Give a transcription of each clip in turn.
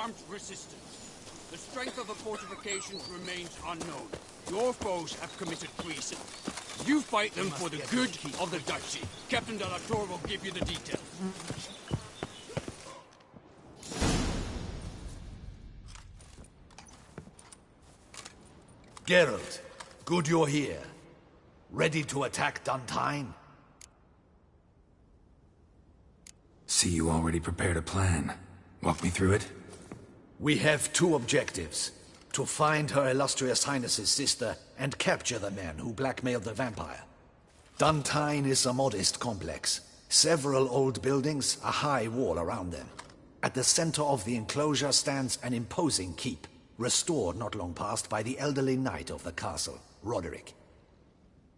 armed resistance. The strength of the fortifications remains unknown. Your foes have committed treason. You fight them for the good of the duchy. Captain de la Tour will give you the details. Geralt, good you're here. Ready to attack Duntine? See, you already prepared a plan. Walk me through it. We have two objectives. To find Her Illustrious Highness's sister and capture the man who blackmailed the vampire. Duntine is a modest complex. Several old buildings, a high wall around them. At the center of the enclosure stands an imposing keep, restored not long past by the elderly knight of the castle, Roderick.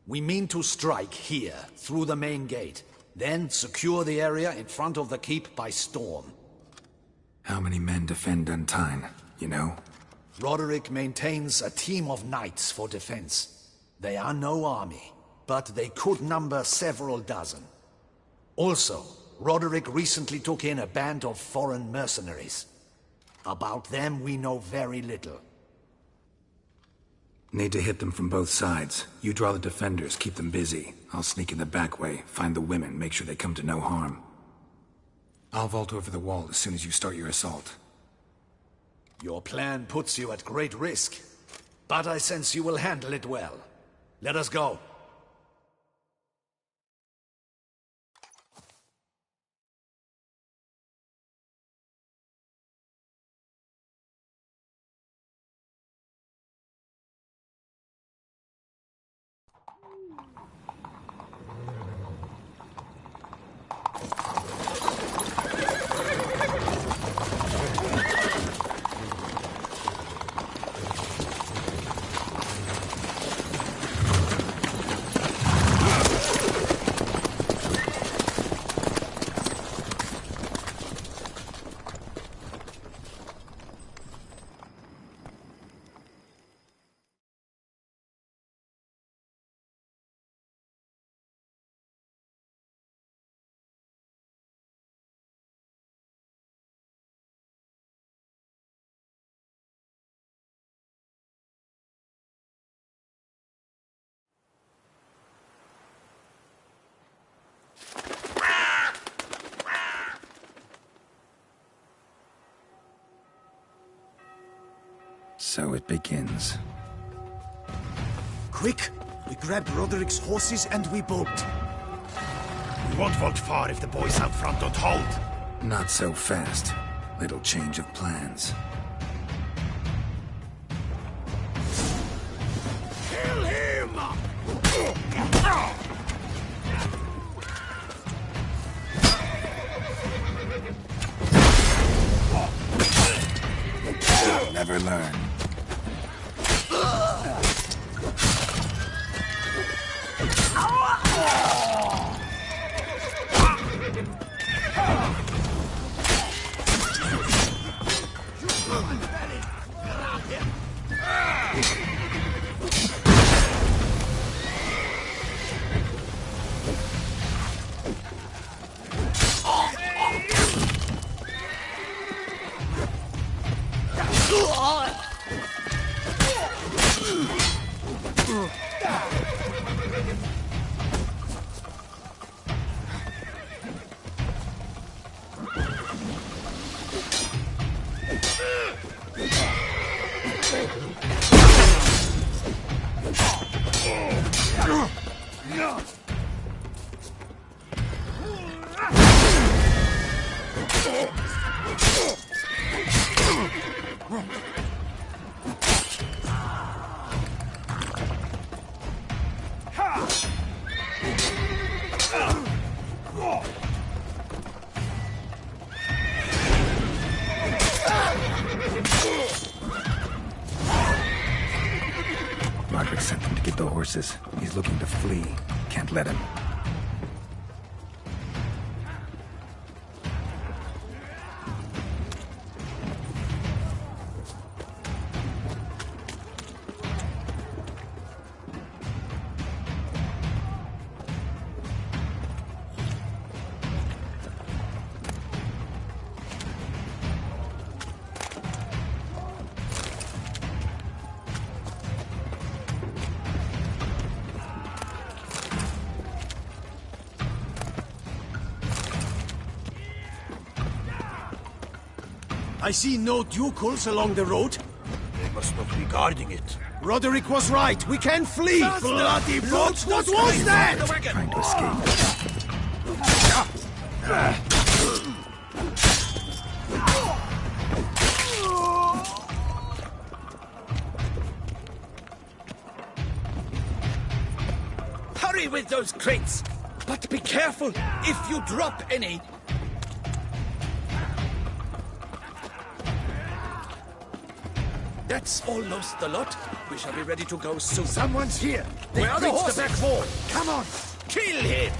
We mean to strike here, through the main gate, then secure the area in front of the keep by storm. How many men defend Duntine, you know? Roderick maintains a team of knights for defense. They are no army, but they could number several dozen. Also, Roderick recently took in a band of foreign mercenaries. About them we know very little. Need to hit them from both sides. You draw the defenders, keep them busy. I'll sneak in the back way, find the women, make sure they come to no harm. I'll vault over the wall as soon as you start your assault. Your plan puts you at great risk, but I sense you will handle it well. Let us go. So it begins. Quick! We grab Roderick's horses and we bolt. We won't vault far if the boys out front don't hold. Not so fast. Little change of plans. Kill him! Never learn. Roderick sent them to get the horses. He's looking to flee. Can't let him. I see no ducals along the road. They must not be guarding it. Roderick was right. We can flee. Bloody boat! What was that? Trying to escape. Hurry with those crates! But be careful if you drop any. That's almost the lot. We shall be ready to go soon. Someone's here. They Where are the breached the horses? back wall. Come on. Kill him!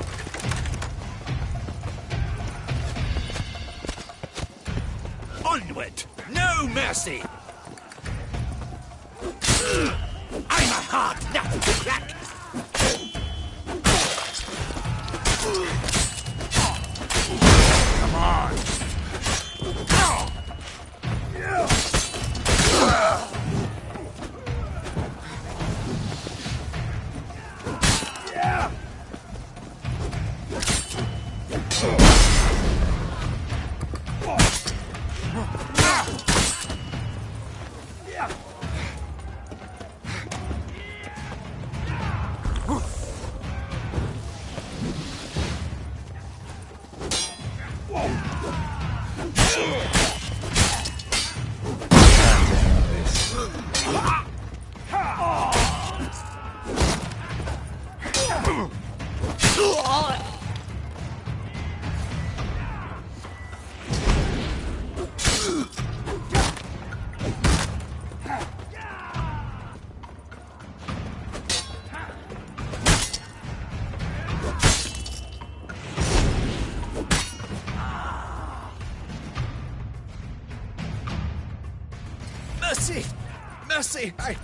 Onward! No mercy! I'm a hard nut to crack! Come on. Mercy! Mercy! I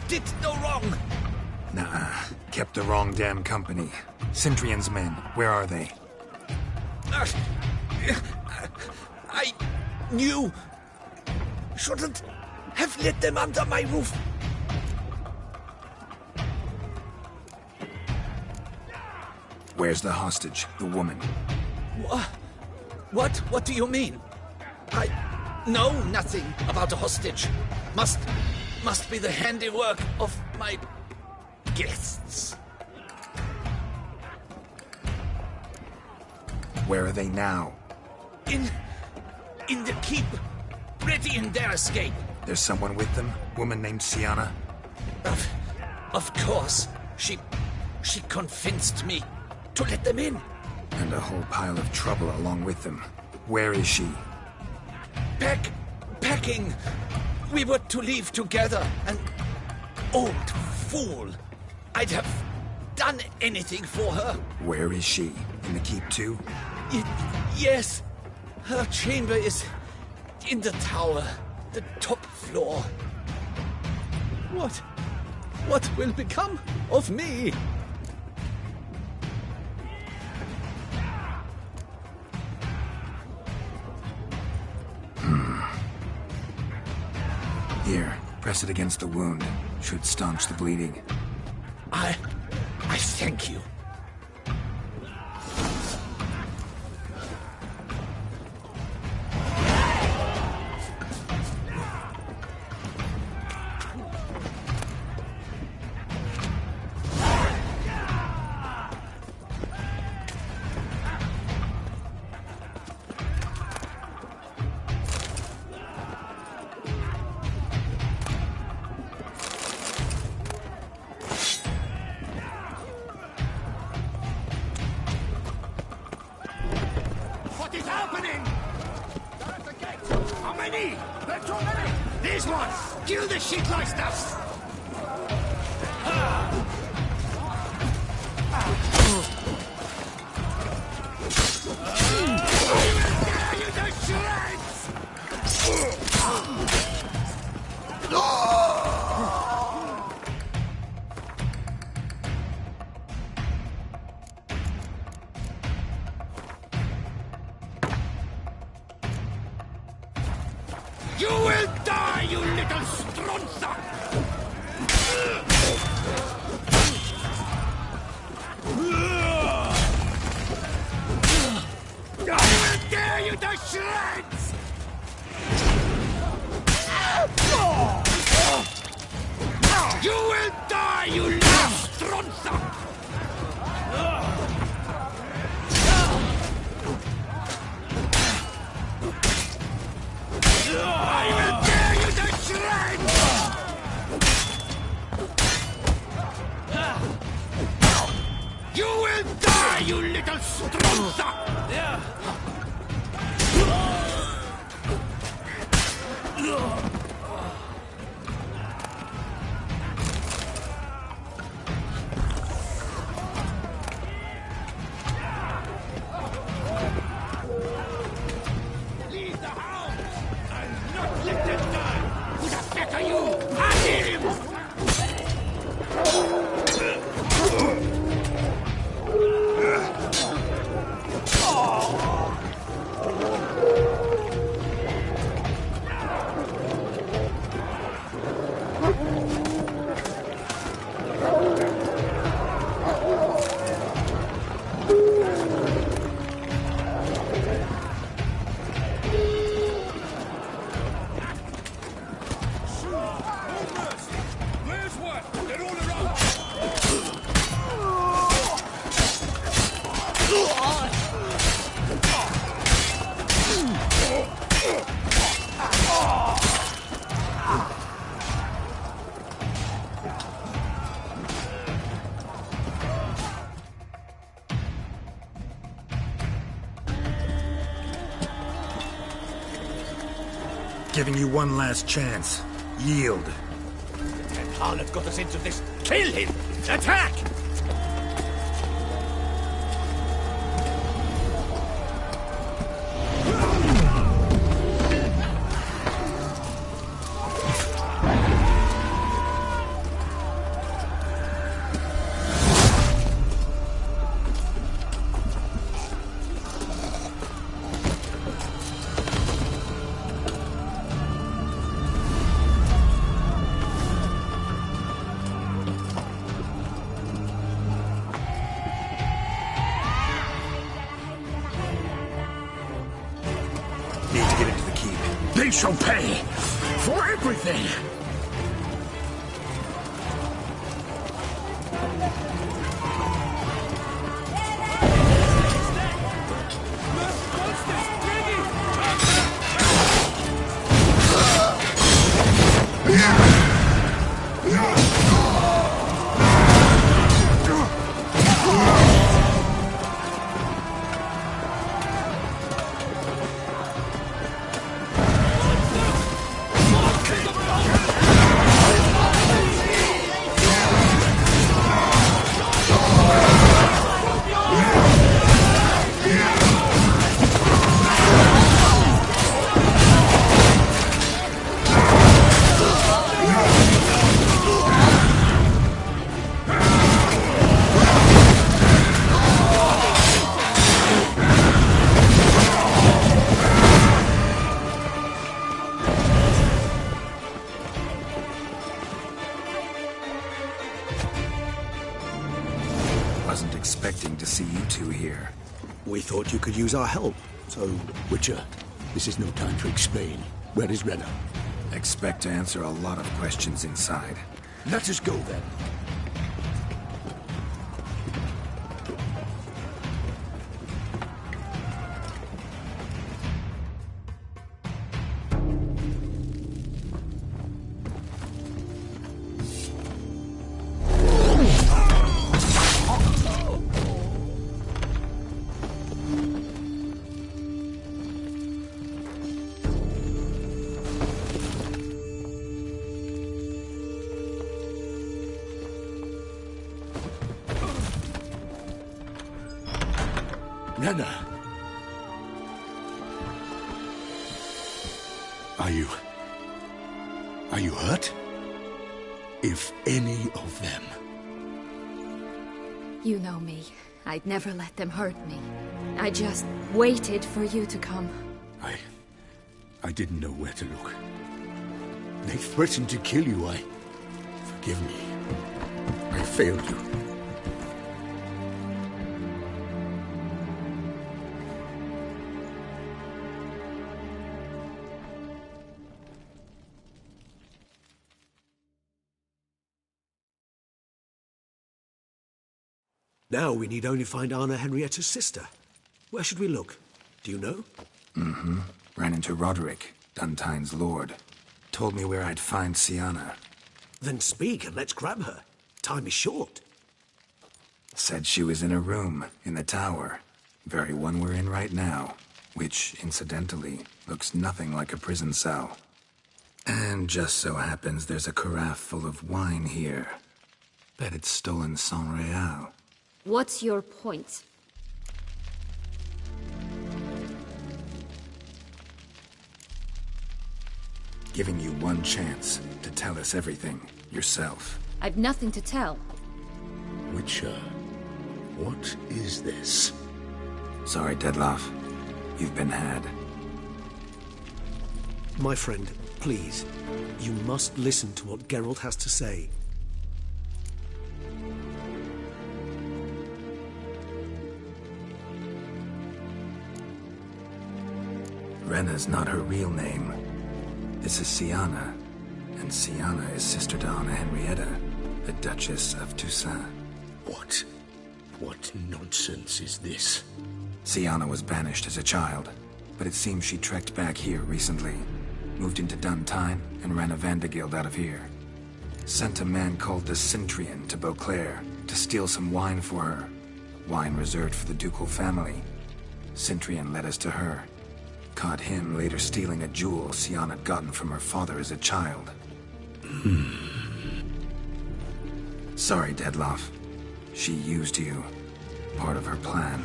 did no wrong! Nah, kept the wrong damn company. Centrion's men, where are they? I knew. Shouldn't have let them under my roof. Where's the hostage, the woman? What do you mean? I know nothing about a hostage. Must be the handiwork of my guests. Where are they now? In the keep, ready in their escape. There's someone with them? Woman named Sienna? Of course. She convinced me to let them in. And a whole pile of trouble along with them. Where is she? Packing. We were to leave together, and old fool. I'd have done anything for her. Where is she? In the keep too? Yes. Her chamber is in the tower, the top floor. What will become of me? Here, press it against the wound. Should staunch the bleeding. I thank you. What is happening? How many? There are too many. These ones. Kill the shit lifesters. You to shreds. You will die, you little stronza! I will tear you to shreds! You will die, you little stronza! I will tear you to shreds! You will die, you little stronza! Leave the house! I'll not let them die! Who the fuck are you? Hand him! Where's what? They're all around! Giving you one last chance. Yield. That harlot got us into this. Kill him! Attack! Need to get into the keep. They shall pay for everything! Wasn't expecting to see you two here. We thought you could use our help, so... Witcher, this is no time to explain. Where is Renna? Expect to answer a lot of questions inside. Let us go, then. Renna! Are you hurt? If any of them... You know me. I'd never let them hurt me. I just waited for you to come. I didn't know where to look. They threatened to kill you. Forgive me. I failed you. Now we need only find Anna Henrietta's sister. Where should we look? Do you know? Ran into Roderick, Duntine's lord. Told me where I'd find Siana. Then speak and let's grab her. Time is short. Said she was in a room in the tower. Very one we're in right now. Which, incidentally, looks nothing like a prison cell. And just so happens there's a carafe full of wine here. Bet it's stolen San Real. What's your point? Giving you one chance to tell us everything yourself. I've nothing to tell. Witcher, what is this? Sorry, Dettlaff. You've been had. My friend, please. You must listen to what Geralt has to say. Rena's not her real name. This is Siana. And Siana is sister to Anna Henrietta, the Duchess of Toussaint. What nonsense is this? Siana was banished as a child, but it seems she trekked back here recently. Moved into Duntine and ran a Vandergild out of here. Sent a man called the Cintrian to Beauclair to steal some wine for her. Wine reserved for the ducal family. Cintrian led us to her. Caught him later stealing a jewel Siana had gotten from her father as a child. Sorry, Dettlaff. She used you. Part of her plan.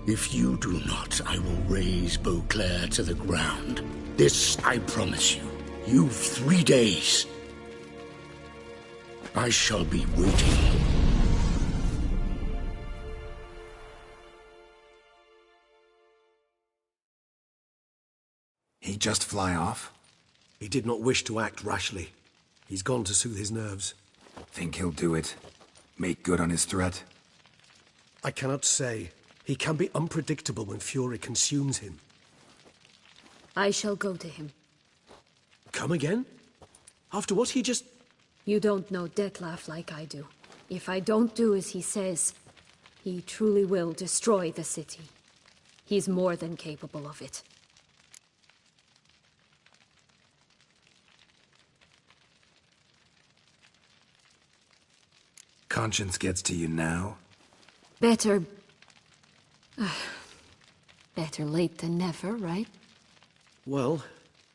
If you do not, I will raise Beauclair to the ground. This I promise you. You've 3 days. I shall be waiting. He just fly off? He did not wish to act rashly. He's gone to soothe his nerves. Think he'll do it? Make good on his threat? I cannot say. He can be unpredictable when fury consumes him. I shall go to him. Come again? After what he just... You don't know Dettlaff like I do. If I don't do as he says, he truly will destroy the city. He's more than capable of it. Conscience gets to you now? Better late than never, right? Well,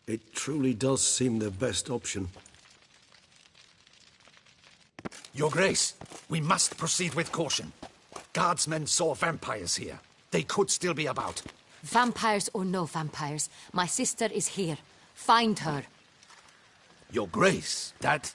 it truly does seem the best option. Your Grace, we must proceed with caution. Guardsmen saw vampires here. They could still be about. Vampires or no vampires, my sister is here. Find her. Your Grace, that...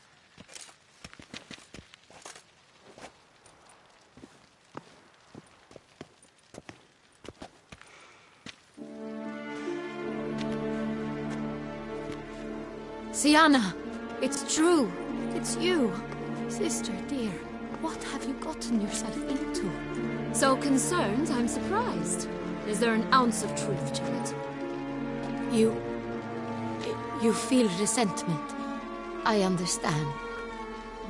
Siana! It's true! It's you! Sister, dear, what have you gotten yourself into? So concerned, I'm surprised. Is there an ounce of truth to it? You feel resentment. I understand.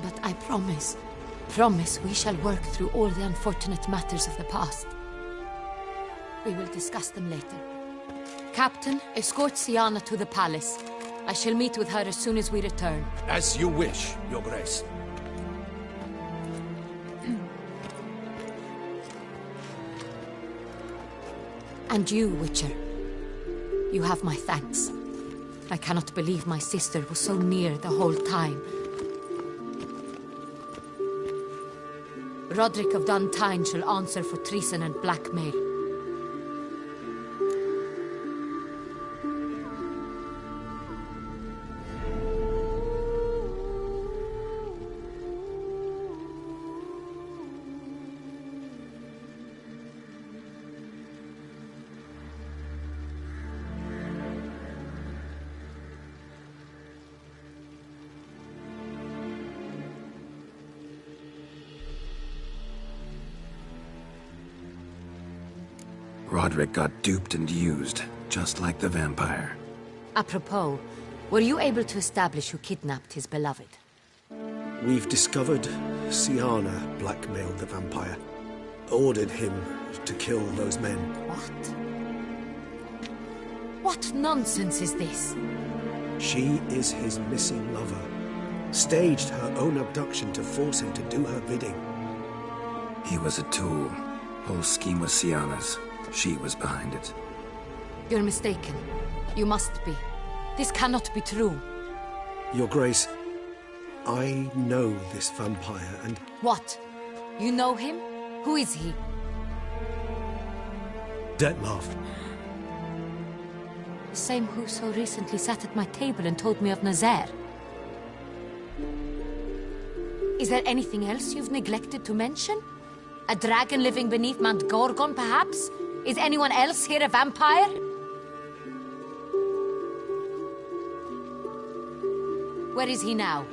But I promise we shall work through all the unfortunate matters of the past. We will discuss them later. Captain, escort Siana to the palace. I shall meet with her as soon as we return. As you wish, Your Grace. And you, Witcher. You have my thanks. I cannot believe my sister was so near the whole time. Roderick of Duntine shall answer for treason and blackmail. Roderick got duped and used, just like the vampire. Apropos, were you able to establish who kidnapped his beloved? We've discovered Siana blackmailed the vampire. Ordered him to kill those men. What? What nonsense is this? She is his missing lover. Staged her own abduction to force him to do her bidding. He was a tool. Whole scheme was Siana's. She was behind it. You're mistaken. You must be. This cannot be true. Your Grace, I know this vampire and... What? You know him? Who is he? Dettlaff. The same who so recently sat at my table and told me of Nazaire. Is there anything else you've neglected to mention? A dragon living beneath Mount Gorgon, perhaps? Is anyone else here a vampire? Where is he now?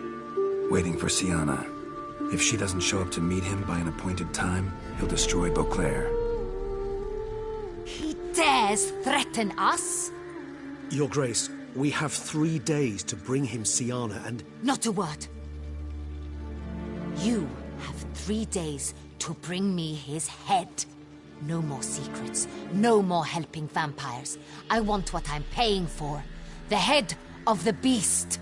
Waiting for Siana. If she doesn't show up to meet him by an appointed time, he'll destroy Beauclair. He dares threaten us? Your Grace, we have 3 days to bring him Siana and... Not a word. You have 3 days to bring me his head. No more secrets. No more helping vampires. I want what I'm paying for. The head of the beast.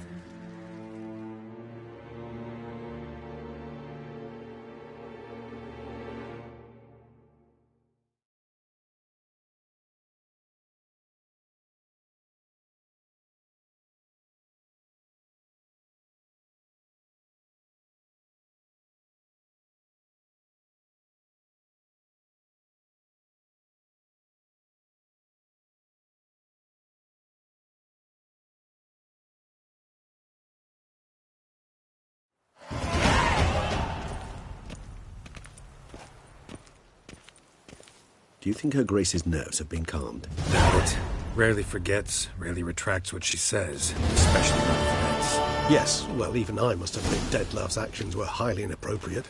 Do you think Her Grace's nerves have been calmed? Doubt it. Rarely forgets, rarely retracts what she says, especially when threats. Yes, well, even I must admit Dettlaff's actions were highly inappropriate.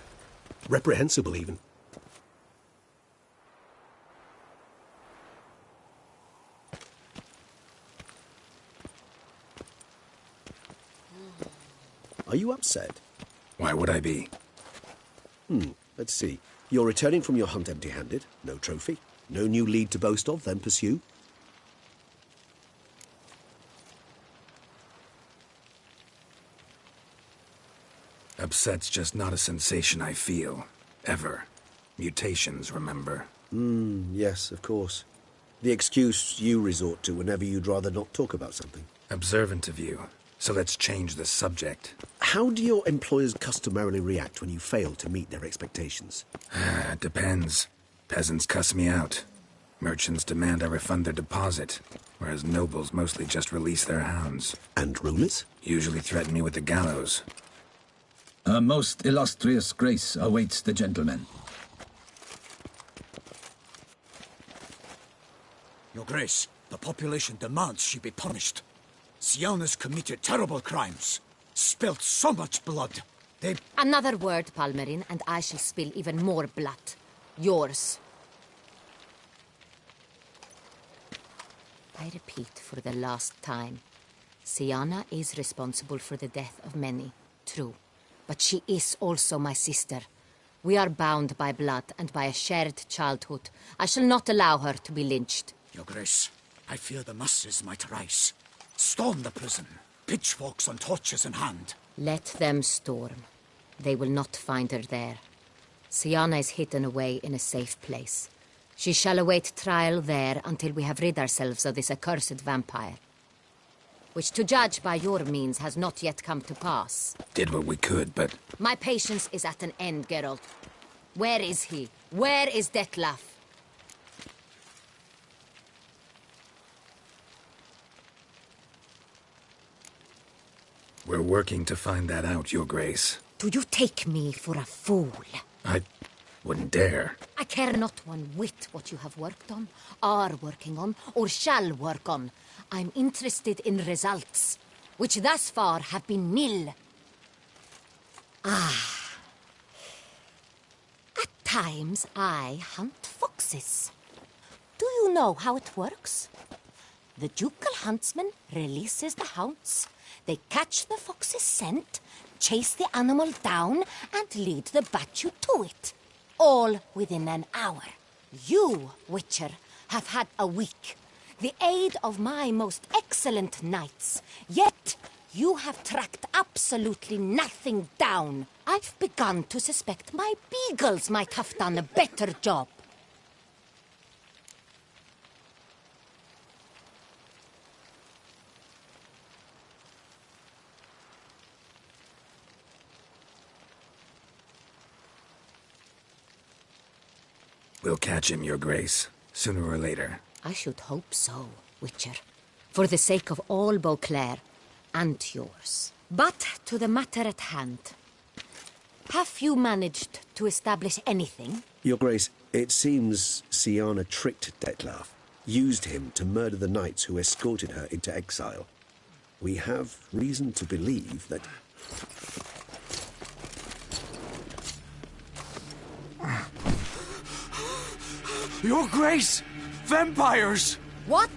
Reprehensible, even. Are you upset? Why would I be? Let's see. You're returning from your hunt empty-handed. No trophy. No new lead to boast of, then pursue. Upset's just not a sensation I feel. Ever. Mutations, remember? Yes, of course. The excuse you resort to whenever you'd rather not talk about something. Observant of you. So let's change the subject. How do your employers customarily react when you fail to meet their expectations? Depends. Peasants cuss me out. Merchants demand I refund their deposit, whereas nobles mostly just release their hounds. And rulers? Usually threaten me with the gallows. A most illustrious grace awaits the gentleman. Your Grace, the population demands she be punished. Siana's committed terrible crimes. Spilt so much blood. They... Another word, Palmerin, and I shall spill even more blood. Yours. I repeat for the last time. Siana is responsible for the death of many, true. But she is also my sister. We are bound by blood and by a shared childhood. I shall not allow her to be lynched. Your Grace, I fear the masses might rise. Storm the prison, pitchforks and torches in hand. Let them storm. They will not find her there. Siana is hidden away in a safe place. She shall await trial there until we have rid ourselves of this accursed vampire. Which, to judge by your means, has not yet come to pass. Did what we could, but... My patience is at an end, Geralt. Where is he? Where is Dettlaff? We're working to find that out, Your Grace. Do you take me for a fool? I wouldn't dare. I care not one whit what you have worked on, are working on, or shall work on. I'm interested in results, which thus far have been nil. At times I hunt foxes. Do you know how it works? The ducal huntsman releases the hounds. They catch the fox's scent, chase the animal down, and lead the battue to it. All within an hour. You, Witcher, have had a week. The aid of my most excellent knights. Yet, you have tracked absolutely nothing down. I've begun to suspect my beagles might have done a better job. We'll catch him, Your Grace, sooner or later. I should hope so, Witcher. For the sake of all Beauclair and yours. But to the matter at hand. Have you managed to establish anything? Your Grace, it seems Syanna tricked Dettlaff, used him to murder the knights who escorted her into exile. We have reason to believe that... Your Grace! Vampires! What?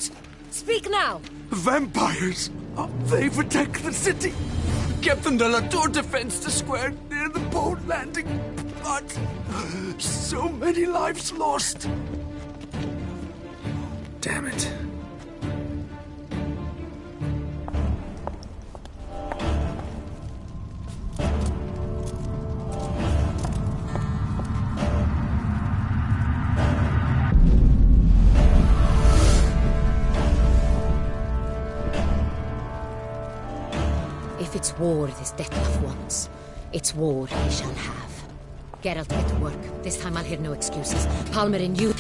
Speak now! Vampires! They protect the city! Captain de la Tour defends the square near the boat landing, but so many lives lost! Damn it. If it's war this Dettlaff wants, it's war he shall have. Geralt, get to work. This time I'll hear no excuses. Palmer and you...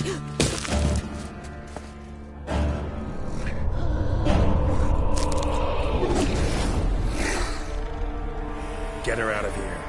Get her out of here.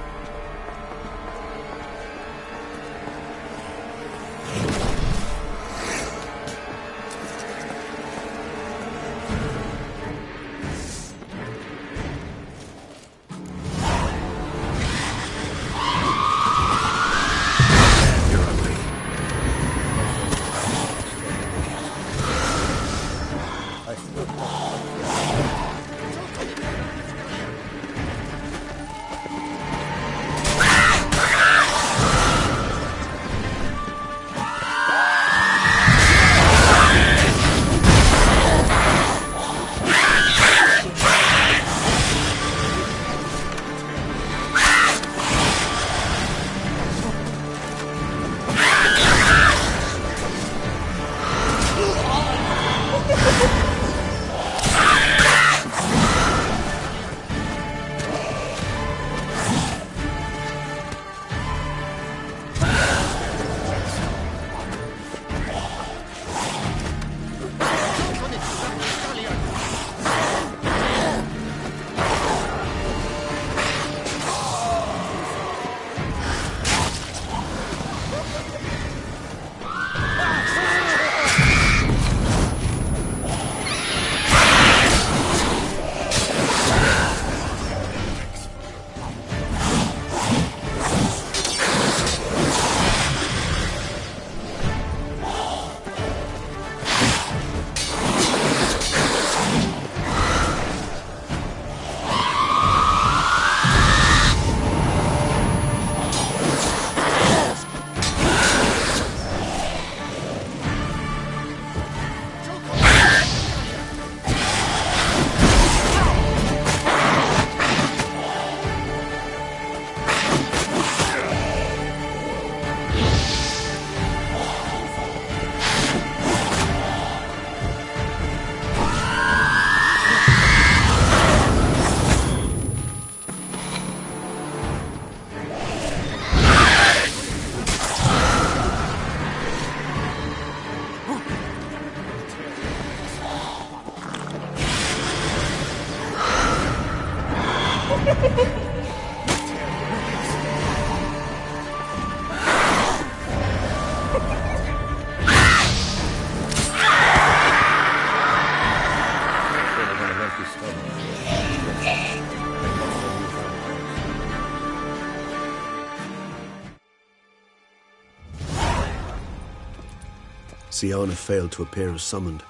Siana failed to appear as summoned.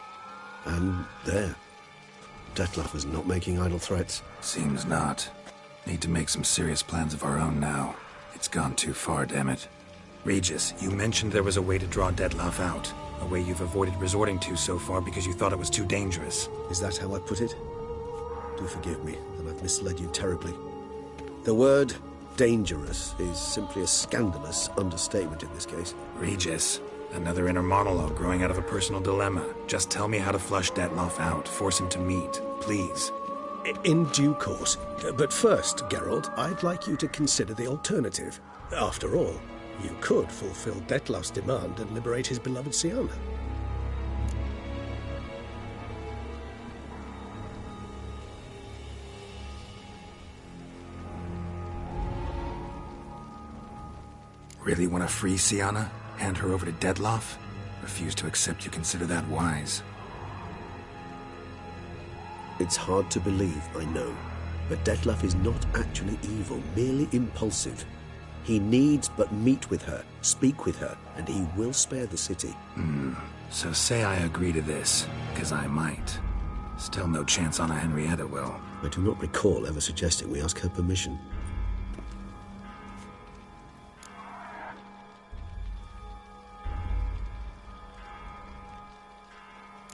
And there. Dettlaff is not making idle threats. Seems not. Need to make some serious plans of our own now. It's gone too far, damn it. Regis, you mentioned there was a way to draw Dettlaff out. A way you've avoided resorting to so far because you thought it was too dangerous. Is that how I put it? Do forgive me that I've misled you terribly. The word dangerous is simply a scandalous understatement in this case. Regis, another inner monologue growing out of a personal dilemma. Just tell me how to flush Dettlaff out. Force him to meet, please. In due course. But first, Geralt, I'd like you to consider the alternative. After all, you could fulfill Dettlaff's demand and liberate his beloved Siana. Really want to free Siana? Hand her over to Dettlaff? Refuse to accept you consider that wise. It's hard to believe, I know. But Dettlaff is not actually evil, merely impulsive. He needs but meet with her, speak with her, and he will spare the city. So say I agree to this, because I might. Still no chance Anna Henrietta will. I do not recall ever suggesting we ask her permission.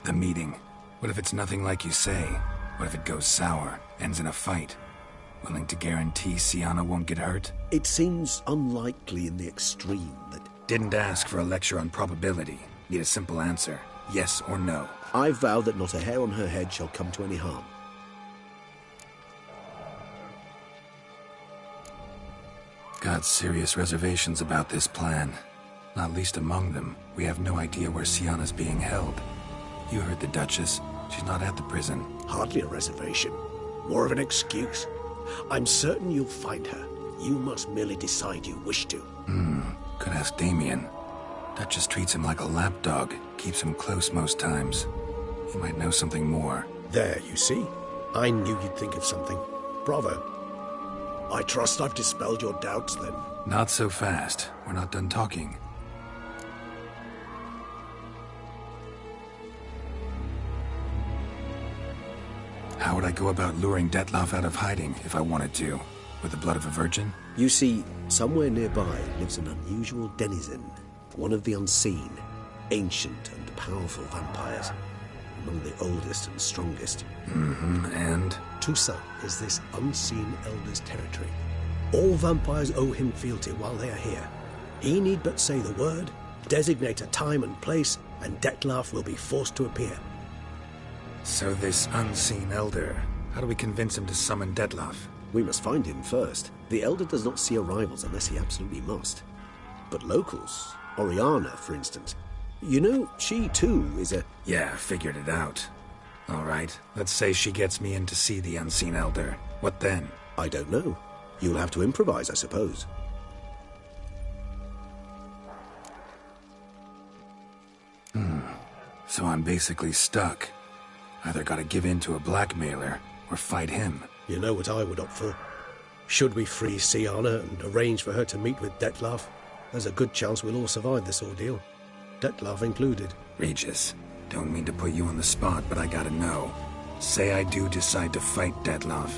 The meeting. What if it's nothing like you say? What if it goes sour, ends in a fight? Willing to guarantee Siana won't get hurt? It seems unlikely in the extreme that... Didn't ask for a lecture on probability. Need a simple answer. Yes or no. I vow that not a hair on her head shall come to any harm. Got serious reservations about this plan. Not least among them, we have no idea where Siana's being held. You heard the Duchess. She's not at the prison. Hardly a reservation. More of an excuse. I'm certain you'll find her. You must merely decide you wish to. Could ask Damien. Duchess treats him like a lapdog. Keeps him close most times. He might know something more. There, you see? I knew you'd think of something. Bravo. I trust I've dispelled your doubts, then. Not so fast. We're not done talking. How would I go about luring Dettlaff out of hiding if I wanted to? With the blood of a virgin? You see, somewhere nearby lives an unusual denizen. One of the unseen, ancient and powerful vampires. Among the oldest and strongest. And? Tusa is this unseen elder's territory. All vampires owe him fealty while they are here. He need but say the word, designate a time and place, and Dettlaff will be forced to appear. So this unseen elder, how do we convince him to summon Dettlaff? We must find him first. The elder does not see arrivals unless he absolutely must. But locals, Oriana, for instance, you know, she too is a... Yeah, figured it out. All right, let's say she gets me in to see the unseen elder. What then? I don't know. You'll have to improvise, I suppose. So I'm basically stuck. Either gotta give in to a blackmailer, or fight him. You know what I would opt for. Should we free Siana and arrange for her to meet with Dettlaff, there's a good chance we'll all survive this ordeal. Dettlaff included. Regis, don't mean to put you on the spot, but I gotta know. Say I do decide to fight Dettlaff.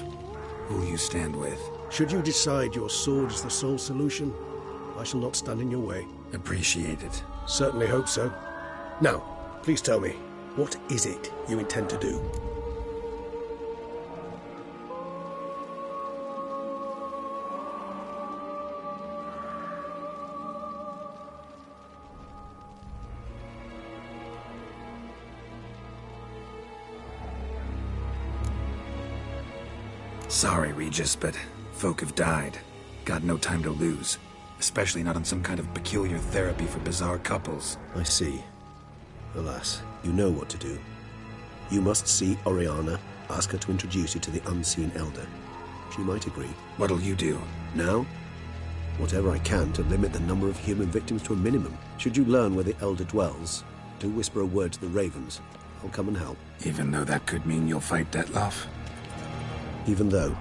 Who'll you stand with? Should you decide your sword is the sole solution, I shall not stand in your way. Appreciate it. Certainly hope so. Now, please tell me, what is it you intend to do? Sorry, Regis, but folk have died. Got no time to lose. Especially not on some kind of peculiar therapy for bizarre couples. I see. Alas, you know what to do. You must see Oriana, ask her to introduce you to the unseen elder. She might agree. What'll you do? Now? Whatever I can to limit the number of human victims to a minimum. Should you learn where the elder dwells, do whisper a word to the ravens. I'll come and help. Even though that could mean you'll fight Dettlaff? Even though.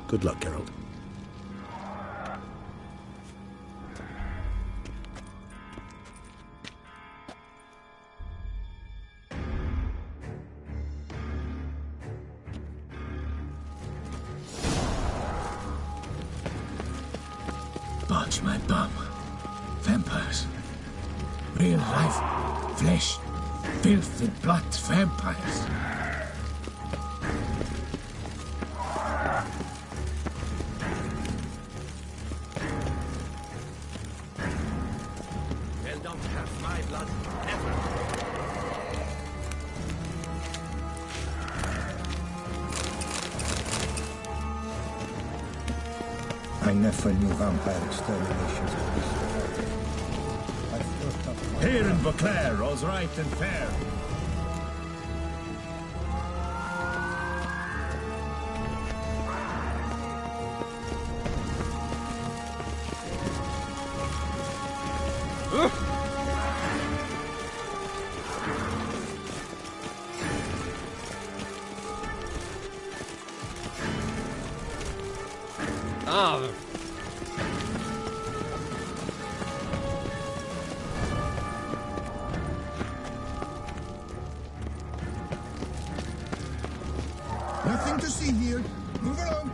Good luck, Geralt. touch my bum. Vampires. Real life, flesh, filth and blood vampires. They'll not have my blood, never. I never knew vampire exterminations were this way. Here in Beauclair, all's right and fair. Nothing to see here. Move along.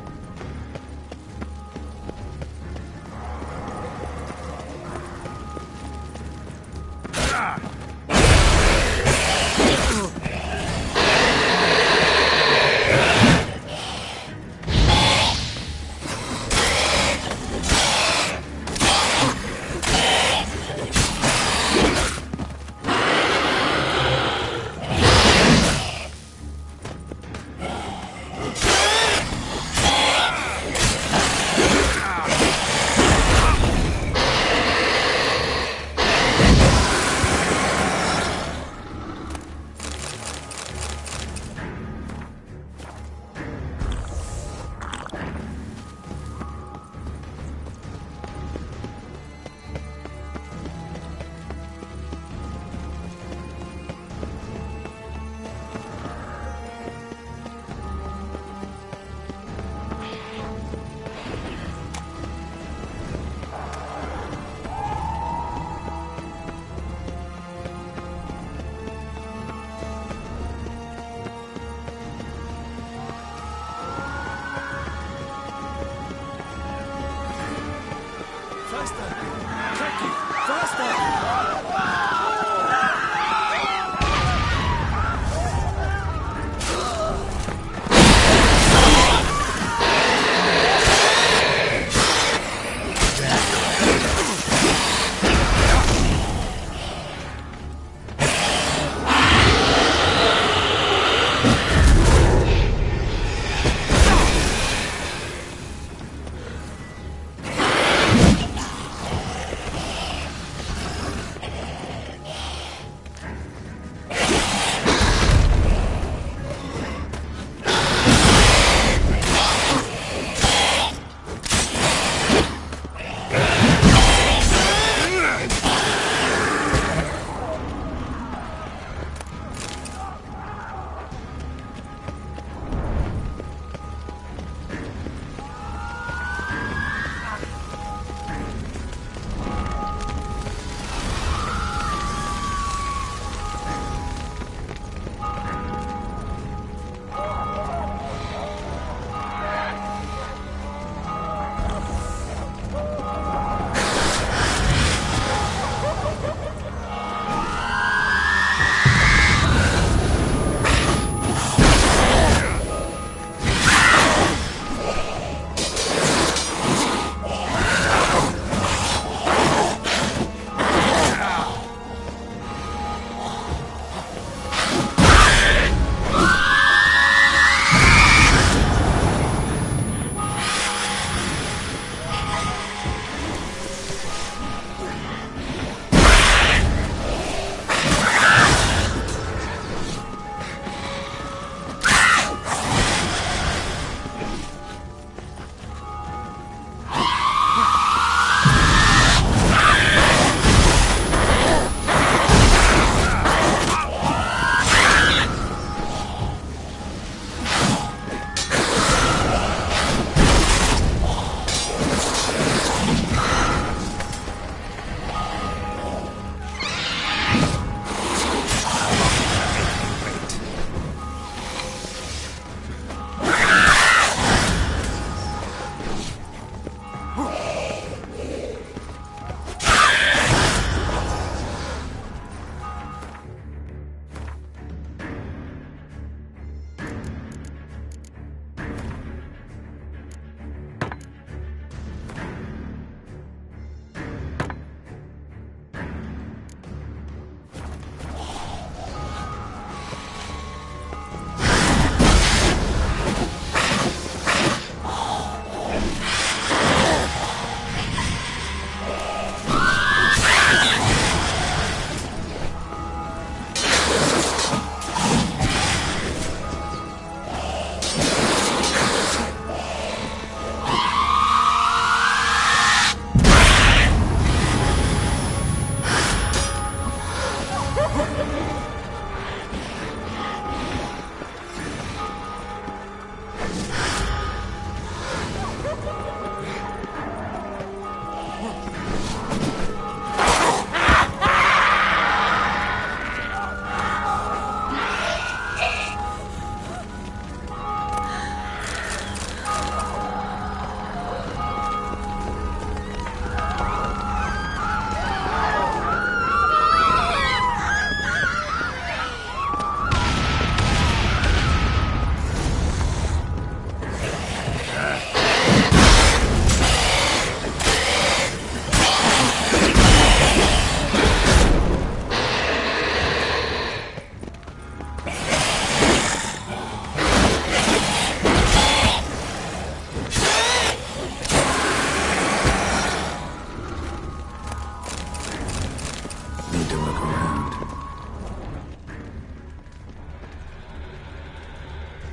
Need to look around.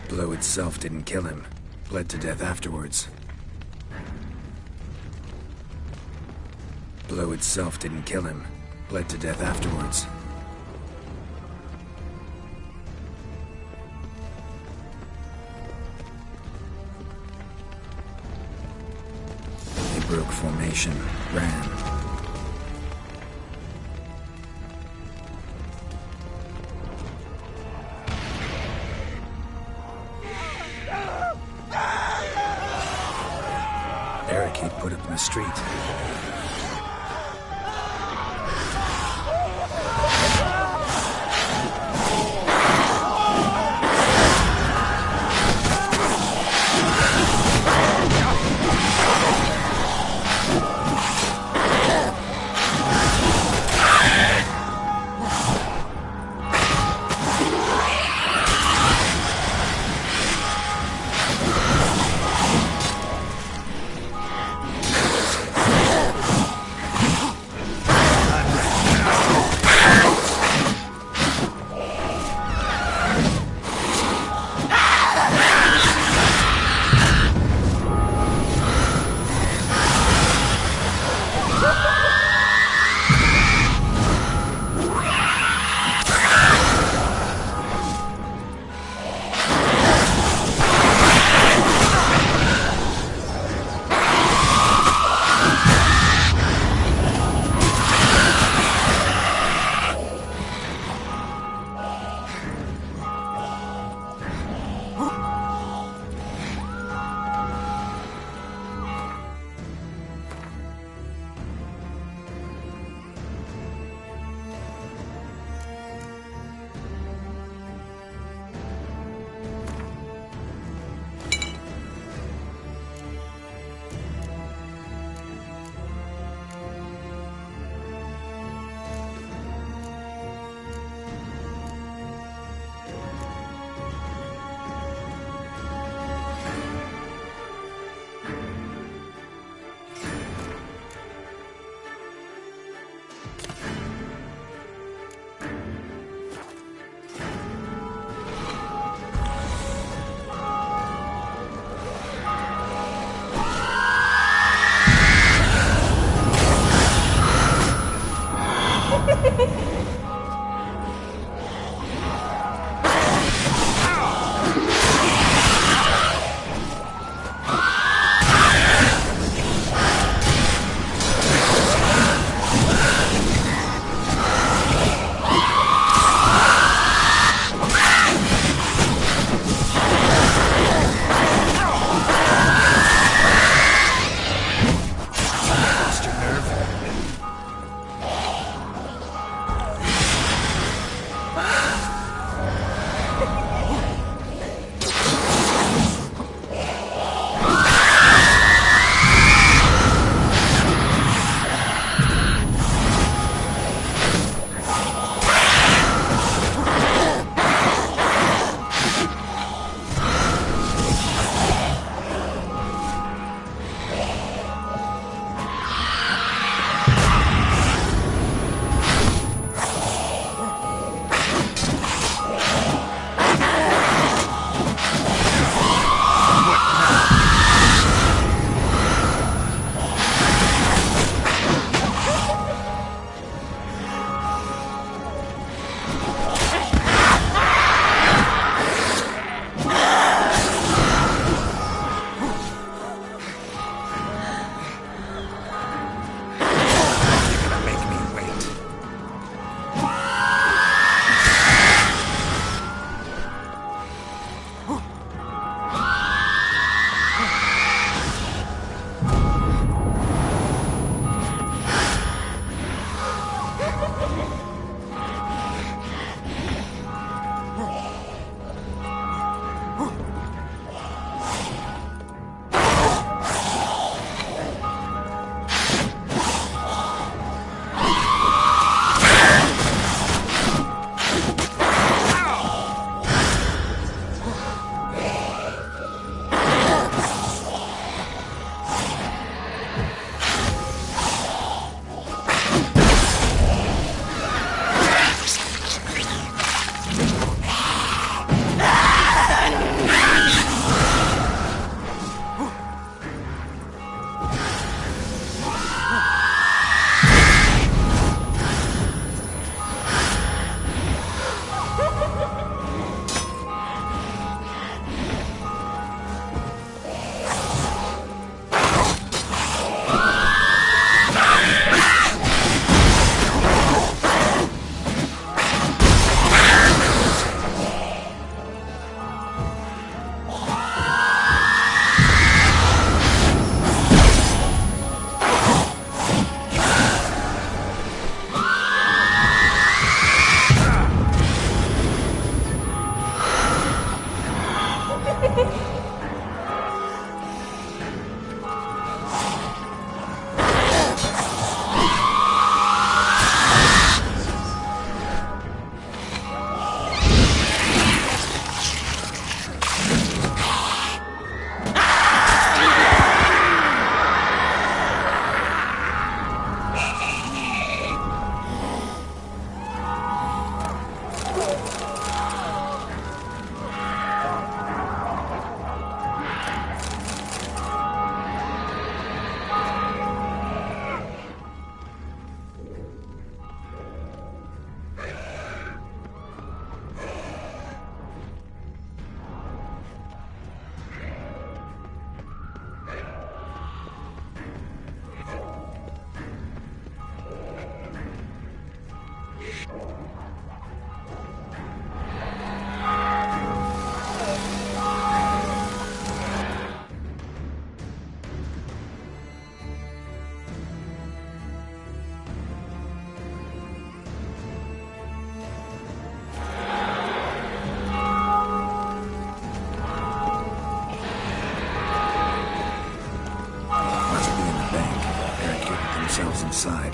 Blow itself didn't kill him. Bled to death afterwards. Blow itself didn't kill him. Bled to death afterwards. They broke formation, ran. Barricade put up in the street. Inside.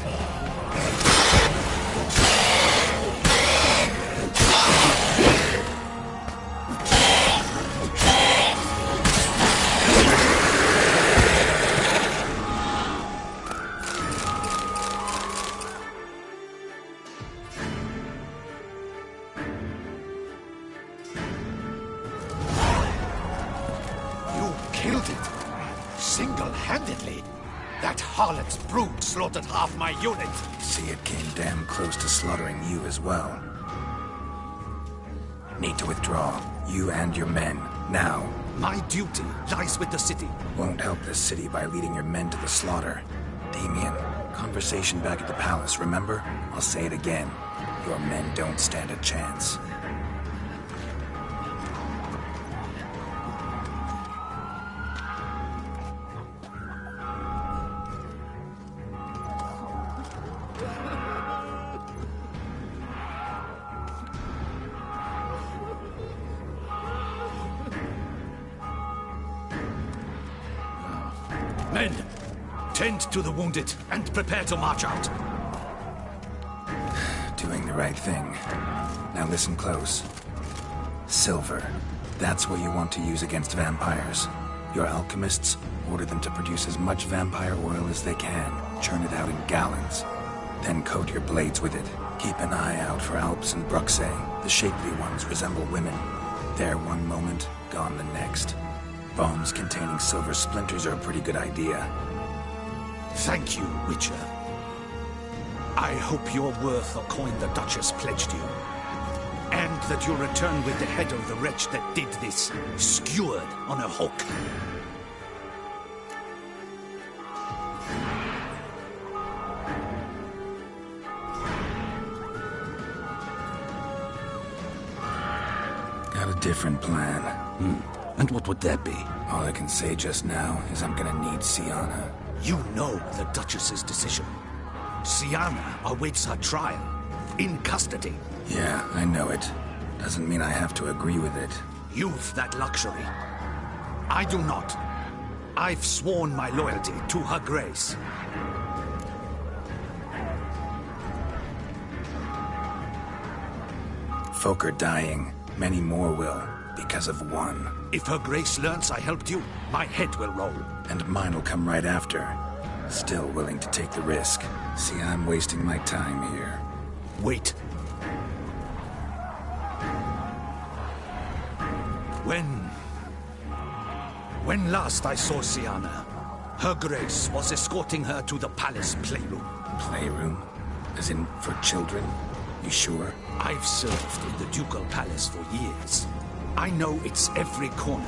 You killed it! Single-handedly! That harlot's brood slaughtered half my unit! See, it came damn close to slaughtering you as well. Need to withdraw. You and your men. Now. My duty lies with the city. Won't help the city by leading your men to the slaughter. Damien, conversation back at the palace, remember? I'll say it again. Your men don't stand a chance. Men, tend to the wounded and prepare to march out. Doing the right thing. Now listen close. Silver. That's what you want to use against vampires. Your alchemists, order them to produce as much vampire oil as they can. Churn it out in gallons. Then coat your blades with it. Keep an eye out for Alps and Bruxae. The shapely ones resemble women. There one moment, gone the next. Bombs containing silver splinters are a pretty good idea. Thank you, Witcher. I hope you're worth the coin the Duchess pledged you. And that you'll return with the head of the wretch that did this, skewered on a hook. Got a different plan. And what would that be? All I can say just now is I'm gonna need Sienna. You know the Duchess's decision. Sienna awaits her trial. In custody. Yeah, I know it. Doesn't mean I have to agree with it. You've that luxury. I do not. I've sworn my loyalty to her grace. Folk are dying. Many more will, because of one. If her grace learns I helped you, my head will roll. And mine'll come right after. Still willing to take the risk. See, I'm wasting my time here. Wait. When last I saw Sienna, her grace was escorting her to the palace playroom. Playroom? As in, for children? You sure? I've served in the ducal palace for years. I know it's every corner.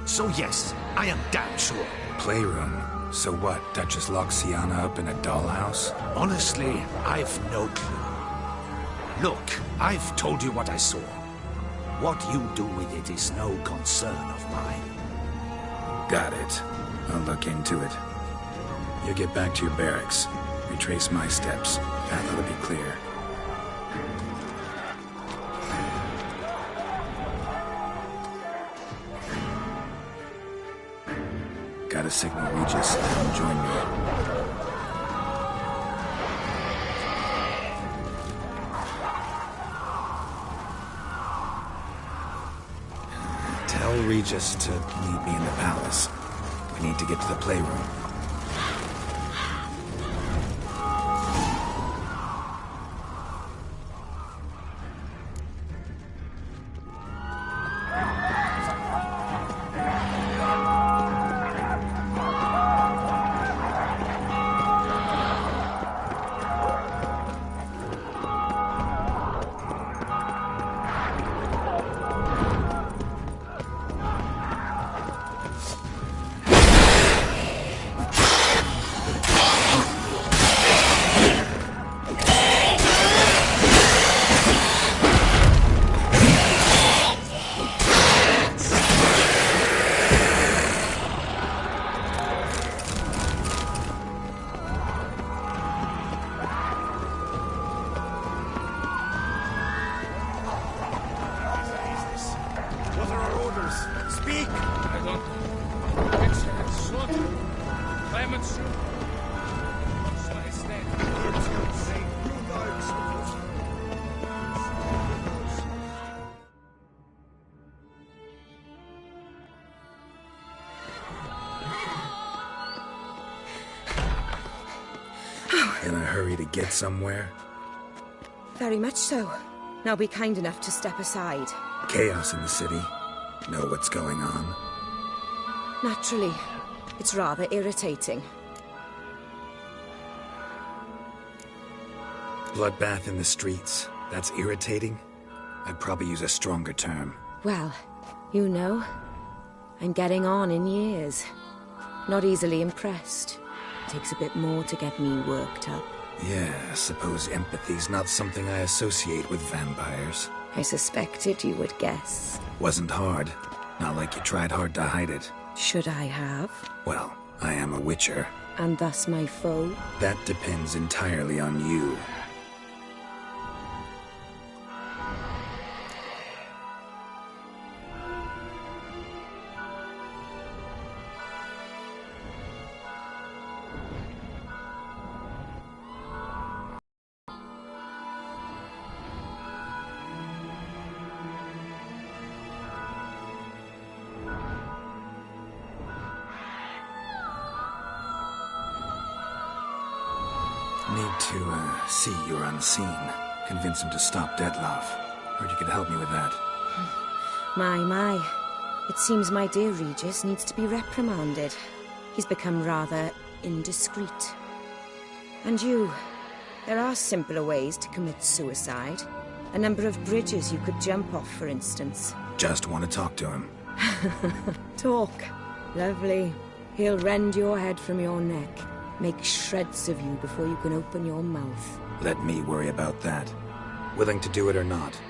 So yes, I am damn sure. Playroom? So what, Duchess locked Sienna up in a dollhouse? Honestly, I've no clue. Look, I've told you what I saw. What you do with it is no concern of mine. Got it. I'll look into it. You get back to your barracks. Retrace my steps. Path ought to be clear. Gotta signal Regis. Join me. Tell Regis to meet me in the palace. We need to get to the playroom. get somewhere? Very much so. Now be kind enough to step aside. Chaos in the city. Know what's going on? Naturally. It's rather irritating. Bloodbath in the streets. That's irritating? I'd probably use a stronger term. Well, you know, I'm getting on in years. Not easily impressed. Takes a bit more to get me worked up. Yeah, I suppose empathy's not something I associate with vampires. I suspected you would guess. Wasn't hard. Not like you tried hard to hide it. Should I have? Well, I am a witcher. And thus my foe? That depends entirely on you. Need to, see you're unseen. Convince him to stop Detloff. Heard you could help me with that. My. It seems my dear Regis needs to be reprimanded. He's become rather indiscreet. And you, there are simpler ways to commit suicide. A number of bridges you could jump off, for instance. Just want to talk to him. Talk. Lovely. He'll rend your head from your neck. Make shreds of you before you can open your mouth. Let me worry about that. Willing to do it or not?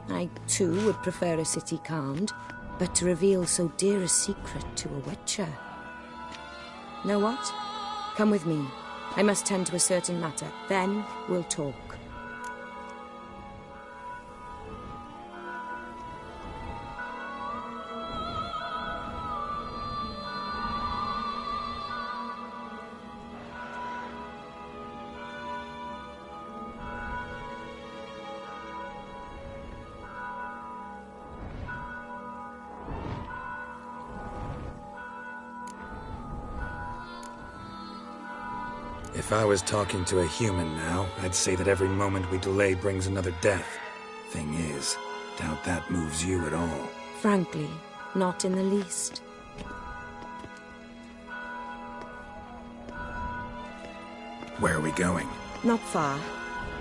I, too, would prefer a city calmed, but to reveal so dear a secret to a witcher. Know what? Come with me. I must tend to a certain matter. Then we'll talk. If I was talking to a human now, I'd say that every moment we delay brings another death. Thing is, doubt that moves you at all. Frankly, not in the least. Where are we going? Not far.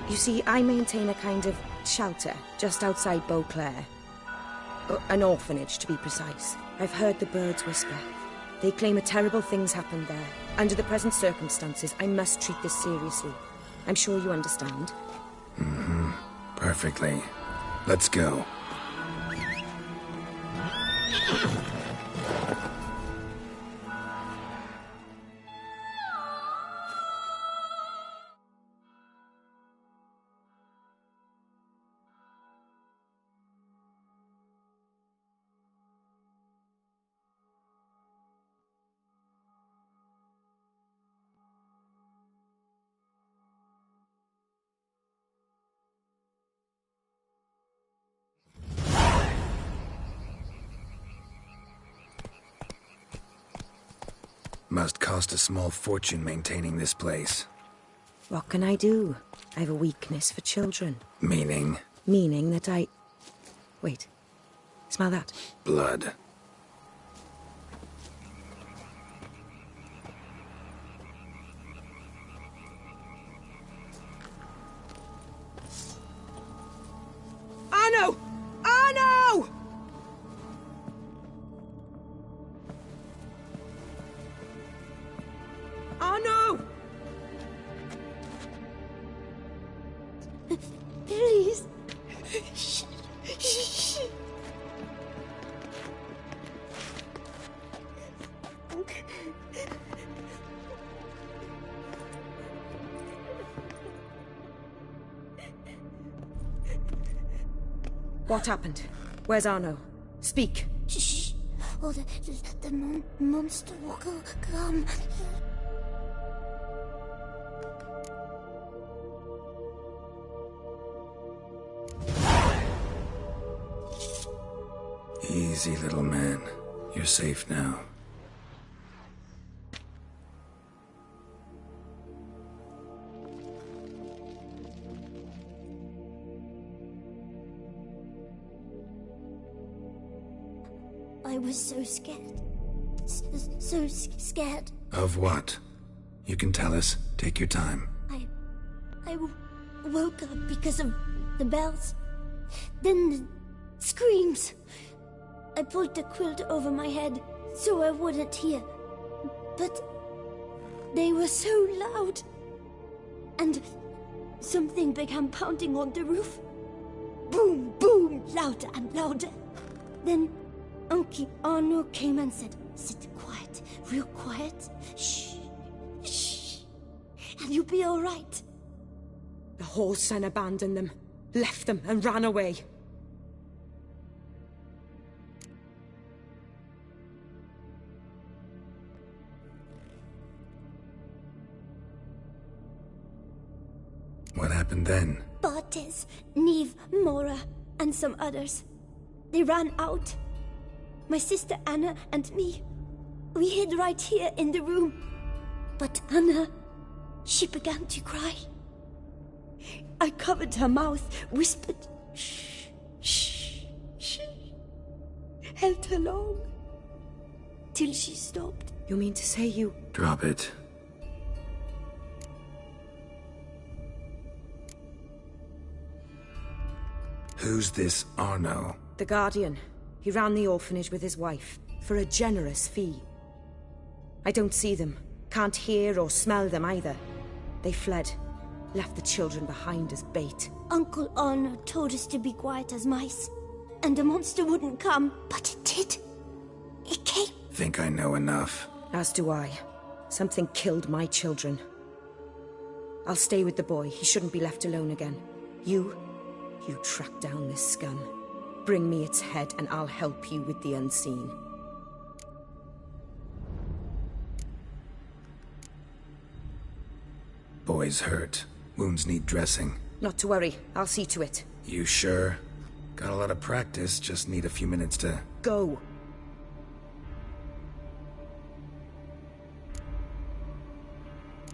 You see, I maintain a kind of shelter just outside Beauclair. An orphanage, to be precise. I've heard the birds whisper. They claim a terrible thing's happened there. Under the present circumstances, I must treat this seriously. I'm sure you understand. Perfectly. Let's go. Must cost a small fortune maintaining this place. What can I do? I have a weakness for children. Meaning? Meaning that I... Wait. Smell that? Blood. Arno! Arno! Arno! Please. What happened? Where's Arno? Speak. Shh. Oh, the monster will come. Easy, little man. You're safe now. I was so scared. So scared. Of what? You can tell us. Take your time. I woke up because of the bells. Then the screams. I pulled the quilt over my head so I wouldn't hear. But they were so loud. And something began pounding on the roof. Boom, boom, louder and louder. Then Uncle Arno came and said, "Sit quiet, real quiet. Shh, shh, and you'll be all right." The whole son abandoned them, left them, and ran away. What happened then? Bartes, Neve, Mora, and some others. They ran out. My sister Anna and me, we hid right here in the room. But Anna, she began to cry. I covered her mouth, whispered, "Shh, shh, shh." Held her long, till she stopped. You mean to say you... Drop it. Who's this Arno? The Guardian. He ran the orphanage with his wife, for a generous fee. I don't see them, can't hear or smell them either. They fled, left the children behind as bait. Uncle Arno told us to be quiet as mice, and the monster wouldn't come, but it did. It came. Think I know enough. As do I. Something killed my children. I'll stay with the boy. He shouldn't be left alone again. You track down this scum. Bring me its head and I'll help you with the unseen. Boy's hurt. Wounds need dressing. Not to worry. I'll see to it. You sure? Got a lot of practice, just need a few minutes to... Go.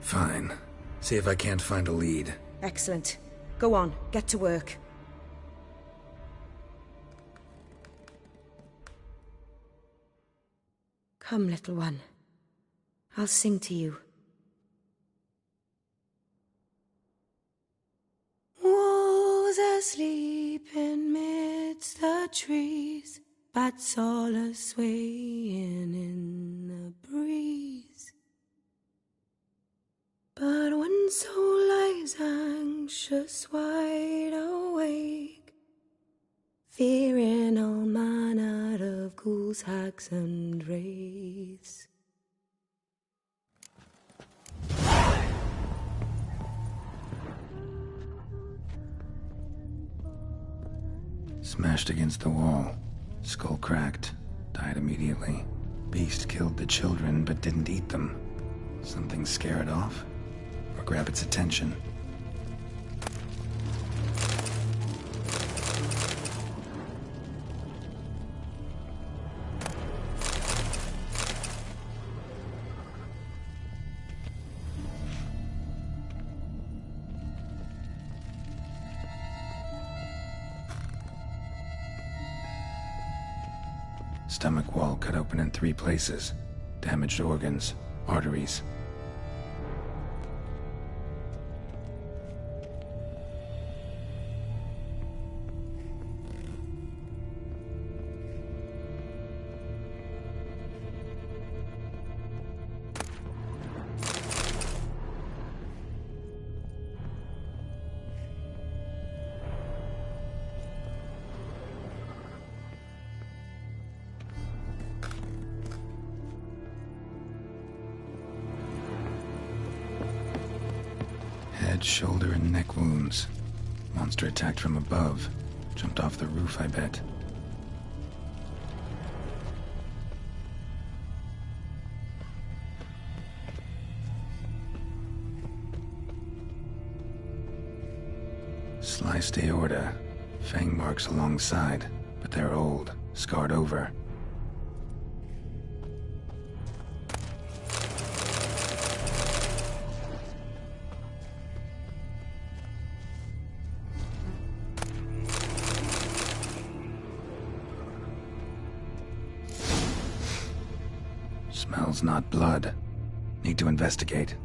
Fine. See if I can't find a lead. Excellent. Go on, get to work. Come, little one. I'll sing to you. Wolves asleep in midst the trees, bats all a-swaying in the breeze. But one soul lies anxious, wide awake, fearing all manner of ghouls, hags, and wraiths. Smashed against the wall. Skull cracked. Died immediately. Beast killed the children but didn't eat them. Something scare it off? Or grab its attention? Stomach wall cut open in 3 places. Damaged organs, arteries. Head, shoulder, and neck wounds. Monster attacked from above. Jumped off the roof, I bet. Sliced aorta. Fang marks alongside, but they're old, scarred over. Smells not blood. Need to investigate.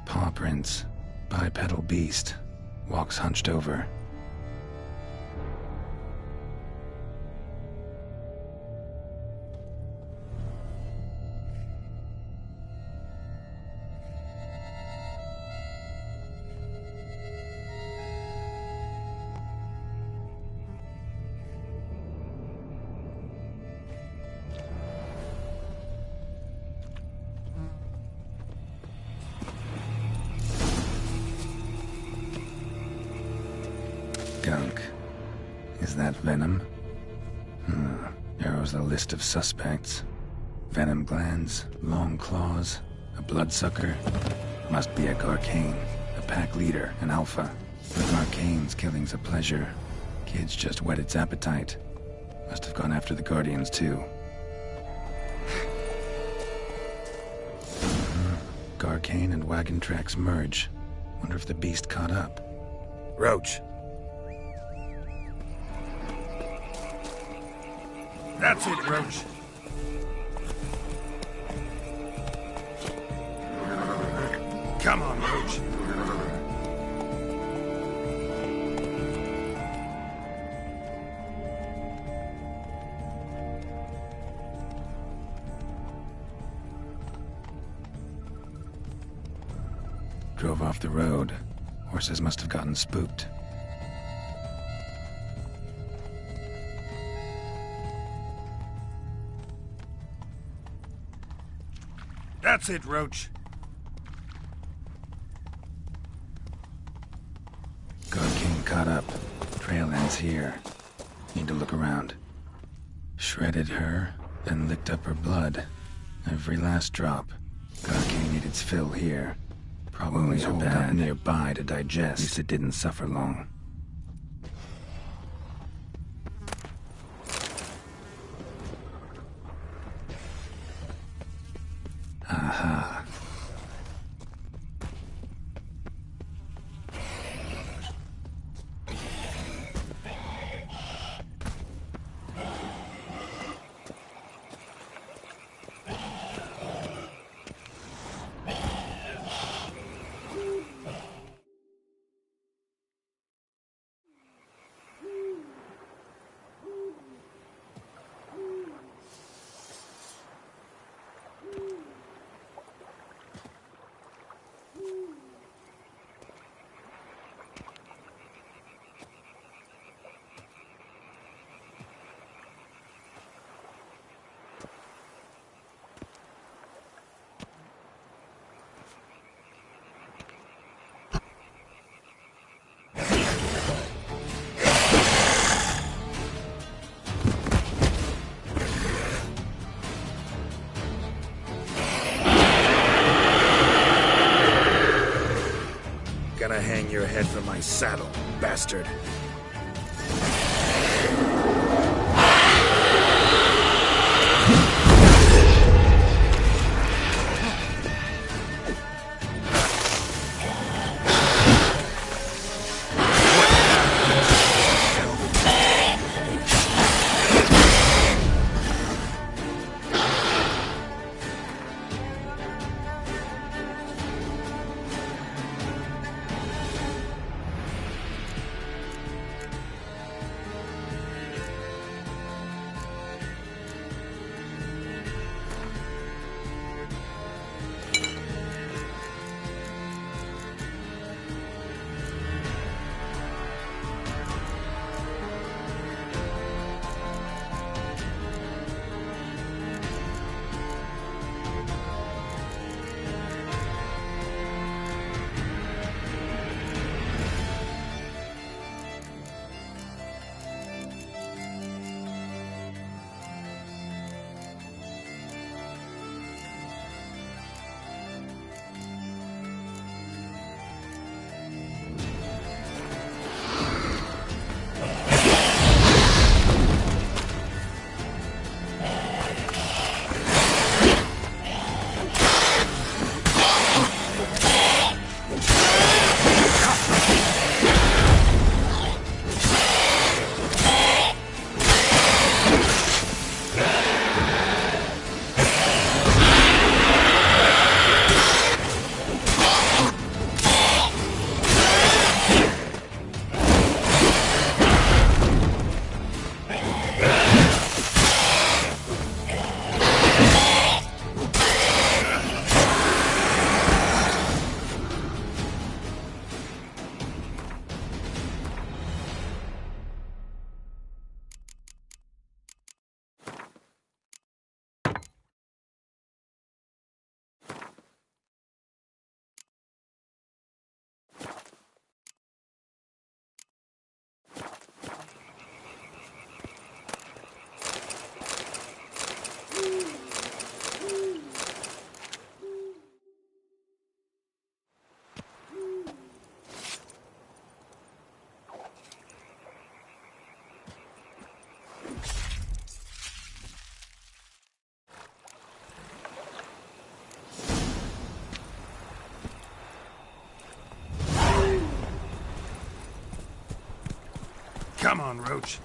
Paw prints. Bipedal beast. Walks hunched over. Gunk. Is that venom? Narrows the list of suspects. Venom glands, long claws, a bloodsucker. Must be a Garcane, a pack leader, an alpha. The Garcane's killing's a pleasure. Kid's just whet its appetite. Must have gone after the Guardians too. Garcane and wagon tracks merge. Wonder if the beast caught up. Roach. That's it, Roach. Come on, Roach. Drove off the road. Horses must have gotten spooked. That's it, Roach. Garcane caught up. Trail ends here. Need to look around. Shredded her, then licked up her blood. Every last drop. Garcane ate its fill here. Probably holed up nearby to digest. At least it didn't suffer long. Aha. Gonna hang your head from my saddle, bastard. Come on, Roach.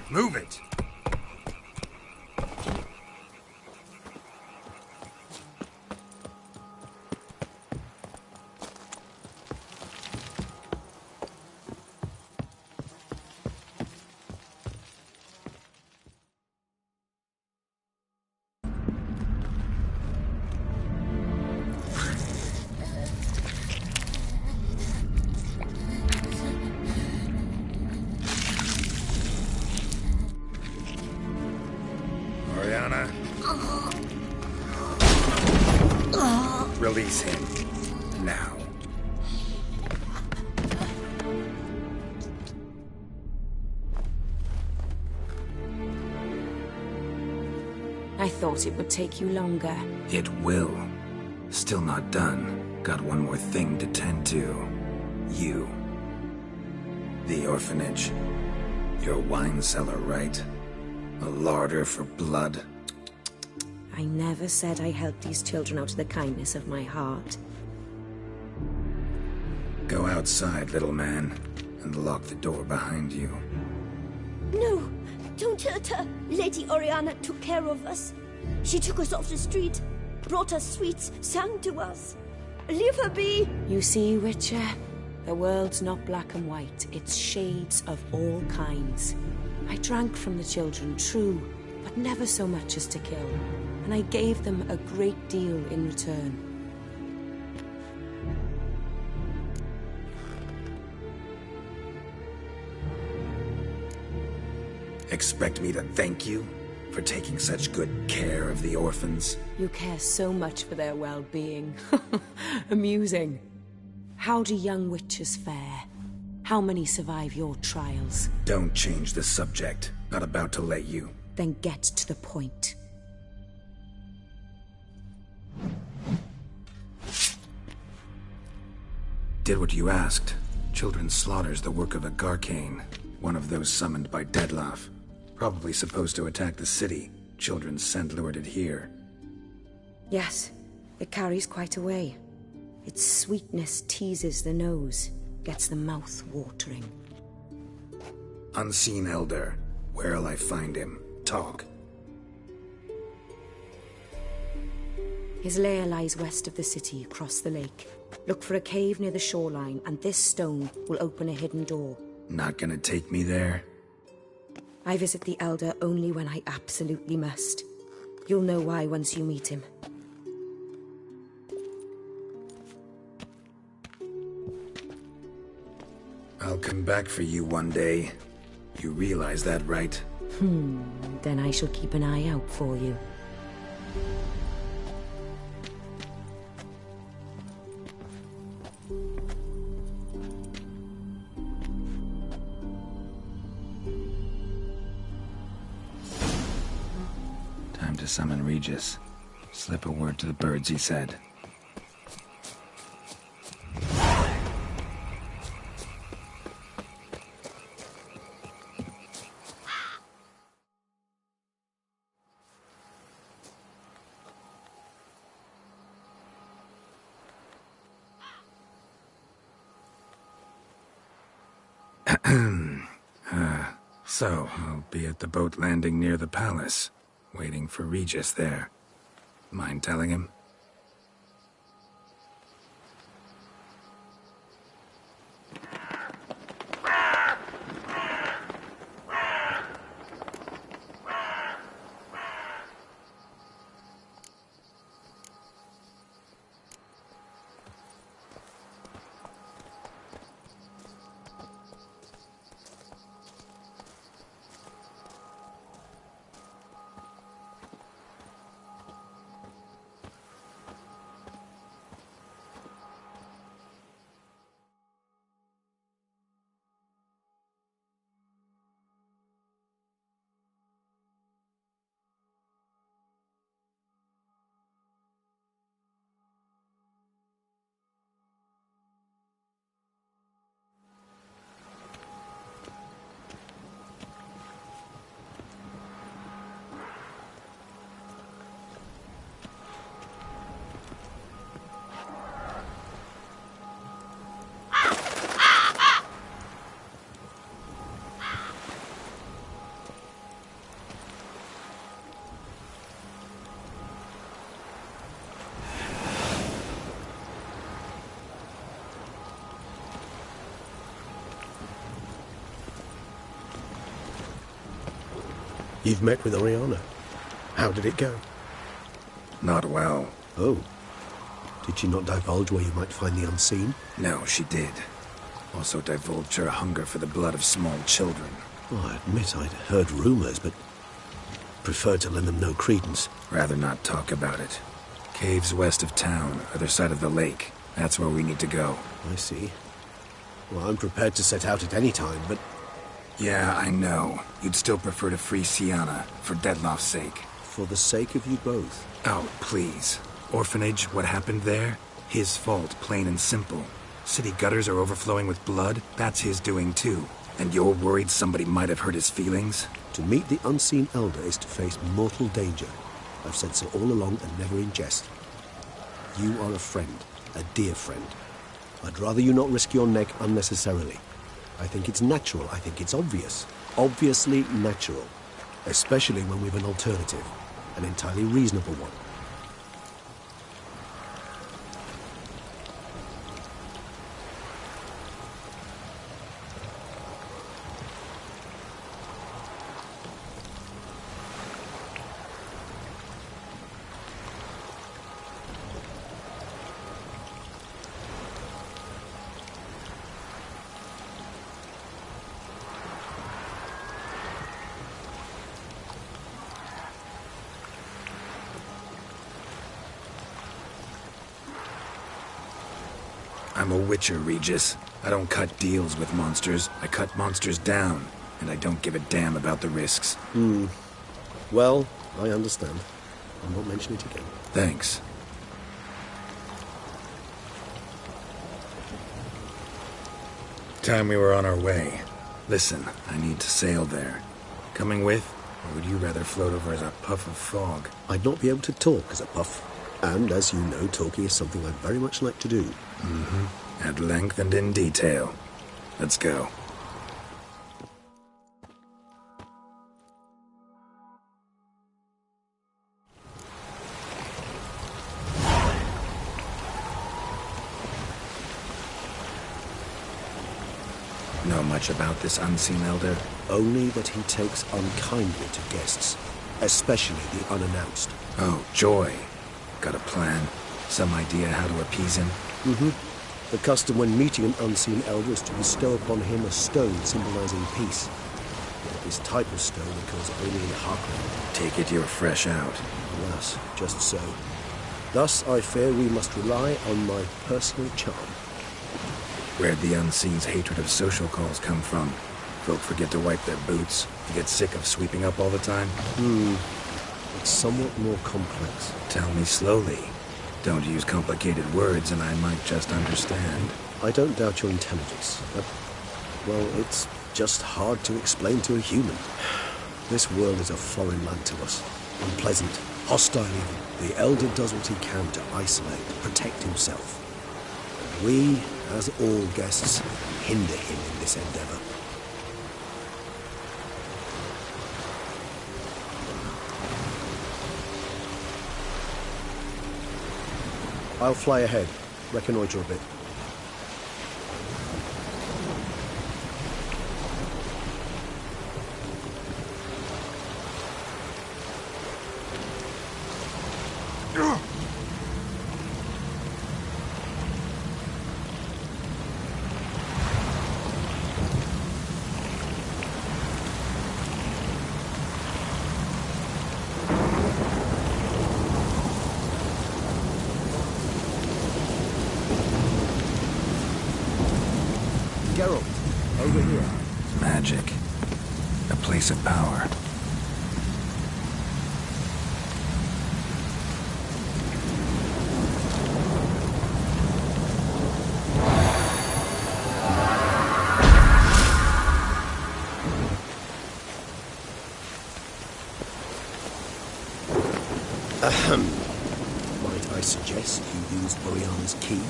Move it! Release him. Now. I thought it would take you longer. It will. Still not done. Got one more thing to tend to. You. The orphanage. Your wine cellar, right? A larder for blood. I never said I helped these children out of the kindness of my heart. Go outside, little man, and lock the door behind you. No, don't hurt her. Lady Oriana took care of us. She took us off the street, brought us sweets, sang to us. Leave her be. You see, Witcher, the world's not black and white. It's shades of all kinds. I drank from the children, true, but never so much as to kill. And I gave them a great deal in return. Expect me to thank you for taking such good care of the orphans? You care so much for their well-being. Amusing. How do young witches fare? How many survive your trials? Don't change the subject. Not about to let you. Then get to the point. Did what you asked. Children's slaughter's the work of a Garcane, one of those summoned by Dettlaff. Probably supposed to attack the city. Children's scent lured it here. Yes, it carries quite a way. Its sweetness teases the nose, gets the mouth watering. Unseen Elder. Where'll I find him? Talk. His lair lies west of the city, across the lake. Look for a cave near the shoreline, and this stone will open a hidden door. Not gonna take me there? I visit the Elder only when I absolutely must. You'll know why once you meet him. I'll come back for you one day. You realize that, right? Then I shall keep an eye out for you. Time to summon Regis. Slip a word to the birds, he said. So, I'll be at the boat landing near the palace, waiting for Regis there. Mind telling him? You've met with Oriana. How did it go? Not well. Oh. Did she not divulge where you might find the unseen? No, she did. Also divulged her hunger for the blood of small children. Oh, I admit I'd heard rumors, but preferred to lend them no credence. Rather not talk about it. Caves west of town, other side of the lake. That's where we need to go. I see. Well, I'm prepared to set out at any time, but... Yeah, I know. You'd still prefer to free Sienna, for Dettlaff's sake. For the sake of you both. Oh, please. Orphanage, what happened there? His fault, plain and simple. City gutters are overflowing with blood. That's his doing too. And you're worried somebody might have hurt his feelings? To meet the unseen elder is to face mortal danger. I've said so all along and never in jest. You are a friend, a dear friend. I'd rather you not risk your neck unnecessarily. I think it's natural, I think it's obvious. Obviously natural. Especially when we've an alternative. An entirely reasonable one. I'm a witcher, Regis. I don't cut deals with monsters. I cut monsters down, and I don't give a damn about the risks. Well, I understand. I'll not mention it again. Thanks. Time we were on our way. Listen, I need to sail there. Coming with, or would you rather float over as a puff of fog? I'd not be able to talk as a puff. And, as you know, talking is something I'd very much like to do. Mm-hmm. At length and in detail. Let's go. Know much about this unseen elder? Only that he takes unkindly to guests, especially the unannounced. Oh, joy. Got a plan? Some idea how to appease him? The custom when meeting an unseen elder is to bestow upon him a stone symbolizing peace. Yet this type of stone occurs only in Harkland. Take it you're fresh out. Alas, just so. Thus, I fear we must rely on my personal charm. Where'd the unseen's hatred of social calls come from? Folk forget to wipe their boots. You get sick of sweeping up all the time? It's somewhat more complex. Tell me slowly. Don't use complicated words and I might just understand. I don't doubt your intelligence, but, well, it's just hard to explain to a human. This world is a foreign land to us. Unpleasant, hostile even. The Elder does what he can to isolate, protect himself. And we, as all guests, hinder him in this endeavor. I'll fly ahead, reconnoitre a bit. Geralt, over here. Magic. A place of power. Might I suggest you use Oriana's key?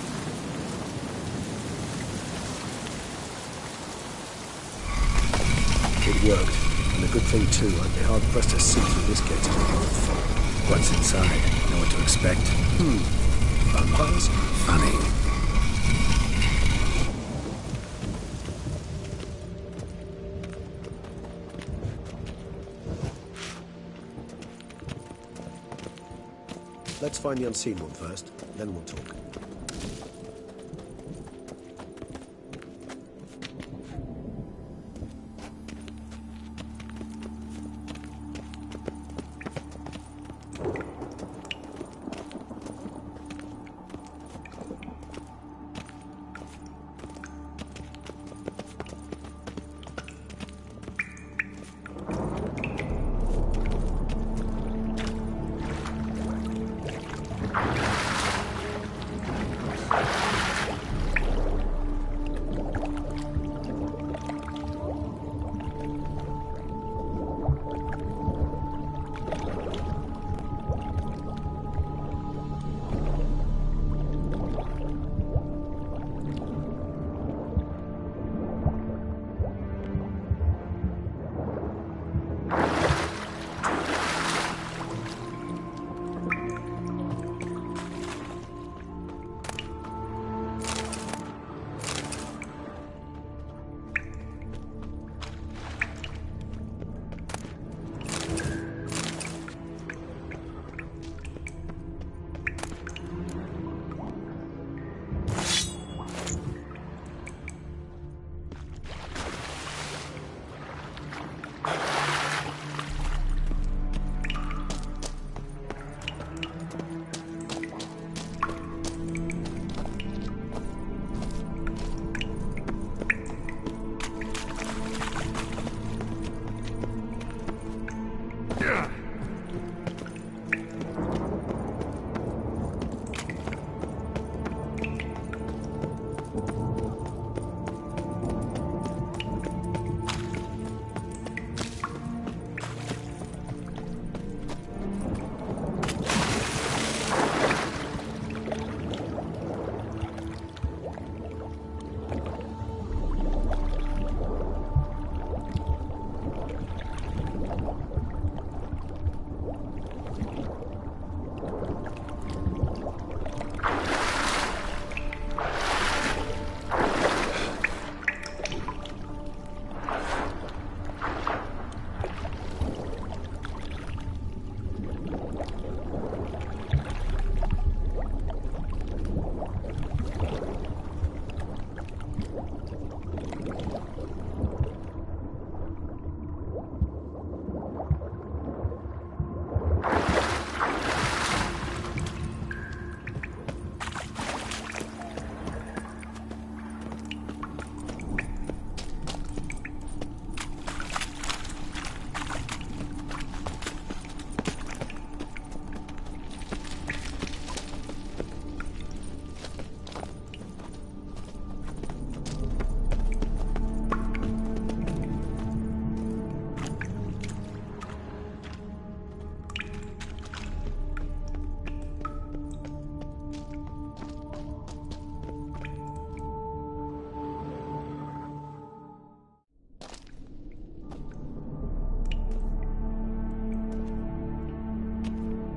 It worked, and a good thing too. I'd be hard-pressed to see through this gate. What's inside? Know what to expect? Vampires? Funny. Let's find the unseen one first, then we'll talk.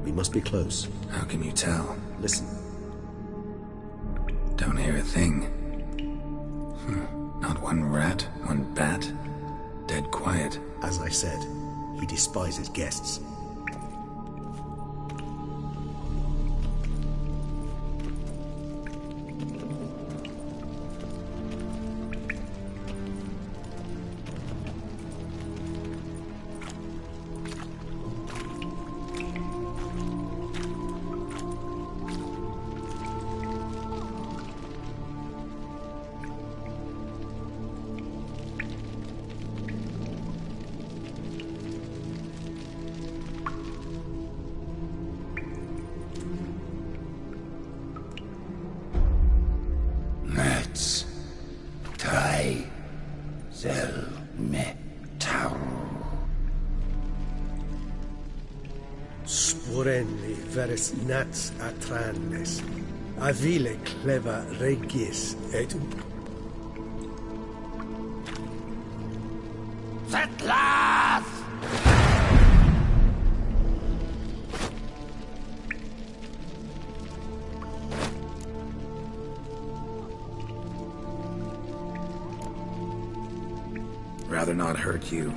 We must be close. How can you tell? Listen. Don't hear a thing. Not one rat, one bat. Dead quiet. As I said, he despises guests. Sporenli veres nats atrannes, avile cleva regis et... Settlers! Rather not hurt you.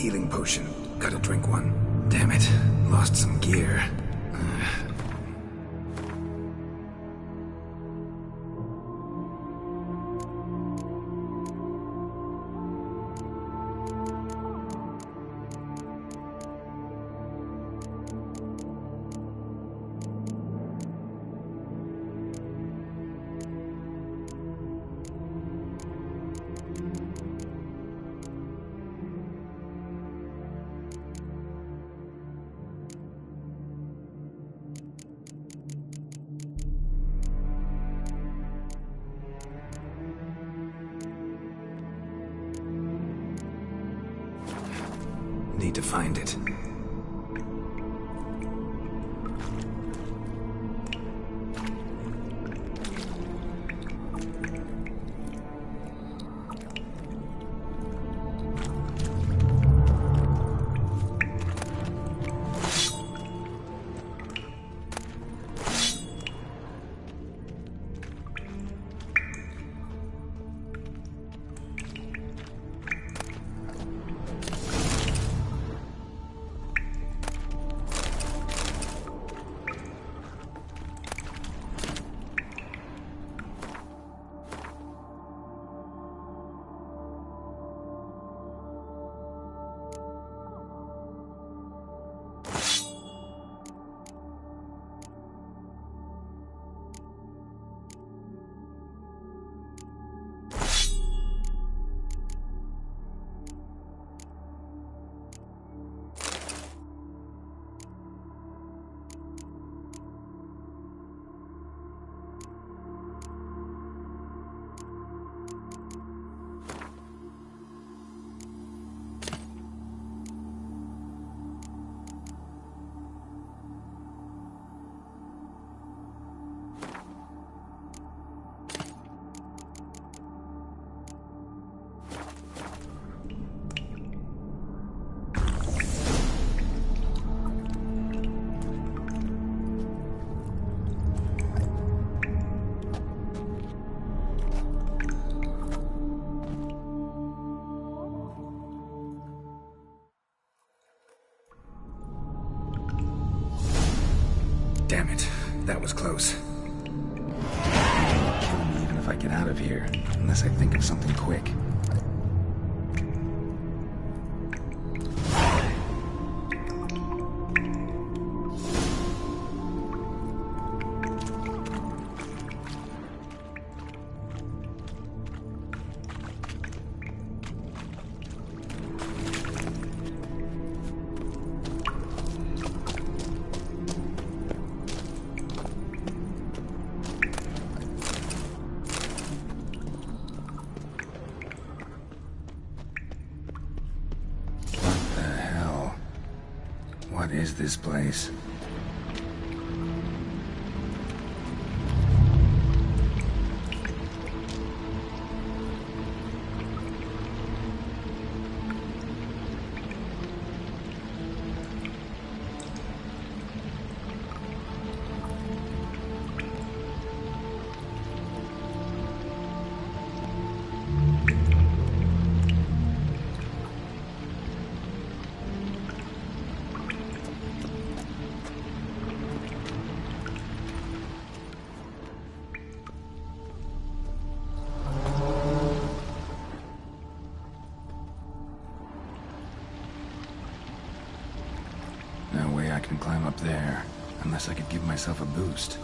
healing potion. Gotta drink one. Damn it. Lost some gear. Need to find it. Damn it. That was close. Kill me even if I get out of here, unless I think of something quick. What is this place? I can climb up there, unless I could give myself a boost.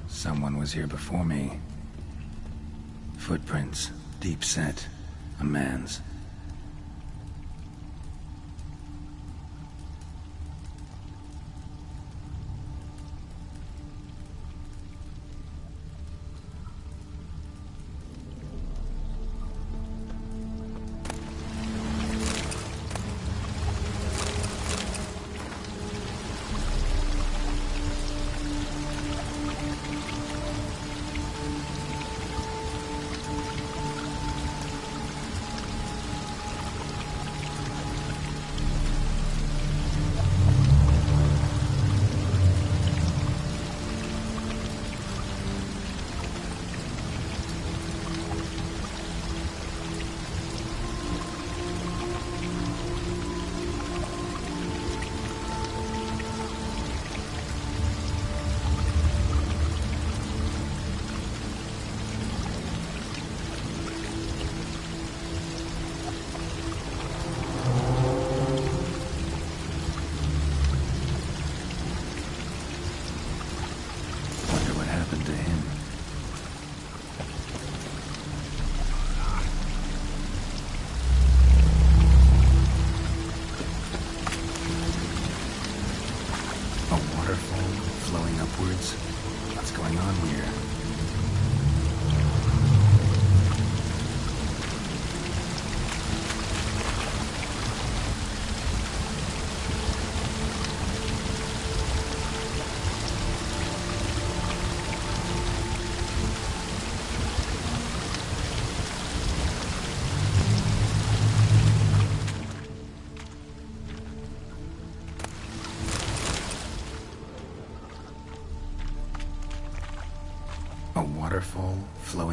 Someone was here before me. Footprints, deep set, a man's.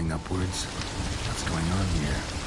glowing upwards. What's going on here?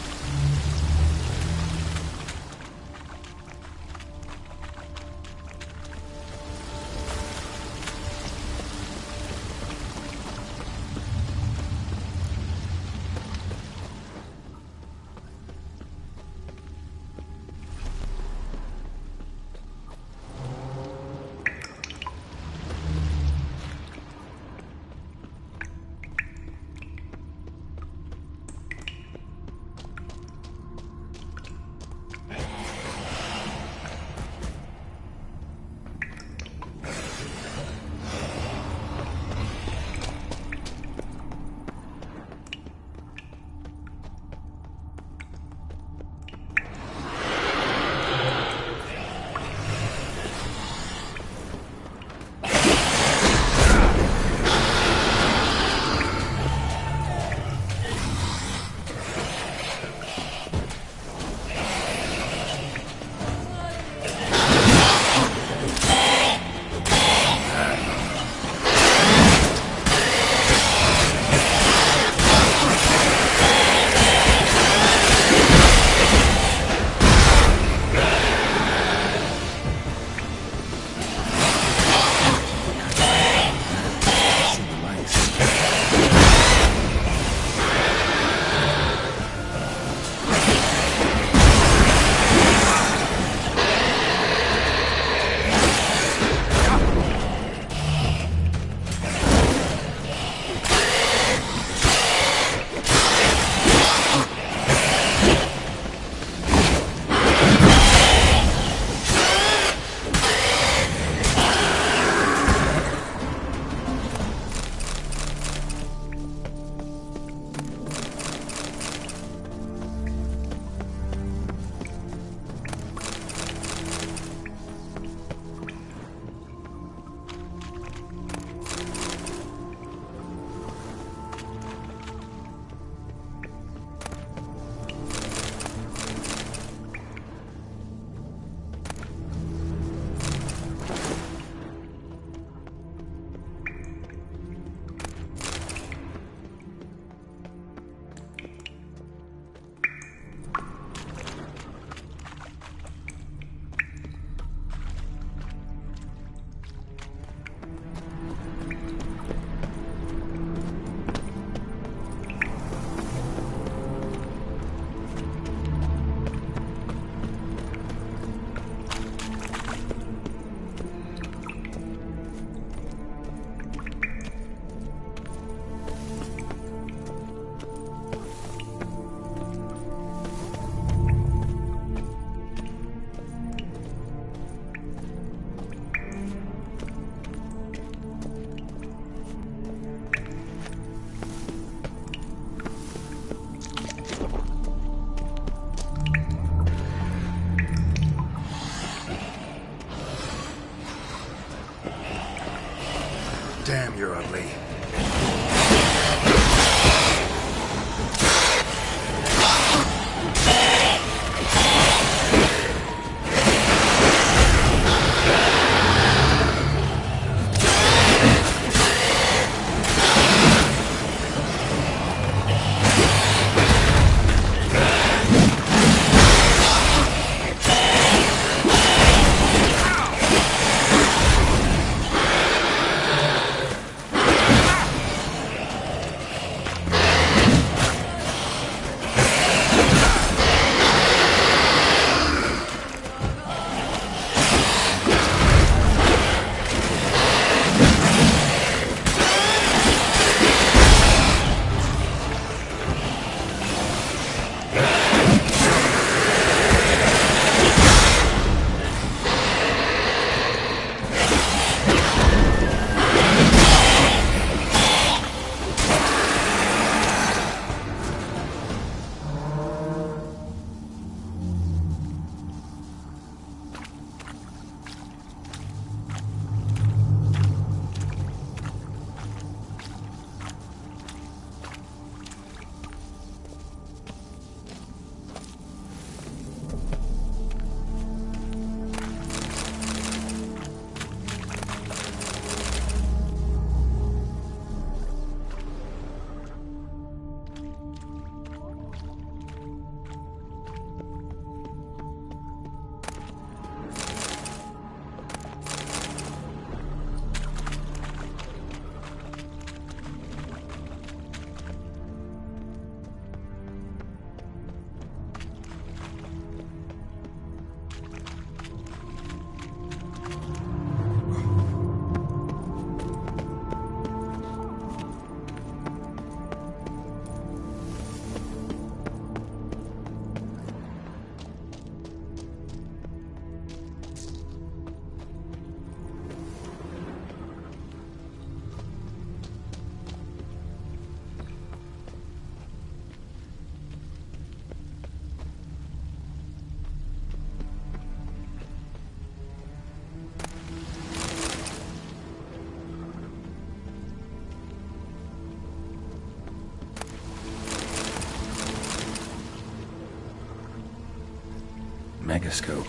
Megascope.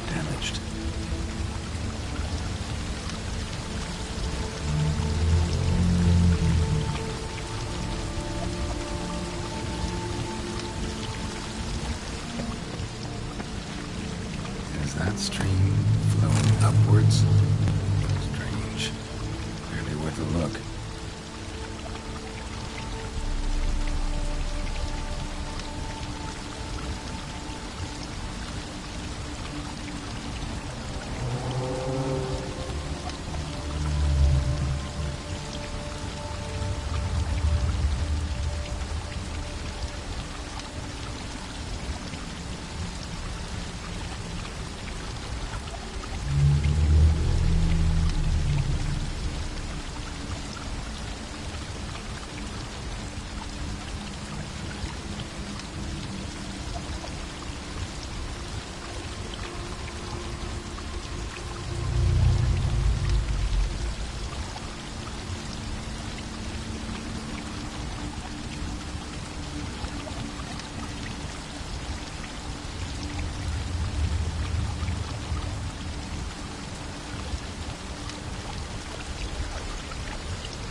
Damaged. Is that stream flowing upwards? Strange. Clearly worth a look.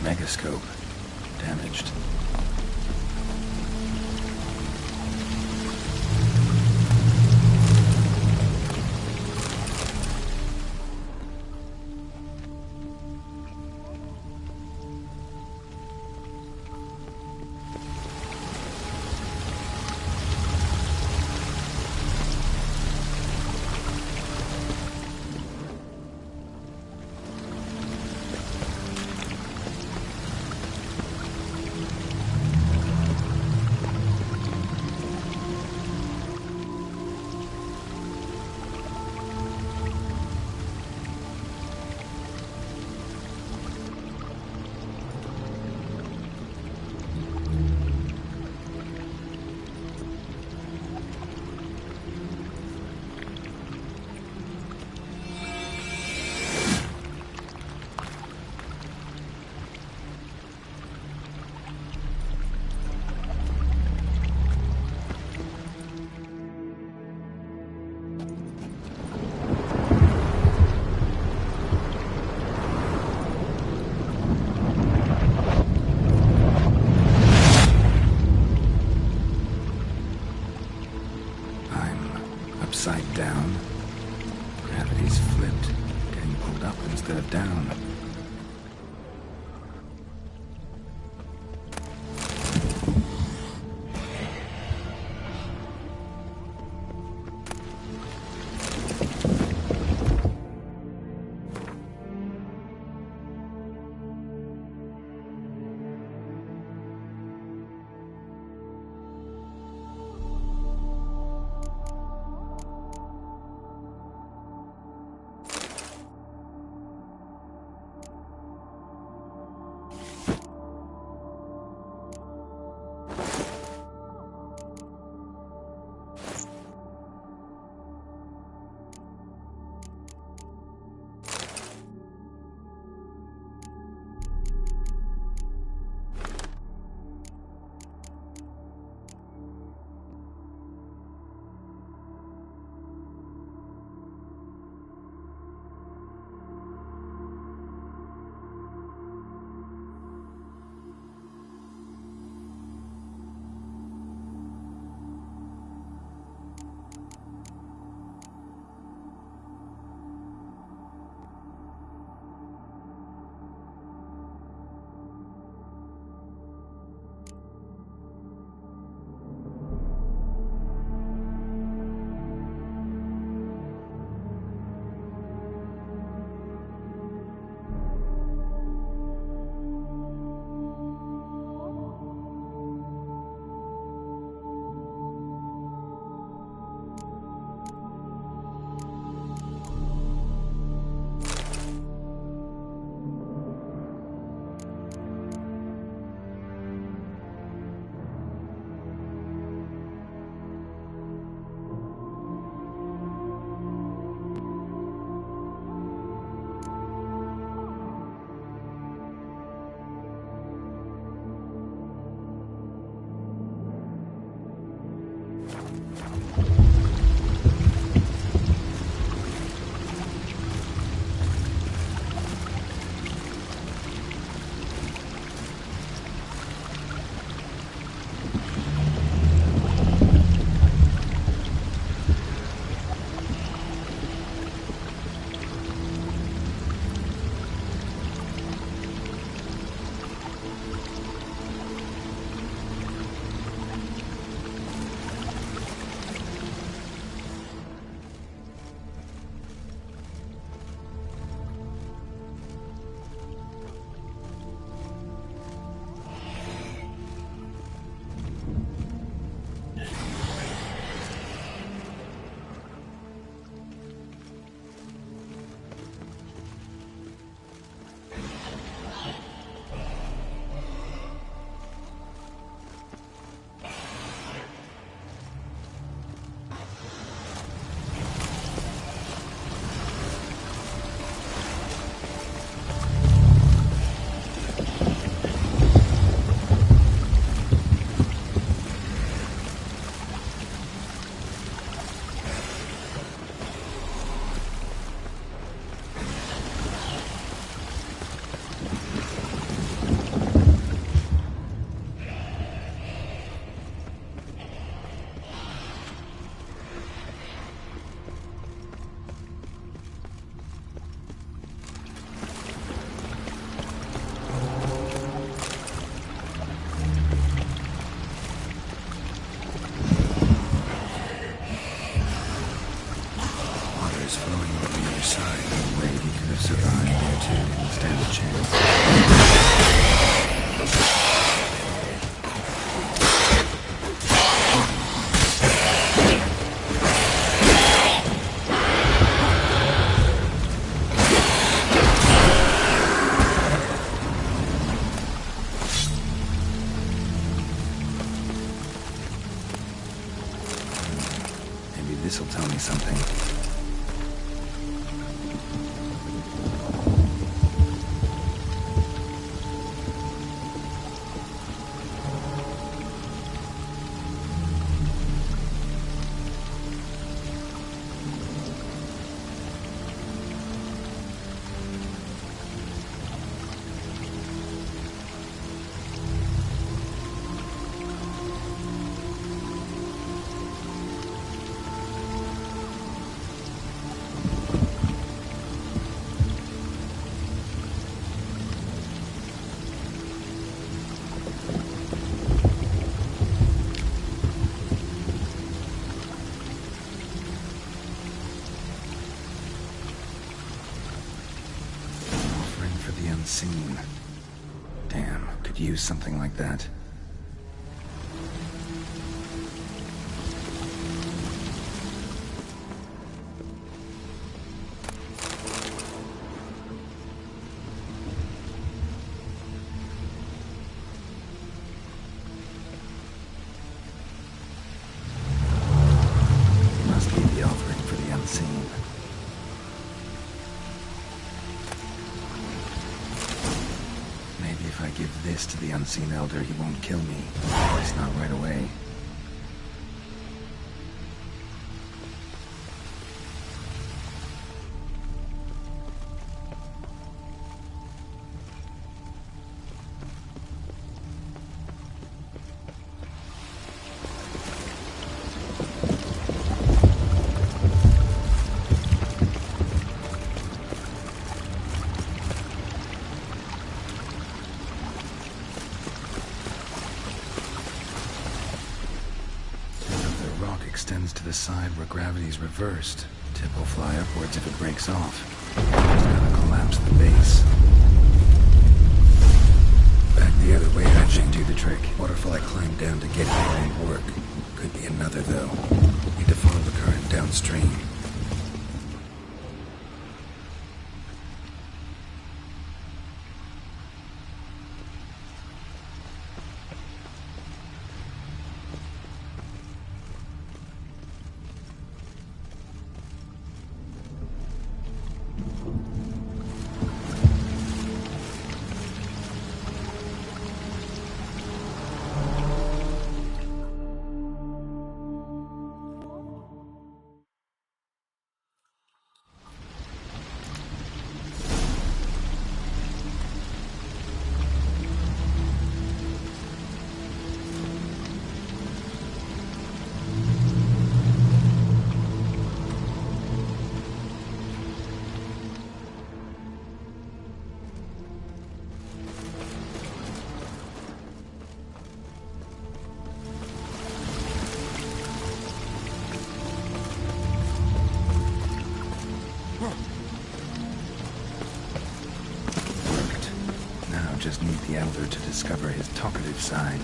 Megascope. Damaged. Upside down. Gravity's flipped. Getting pulled up instead of down. this'll tell me something. Unseen. Damn, could use something like that. Must be the offering for the unseen. If I give this to the unseen elder, he won't kill me. At least not right away. Extends to the side where gravity's reversed. Tip will fly upwards if it breaks off. Just gotta collapse the base. Back the other way, that should do the trick. Waterfall I climbed down to get here won't work. Could be another, though. Need to follow the current downstream. Just need the elder to discover his talkative side.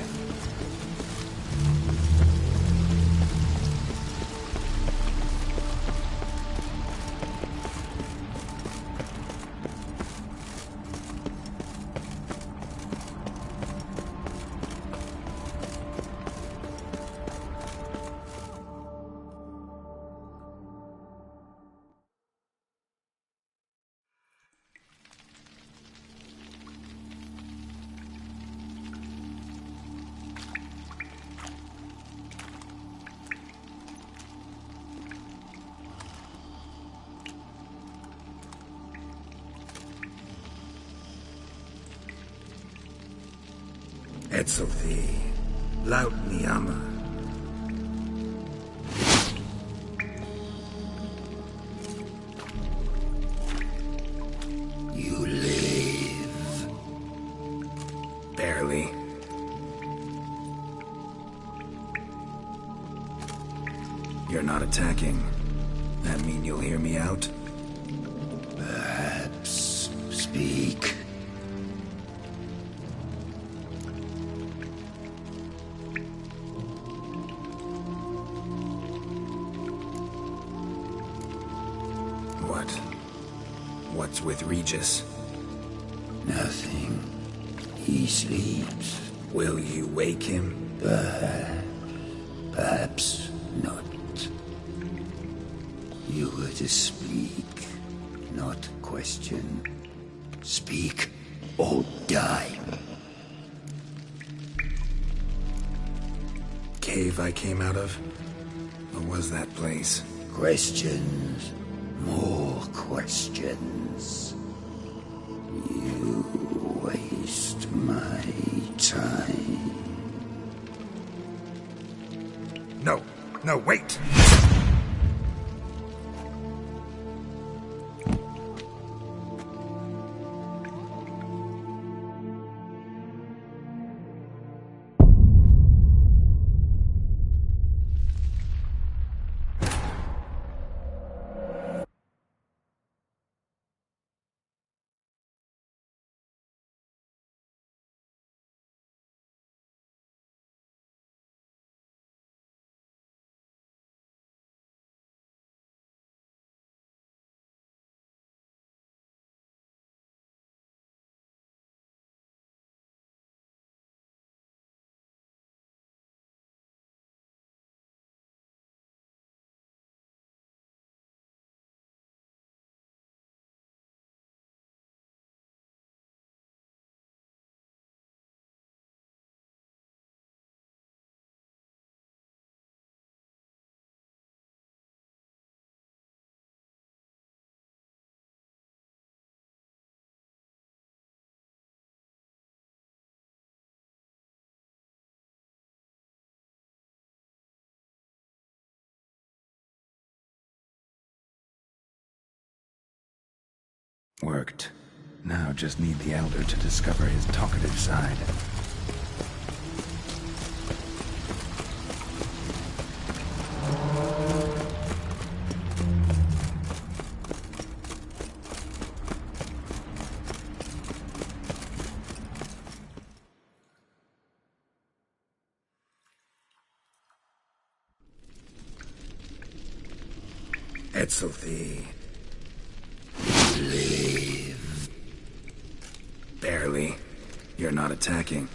Etzelthi, laut Niama. You live. Barely. You're not attacking. That mean you'll hear me out? Perhaps. Speak. What's with Regis? Nothing. He sleeps. Will you wake him? Perhaps. Perhaps not. You were to speak, not question. Speak or die. Cave I came out of? What was that place? Questions. More questions. You waste my time. No, wait! Worked. Now just need the Elder to discover his talkative side. Etzelthie. Live. Barely. You're not attacking.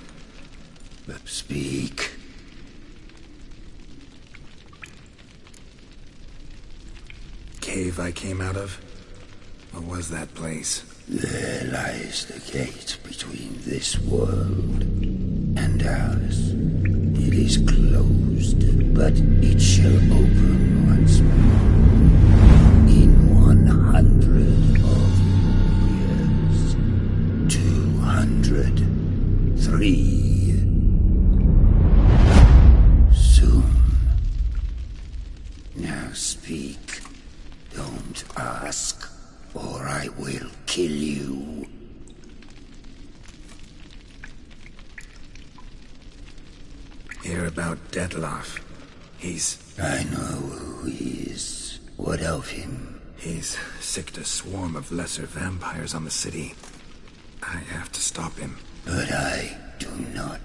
Speak. Cave I came out of? What was that place? There lies the gate between this world and ours. It is closed, but it shall open once more. In 100 of years. 203. Soon. Now speak. Don't ask, or I will kill you. Hear about Detloff. I know who he is. What of him? He's sicked a swarm of lesser vampires on the city. I have to stop him. But I do not.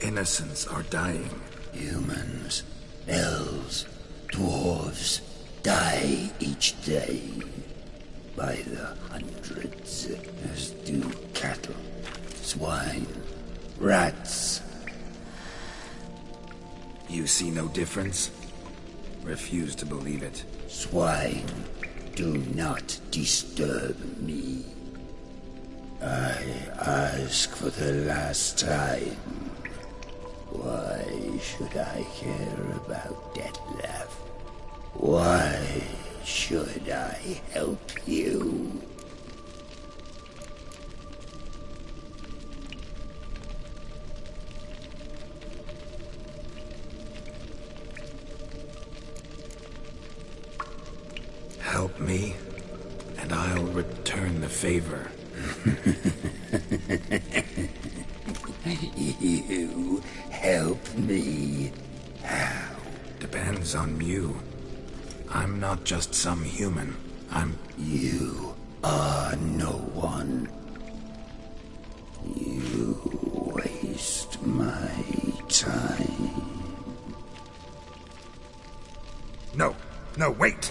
Innocents are dying. Humans, elves, dwarves die each day. By the hundreds, as do cattle, swine, rats. You see no difference? Refuse to believe it. Swine, do not disturb me. I ask for the last time. Why should I care about Detloff? Why should I help you? Help me, and I'll return the favor. You help me? How? Depends on you. I'm not just some human. You are no one. You No, wait!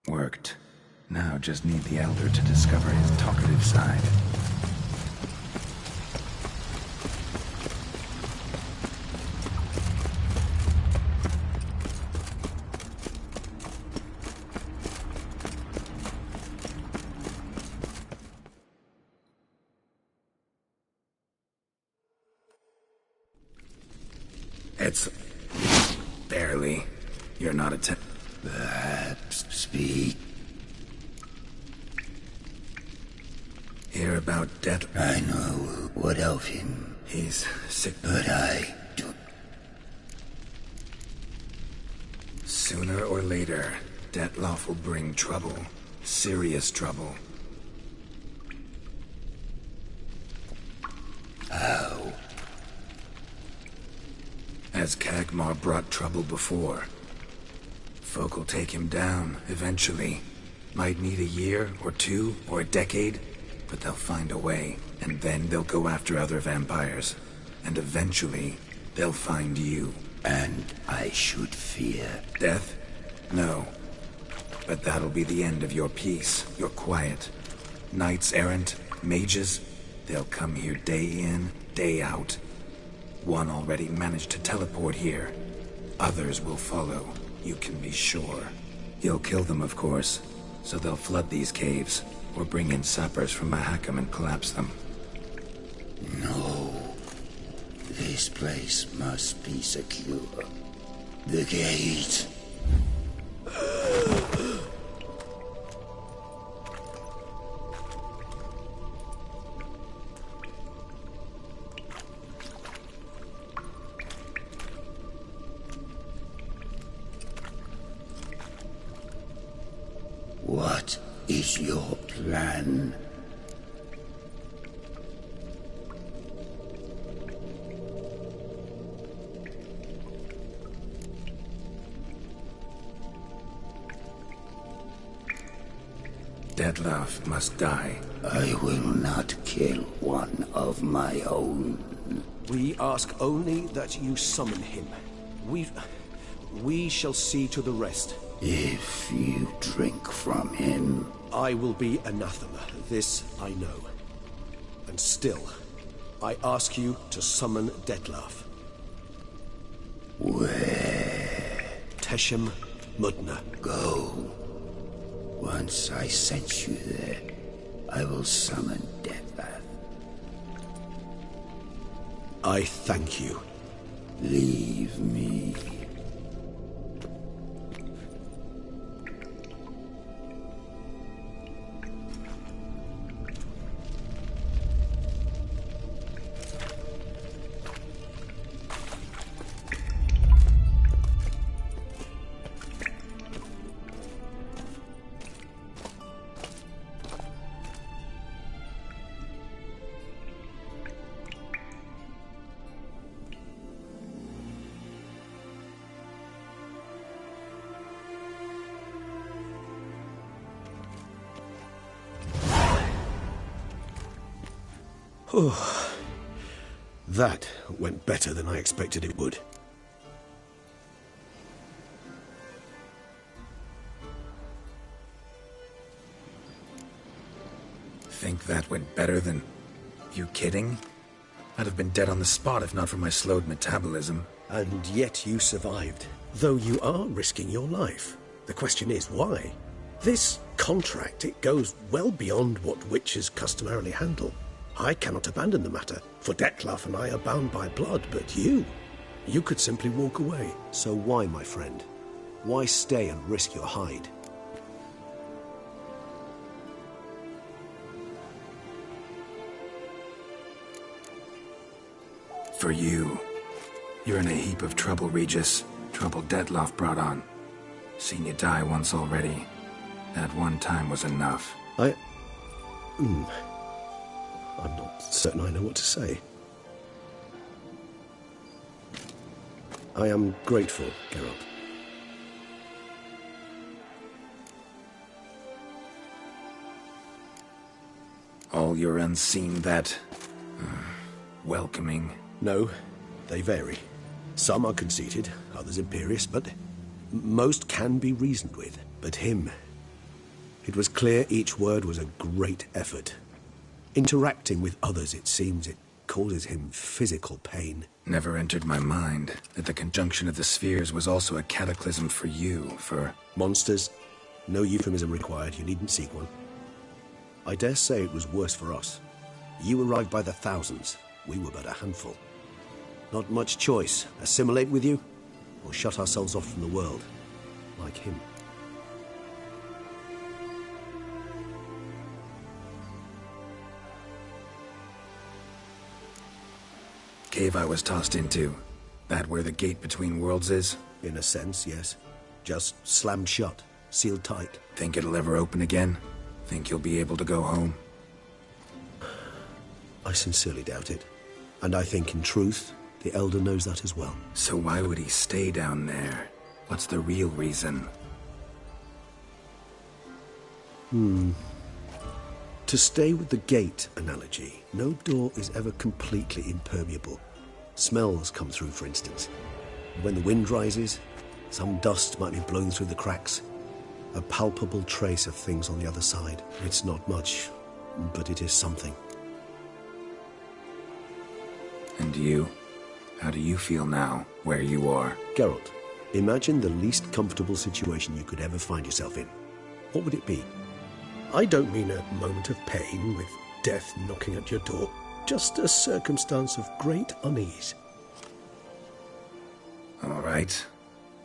Worked. Now just need the Elder to discover his talkative side. It's... barely. You're not a Perhaps speak. Hear about death? I know what of him. He's sick. But I do. Sooner or later, Detloff will bring trouble. Serious trouble. How? As Kagmar brought trouble before. Folk will take him down, eventually. Might need a year, or two, or a decade, but they'll find a way, and then they'll go after other vampires. And eventually, they'll find you. And I should fear death? No. But that'll be the end of your peace, your quiet. Knights errant, mages, they'll come here day in, day out. One already managed to teleport here. Others will follow. You can be sure. You'll kill them, of course, so they'll flood these caves, or bring in sappers from Mahakam and collapse them. No. This place must be secure. The gate. What is your plan? Detloff must die. I will not kill one of my own. We ask only that you summon him. We shall see to the rest. If you drink from him, I will be anathema. This I know. And still, I ask you to summon Detloff. Where? Teshem Mudna. Go. Once I sense you there, I will summon Detloff. I thank you. Leave me. That went better than I expected it would. Think that went better than... You kidding? I'd have been dead on the spot if not for my slowed metabolism. And yet you survived, though you are risking your life. The question is, why? This contract, it goes well beyond what witches customarily handle. I cannot abandon the matter, for Detlef and I are bound by blood, but you could simply walk away. So why, my friend? Why stay and risk your hide? For you. You're in a heap of trouble, Regis. Trouble Detlef brought on. Seen you die once already. That one time was enough. I'm not certain I know what to say. I am grateful, Geralt. All your unseen that... welcoming. No, they vary. Some are conceited, others imperious, but most can be reasoned with. But him... It was clear each word was a great effort. Interacting with others, it seems, it causes him physical pain. Never entered my mind that the conjunction of the spheres was also a cataclysm for you, for... Monsters. No euphemism required, you needn't seek one. I dare say it was worse for us. You arrived by the thousands, we were but a handful. Not much choice, assimilate with you, or shut ourselves off from the world, like him. Cave I was tossed into. That where the gate between worlds is? In a sense, yes. Just slammed shut, sealed tight. Think it'll ever open again? Think you'll be able to go home? I sincerely doubt it. And I think, in truth, the Elder knows that as well. So why would he stay down there? What's the real reason? To stay with the gate analogy, no door is ever completely impermeable. Smells come through, for instance. When the wind rises, some dust might be blown through the cracks. A palpable trace of things on the other side. It's not much, but it is something. And you? How do you feel now, where you are? Geralt, imagine the least comfortable situation you could ever find yourself in. What would it be? I don't mean a moment of pain with death knocking at your door. Just a circumstance of great unease. All right.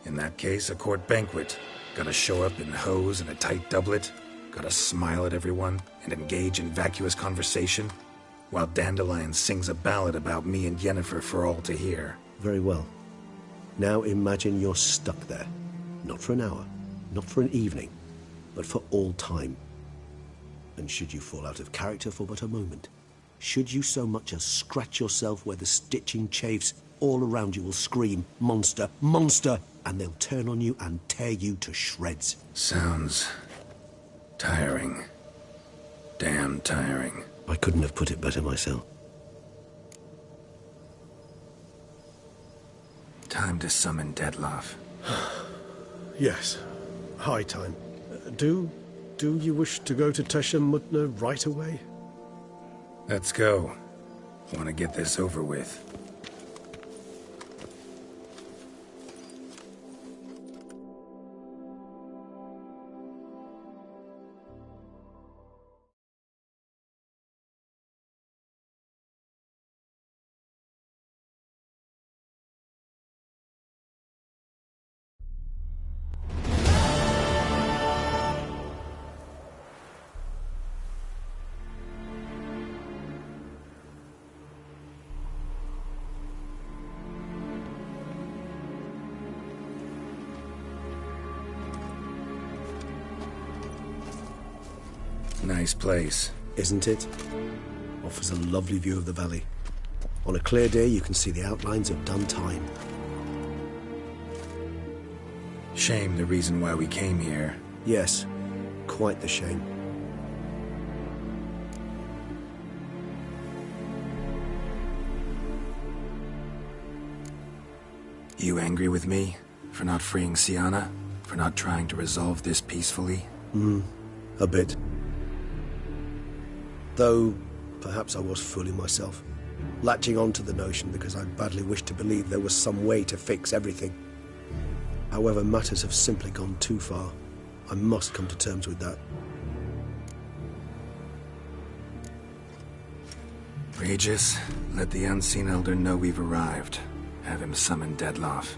In that case, a court banquet. Gotta show up in hose and a tight doublet. Gotta smile at everyone and engage in vacuous conversation. While Dandelion sings a ballad about me and Yennefer for all to hear. Very well. Now imagine you're stuck there. Not for an hour, not for an evening, but for all time. And should you fall out of character for but a moment, should you so much as scratch yourself where the stitching chafes, all around you will scream, "Monster! Monster!" and they'll turn on you and tear you to shreds. Sounds... tiring. Damn tiring. I couldn't have put it better myself. Time to summon Detlef. Yes. High time. Do you wish to go to Tesha Mutna right away? Let's go. Want to get this over with. Nice place. Isn't it? Offers a lovely view of the valley. On a clear day, you can see the outlines of Dun Tine. Shame the reason why we came here. Yes, quite the shame. You angry with me? For not freeing Sienna? For not trying to resolve this peacefully? A bit. Though, perhaps I was fooling myself, latching on to the notion because I badly wished to believe there was some way to fix everything. However, matters have simply gone too far. I must come to terms with that. Regis, let the unseen elder know we've arrived. Have him summon Dettlaff.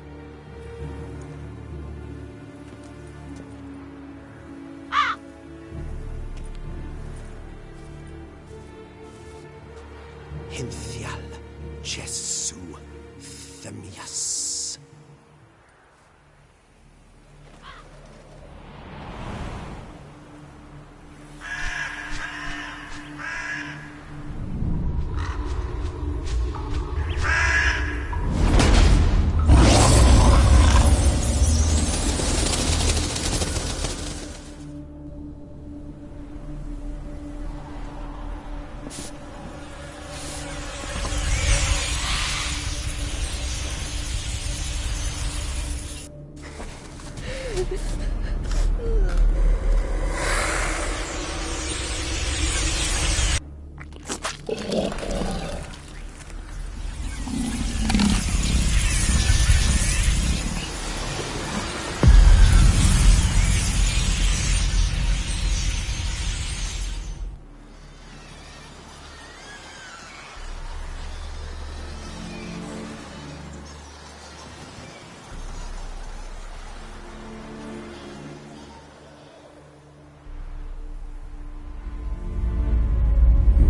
Hinthial, Jesu, Themias.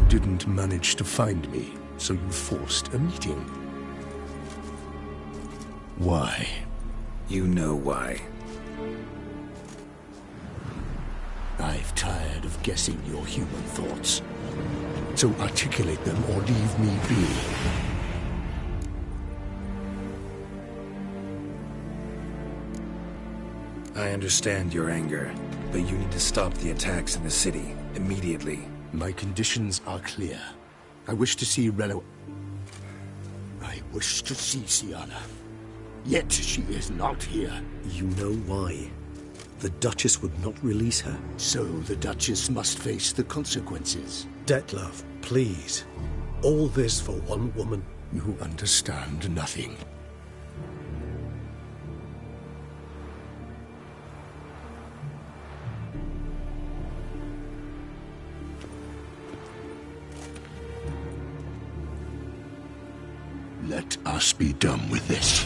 Didn't manage to find me, so you forced a meeting. Why? You know why. I've tired of guessing your human thoughts. So articulate them or leave me be. I understand your anger, but you need to stop the attacks in the city, immediately. My conditions are clear. I wish to see Relo... I wish to see Siana. Yet she is not here. You know why. The Duchess would not release her. So the Duchess must face the consequences. Dettlaff, please. All this for one woman. You understand nothing. Let us be done with this.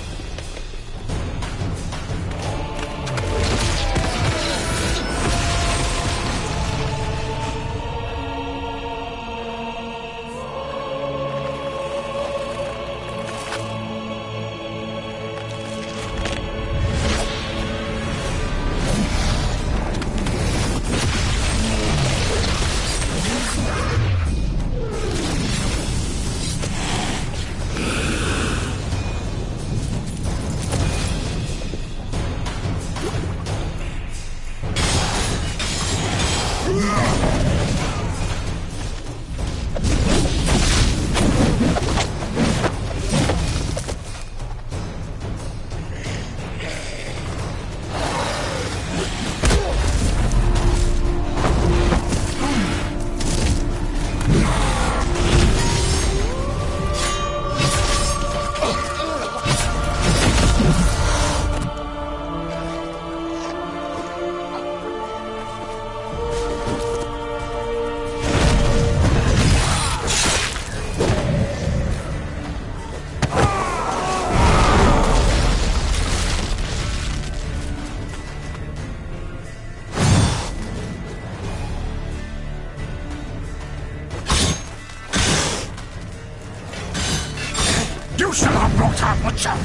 You shall have brought out Butcher!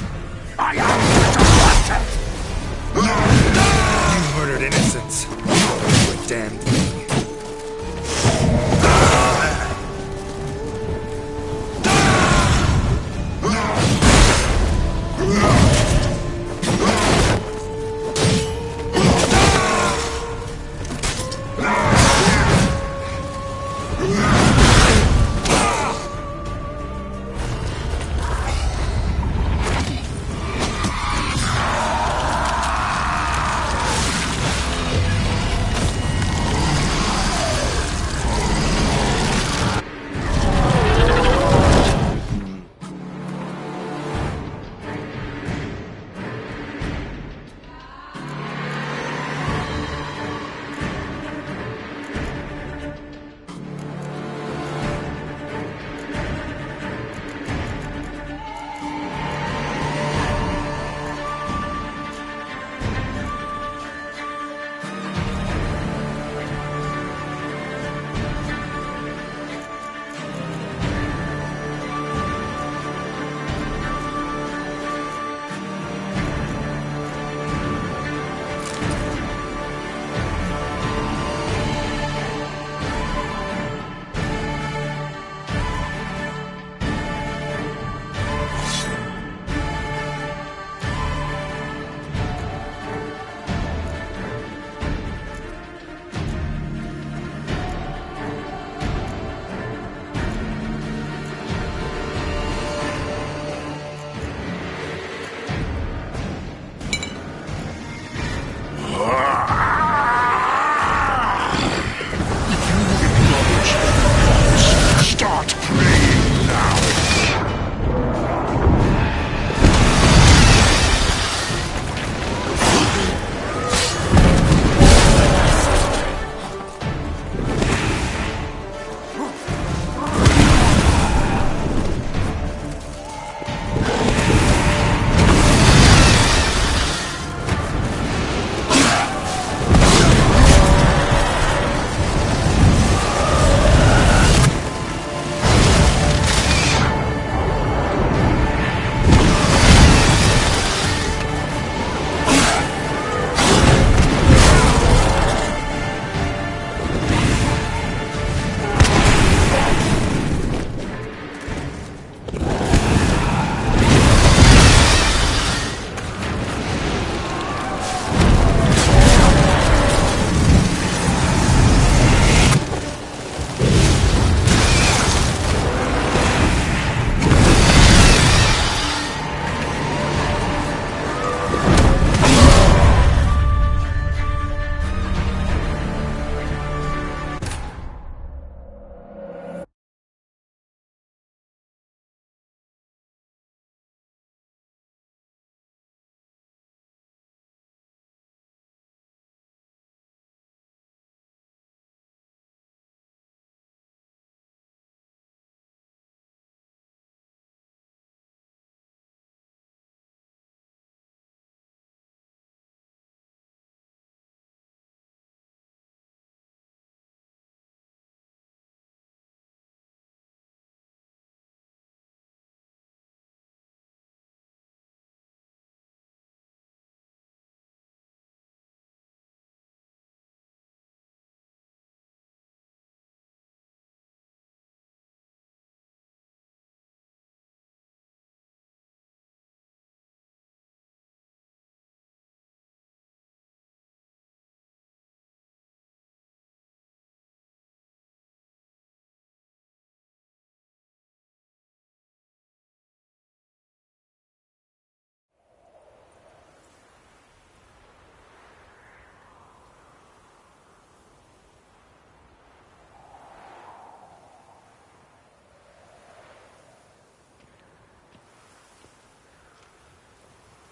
I am You murdered innocents. You a damned king.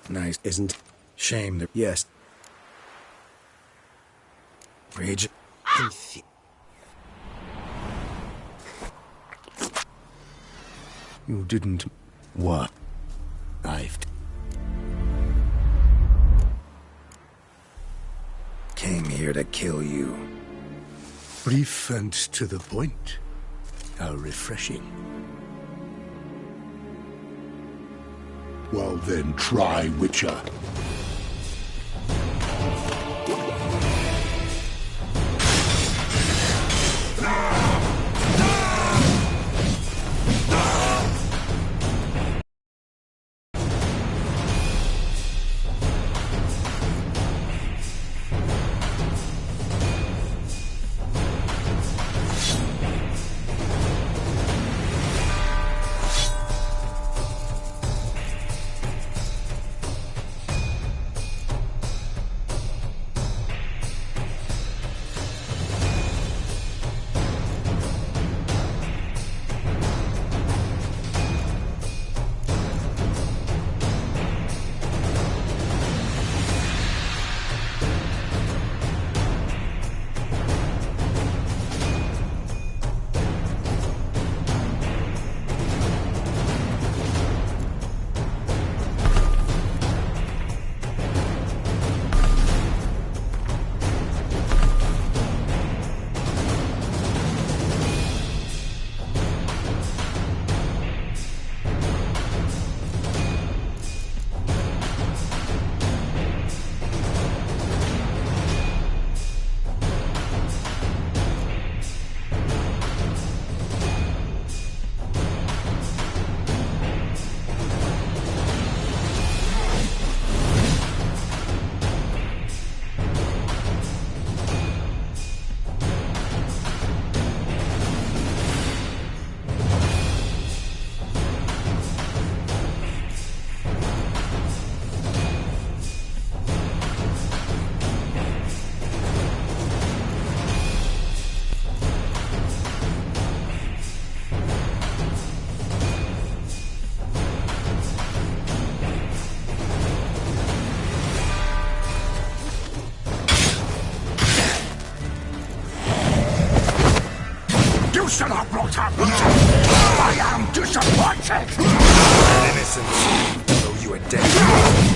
Nice. Isn't? Shame that... Yes. Rage. You didn't... What? Came here to kill you. Brief and to the point. How refreshing. Well then, try Witcher. should have brought up. I am disappointed. Innocence, though you are dead.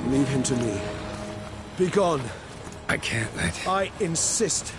Leave him to me. Be gone. I can't let... I insist.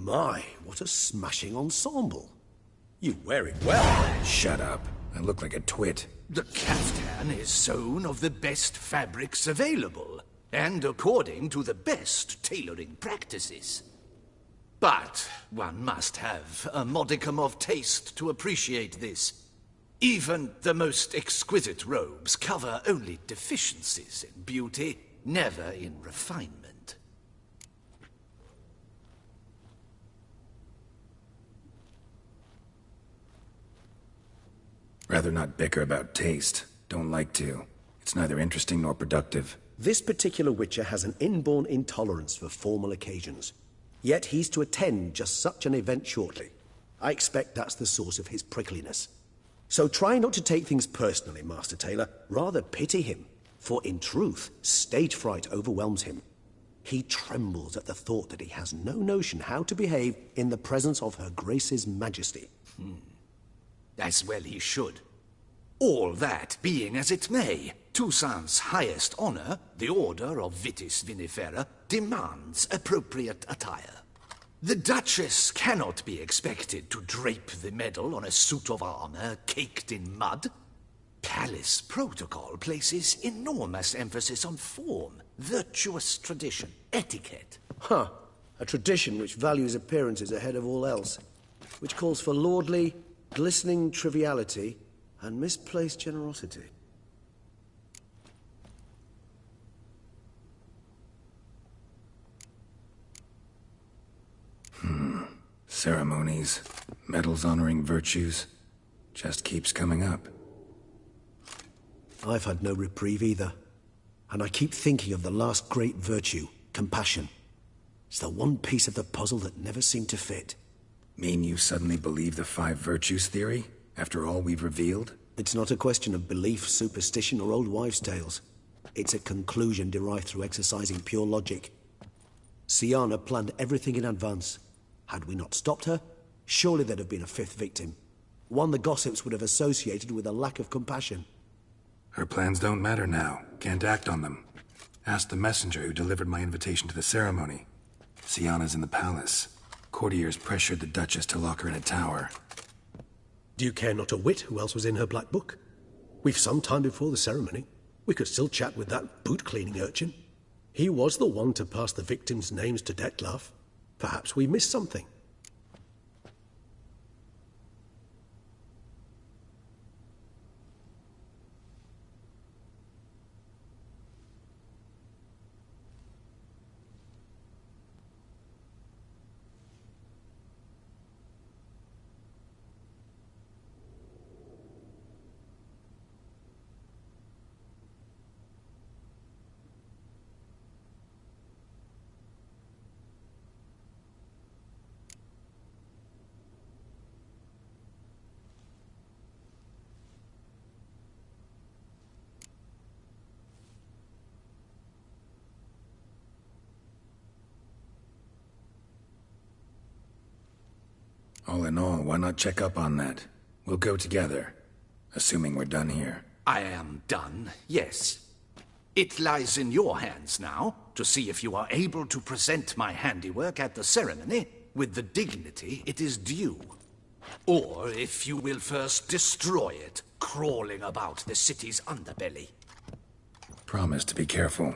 My, what a smashing ensemble. You wear it well. Shut up. I look like a twit. The caftan is sewn of the best fabrics available, and according to the best tailoring practices. But one must have a modicum of taste to appreciate this. Even the most exquisite robes cover only deficiencies in beauty, never in refinement. Rather not bicker about taste. Don't like to. It's neither interesting nor productive. This particular Witcher has an inborn intolerance for formal occasions. Yet he's to attend just such an event shortly. I expect that's the source of his prickliness. So try not to take things personally, Master Tailor. Rather pity him. For in truth, stage fright overwhelms him. He trembles at the thought that he has no notion how to behave in the presence of Her Grace's Majesty. As well he should. All that being as it may, Toussaint's highest honor, the Order of Vitis Vinifera, demands appropriate attire. The Duchess cannot be expected to drape the medal on a suit of armor caked in mud. Palace protocol places enormous emphasis on form, virtuous tradition, etiquette. Huh. A tradition which values appearances ahead of all else. Which calls for lordly, glistening triviality and misplaced generosity. Ceremonies, medals honoring virtues, just keeps coming up. I've had no reprieve either. And I keep thinking of the last great virtue, compassion. It's the one piece of the puzzle that never seemed to fit. Mean you suddenly believe the 5 virtues theory, after all we've revealed? It's not a question of belief, superstition, or old wives' tales. It's a conclusion derived through exercising pure logic, Siana planned everything in advance. Had we not stopped her, surely there'd have been a fifth victim. One the gossips would have associated with a lack of compassion. Her plans don't matter now. Can't act on them. Ask the messenger who delivered my invitation to the ceremony. Siana's in the palace. Courtiers pressured the Duchess to lock her in a tower. Do you care not a whit who else was in her black book? We've some time before the ceremony. We could still chat with that boot-cleaning urchin. He was the one to pass the victims' names to Dettlaff. Perhaps we missed something. All in all, why not check up on that? We'll go together, assuming we're done here. I am done, yes. It lies in your hands now to see if you are able to present my handiwork at the ceremony with the dignity it is due. Or if you will first destroy it, crawling about the city's underbelly. Promise to be careful.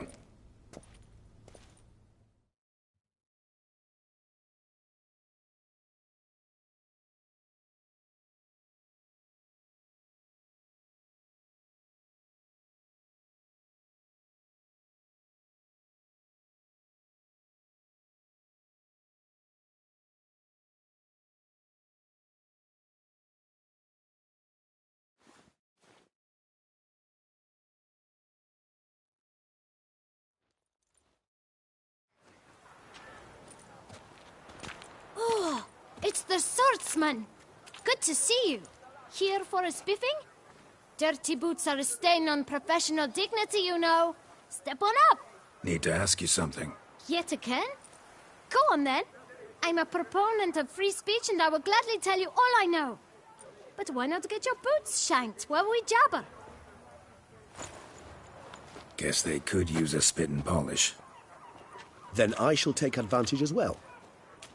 Oh, it's the swordsman. Good to see you. Here for a spiffing? Dirty boots are a stain on professional dignity, you know. Step on up. Need to ask you something. Yet again? Go on then. I'm a proponent of free speech and I will gladly tell you all I know. But why not get your boots shanked while we jabber? Guess they could use a spit and polish. Then I shall take advantage as well.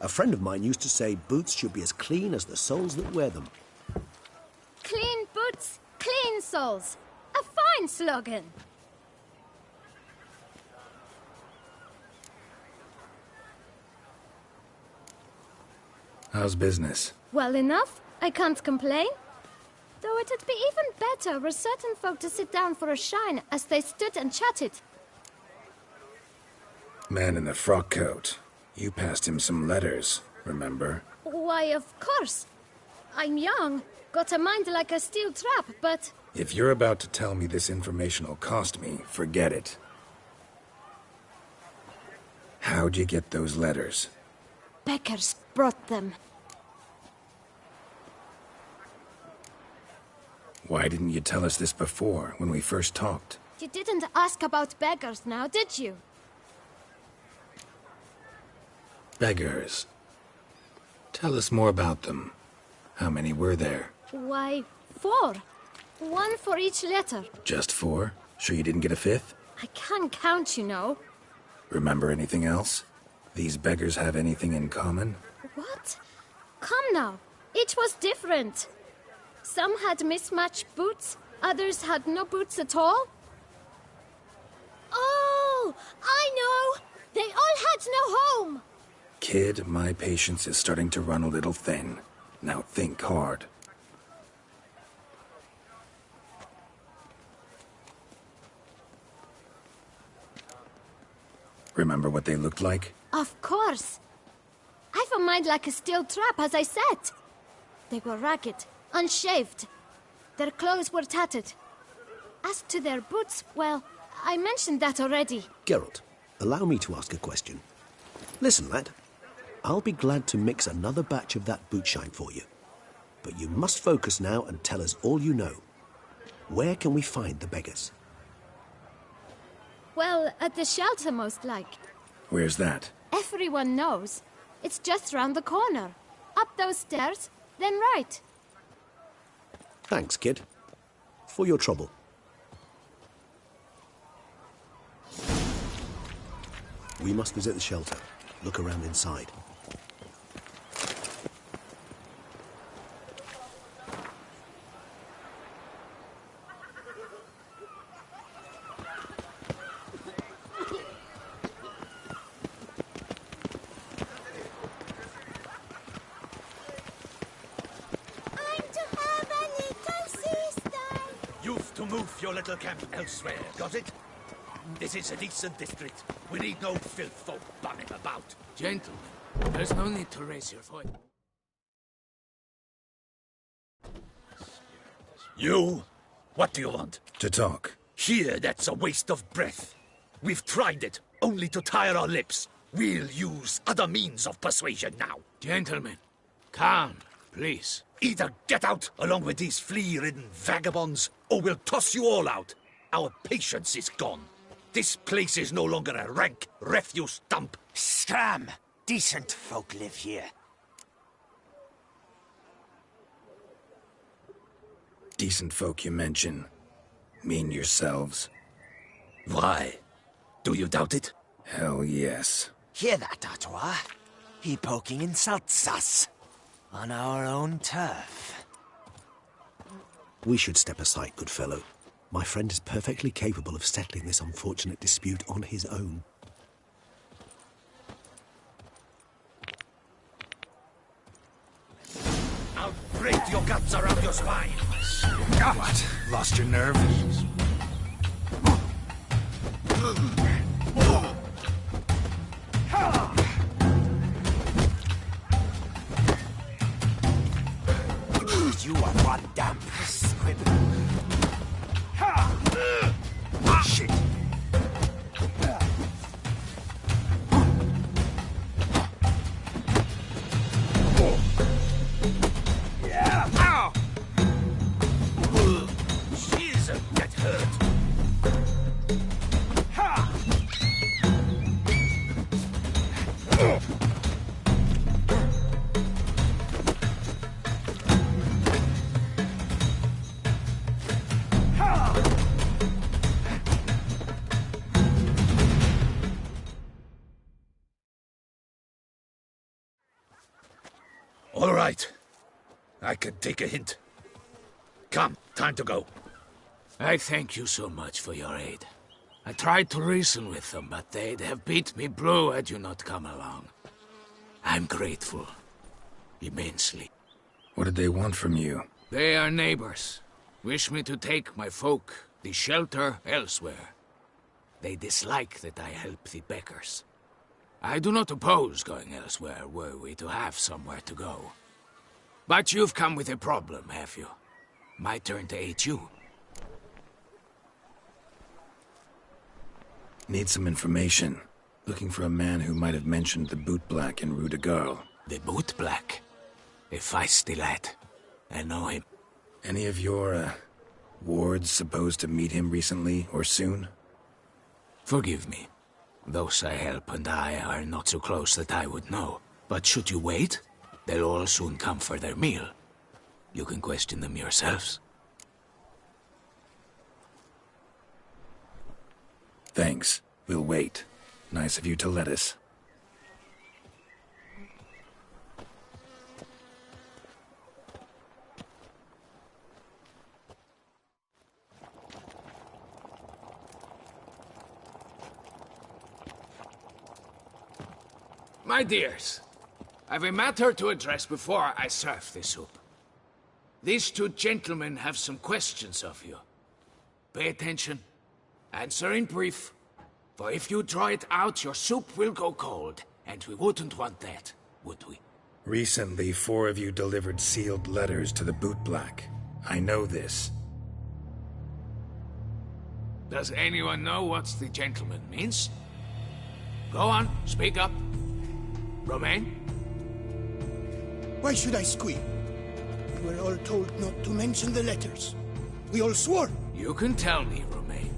A friend of mine used to say boots should be as clean as the soles that wear them. Clean boots, clean soles. A fine slogan. How's business? Well enough. I can't complain. Though it'd be even better were certain folk to sit down for a shine as they stood and chatted. Man in the frock coat. You passed him some letters, remember? Why, of course. I'm young, got a mind like a steel trap, but... If you're about to tell me this information will cost me, forget it. How'd you get those letters? Beggars brought them. Why didn't you tell us this before, when we first talked? You didn't ask about beggars now, did you? Beggars. Tell us more about them. How many were there? Why, 4. 1 for each letter. Just 4? Sure you didn't get a 5th? I can't count, you know. Remember anything else? These beggars have anything in common? What? Come now. Each was different. Some had mismatched boots, others had no boots at all. Oh, I know! They all had no home! Kid, my patience is starting to run a little thin. Now think hard. Remember what they looked like? Of course. I've a mind like a steel trap, as I said. They were ragged, unshaved. Their clothes were tattered. As to their boots, well, I mentioned that already. Geralt, allow me to ask a question. Listen, lad. I'll be glad to mix another batch of that boot shine for you. But you must focus now and tell us all you know. Where can we find the beggars? Well, at the shelter, most like. Where's that? Everyone knows. It's just round the corner. Up those stairs, then right. Thanks, kid. For your trouble. We must visit the shelter. Look around inside. Your little camp elsewhere, got it? This is a decent district. We need no filth folk bumming about. Gentlemen, there's no need to raise your voice. You? What do you want? To talk. Here, that's a waste of breath. We've tried it, only to tire our lips. We'll use other means of persuasion now. Gentlemen, calm, please. Either get out along with these flea-ridden vagabonds, or we'll toss you all out. Our patience is gone. This place is no longer a rank refuse dump. Scram! Decent folk live here. Decent folk you mention. Mean yourselves. Why? Do you doubt it? Hell yes. Hear that, Artois? He poking insults us. On our own turf. We should step aside, good fellow. My friend is perfectly capable of settling this unfortunate dispute on his own. I'll break your guts around your spine. What? Lost your nerve? You are one damn squib. Shit. Yeah. Ow! Jesus, that hurt. All right. I can take a hint. Come, time to go. I thank you so much for your aid. I tried to reason with them, but they'd have beat me blue had you not come along. I'm grateful. Immensely. What did they want from you? They are neighbors. Wish me to take my folk, the shelter, elsewhere. They dislike that I help the beggars. I do not oppose going elsewhere, were we to have somewhere to go. But you've come with a problem, have you? My turn to aid you. Need some information. Looking for a man who might have mentioned the bootblack in Rue de Garl. The bootblack? A feisty lad. I know him. Any of your, wards supposed to meet him recently or soon? Forgive me. Those I help and I are not so close that I would know. But should you wait, they'll all soon come for their meal. You can question them yourselves. Thanks. We'll wait. Nice of you to let us. My dears, I've a matter to address before I serve the soup. These two gentlemen have some questions of you. Pay attention. Answer in brief. For if you draw it out, your soup will go cold. And we wouldn't want that, would we? Recently, 4 of you delivered sealed letters to the bootblack. I know this. Does anyone know what the gentleman means? Go on, speak up. Romain? Why should I squeal? We were all told not to mention the letters. We all swore. You can tell me, Romain.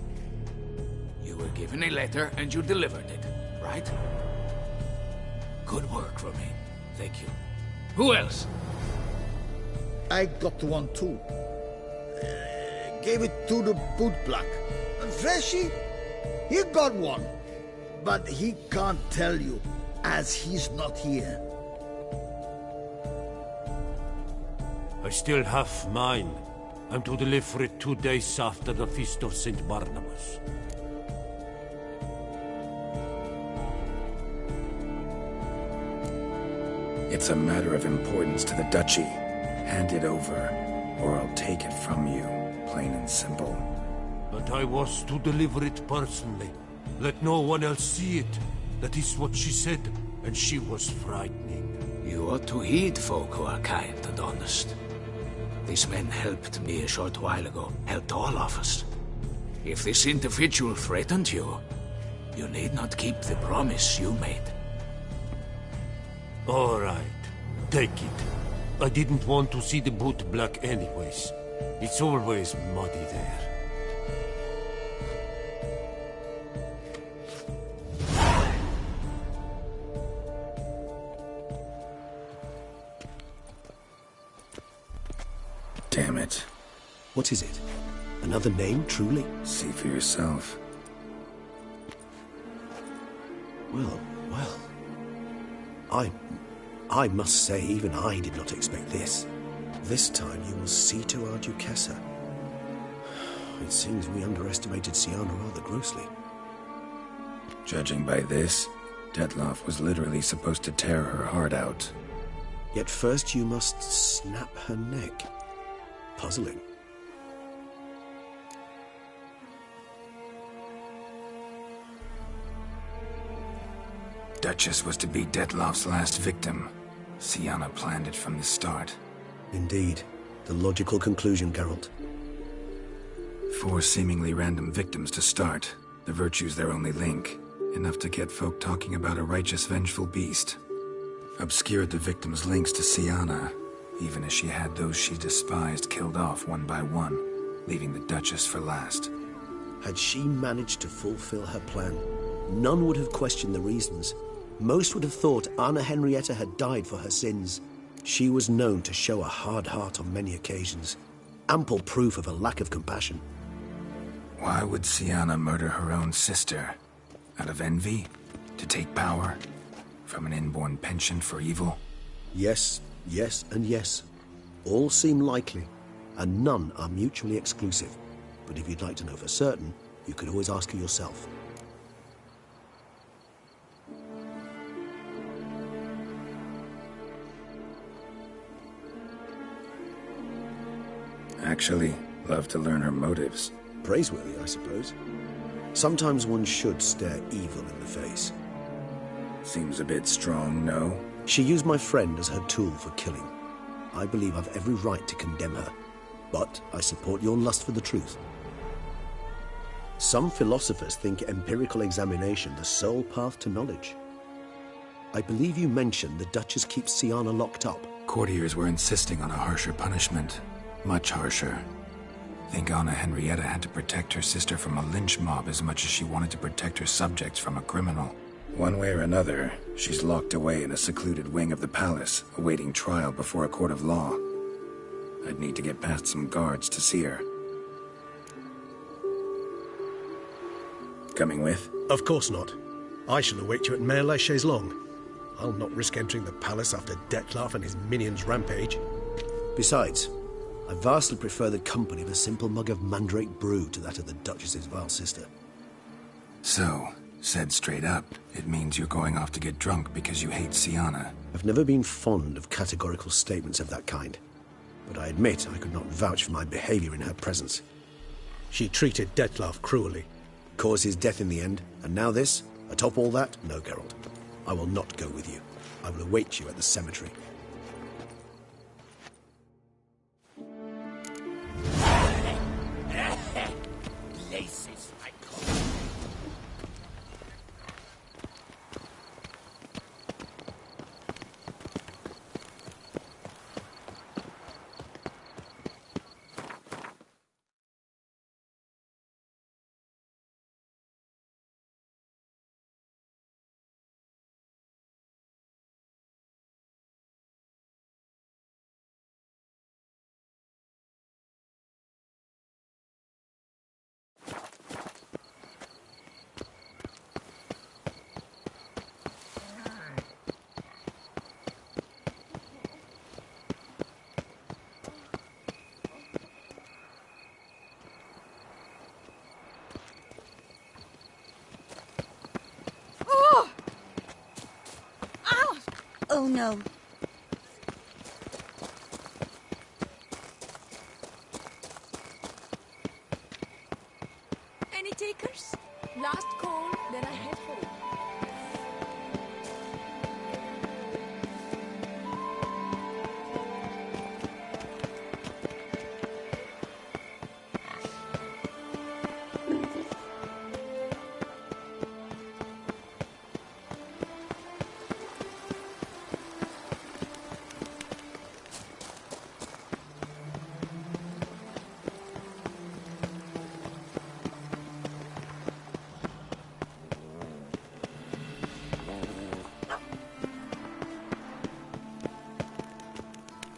You were given a letter and you delivered it, right? Good work, Romain. Thank you. Who else? I got one too. Gave it to the bootblack. And Freshy, he got one. But he can't tell you, as he's not here. I still have mine. I'm to deliver it 2 days after the Feast of St. Barnabas. It's a matter of importance to the Duchy. Hand it over, or I'll take it from you, plain and simple. But I was to deliver it personally. Let no one else see it. That is what she said, and she was frightening. You ought to heed folk who are kind and honest. These men helped me a short while ago, helped all of us. If this individual threatened you, you need not keep the promise you made. All right, take it. I didn't want to see the boot black anyways. It's always muddy there. Damn it. What is it? Another name, truly? See for yourself. Well. I must say, even I did not expect this. This time you will see to our Duchessa. It seems we underestimated Siana rather grossly. Judging by this, Detloff was literally supposed to tear her heart out. Yet first you must snap her neck. Puzzling. Duchess was to be Detloff's last victim. Siana planned it from the start. Indeed. The logical conclusion, Geralt. 4 seemingly random victims to start. The virtue's their only link. Enough to get folk talking about a righteous, vengeful beast. Obscured the victims' links to Siana, even as she had those she despised killed off one by one, leaving the Duchess for last. Had she managed to fulfill her plan, none would have questioned the reasons. Most would have thought Anna Henrietta had died for her sins. She was known to show a hard heart on many occasions. Ample proof of a lack of compassion. Why would Siana murder her own sister? Out of envy? To take power? From an inborn penchant for evil? Yes, and yes. All seem likely, and none are mutually exclusive. But if you'd like to know for certain, you could always ask her yourself. Actually, love to learn her motives. Praiseworthy, I suppose. Sometimes one should stare evil in the face. Seems a bit strong, no? She used my friend as her tool for killing. I believe I've every right to condemn her, but I support your lust for the truth. Some philosophers think empirical examination the sole path to knowledge. I believe you mentioned the Duchess keeps Siana locked up. Courtiers were insisting on a harsher punishment. Much harsher. Think Anna Henrietta had to protect her sister from a lynch mob as much as she wanted to protect her subjects from a criminal. One way or another, she's locked away in a secluded wing of the palace, awaiting trial before a court of law. I'd need to get past some guards to see her. Coming with? Of course not. I shall await you at Mare la Chaise-Longue. I'll not risk entering the palace after Detloff and his minions rampage. Besides, I vastly prefer the company of a simple mug of mandrake brew to that of the Duchess's vile sister. So, said straight up, it means you're going off to get drunk because you hate Siana. I've never been fond of categorical statements of that kind, but I admit I could not vouch for my behavior in her presence. She treated Detloff cruelly, caused his death in the end, and now this? Atop all that? No, Geralt. I will not go with you. I will await you at the cemetery. Oh no. Any takers? Last call, then I head home.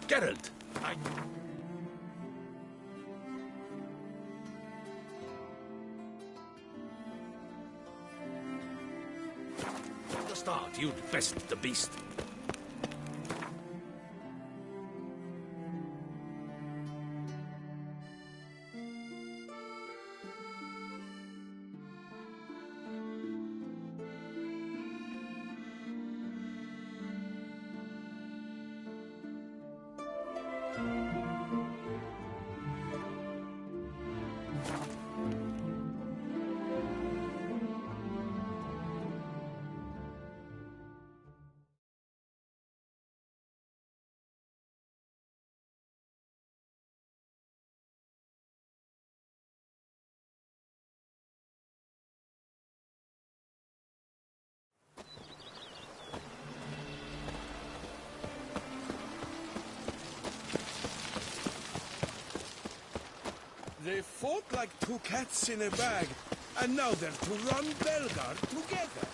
Geralt! From the start, you'd best the beast. They fought like two cats in a bag, and now they're to run Belgard together.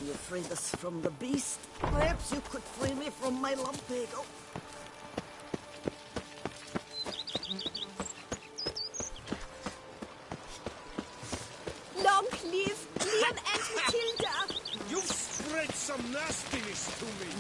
You freed us from the beast. Perhaps you could free me from my lumbago. Long live Liam and Matilda! You've spread some nastiness to me.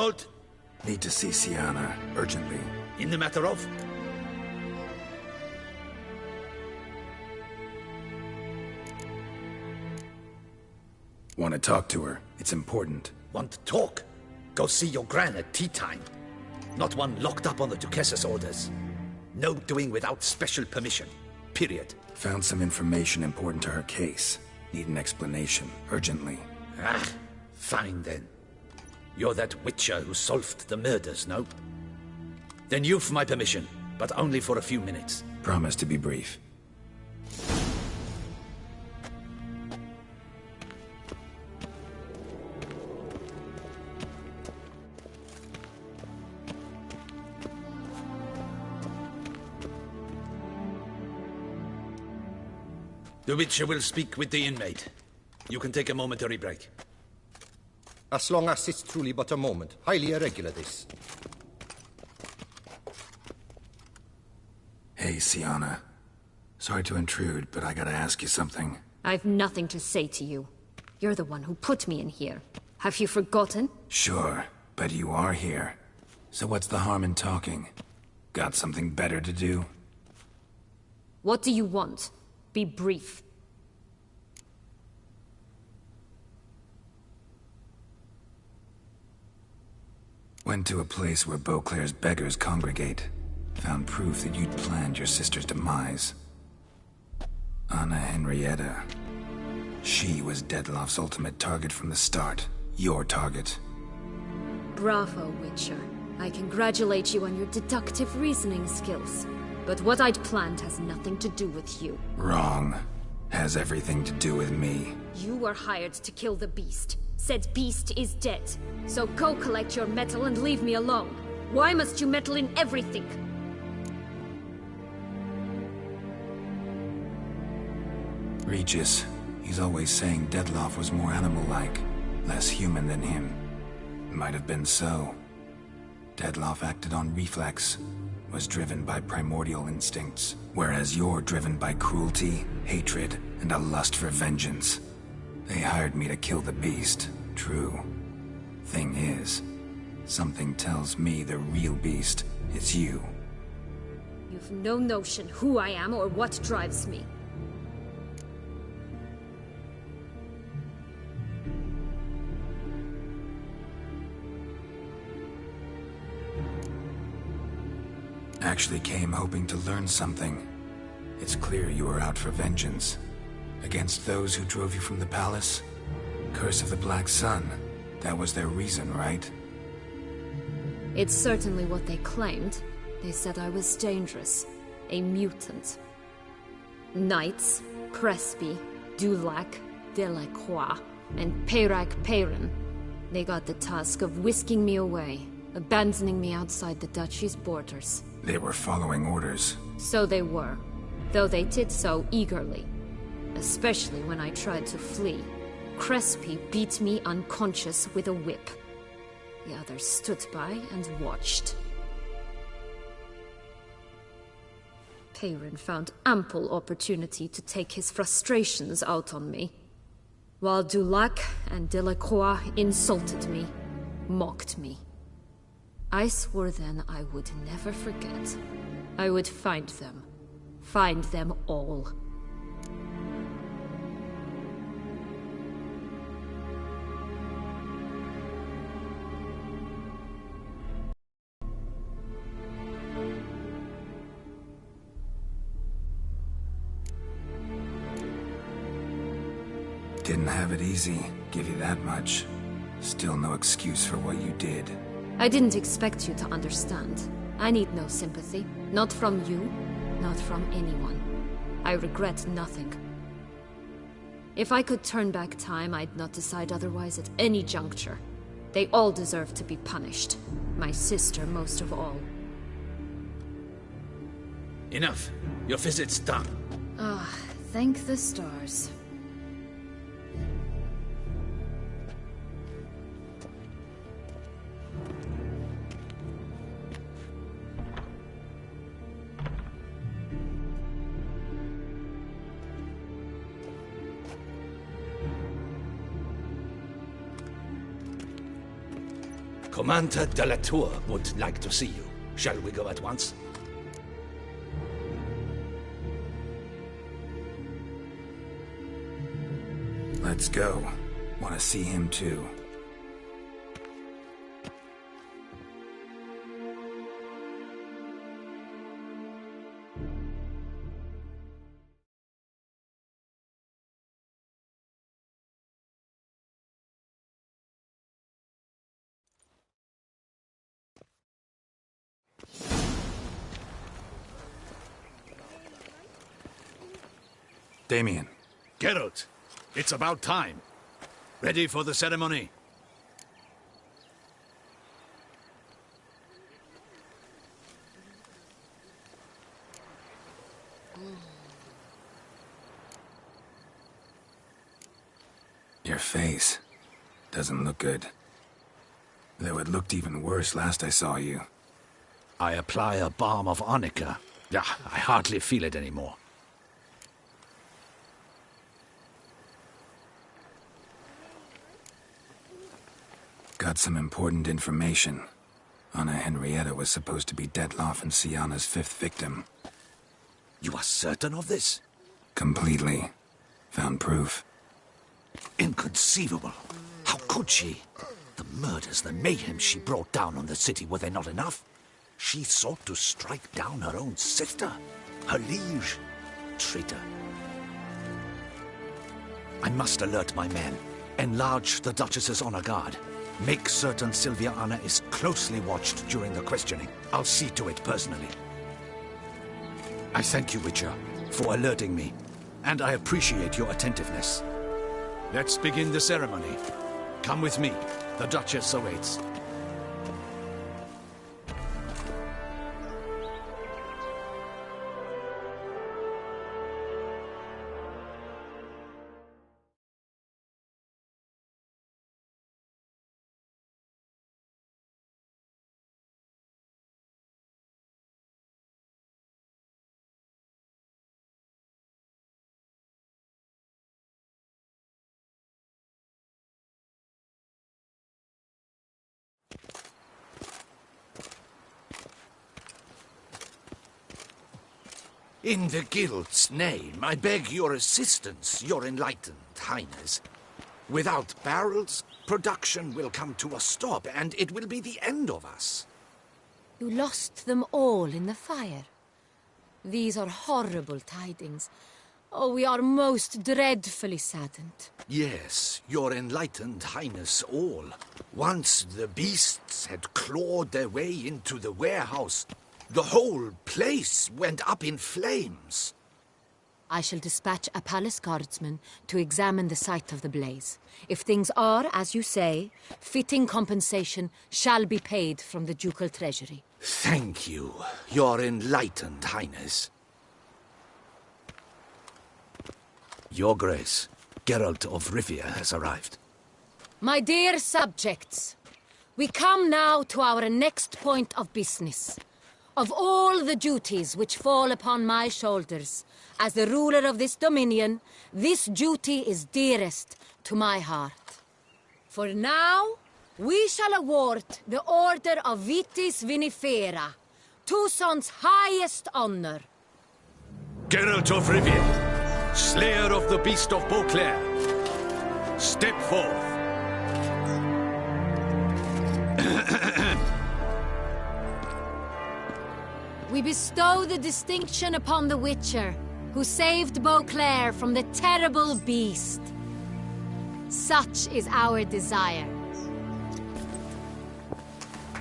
Halt! Need to see Siana, urgently. In the matter of? Want to talk to her. It's important. Want to talk? Go see your gran at tea time. Not one locked up on the Duchess's orders. No doing without special permission. Period. Found some information important to her case. Need an explanation, urgently. Ah, fine then. You're that witcher who solved the murders, no? Then you've my permission, but only for a few minutes. Promise to be brief. The Witcher will speak with the inmate. You can take a momentary break. As long as it's truly but a moment. Highly irregular, this. Hey, Siana. Sorry to intrude, but I gotta ask you something. I've nothing to say to you. You're the one who put me in here. Have you forgotten? Sure, but you are here. So what's the harm in talking? Got something better to do? What do you want? Be brief. Went to a place where Beauclair's beggars congregate. Found proof that you'd planned your sister's demise. Anna Henrietta. She was Dettlaff's ultimate target from the start. Your target. Bravo, Witcher. I congratulate you on your deductive reasoning skills. But what I'd planned has nothing to do with you. Wrong. Has everything to do with me. You were hired to kill the beast. Said beast is dead. So go collect your metal and leave me alone. Why must you meddle in everything? Regis. He's always saying Dettlaff was more animal-like. Less human than him. Might have been so. Dettlaff acted on reflex. Was driven by primordial instincts, whereas you're driven by cruelty, hatred, and a lust for vengeance. They hired me to kill the beast, true. Thing is, something tells me the real beast is you. You've no notion who I am or what drives me. Actually came hoping to learn something. It's clear you were out for vengeance. Against those who drove you from the palace? Curse of the Black Sun. That was their reason, right? It's certainly what they claimed. They said I was dangerous. A mutant. Knights, Crespi, Dulac, Delacroix, and Peyrac Peyran. They got the task of whisking me away, abandoning me outside the duchy's borders. They were following orders. So they were, though they did so eagerly. Especially when I tried to flee. Crespi beat me unconscious with a whip. The others stood by and watched. Peyran found ample opportunity to take his frustrations out on me, while Dulac and Delacroix insulted me, mocked me. I swore then I would never forget. I would find them all. Didn't have it easy, give you that much. Still no excuse for what you did. I didn't expect you to understand. I need no sympathy. Not from you, not from anyone. I regret nothing. If I could turn back time, I'd not decide otherwise at any juncture. They all deserve to be punished. My sister most of all. Enough. Your visit's done. Ah, thank the stars. Commander de la Tour would like to see you. Shall we go at once? Let's go. Want to see him too. Damien. Geralt, it's about time. Ready for the ceremony? Your face doesn't look good. Though it looked even worse last I saw you. I apply a balm of arnica. Yeah, I hardly feel it anymore. Got some important information. Anna Henrietta was supposed to be Detloff and Sienna's 5th victim. You are certain of this? Completely. Found proof. Inconceivable. How could she? The murders, the mayhem she brought down on the city, were they not enough? She sought to strike down her own sister, her liege. Traitor. I must alert my men. Enlarge the Duchess's honor guard. Make certain Sylvia Anna is closely watched during the questioning. I'll see to it personally. I thank you, Witcher, for alerting me, and I appreciate your attentiveness. Let's begin the ceremony. Come with me. The Duchess awaits. In the Guild's name, I beg your assistance, your enlightened highness. Without barrels, production will come to a stop, and it will be the end of us. You lost them all in the fire. These are horrible tidings. Oh, we are most dreadfully saddened. Yes, your enlightened highness all. Once the beasts had clawed their way into the warehouse, the whole place went up in flames. I shall dispatch a palace guardsman to examine the site of the blaze. If things are, as you say, fitting compensation shall be paid from the ducal treasury. Thank you, your enlightened highness. Your Grace, Geralt of Rivia has arrived. My dear subjects, we come now to our next point of business. Of all the duties which fall upon my shoulders, as the ruler of this dominion, this duty is dearest to my heart. For now, we shall award the Order of Vitis Vinifera, Tucson's highest honor. Geralt of Rivia, slayer of the beast of Beauclair, step forth. We bestow the distinction upon the Witcher, who saved Beauclair from the terrible beast. Such is our desire.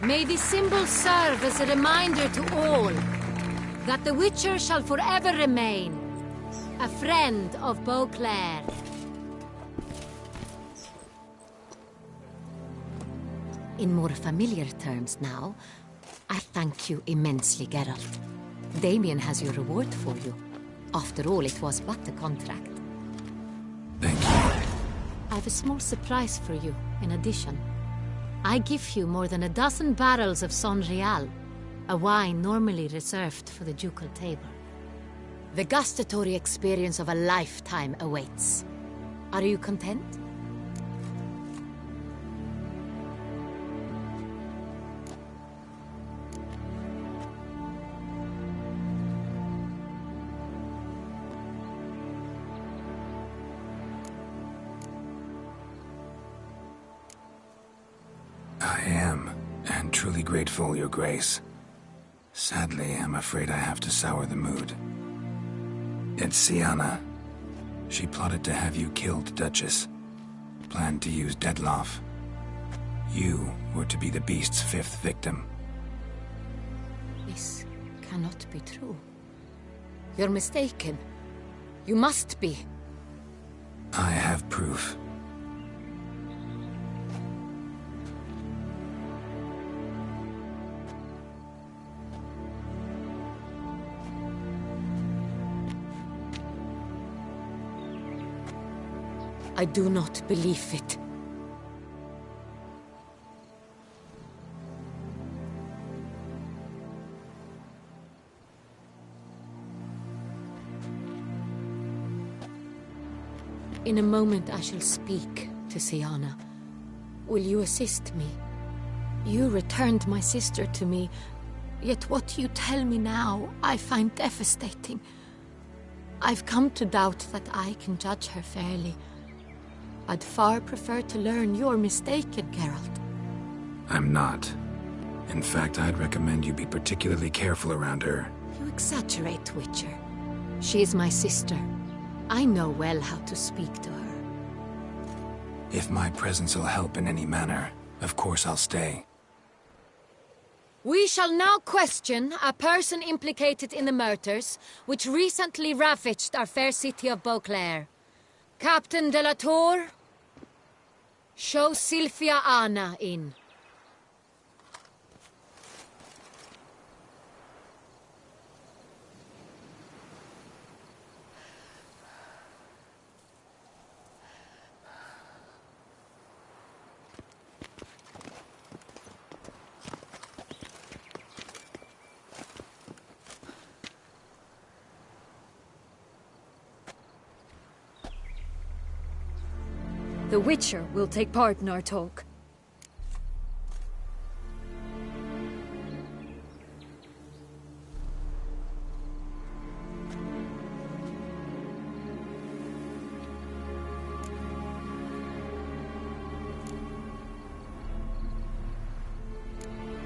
May this symbol serve as a reminder to all that the Witcher shall forever remain a friend of Beauclair. In more familiar terms now, I thank you immensely, Geralt. Damien has your reward for you. After all, it was but a contract. Thank you. I have a small surprise for you, in addition. I give you more than 12 barrels of Son Real, a wine normally reserved for the ducal table. The gustatory experience of a lifetime awaits. Are you content? I'm truly grateful, Your Grace. Sadly, I'm afraid I have to sour the mood. It's Ciana. She plotted to have you killed, Duchess. Planned to use Detloff. You were to be the beast's 5th victim. This cannot be true. You're mistaken. You must be. I have proof. I do not believe it. In a moment I shall speak to Ciana. Will you assist me? You returned my sister to me, yet what you tell me now I find devastating. I've come to doubt that I can judge her fairly. I'd far prefer to learn you're mistaken, Geralt. I'm not. In fact, I'd recommend you be particularly careful around her. You exaggerate, Witcher. She is my sister. I know well how to speak to her. If my presence will help in any manner, of course I'll stay. We shall now question a person implicated in the murders which recently ravaged our fair city of Beauclair. Captain de la Tour, show Sylvia Anna in. The Witcher will take part in our talk.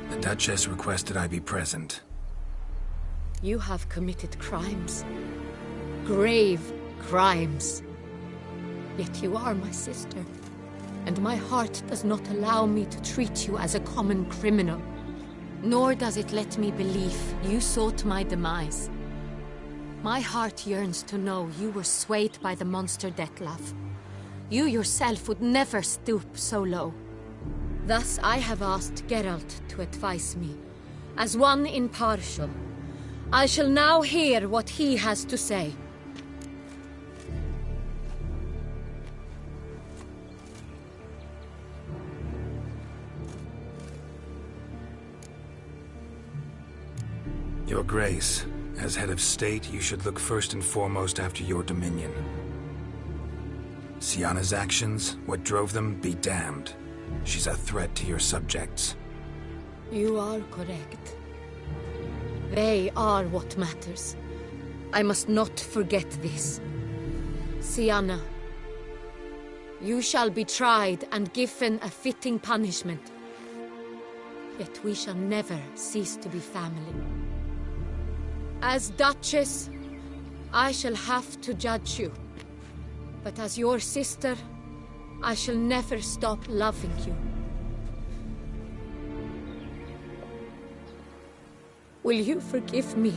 The Duchess requested I be present. You have committed crimes. Grave crimes. Yet you are my sister, and my heart does not allow me to treat you as a common criminal. Nor does it let me believe you sought my demise. My heart yearns to know you were swayed by the monster Detloff. You yourself would never stoop so low. Thus I have asked Geralt to advise me, as one impartial. I shall now hear what he has to say. Your Grace, as head of state, you should look first and foremost after your dominion. Ciana's actions, what drove them, be damned. She's a threat to your subjects. You are correct. They are what matters. I must not forget this. Ciana, you shall be tried and given a fitting punishment. Yet we shall never cease to be family. As Duchess, I shall have to judge you. But as your sister, I shall never stop loving you. Will you forgive me?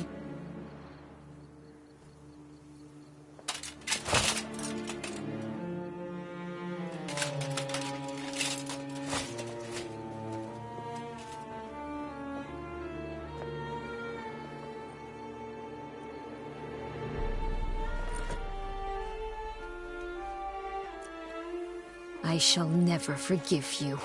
I shall never forgive you.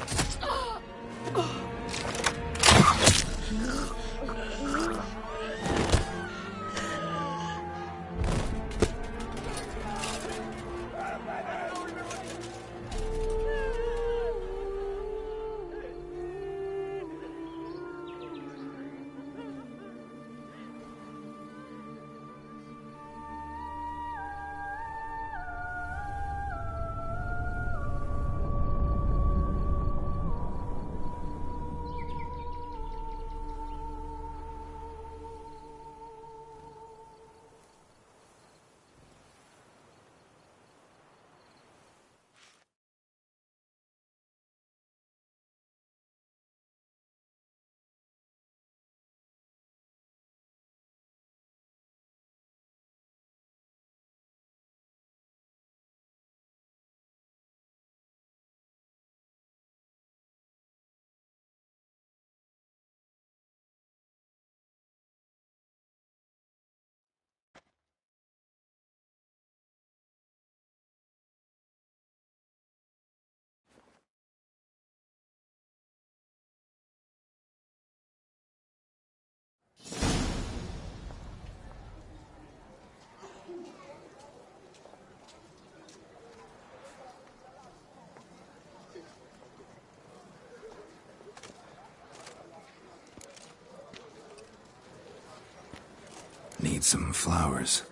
Need some flowers.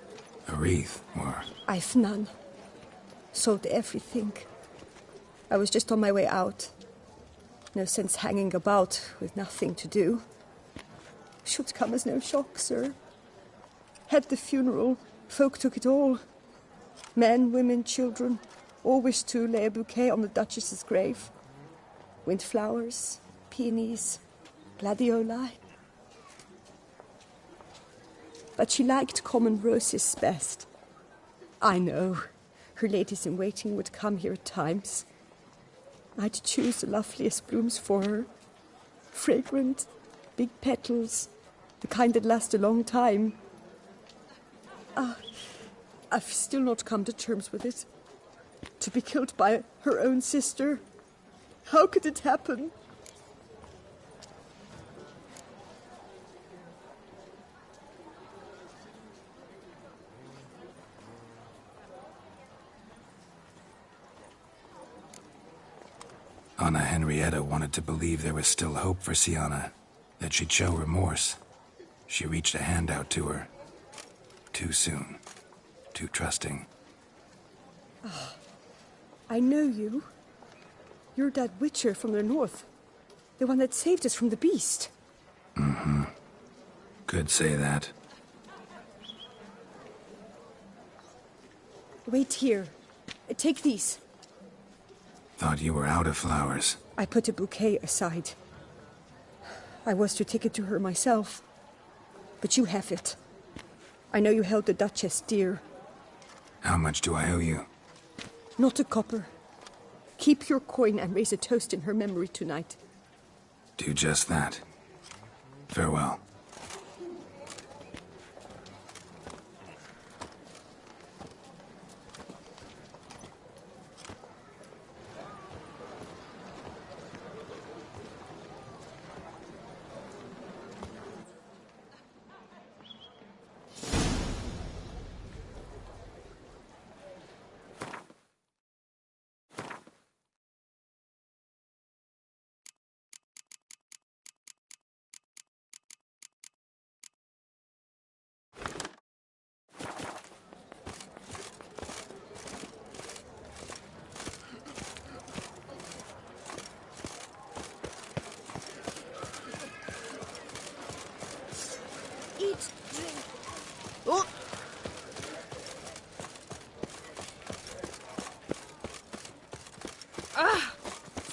A wreath, or... I've none. Sold everything. I was just on my way out. No sense hanging about with nothing to do. Should come as no shock, sir. Had the funeral. Folk took it all. Men, women, children. All wished to lay a bouquet on the Duchess's grave. Windflowers, peonies, gladioli. But she liked common roses best. I know. Her ladies-in-waiting would come here at times. I'd choose the loveliest blooms for her. Fragrant, big petals, the kind that last a long time. I've still not come to terms with it. To be killed by her own sister. How could it happen? Anna Henrietta wanted to believe there was still hope for Siana, that she'd show remorse. She reached a hand out to her. Too soon. Too trusting. I know you. You're that witcher from the north. The one that saved us from the beast. Mm-hmm. Could say that. Wait here. Take these. Thought you were out of flowers. I put a bouquet aside. I was to take it to her myself. But you have it. I know you held the Duchess dear. How much do I owe you? Not a copper. Keep your coin and raise a toast in her memory tonight. Do just that. Farewell.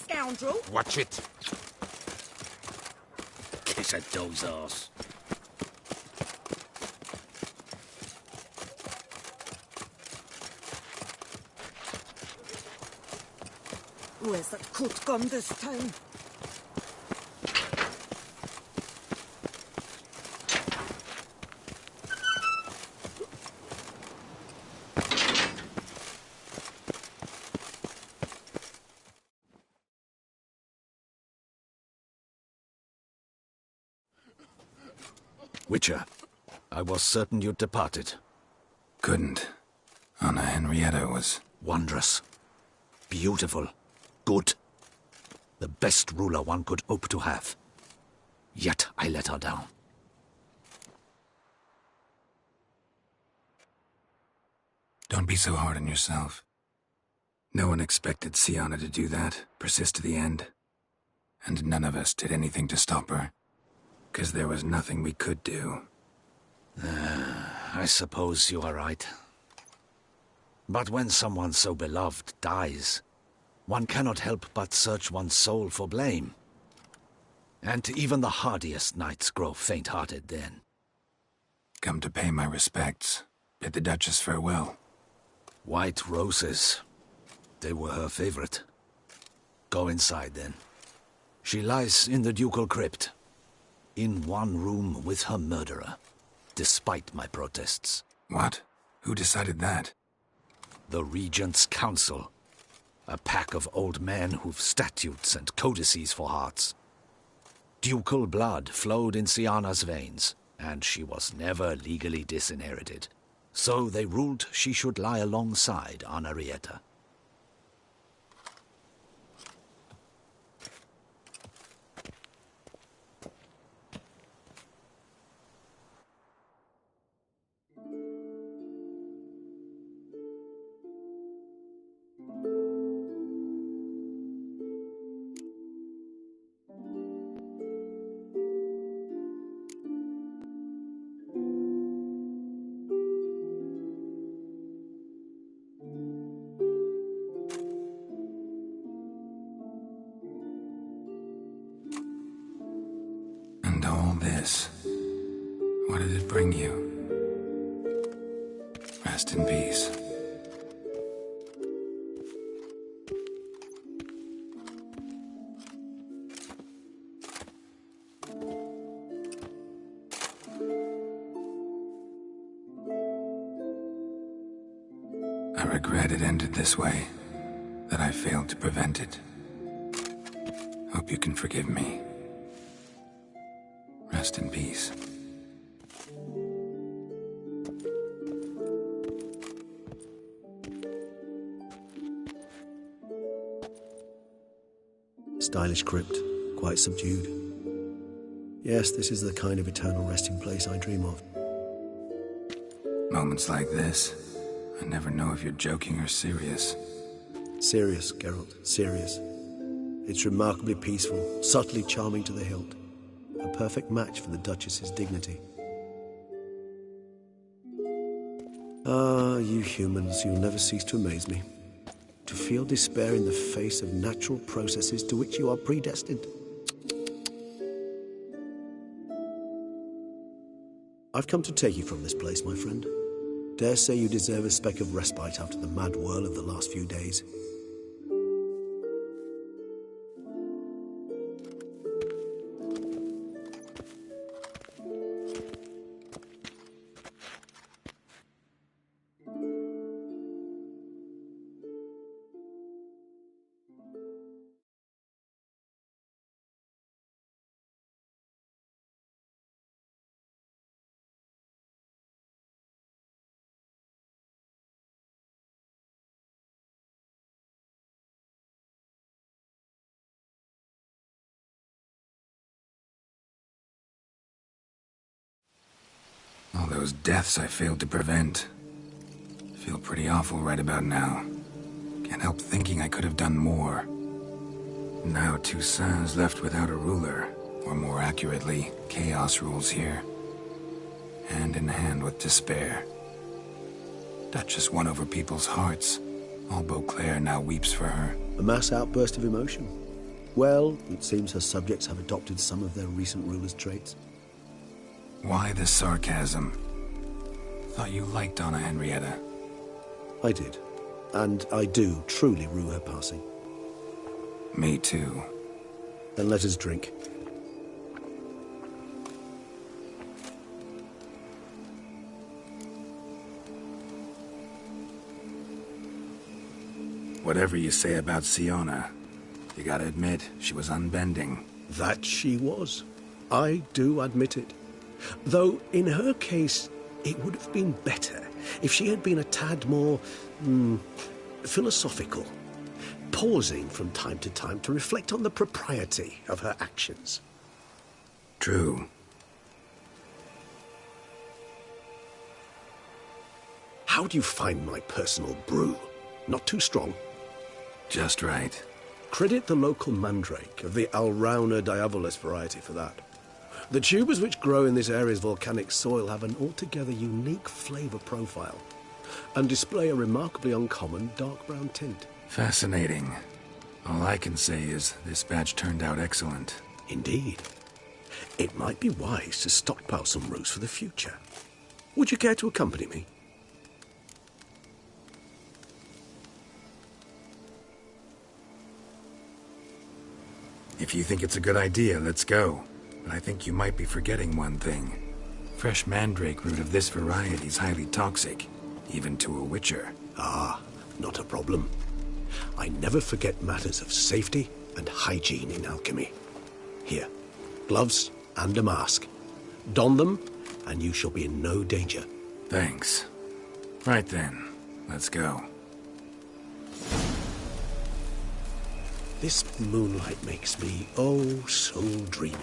Scoundrel! Watch it. Kiss a dog's ass. Where's that coot gone this time? Witcher, I was certain you'd departed. Couldn't. Anna Henrietta was... wondrous. Beautiful. Good. The best ruler one could hope to have. Yet I let her down. Don't be so hard on yourself. No one expected Siana to do that, persist to the end. And none of us did anything to stop her. 'Cause there was nothing we could do. I suppose you are right. But when someone so beloved dies, one cannot help but search one's soul for blame. And even the hardiest knights grow faint-hearted then. Come to pay my respects. Bid the Duchess farewell. White roses. They were her favorite. Go inside then. She lies in the ducal crypt. In one room with her murderer, despite my protests. What? Who decided that? The Regent's Council. A pack of old men who've statutes and codices for hearts. Ducal blood flowed in Siana's veins, and she was never legally disinherited. So they ruled she should lie alongside Anna Henrietta. this. What did it bring you? Rest in peace. I regret it ended this way, that I failed to prevent it. Hope you can forgive me. Rest in peace. Stylish crypt, quite subdued. Yes, this is the kind of eternal resting place I dream of. Moments like this, I never know if you're joking or serious. Serious, Geralt, serious. It's remarkably peaceful, subtly charming to the hilt. A perfect match for the Duchess's dignity. Ah, you humans, you'll never cease to amaze me. To feel despair in the face of natural processes to which you are predestined. I've come to take you from this place, my friend. Dare say you deserve a speck of respite after the mad whirl of the last few days. All those deaths I failed to prevent. Feel pretty awful right about now. Can't help thinking I could have done more. Now Toussaint's left without a ruler, or more accurately, chaos rules here. Hand in hand with despair. Duchess won over people's hearts. All Beauclair now weeps for her. A mass outburst of emotion. Well, it seems her subjects have adopted some of their recent ruler's traits. Why the sarcasm? Thought you liked Donna Henrietta. I did. And I do truly rue her passing. Me too. Then let us drink. Whatever you say about Siona, you gotta admit, she was unbending. That she was. I do admit it. Though, in her case, it would have been better if she had been a tad more, philosophical, pausing from time to time to reflect on the propriety of her actions. True. How do you find my personal brew? Not too strong? Just right. Credit the local mandrake of the Alrauna diavolis variety for that. The tubers which grow in this area's volcanic soil have an altogether unique flavour profile and display a remarkably uncommon dark brown tint. Fascinating. All I can say is this batch turned out excellent. Indeed. It might be wise to stockpile some roots for the future. Would you care to accompany me? If you think it's a good idea, let's go. But I think you might be forgetting one thing. Fresh mandrake root of this variety is highly toxic, even to a witcher. Ah, not a problem. I never forget matters of safety and hygiene in alchemy. Here, gloves and a mask. Don them, and you shall be in no danger. Thanks. Right then, let's go. This moonlight makes me, oh, so dreamy.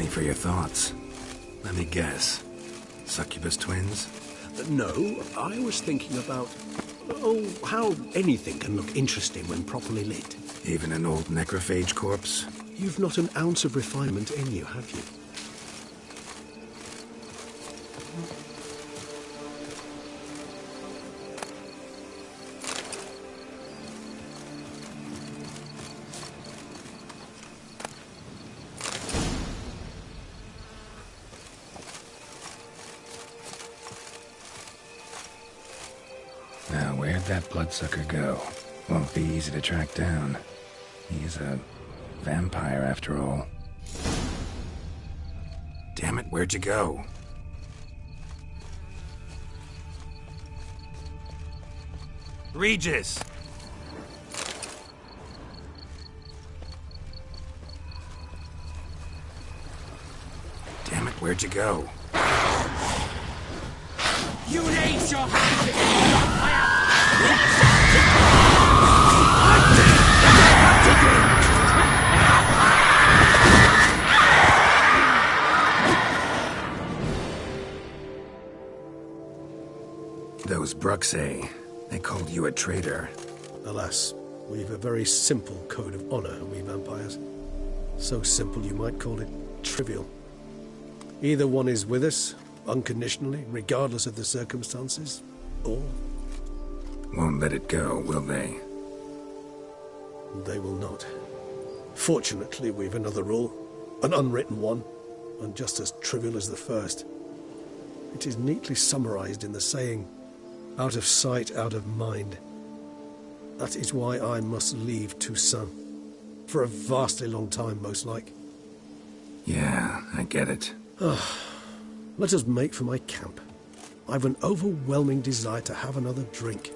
Funny for your thoughts. Let me guess. Succubus twins? No, I was thinking about... Oh, how anything can look interesting when properly lit. Even an old necrophage corpse? You've not an ounce of refinement in you, have you? Now, where'd that bloodsucker go? Won't be easy to track down. He's a vampire, after all. Damn it, where'd you go? Regis! Damn it, where'd you go? You raise your hand! Those Bruxae, they called you a traitor. Alas, we've a very simple code of honor, we vampires. So simple you might call it trivial. Either one is with us, unconditionally, regardless of the circumstances, or... Won't let it go, will they? They will not. Fortunately, we've another rule, an unwritten one, and just as trivial as the first. It is neatly summarized in the saying, out of sight, out of mind. That is why I must leave Toussaint. For a vastly long time, most like. Yeah, I get it. Let us make for my camp. I've an overwhelming desire to have another drink.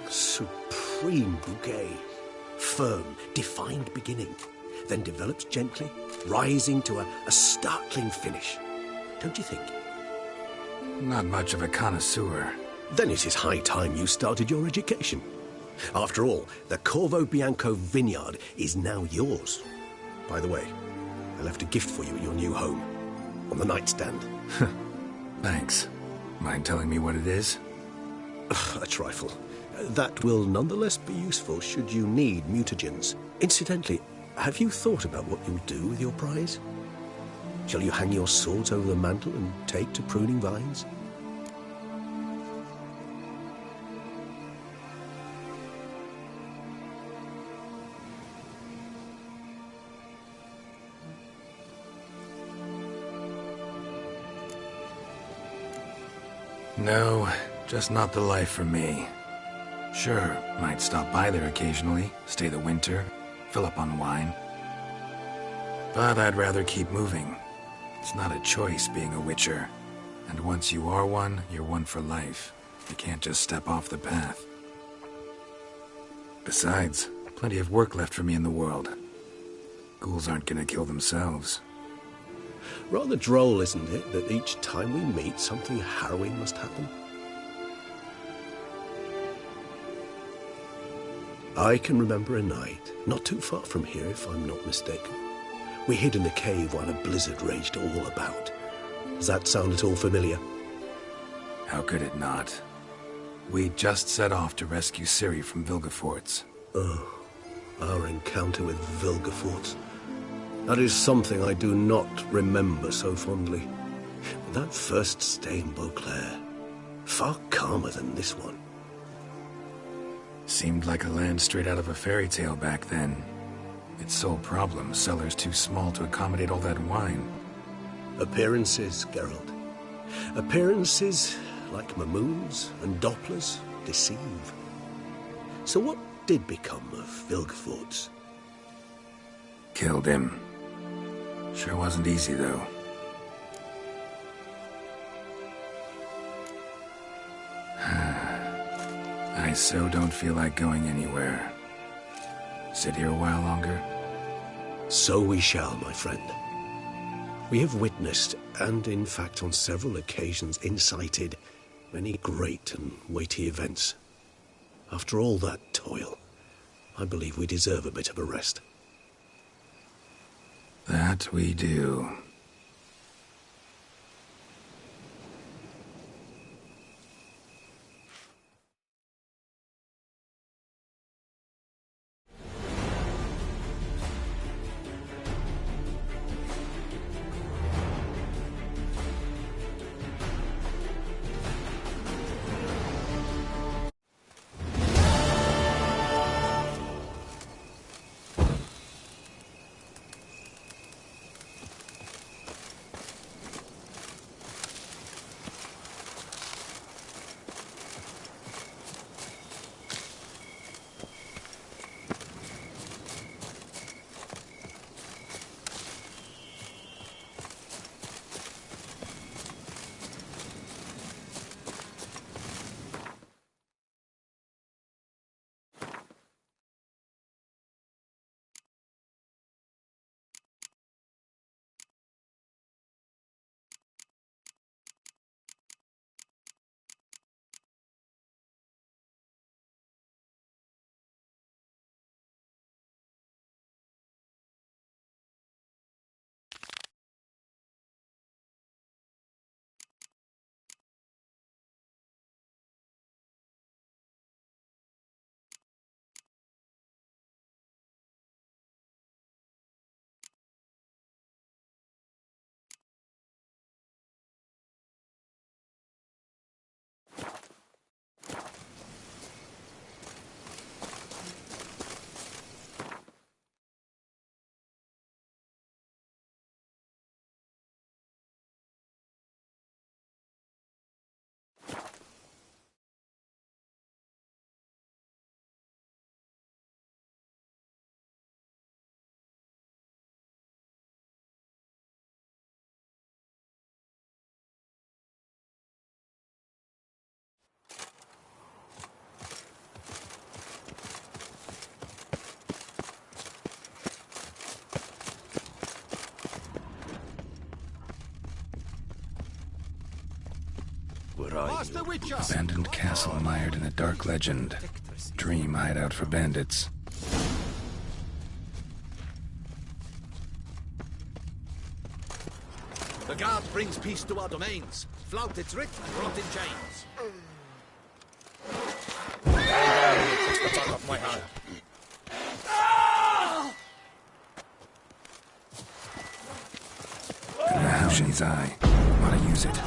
Supreme bouquet. Firm, defined beginning, then develops gently, rising to a startling finish. Don't you think? Not much of a connoisseur. Then it is high time you started your education. After all, the Corvo Bianco vineyard is now yours. By the way, I left a gift for you at your new home. On the nightstand. Thanks. Mind telling me what it is? A trifle. That will nonetheless be useful should you need mutagens. Incidentally, have you thought about what you'll do with your prize? Shall you hang your swords over the mantle and take to pruning vines? No, just not the life for me. Sure, might stop by there occasionally, stay the winter, fill up on wine. But I'd rather keep moving. It's not a choice being a witcher. And once you are one, you're one for life. You can't just step off the path. Besides, plenty of work left for me in the world. Ghouls aren't gonna kill themselves. Rather droll, isn't it, that each time we meet, something harrowing must happen? I can remember a night, not too far from here if I'm not mistaken. We hid in a cave while a blizzard raged all about. Does that sound at all familiar? How could it not? We just set off to rescue Ciri from Vilgefortz. Oh, our encounter with Vilgefortz. That is something I do not remember so fondly. That first stay in Beauclair, far calmer than this one. Seemed like a land straight out of a fairy tale back then. Its sole problem, cellars too small to accommodate all that wine. Appearances, Geralt. Appearances, like Mamoons and Dopplers, deceive. So what did become of Vilgefortz? Killed him. Sure wasn't easy, though. I so don't feel like going anywhere. Sit here a while longer? So we shall, my friend. We have witnessed, and in fact on several occasions incited, many great and weighty events. After all that toil, I believe we deserve a bit of a rest. That we do. Abandoned castle mired in a dark legend. Dream hideout for bandits. The guard brings peace to our domains. Flout its writ and rot in chains. It's the back of my hand. And a house in his eye. Want to use it.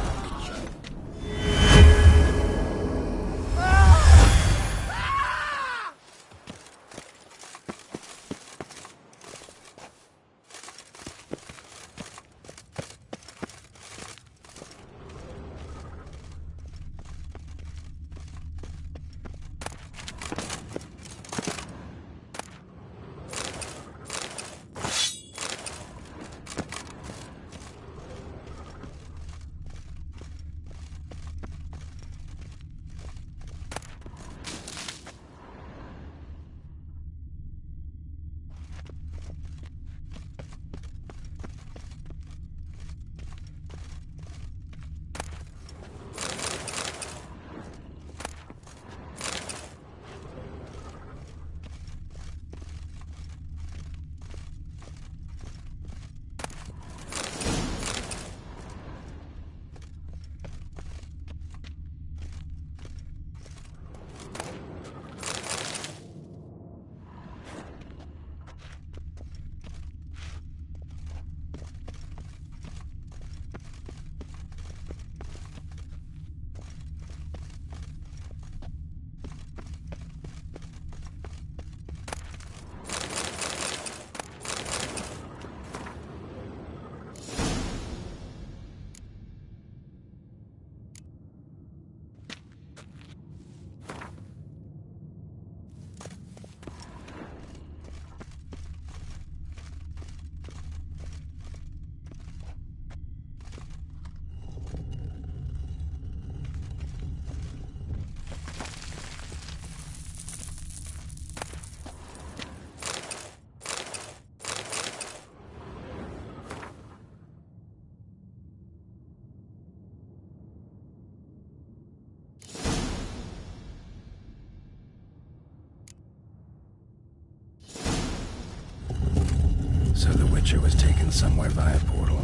So the Witcher was taken somewhere via portal.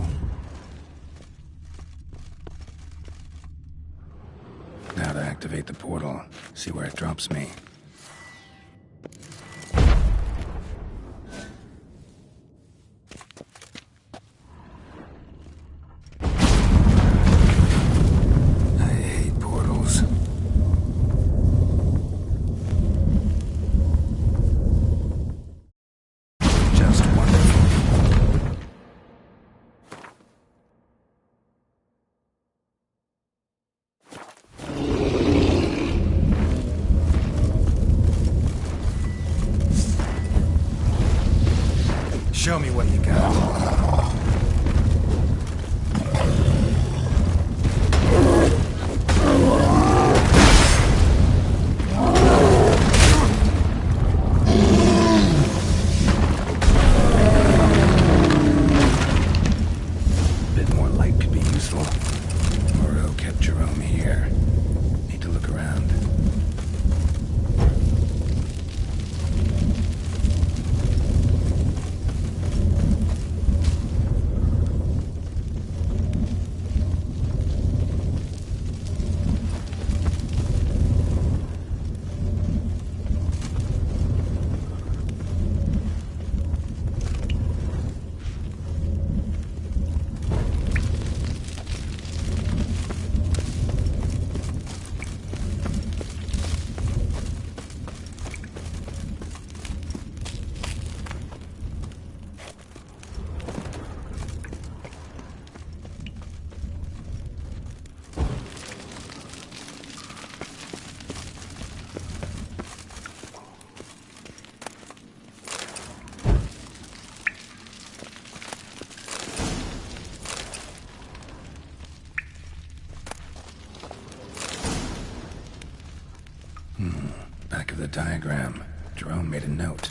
Now to activate the portal, see where it drops me. I hate portals. Just wonderful. Show me what you got. Bit more light could be useful. Moreau kept Jerome here. Need to look around. Back of the diagram, Jerome made a note.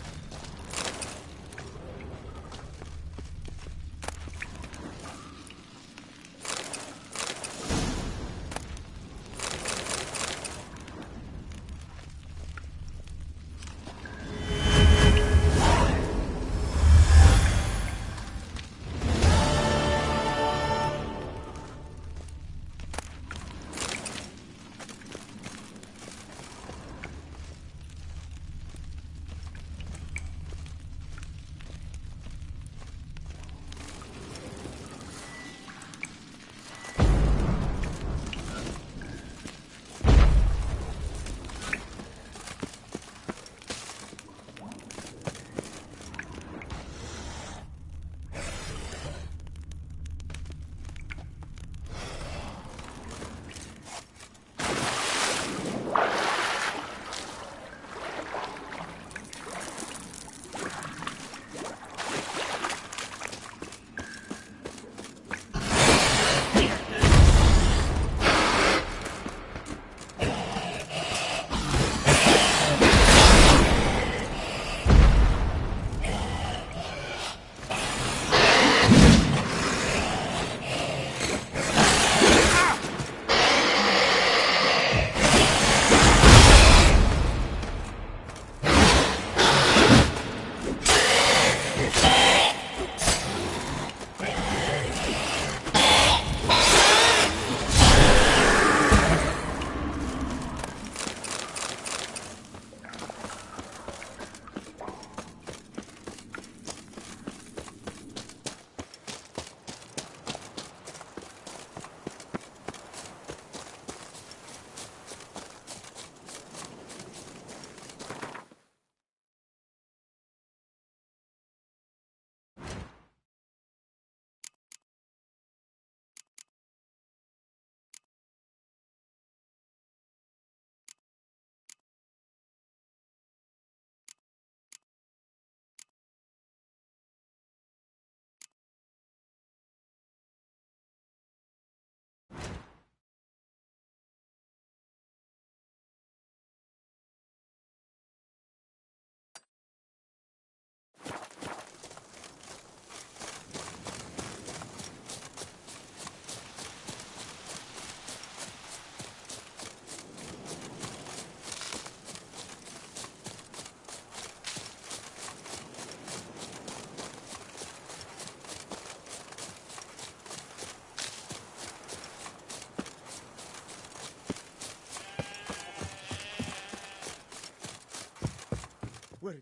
Where?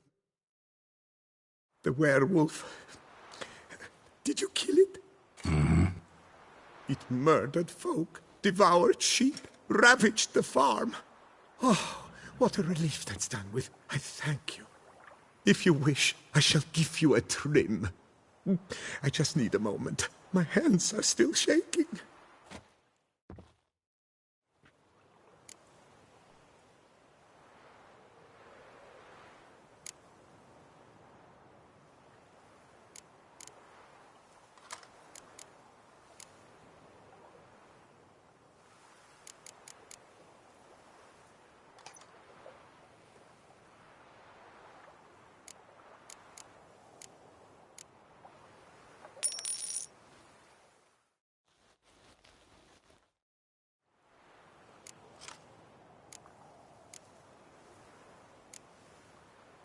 The werewolf. Did you kill it? Mm-hmm. It murdered folk, devoured sheep, ravaged the farm. Oh, what a relief that's done with. I thank you. If you wish, I shall give you a trim. I just need a moment. My hands are still shaking.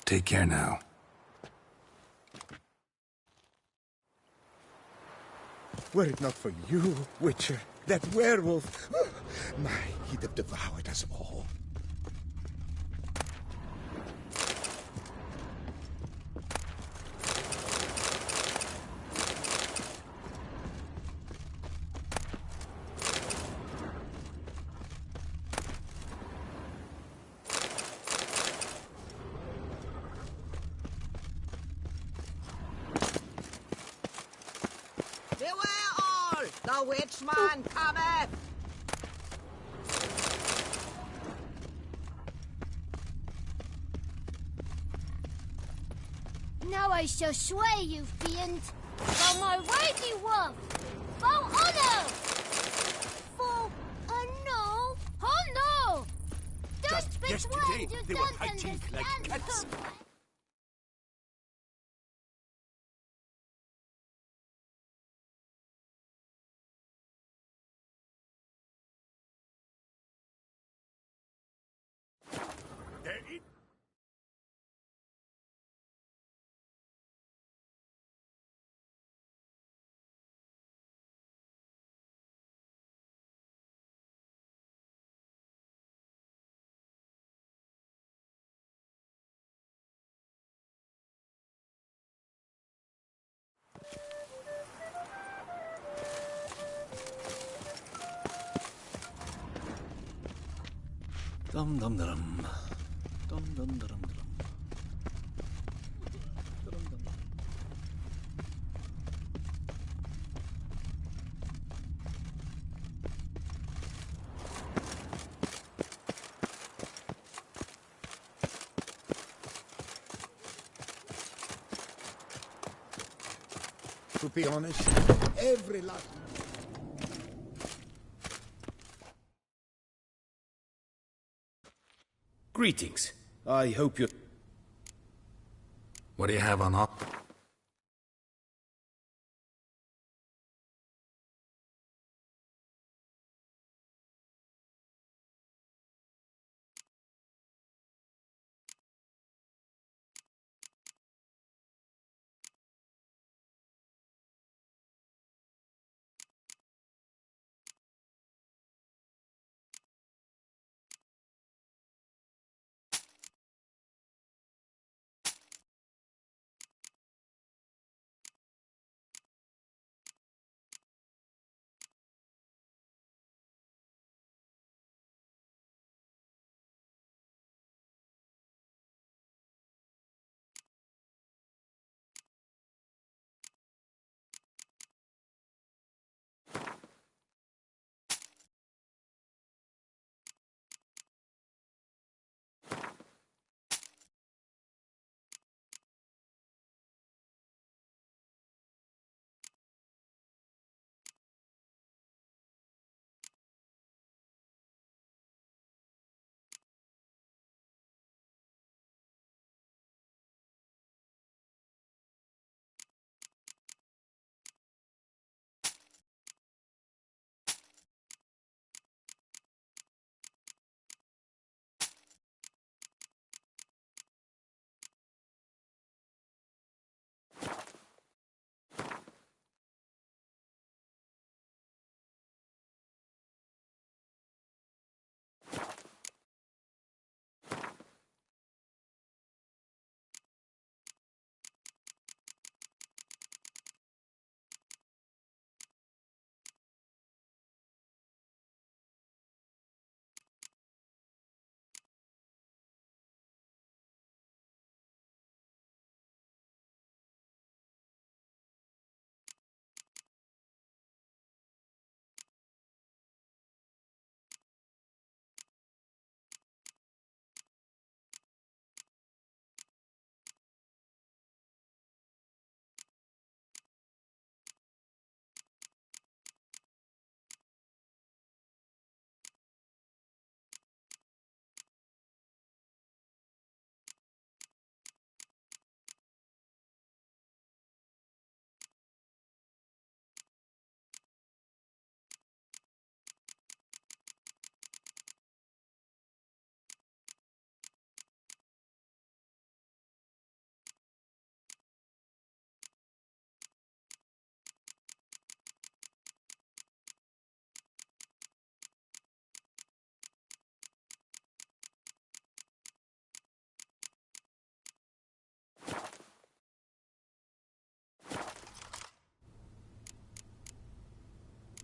Take care now. Were it not for you, Witcher, that werewolf, he'd have devoured us all. The witchman cometh! Now I shall sway you, fiend, for my weighty wolf, for honor! For no, oh no! Don't betray you they were fighting like cats. Dum dum dum. Dum dum dum dum. To be honest, every last... Greetings. I hope you... What do you have on offer?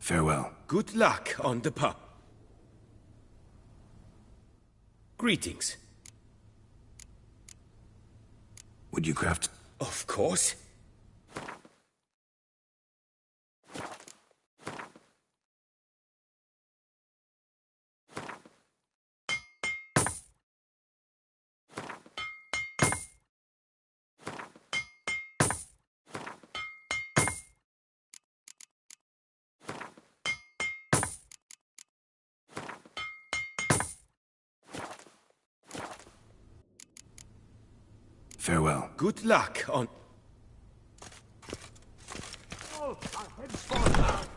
Farewell. Good luck on the path. Greetings. Would you craft? Of course. Farewell. Good luck on... All are henceforth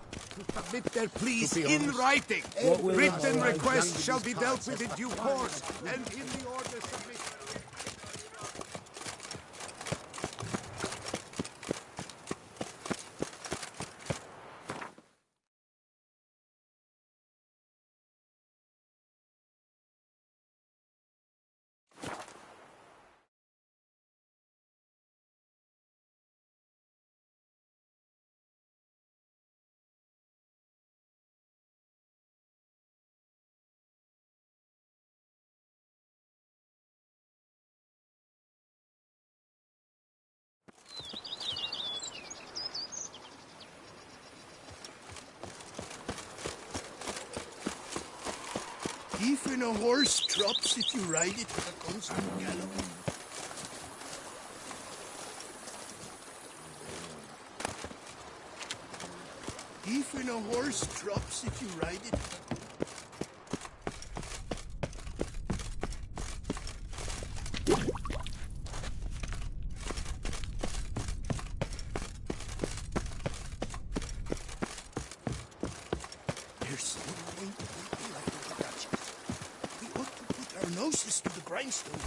to submit their pleas in writing. Written requests shall be dealt with in due course, and in the order submitted. Even a horse drops if you ride it with a constant gallop. Even a horse drops if you ride it. There's no point waiting like the Duchess. We ought to put our noses to the grindstone.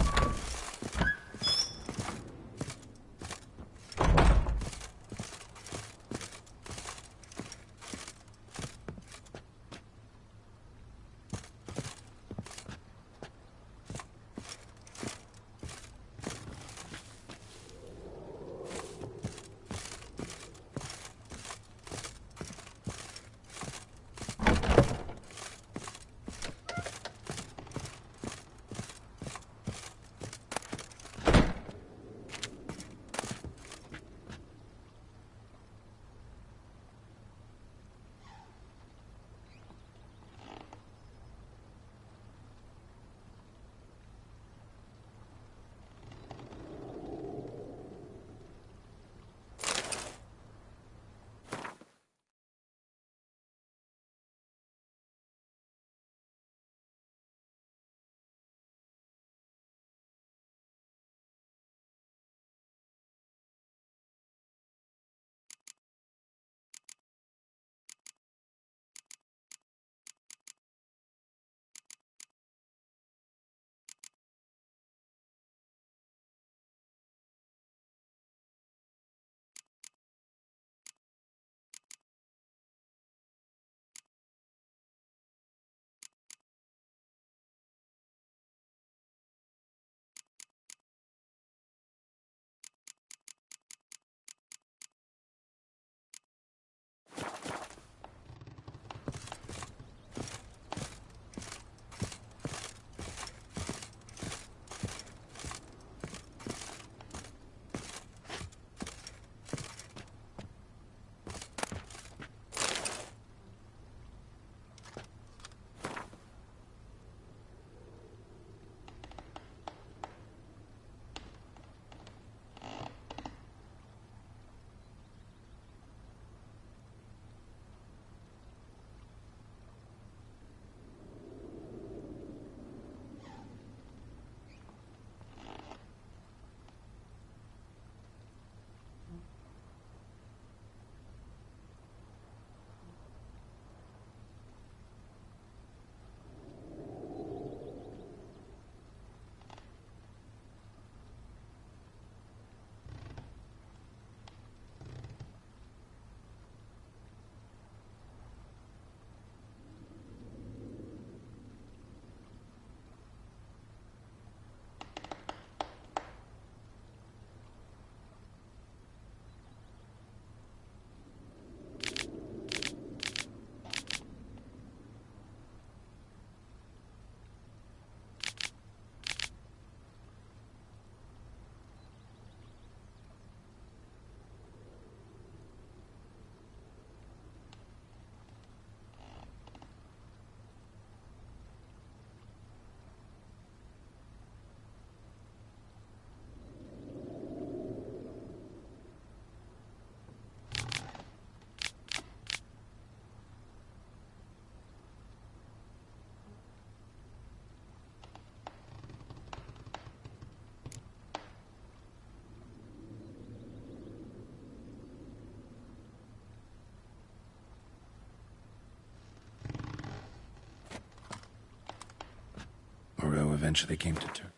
eventually came to terms.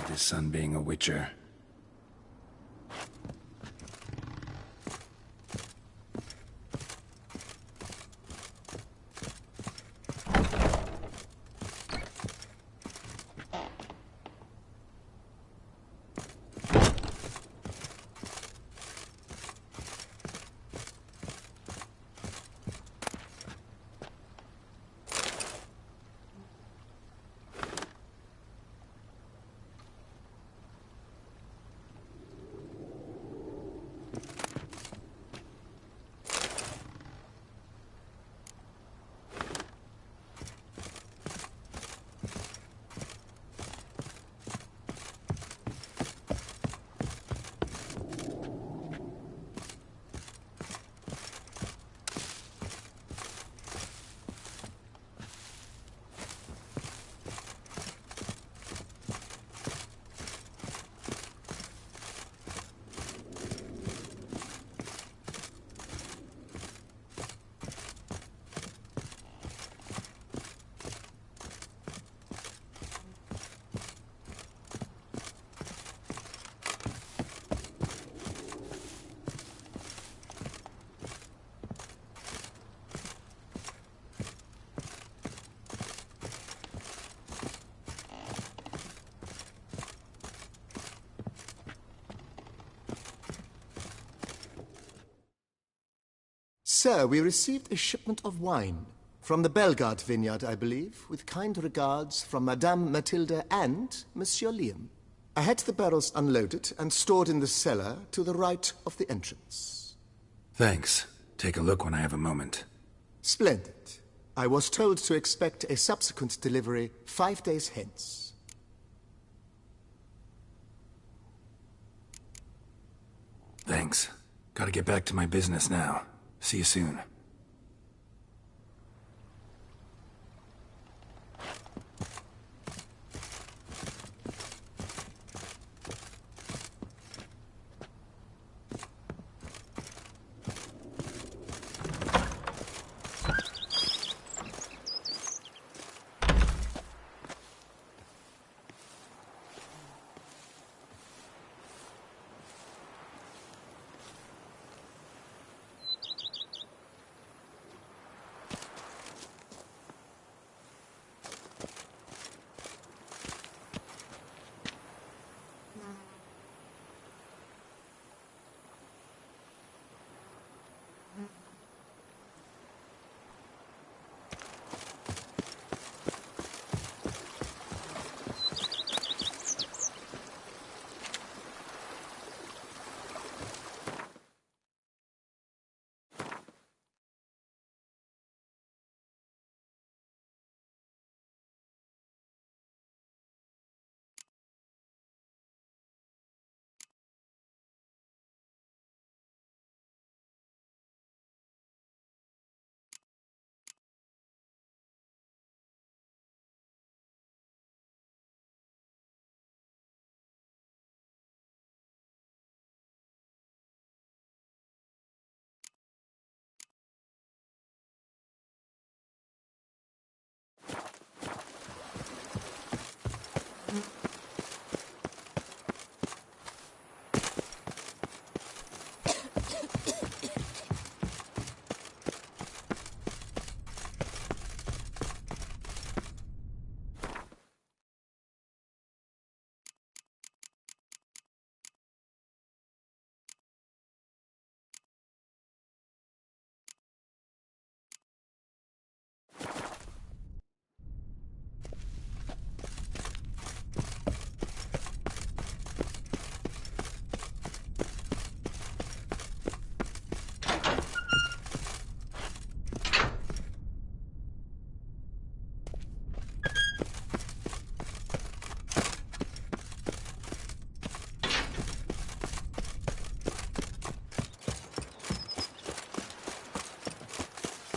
His son being a witcher. Sir, we received a shipment of wine. From the Bellegarde vineyard, I believe, with kind regards from Madame Matilda and Monsieur Liam. I had the barrels unloaded and stored in the cellar to the right of the entrance. Thanks. Take a look when I have a moment. Splendid. I was told to expect a subsequent delivery 5 days hence. Thanks. Gotta get back to my business now. See you soon.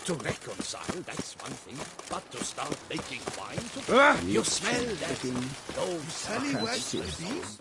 To reconcile, that's one thing. But to start making wine to... You smell that? Those sunny wet bees?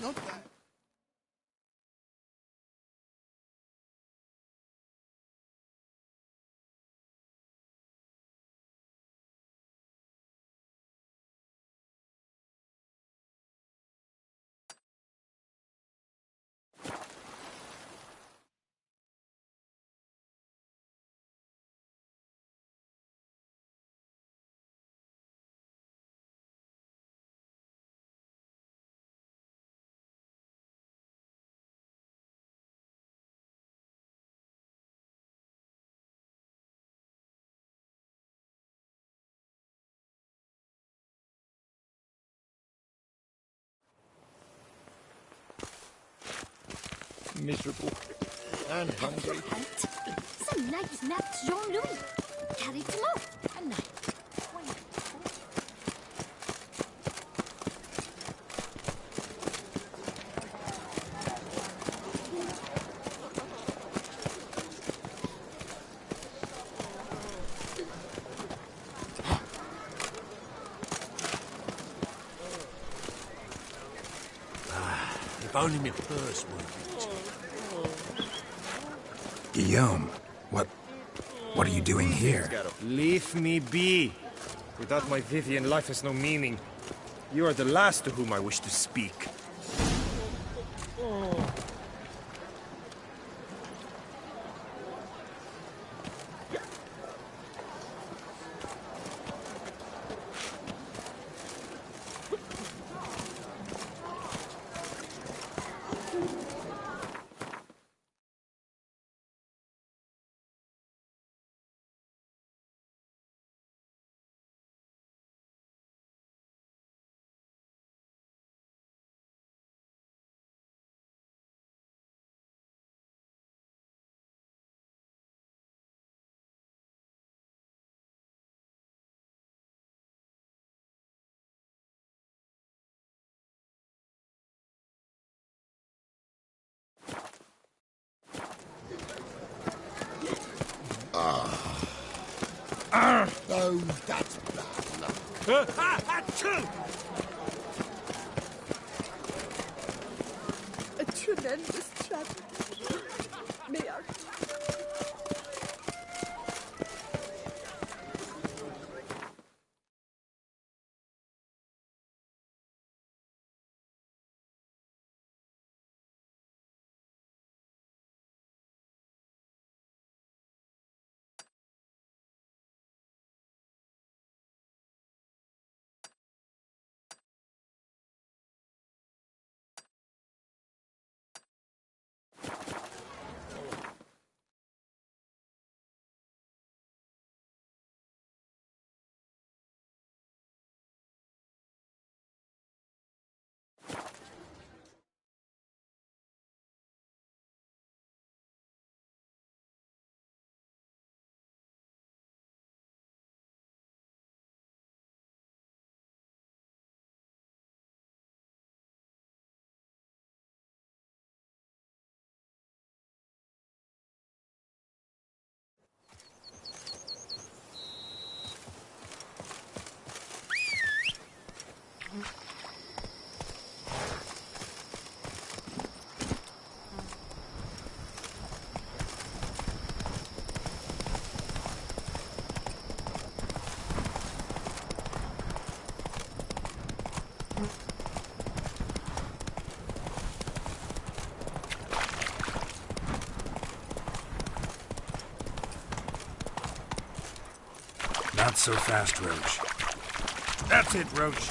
Not bad. Miserable and hungry. Some nice maps, Jean-Louis. Carry them out. A night. If only my purse would be. Guillaume, what are you doing here? Leave me be. Without my Vivian, life has no meaning. You are the last to whom I wish to speak. Oh, that's bad luck. A tremendous tragedy. May our Not so fast, Roach. That's it, Roach.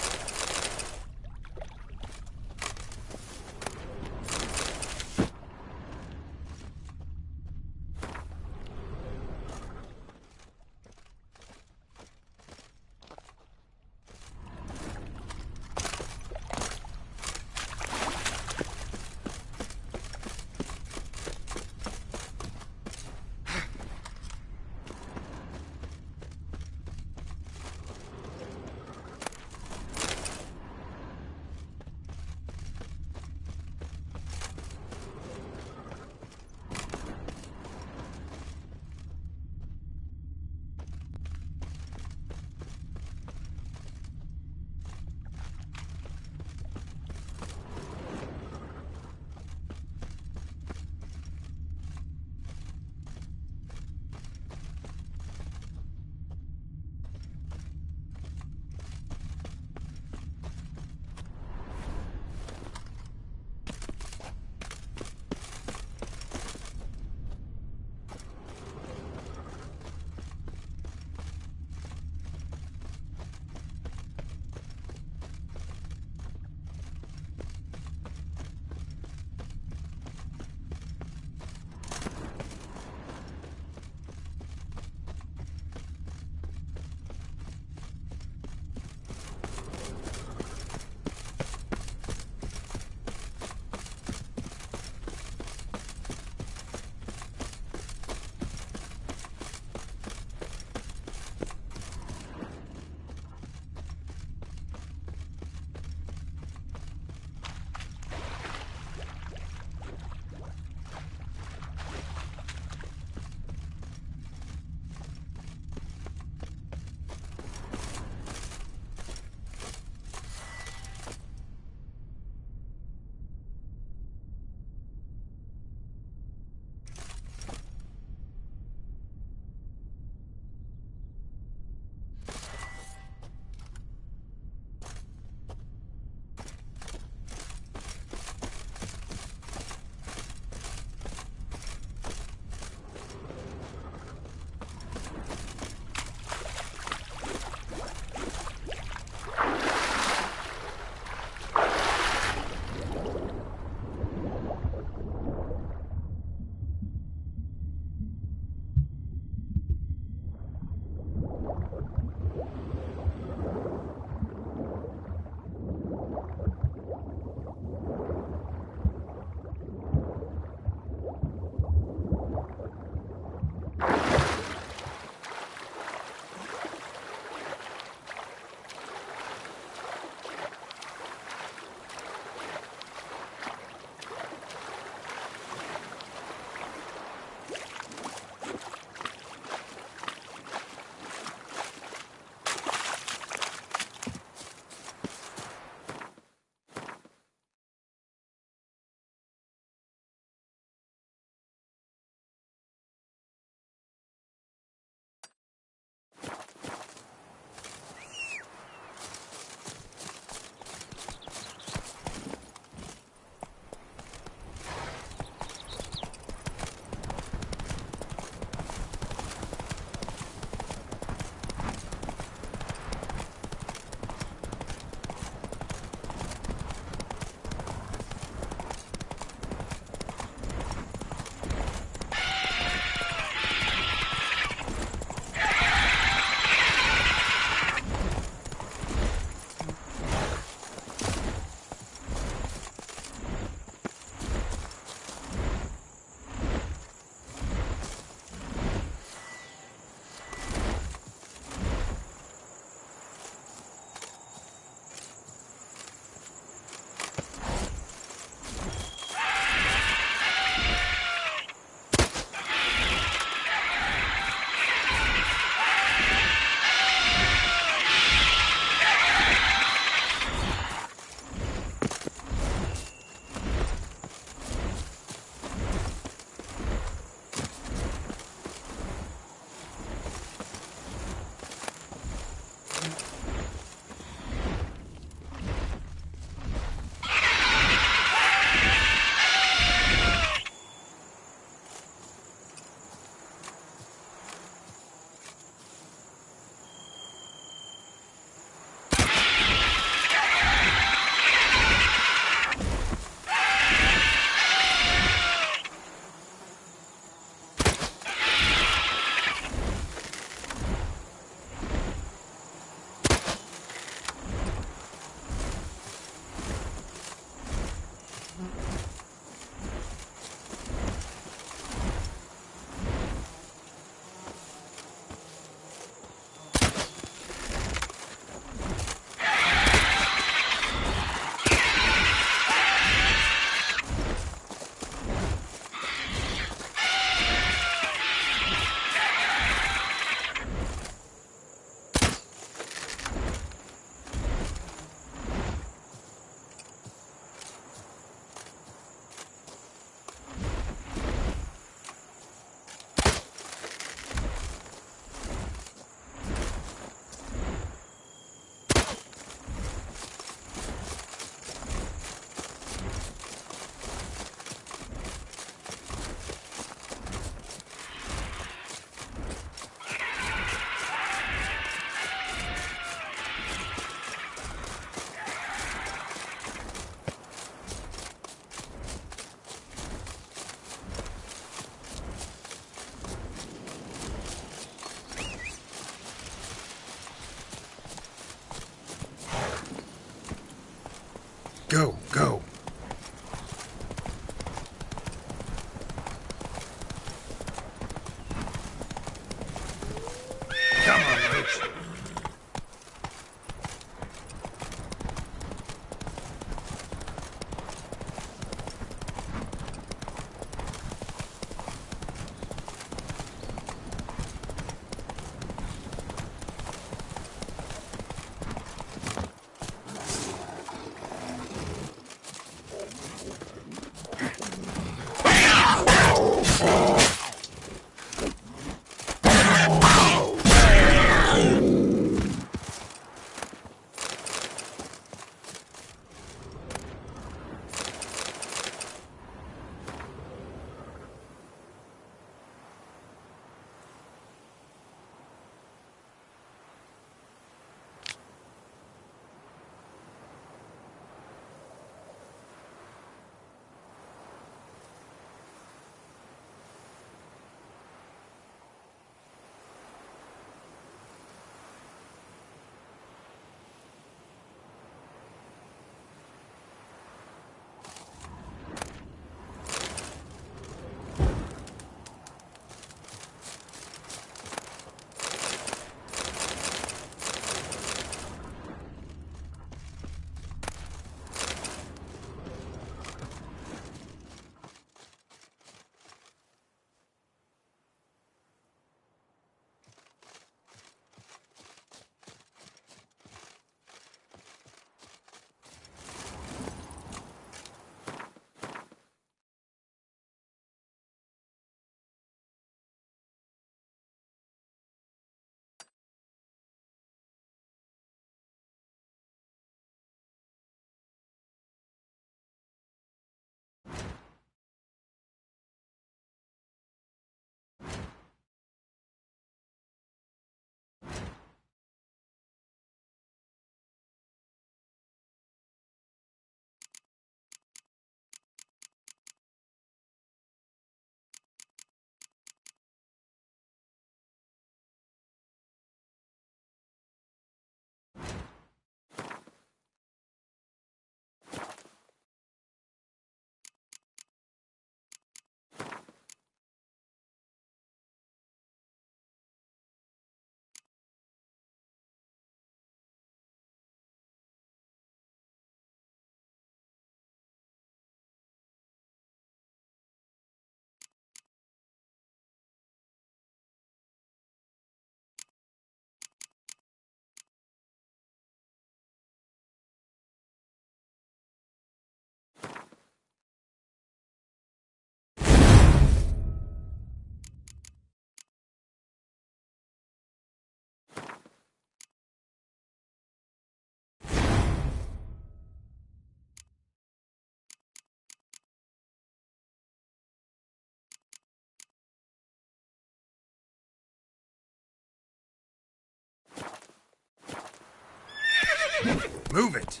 Move it!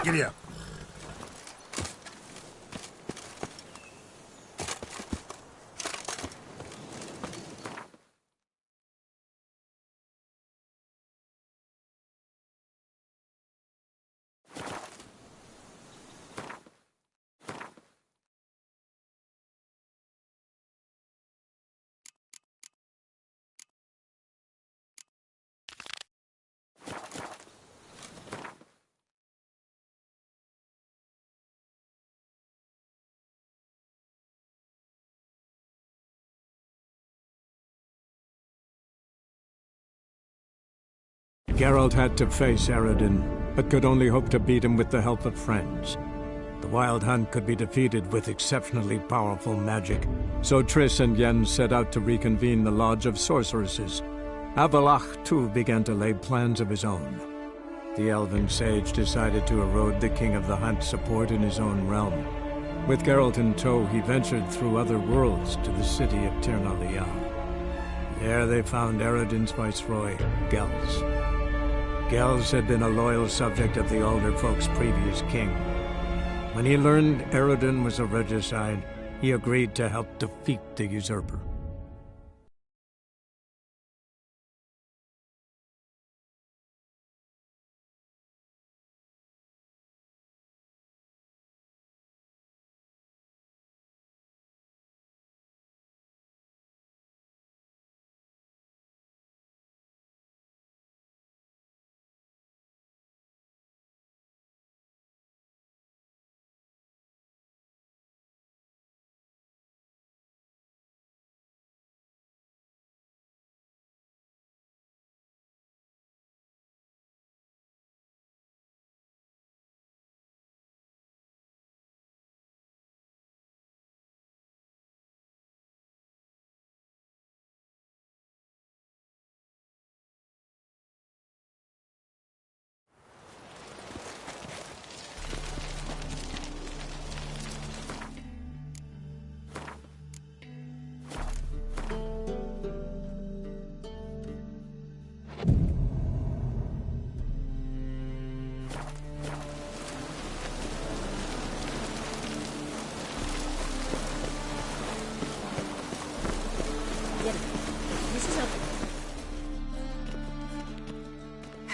Giddy up. Geralt had to face Yrden, but could only hope to beat him with the help of friends. The Wild Hunt could be defeated with exceptionally powerful magic, so Triss and Yen set out to reconvene the Lodge of Sorceresses. Avallac'h, too, began to lay plans of his own. The elven sage decided to erode the King of the Hunt's support in his own realm. With Geralt in tow, he ventured through other worlds to the city of Tir na Lial. There they found Eredin's viceroy, Gels. Gels had been a loyal subject of the Alder folk's previous king. When he learned Yrden was a regicide, he agreed to help defeat the usurper.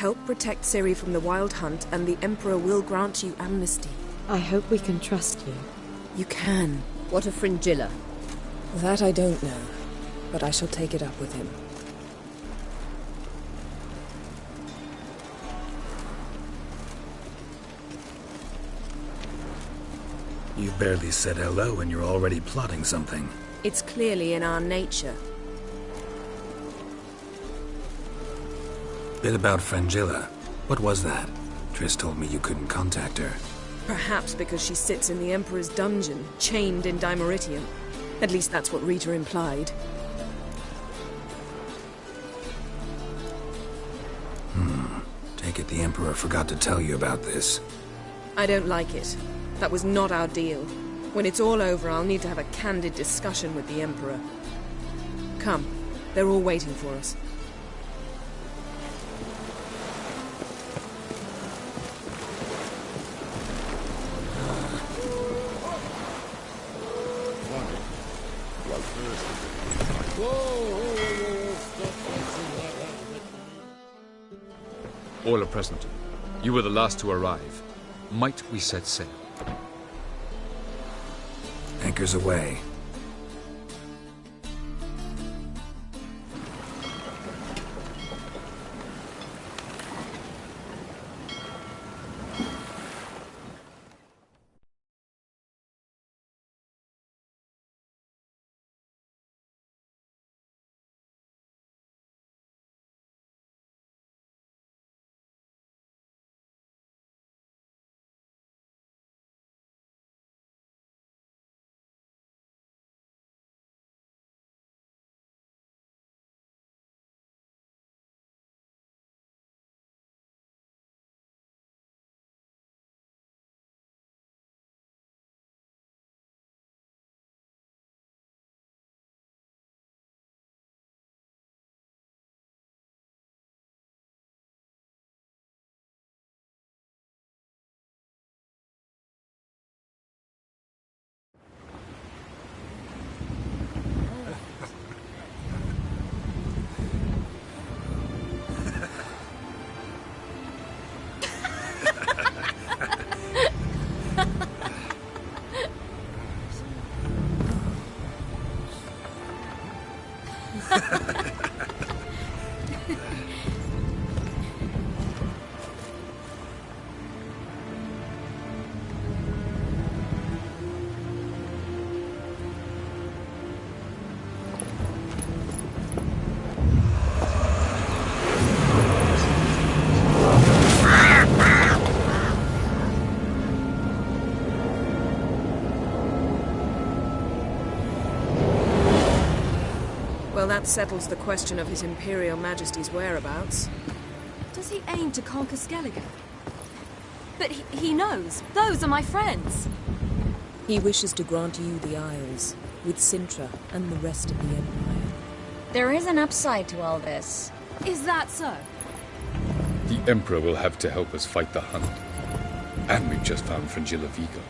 help protect Ciri from the Wild Hunt, and the Emperor will grant you amnesty. I hope we can trust you. You can. What of Fringilla? That I don't know, but I shall take it up with him. You've barely said hello and you're already plotting something. It's clearly in our nature. Bit about Fringilla. What was that? Triss told me you couldn't contact her. Perhaps because she sits in the Emperor's dungeon, chained in Dimeritium. At least that's what Rita implied. Take it the Emperor forgot to tell you about this. I don't like it. That was not our deal. When it's all over, I'll need to have a candid discussion with the Emperor. Come, they're all waiting for us. All are present. You were the last to arrive. Might we set sail? Anchors away. Well, that settles the question of His Imperial Majesty's whereabouts. Does he aim to conquer Skellige? But he knows. Those are my friends. He wishes to grant you the Isles, with Sintra and the rest of the Empire. There is an upside to all this. Is that so? The Emperor will have to help us fight the Hunt. And we've just found Fringilla Vigo.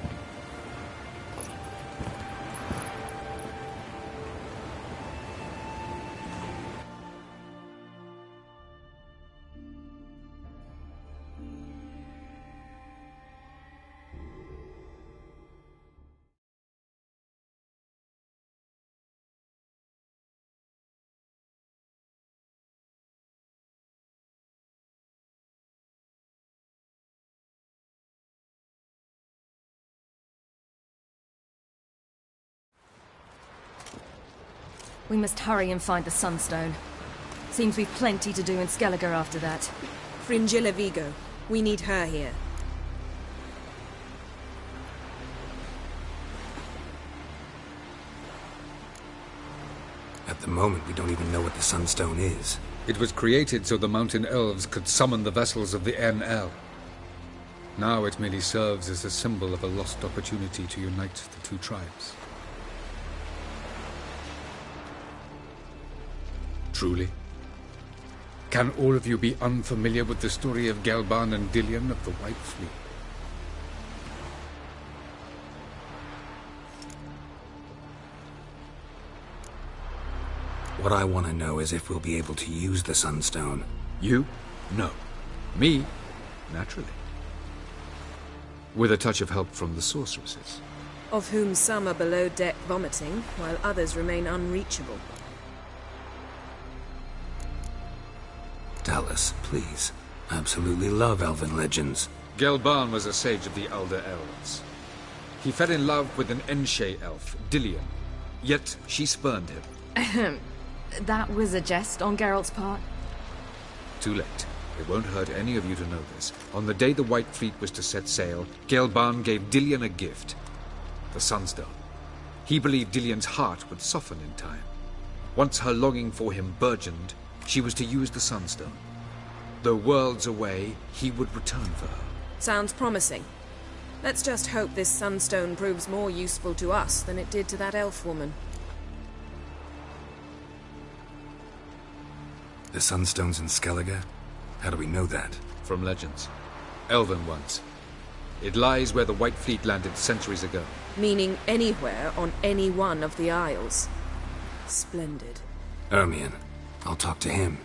We must hurry and find the Sunstone. Seems we've plenty to do in Skellige after that. Fringilla Vigo. We need her here. At the moment, we don't even know what the Sunstone is. It was created so the Mountain Elves could summon the vessels of the NL. Now it merely serves as a symbol of a lost opportunity to unite the two tribes. Truly? Can all of you be unfamiliar with the story of Gelban and Dillion of the White Fleet? What I want to know is if we'll be able to use the Sunstone. You? No. Me? Naturally. With a touch of help from the sorceresses. Of whom some are below deck vomiting, while others remain unreachable. Tell us, please. I absolutely love elven legends. Gelban was a sage of the Elder Elves. He fell in love with an Enshe elf, Dillion. Yet she spurned him. That was a jest on Geralt's part? Too late. It won't hurt any of you to know this. On the day the White Fleet was to set sail, Gelban gave Dillion a gift. The Sunstone. He believed Dillion's heart would soften in time. Once her longing for him burgeoned, she was to use the Sunstone. Though worlds away, he would return for her. Sounds promising. Let's just hope this Sunstone proves more useful to us than it did to that elf woman. The Sunstone's in Skellige? How do we know that? From legends. Elven ones. It lies where the White Fleet landed centuries ago. Meaning anywhere on any one of the Isles. Splendid. Ermion. I'll talk to him.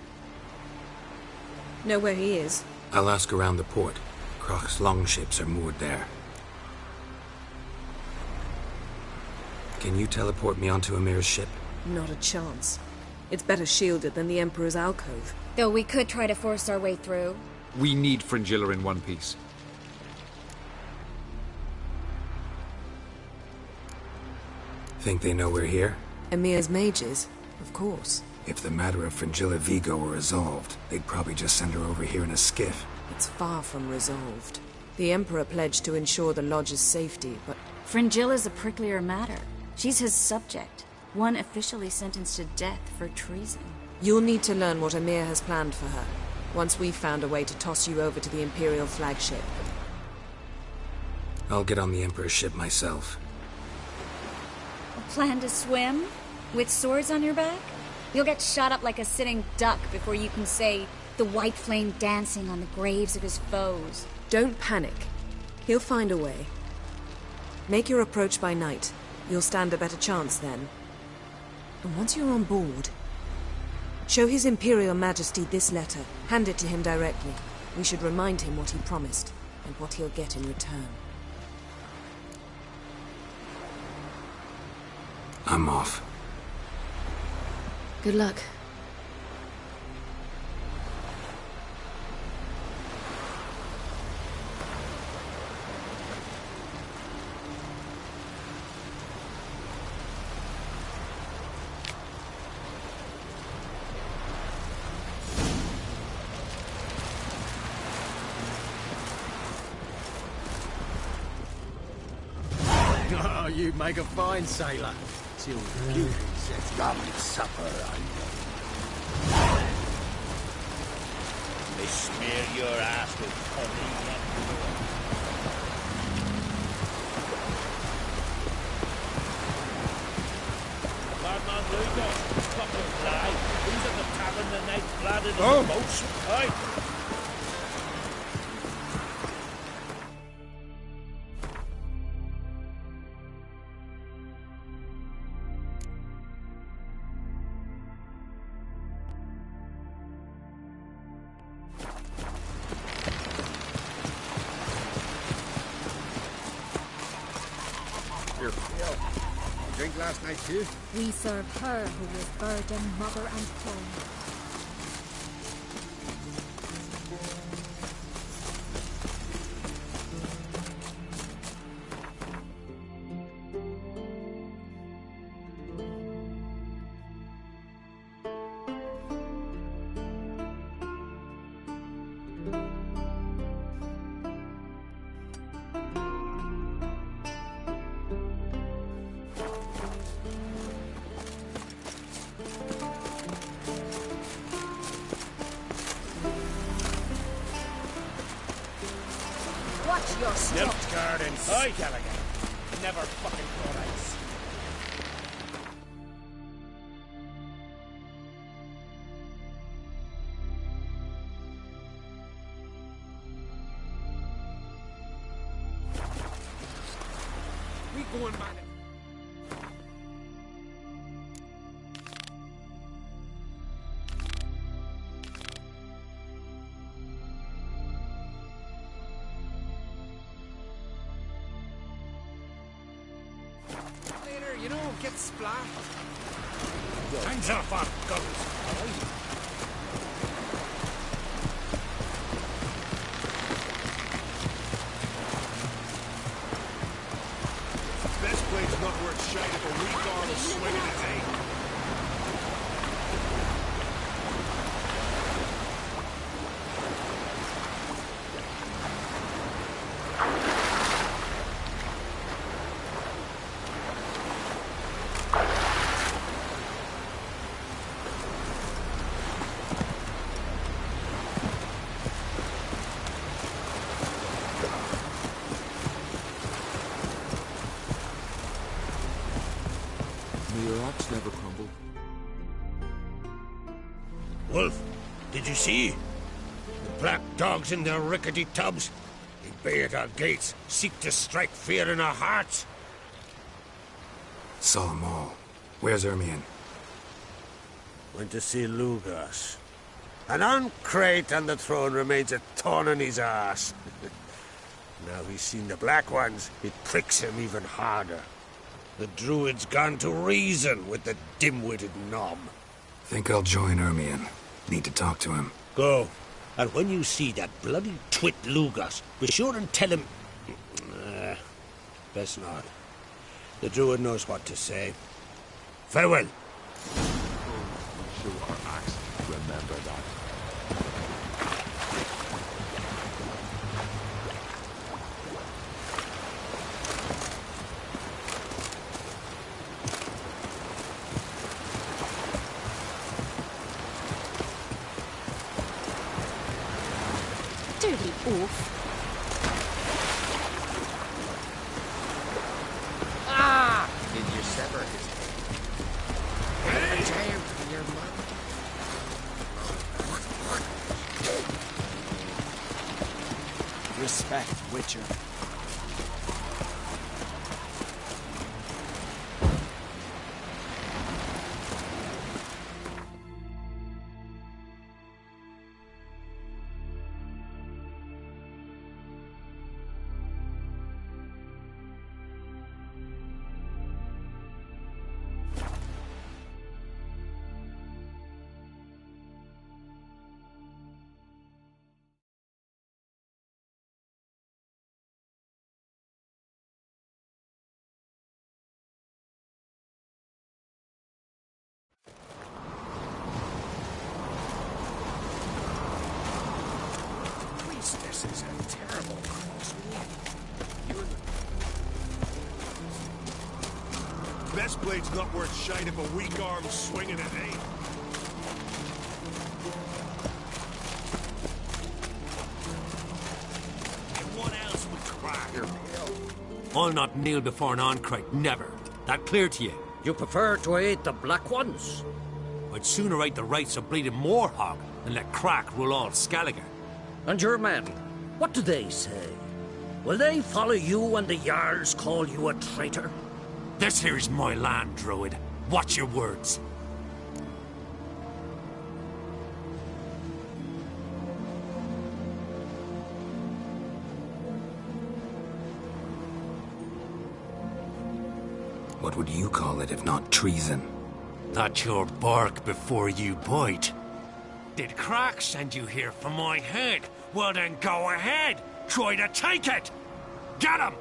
Know where he is? I'll ask around the port. Croc's longships are moored there. Can you teleport me onto Amir's ship? Not a chance. It's better shielded than the Emperor's alcove. Though we could try to force our way through. We need Fringilla in one piece. Think they know we're here? Emir's mages, of course. If the matter of Fringilla Vigo were resolved, they'd probably just send her over here in a skiff. It's far from resolved. The Emperor pledged to ensure the Lodge's safety, but... Fringilla's a pricklier matter. She's his subject. One officially sentenced to death for treason. You'll need to learn what Emir has planned for her, once we've found a way to toss you over to the Imperial flagship. I'll get on the Emperor's ship myself. A plan to swim? With swords on your back? You'll get shot up like a sitting duck before you can say the white flame dancing on the graves of his foes. Don't panic. He'll find a way. Make your approach by night. You'll stand a better chance then. And once you're on board, show His Imperial Majesty this letter. Hand it to him directly. We should remind him what he promised, and what he'll get in return. I'm off. Good luck. Oh, you make a fine sailor. Till Ciri says, "Lovely supper, They smear your ass with honey and bad man Lugo, fucking fly. Who's at the tavern the night planted in the boats? Aye. Drink last night too? We serve her who was burden, mother and home. Watch your step. Nilfgaard and Skellige. Never fucking thought I'd see. We going back. You know, get splashed. Hands off our guns, Best blade's not worth shite if a weak arm is swinging its aim. Never crumbled. Wolf, did you see? The black dogs in their rickety tubs. They bay at our gates, seek to strike fear in our hearts. Saw them all. Where's Ermion? Went to see Lugas. An uncrate on the throne remains a thorn in his arse. Now he's seen the black ones, it pricks him even harder. The druid's gone to reason with the dim-witted nom. Think I'll join Ermion. Need to talk to him. Go. And when you see that bloody twit Lugas, be sure and tell him... best not. The druid knows what to say. Farewell. Sure our Axii remember that. Dirty oaf. Ah! Did you sever his head? A giant from your mother. Respect, Witcher. This is a terrible crossbow. Best blade's not worth shite if a weak arm's swinging at aim. What else would crack? I'll not kneel before an Oncrite, never. That clear to you? You prefer to aid the black ones? I'd sooner aid the rights of bleeding Moorhog than let Crack rule all Skellige. And your men, what do they say? Will they follow you when the Jarls call you a traitor? This here is my land, Druid. Watch your words. What would you call it if not treason? That's your bark before you bite. Did Crack send you here for my head? Well then go ahead! Try to take it! Get him!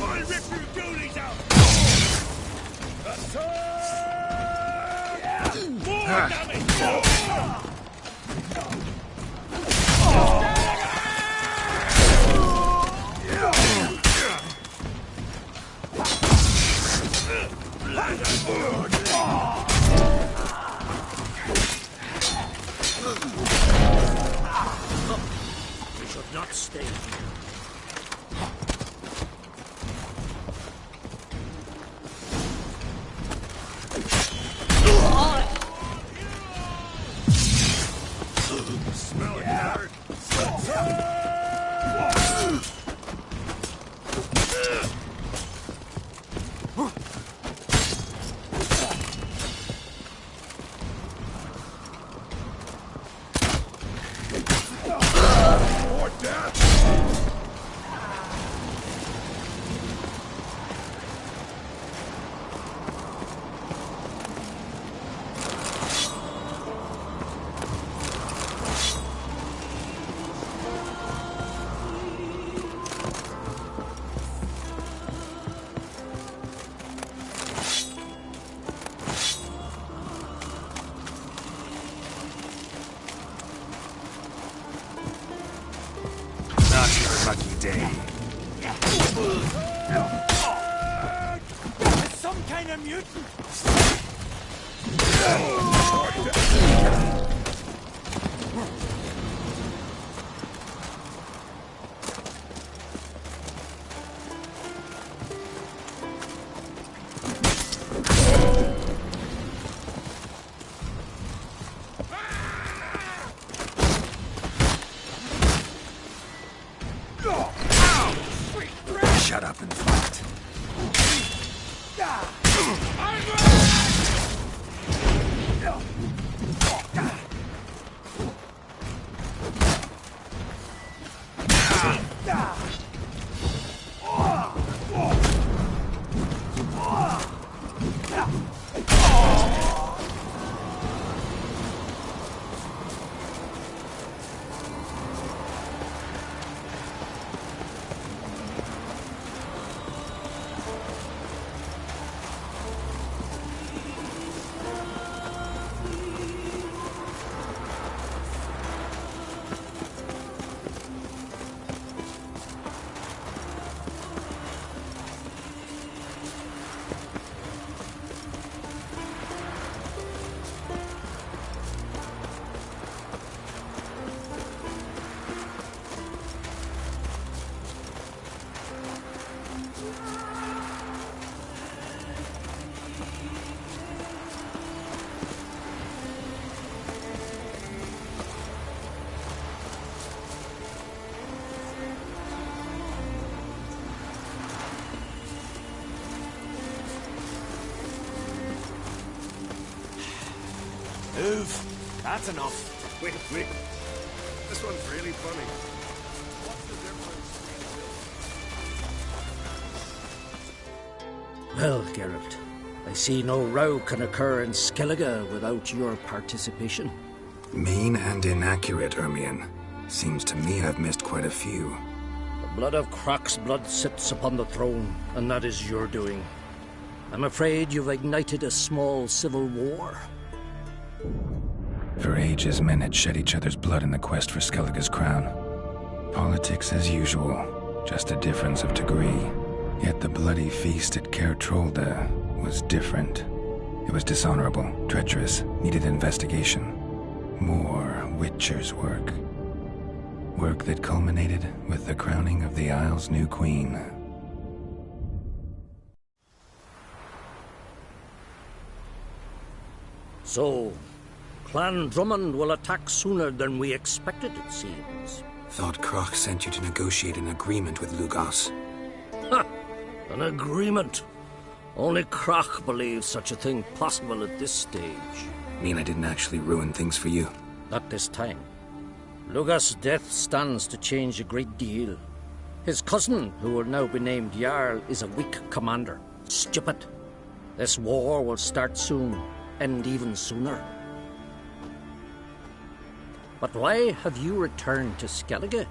I'll rip your goolies out! More damage! We should not stay here. Smell it, Aard. lucky day. It's some kind of mutant! Shut up and fight. Move. That's enough. Wait. This one's really funny. What's the difference? Well, Geralt, I see no row can occur in Skellige without your participation. Mean and inaccurate, Ermion. Seems to me I've missed quite a few. The blood of Croc's blood sits upon the throne, and that is your doing. I'm afraid you've ignited a small civil war. For ages, men had shed each other's blood in the quest for Skellige's crown. Politics as usual, just a difference of degree. Yet the bloody feast at Caer Trolda was different. It was dishonorable, treacherous, needed investigation. More Witcher's work. Work that culminated with the crowning of the Isle's new queen. So, Clan Drummond will attack sooner than we expected, it seems. Thought Croc sent you to negotiate an agreement with Lugos. Ha! An agreement? Only Croc believes such a thing possible at this stage. Mean I didn't actually ruin things for you? Not this time. Lugos' death stands to change a great deal. His cousin, who will now be named Jarl, is a weak commander. Stupid. This war will start soon, end even sooner. But why have you returned to Skellige?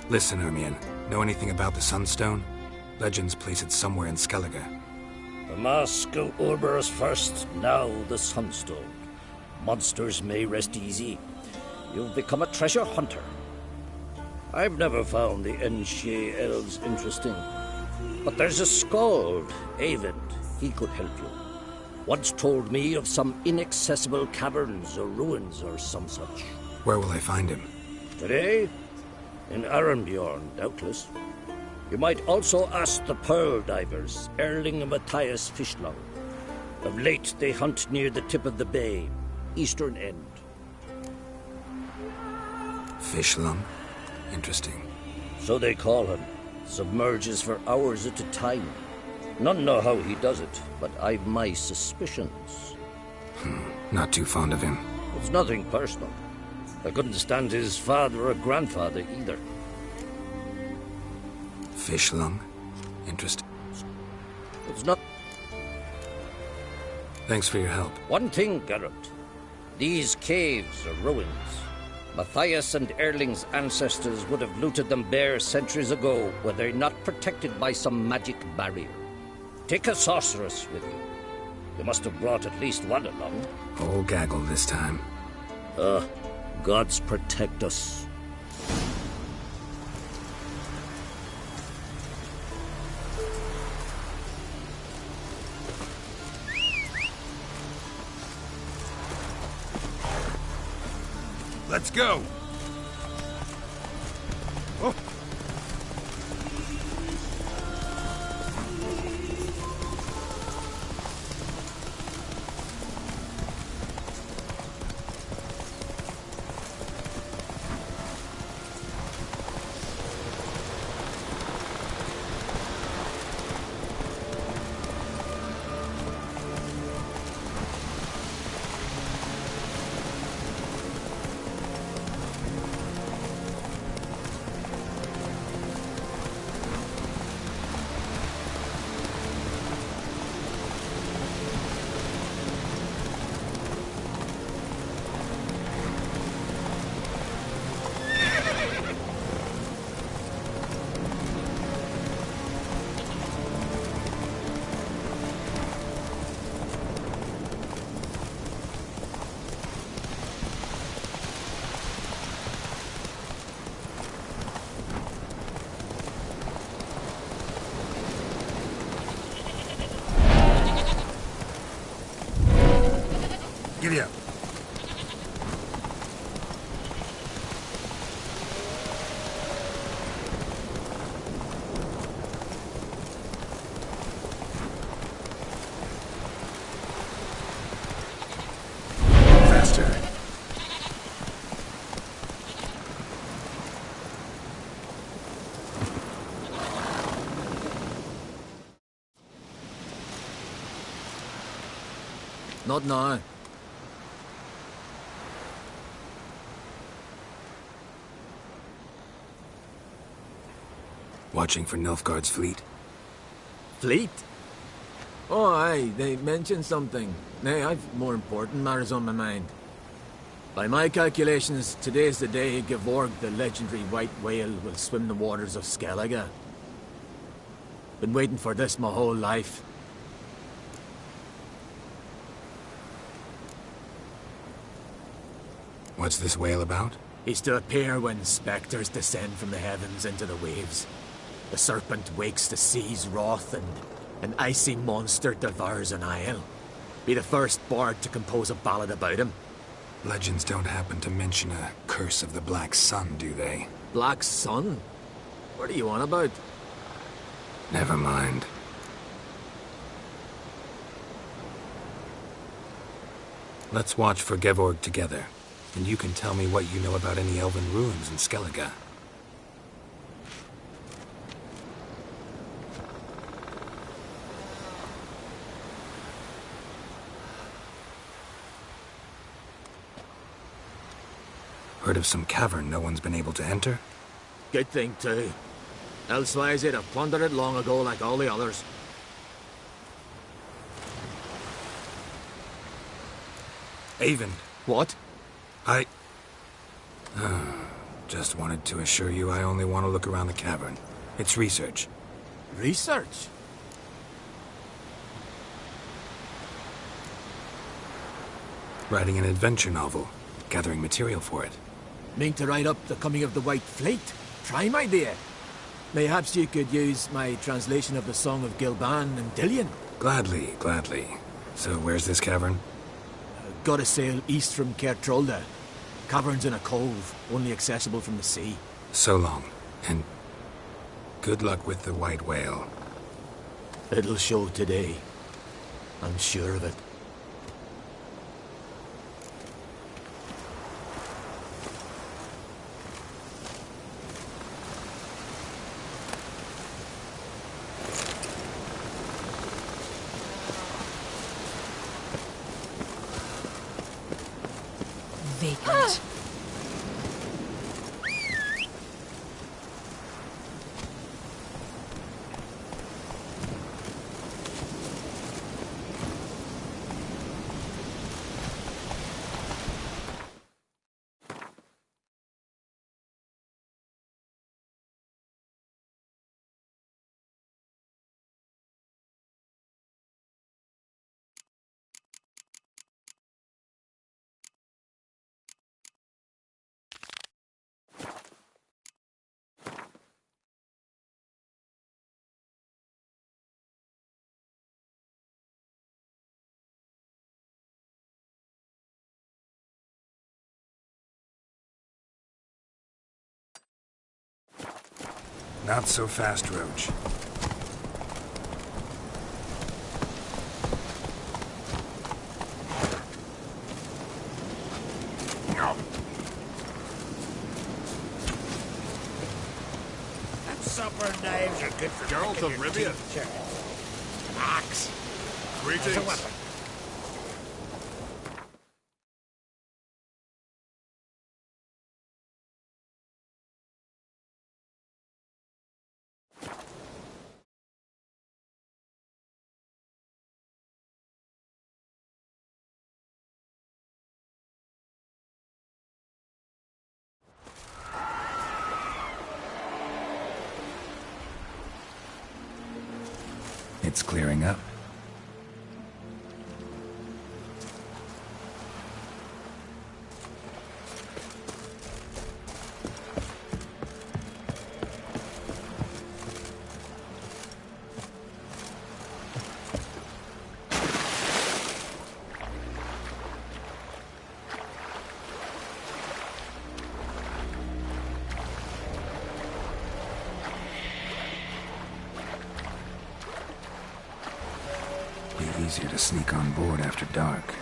Listen, Ermion. Know anything about the Sunstone? Legends place it somewhere in Skellige. The mask of Urberus first, now the Sunstone. Monsters may rest easy. You've become a treasure hunter. I've never found the Enshe elves interesting. But there's a skald, Eyvind. He could help you. Once told me of some inaccessible caverns or ruins or some such. Where will I find him? Today? In Arambjorn, doubtless. You might also ask the Pearl Divers, Erling and Matthias Fishlung. Of late, they hunt near the tip of the bay, eastern end. Fishlung? Interesting. So they call him. Submerges for hours at a time. None know how he does it, but I've my suspicions. Not too fond of him. It's nothing personal. I couldn't stand his father or grandfather either. Fishlung? Interesting. It's not... Thanks for your help. One thing, Geralt. These caves are ruins. Matthias and Erling's ancestors would have looted them bare centuries ago were they not protected by some magic barrier. Take a sorceress with you. You must have brought at least one along. Whole gaggle this time. Gods protect us. Let's go! Oh. Giddy up. Faster. Not now. Watching for Nilfgaard's fleet. Fleet? Oh, aye, they mentioned something. Nay, I've more important matters on my mind. By my calculations, today's the day Gevorg, the legendary white whale, will swim the waters of Skellige. Been waiting for this my whole life. What's this whale about? He's to appear when spectres descend from the heavens into the waves. The serpent wakes the sea's wrath, and an icy monster devours an isle. Be the first bard to compose a ballad about him. Legends don't happen to mention a curse of the Black Sun, do they? Black Sun? What are you on about? Never mind. Let's watch for Gevorg together, and you can tell me what you know about any elven ruins in Skellige. Heard of some cavern no one's been able to enter? Good thing, too. Elsewise, they'd have plundered it long ago like all the others. Eyvind. What? I... just wanted to assure you I only want to look around the cavern. It's research. Research? Writing an adventure novel. Gathering material for it. Mean to write up the coming of the White Fleet? Prime idea. Mayhaps you could use my translation of the Song of Gilban and Dillion. Gladly, gladly. So where's this cavern? Gotta sail east from Kertrolda. Cavern's in a cove, only accessible from the sea. So long, and good luck with the white whale. It'll show today. I'm sure of it. Vacant. Not so fast, Roach. Supper knives are good for Geralt of Rivia. Axe. Greetings. As a weapon. It's clearing up. Easier to sneak on board after dark.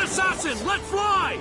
Assassin, let fly!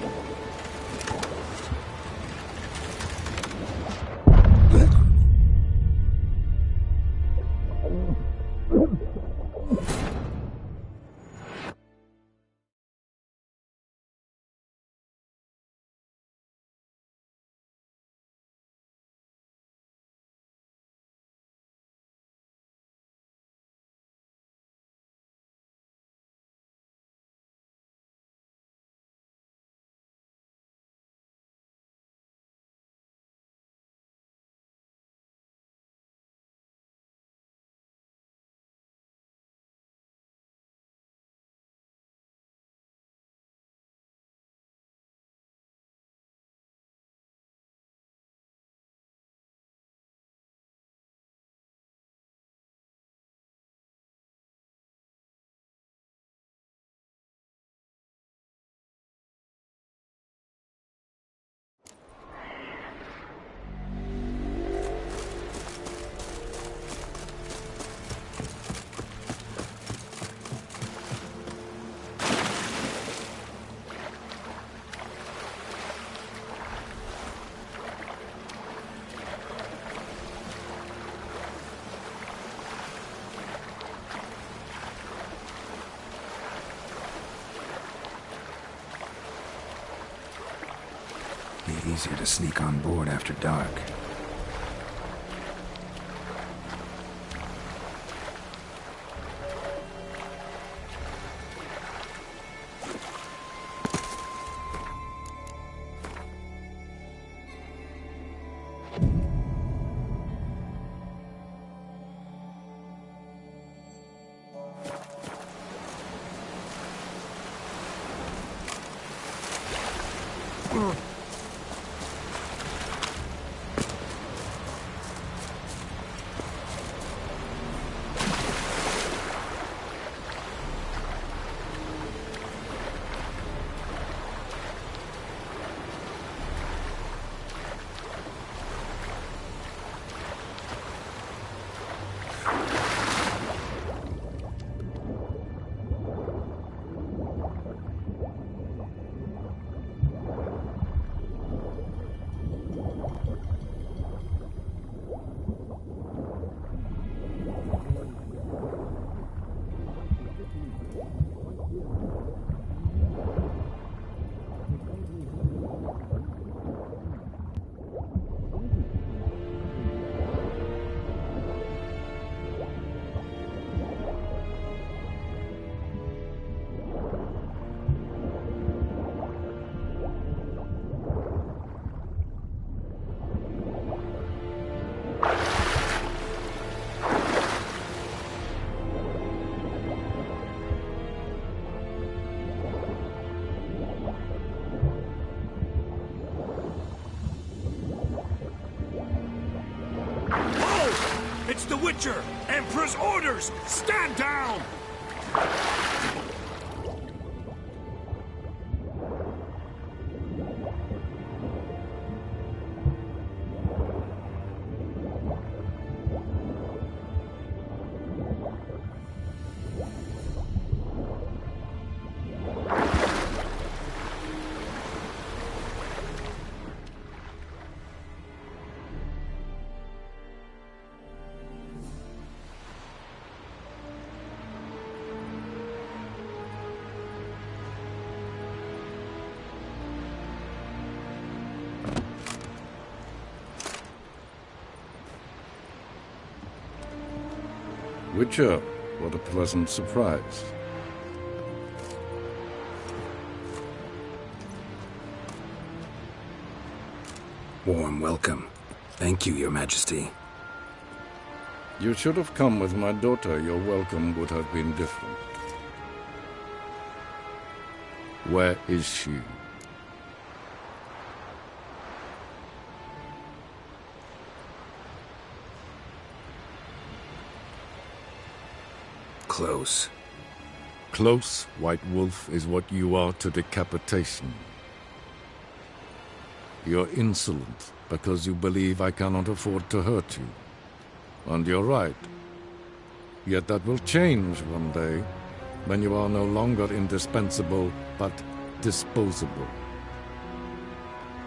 Be easier to sneak on board after dark. It's the Witcher! Emperor's orders! Stand down! Witcher, what a pleasant surprise. Warm welcome. Thank you, Your Majesty. You should have come with my daughter. Your welcome would have been different. Where is she? Close. Close, White Wolf, is what you are to decapitation. You're insolent because you believe I cannot afford to hurt you. And you're right. Yet that will change one day, when you are no longer indispensable, but disposable.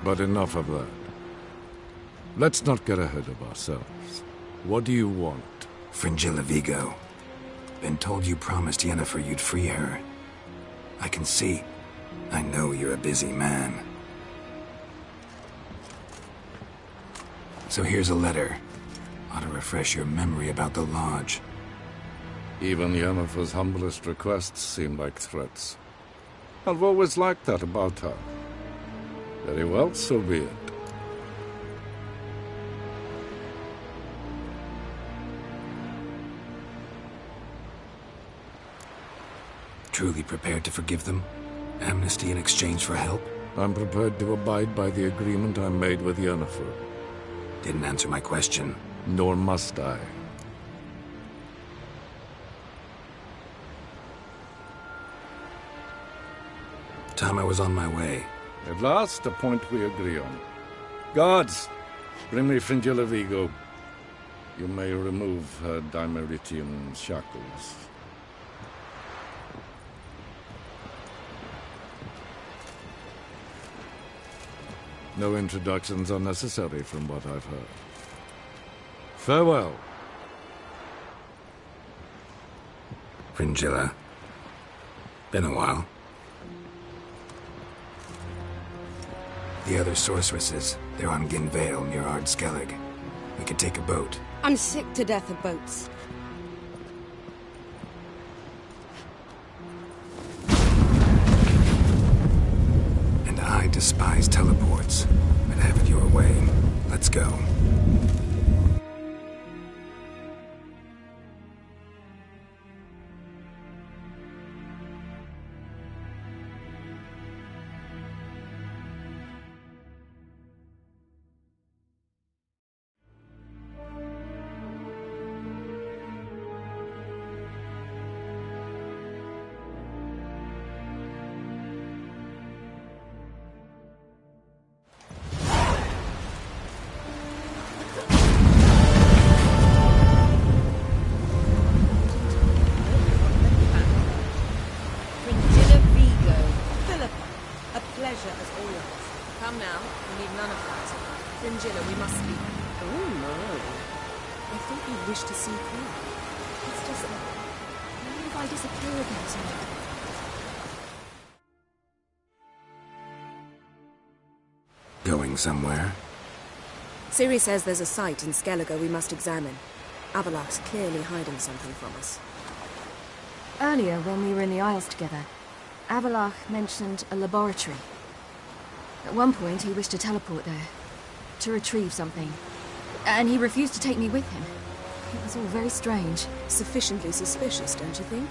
But enough of that. Let's not get ahead of ourselves. What do you want? Fringilla Vigo. Been told you promised Yennefer you'd free her. I can see. I know you're a busy man. So here's a letter. Ought to refresh your memory about the Lodge. Even Yennefer's humblest requests seem like threats. I've always liked that about her. Very well, so be it. Truly prepared to forgive them? Amnesty in exchange for help? I'm prepared to abide by the agreement I made with Yennefer. Didn't answer my question. Nor must I. Time I was on my way. At last, a point we agree on. Guards, bring me Fringilla Vigo. You may remove her dimeritium shackles. No introductions are necessary from what I've heard. Farewell. Fringilla. Been a while. The other sorceresses, they're on Ginvale near Aard Skellig. We could take a boat. I'm sick to death of boats. And I despise teleports. But have it your way. Let's go. Fringilla, we must leave. Oh no. I thought you wished to see Queen. It's just that... What if I disappear again tonight? Going somewhere? Ciri says there's a site in Skellige we must examine. Avalok's clearly hiding something from us. Earlier, when we were in the Isles together, Avalok mentioned a laboratory. At one point, he wished to teleport there, to retrieve something. And he refused to take me with him. It was all very strange. Sufficiently suspicious, don't you think?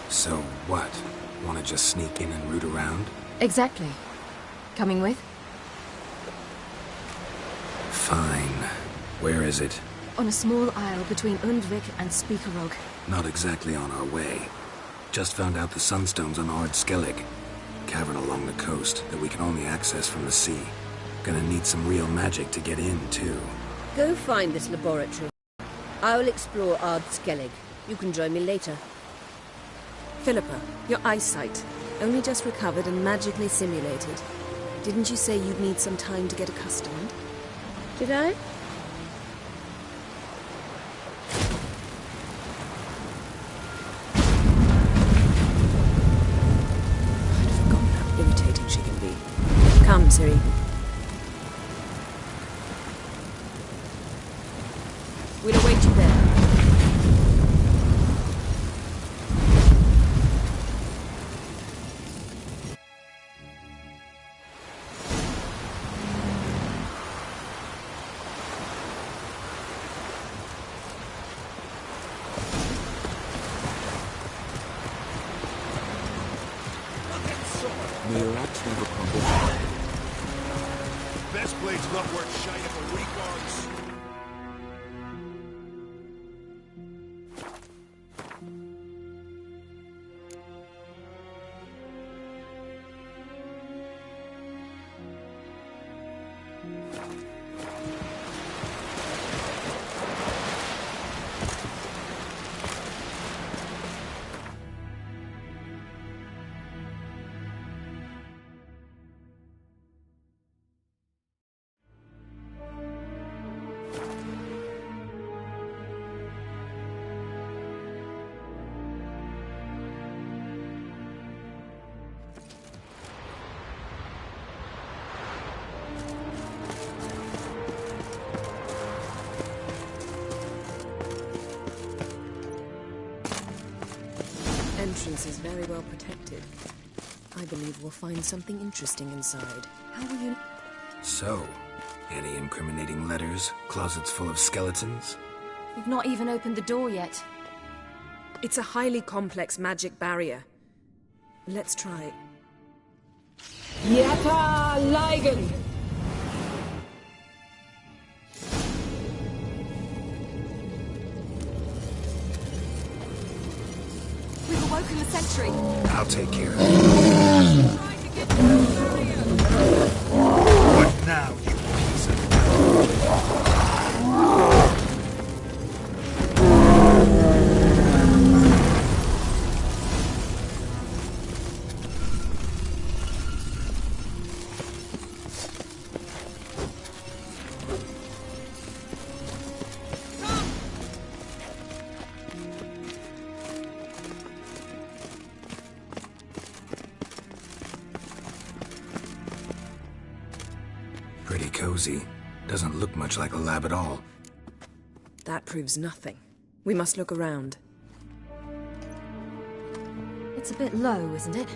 So what? Want to just sneak in and root around? Exactly. Coming with? Fine. Where is it? On a small isle between Undvik and Speakerog. Not exactly on our way. Just found out the sunstone's on Aard Skellig. Cavern along the coast that we can only access from the sea. Gonna need some real magic to get in, too. Go find this laboratory. I will explore Aard Skellig. You can join me later. Philippa, your eyesight. Only just recovered and magically simulated. Didn't you say you'd need some time to get accustomed? Did I? I'd forgotten how irritating she can be. Come, Ciri. We'll await you there. Best blade's not worth shite if a weak arms. Entrance is very well protected. I believe we'll find something interesting inside. How will you... So, any incriminating letters? Closets full of skeletons? We've not even opened the door yet. It's a highly complex magic barrier. Let's try. Yata Ligen! We've awoken the sentry. I'll take care of it. What now, you piece of... Pretty cozy. Doesn't look much like a lab at all. That proves nothing. We must look around. It's a bit low, isn't it?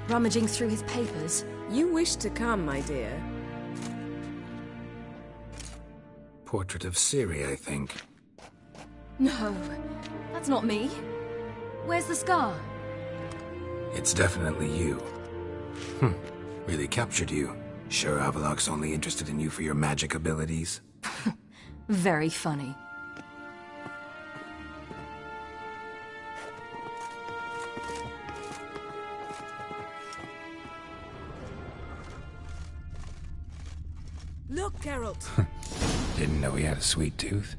Rummaging through his papers. You wish to come, my dear. Portrait of Ciri, I think. No, that's not me. Where's the scar? It's definitely you. Really captured you. Sure Avalok's only interested in you for your magic abilities? Very funny. Look, Geralt! Didn't know he had a sweet tooth.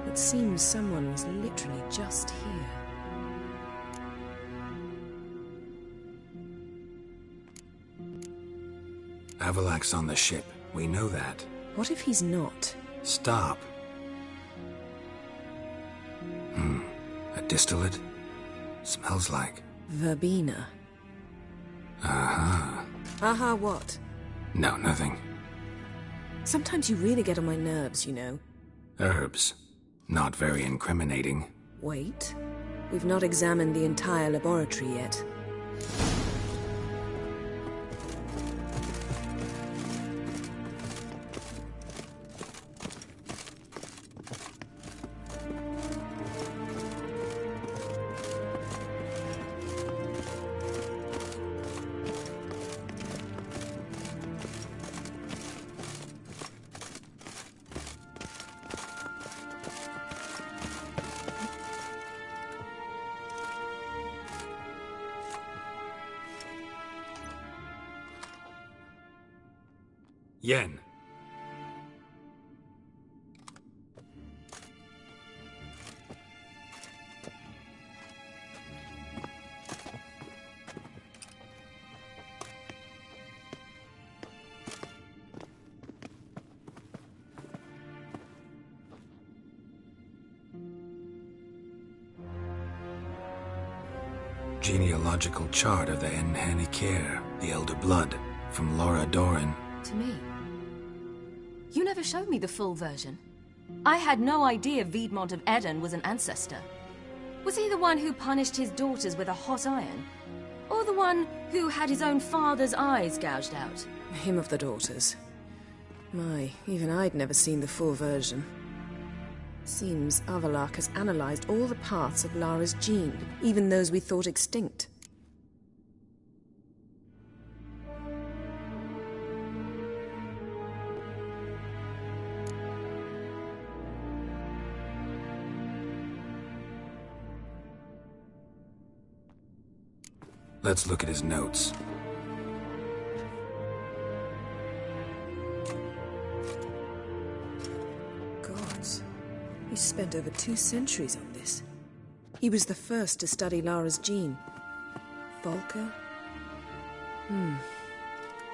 It seems someone was literally just here. Avalak's on the ship. We know that. What if he's not? Stop. A distillate? Smells like... Verbena. Aha. Aha what? No, nothing. Sometimes you really get on my nerves, you know. Herbs. Not very incriminating. Wait. We've not examined the entire laboratory yet. Yen. Genealogical chart of the Yrden and Quen, the Elder Blood, from Laura Doran. To me? You never showed me the full version. I had no idea Viedmont of Yrden was an ancestor. Was he the one who punished his daughters with a hot iron? Or the one who had his own father's eyes gouged out? Him of the daughters. My, even I'd never seen the full version. Seems Avalak has analyzed all the parts of Lara's gene, even those we thought extinct. Let's look at his notes. Gods. He spent over 2 centuries on this. He was the first to study Lara's gene. Volker?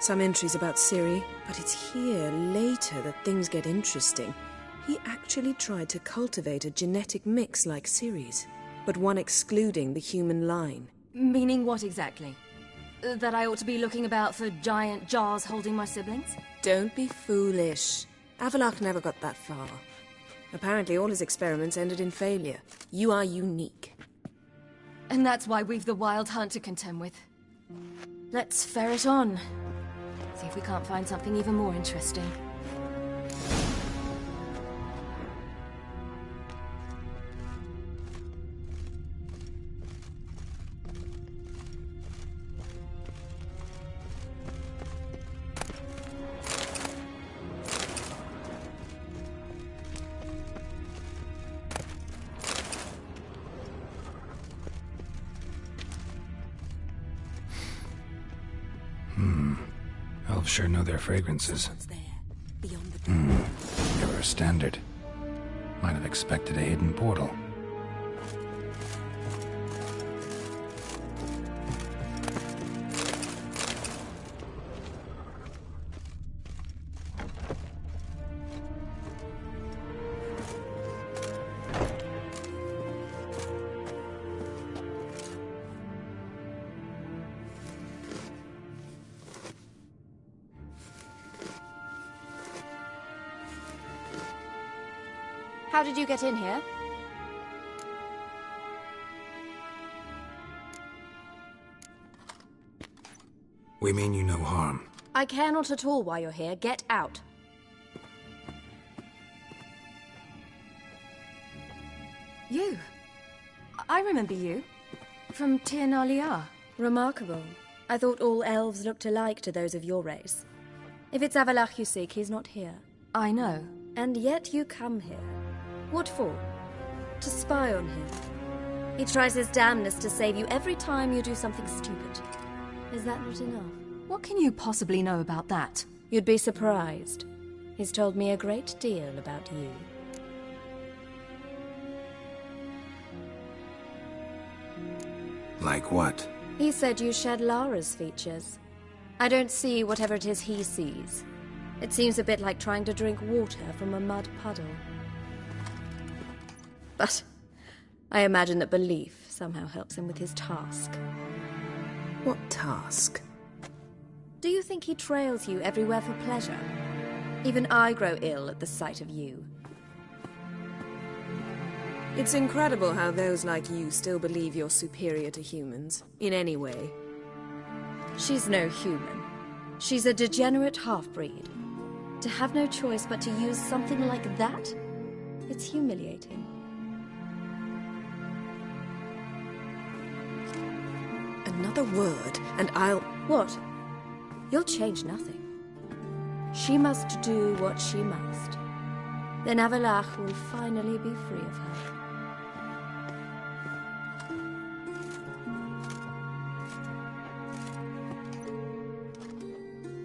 Some entries about Ciri, but it's here, later, that things get interesting. He actually tried to cultivate a genetic mix like Ciri's, but one excluding the human line. Meaning what exactly? That I ought to be looking about for giant jars holding my siblings? Don't be foolish. Avalak never got that far. Apparently all his experiments ended in failure. You are unique. And that's why we've the Wild Hunt to contend with. Let's ferret on. See if we can't find something even more interesting. Elves sure know their fragrances. Never standard. Might have expected a hidden portal. How did you get in here? We mean you no harm. I care not at all why you're here. Get out. You. I remember you. From Tir na Liar. Remarkable. I thought all elves looked alike to those of your race. If it's Avalach you seek, he's not here. I know. And yet you come here. What for? To spy on him. He tries his damnedest to save you every time you do something stupid. Is that not enough? What can you possibly know about that? You'd be surprised. He's told me a great deal about you. Like what? He said you shared Lara's features. I don't see whatever it is he sees. It seems a bit like trying to drink water from a mud puddle. But I imagine that belief somehow helps him with his task. What task? Do you think he trails you everywhere for pleasure? Even I grow ill at the sight of you. It's incredible how those like you still believe you're superior to humans, in any way. She's no human. She's a degenerate half-breed. To have no choice but to use something like that? It's humiliating. Another word, and I'll... What? You'll change nothing. She must do what she must. Then Avalach will finally be free of her.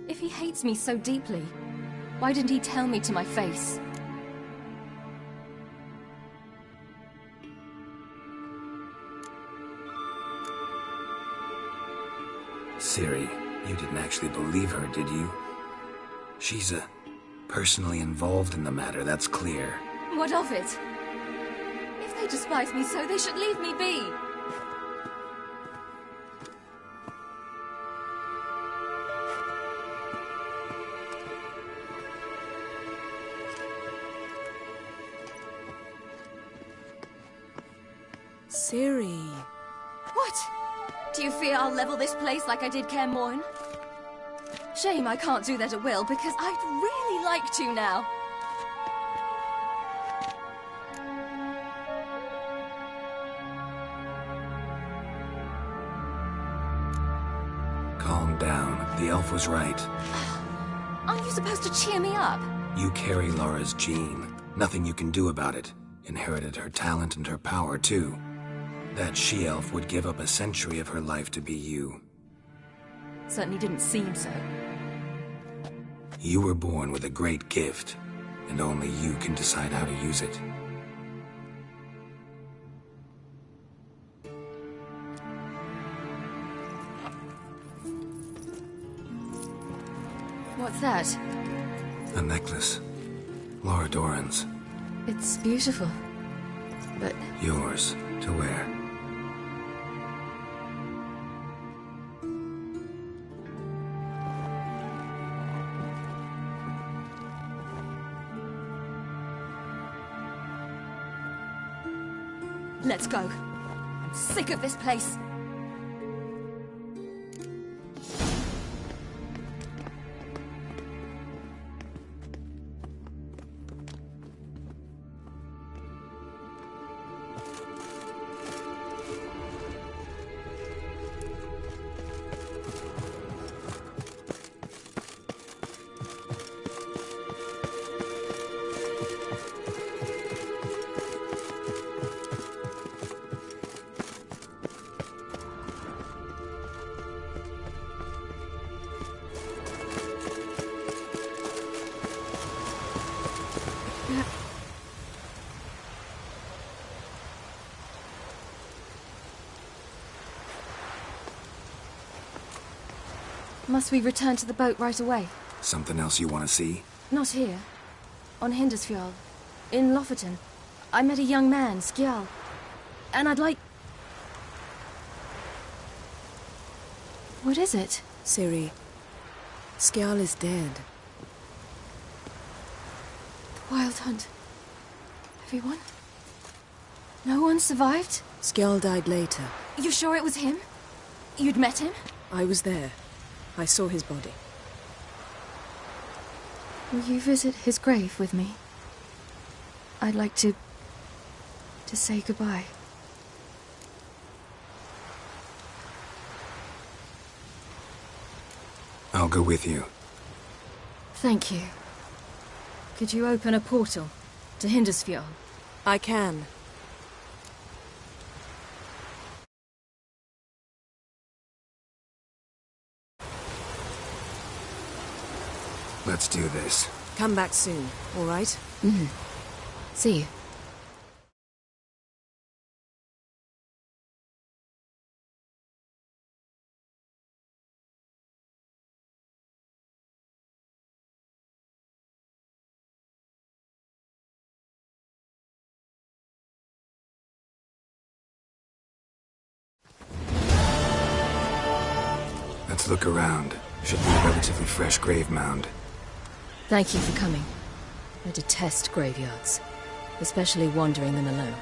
If he hates me so deeply, why didn't he tell me to my face? Ciri, you didn't actually believe her, did you? She's personally involved in the matter, that's clear. What of it? If they despise me so, they should leave me be. Ciri. What? Do you fear I'll level this place like I did Kaer Morhen? Shame I can't do that at will, because I'd really like to now. Calm down. The elf was right. Aren't you supposed to cheer me up? You carry Laura's gene. Nothing you can do about it. Inherited her talent and her power, too. That she-elf would give up a century of her life to be you. Certainly didn't seem so. You were born with a great gift, and only you can decide how to use it. What's that? A necklace. Laura Doran's. It's beautiful, but... Yours, to wear. Let's go. I'm sick of this place. Must we return to the boat right away? Something else you want to see? Not here. On Hindersfjall. In Lofoten. I met a young man, Skjal. And I'd like... What is it? Ciri. Skjal is dead. The Wild Hunt. Everyone? No one survived? Skjal died later. You sure it was him? You'd met him? I was there. I saw his body. Will you visit his grave with me? I'd like to say goodbye. I'll go with you. Thank you. Could you open a portal to Hindersfjord? I can. Let's do this. Come back soon, all right? Mm-hmm. See you. Let's look around. Should be a relatively fresh grave mound. Thank you for coming. I detest graveyards, especially wandering them alone.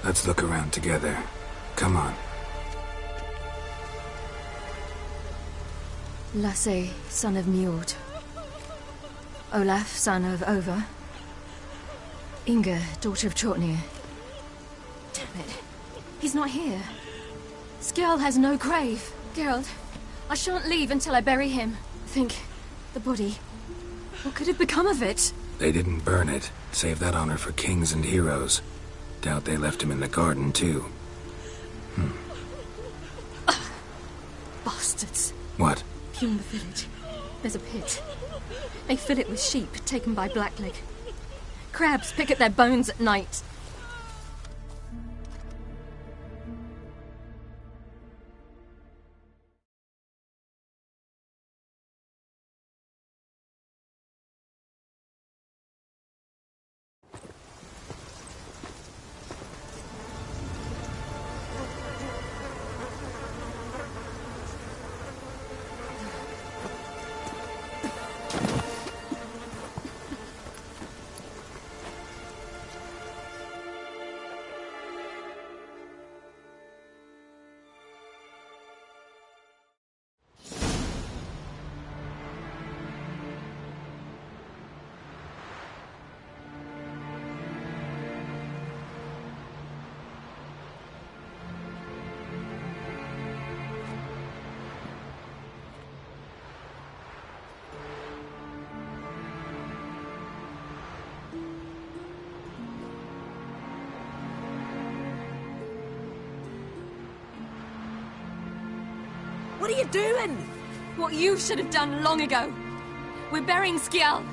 Let's look around together. Come on. Lasse, son of Njord. Olaf, son of Over. Inga, daughter of Trotnir. Damn it. He's not here. Skjall has no grave. Geralt, I shan't leave until I bury him. Think, the body. What could have become of it? They didn't burn it. Save that honor for kings and heroes. Doubt they left him in the garden, too. Bastards. What? Beyond the village, there's a pit. They fill it with sheep taken by Blackleg. Crabs pick at their bones at night. What are you doing? What you should have done long ago. We're burying Skjall.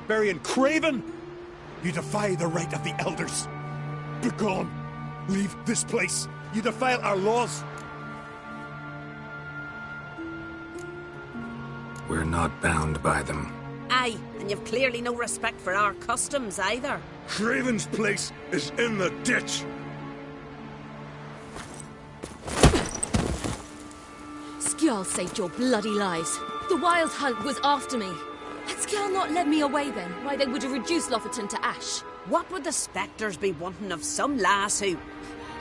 Burying Craven? You defy the right of the elders. Begone. Leave this place. You defile our laws. We're not bound by them. Aye, and you've clearly no respect for our customs either. Craven's place is in the ditch. Skjall saved your bloody lives. The Wild Hunt was after me. Had Skjall not led me away then, why they would have reduced Lofoten to ash. What would the spectres be wanting of some lass who...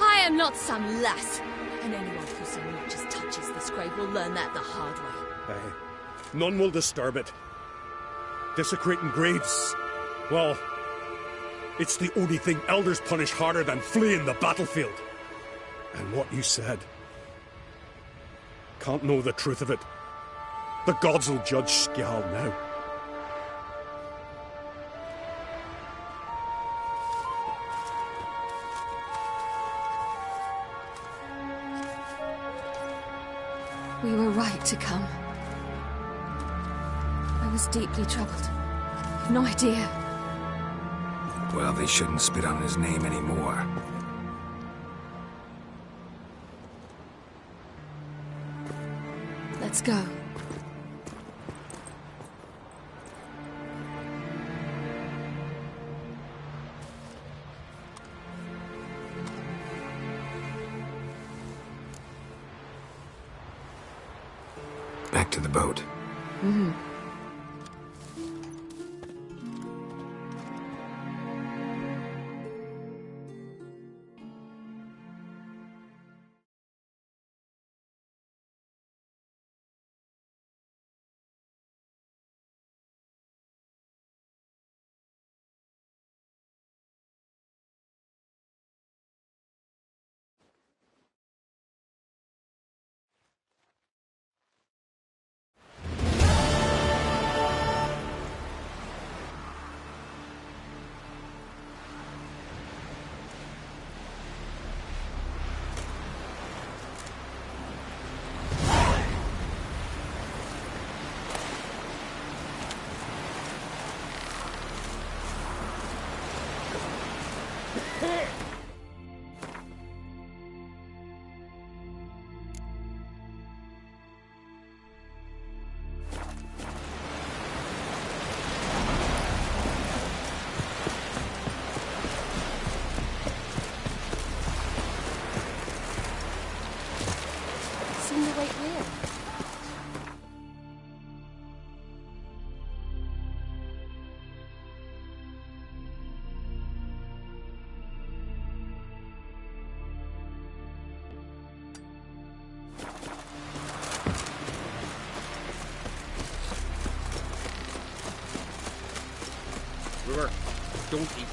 I am not some lass. And anyone who so much as touches this grave will learn that the hard way. Aye. None will disturb it. Desecrating graves, well, it's the only thing elders punish harder than fleeing the battlefield. And what you said... Can't know the truth of it. The gods will judge Skjall now. We were right to come. I was deeply troubled. I've no idea. Well, they shouldn't spit on his name anymore. Let's go. Back to the boat. Mm-hmm.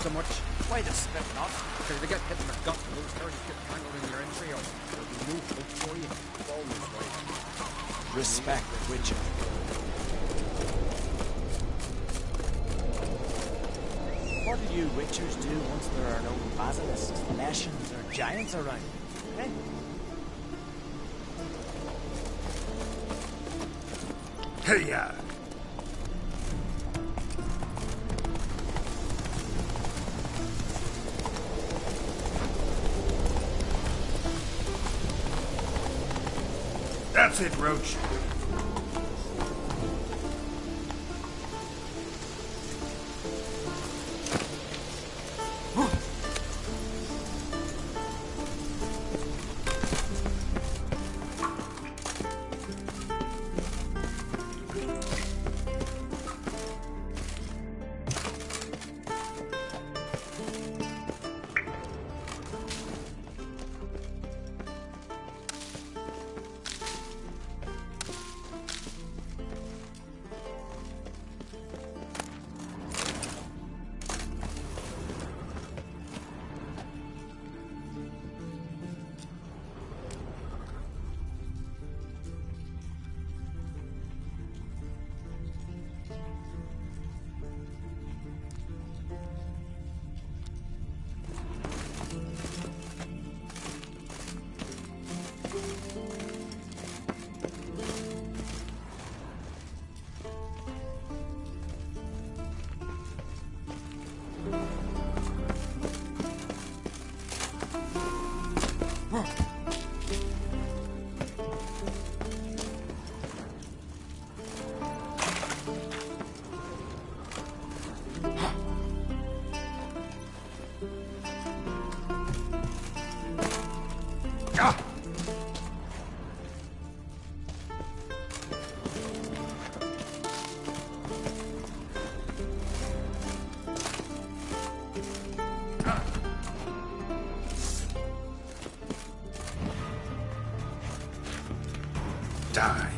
so much. Why the spit not? Because they get hit in the gut and those turds get tangled in your entrails. There'll be no hope for you. Always right. Respect, Witcher. What do you Witchers do once there are no basilisks, leshens, or giants around? Eh? Hey-ya! That's it, Roach. Die.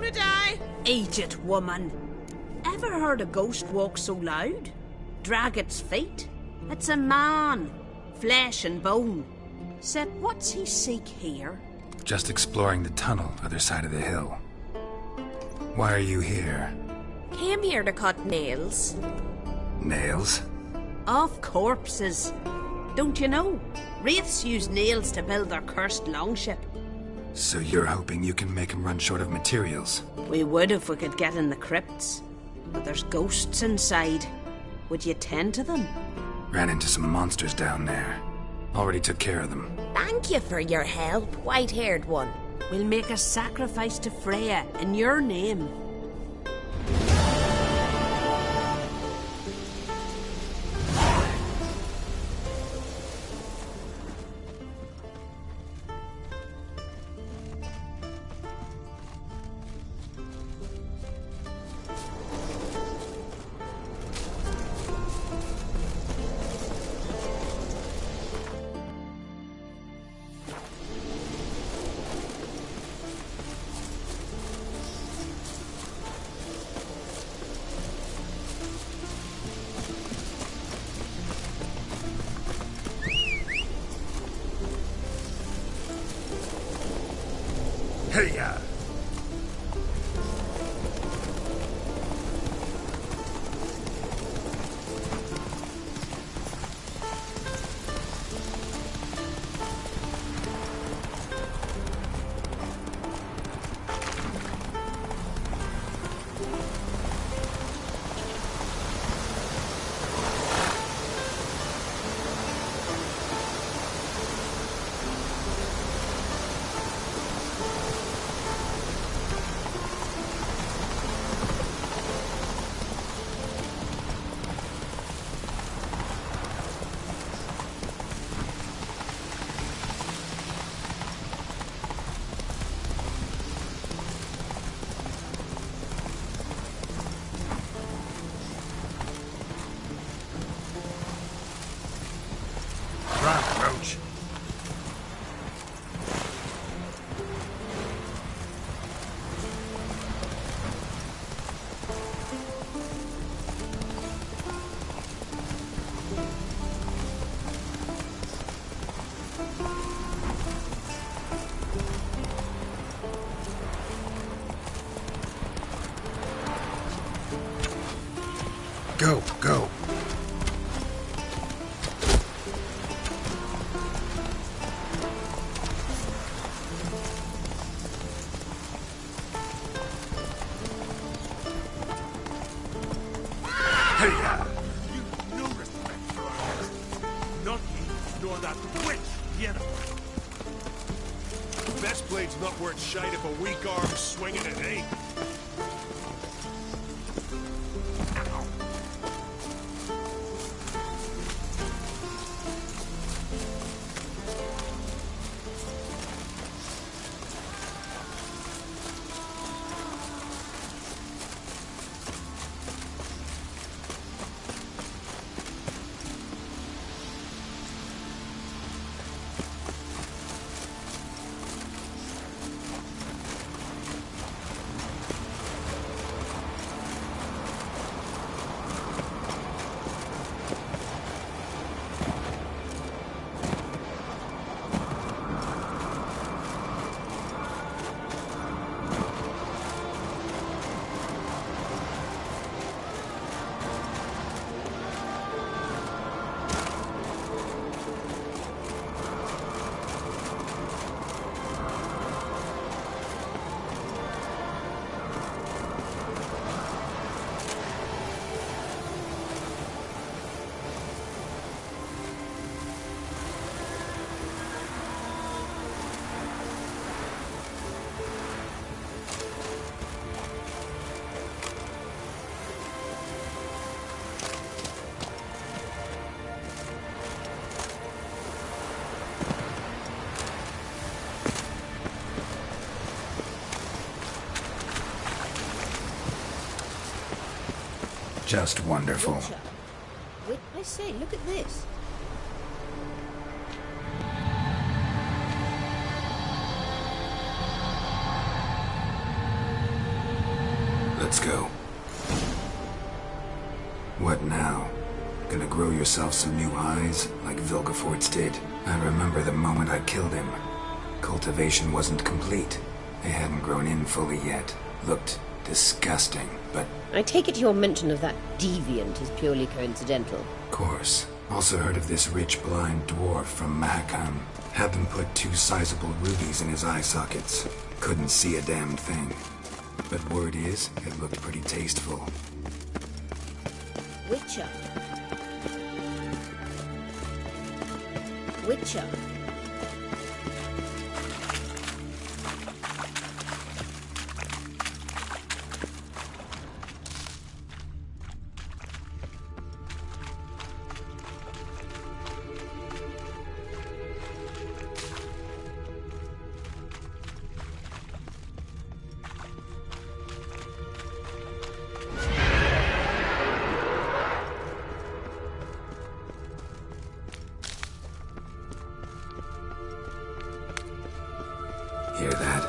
gonna die. Eat it, woman. Ever heard a ghost walk so loud? Drag its feet? It's a man. Flesh and bone. Said, what's he seek here? Just exploring the tunnel, other side of the hill. Why are you here? Came here to cut nails. Nails? Off corpses. Don't you know? Wraiths use nails to build their cursed longship. So you're hoping you can make them run short of materials? We would if we could get in the crypts. But there's ghosts inside. Would you tend to them? Ran into some monsters down there. Already took care of them. Thank you for your help, white-haired one. We'll make a sacrifice to Freya in your name. Hey-ya! Roach. Go, go. Hey-ya! You've no respect for ours. Not you, nor that witch, Yenna. Best blade's not worth shite if a weak arm's swinging it, eh? Just wonderful. Wait, I say, look at this. Let's go. What now? Gonna grow yourself some new eyes, like Vilgefortz did? I remember the moment I killed him. Cultivation wasn't complete. They hadn't grown in fully yet. Looked disgusting, but... I take it your mention of that deviant is purely coincidental. Of course. Also heard of this rich blind dwarf from Mahakam. Had them put 2 sizable rubies in his eye sockets. Couldn't see a damn thing. But word is, it looked pretty tasteful. Witcher. Witcher. Hear that?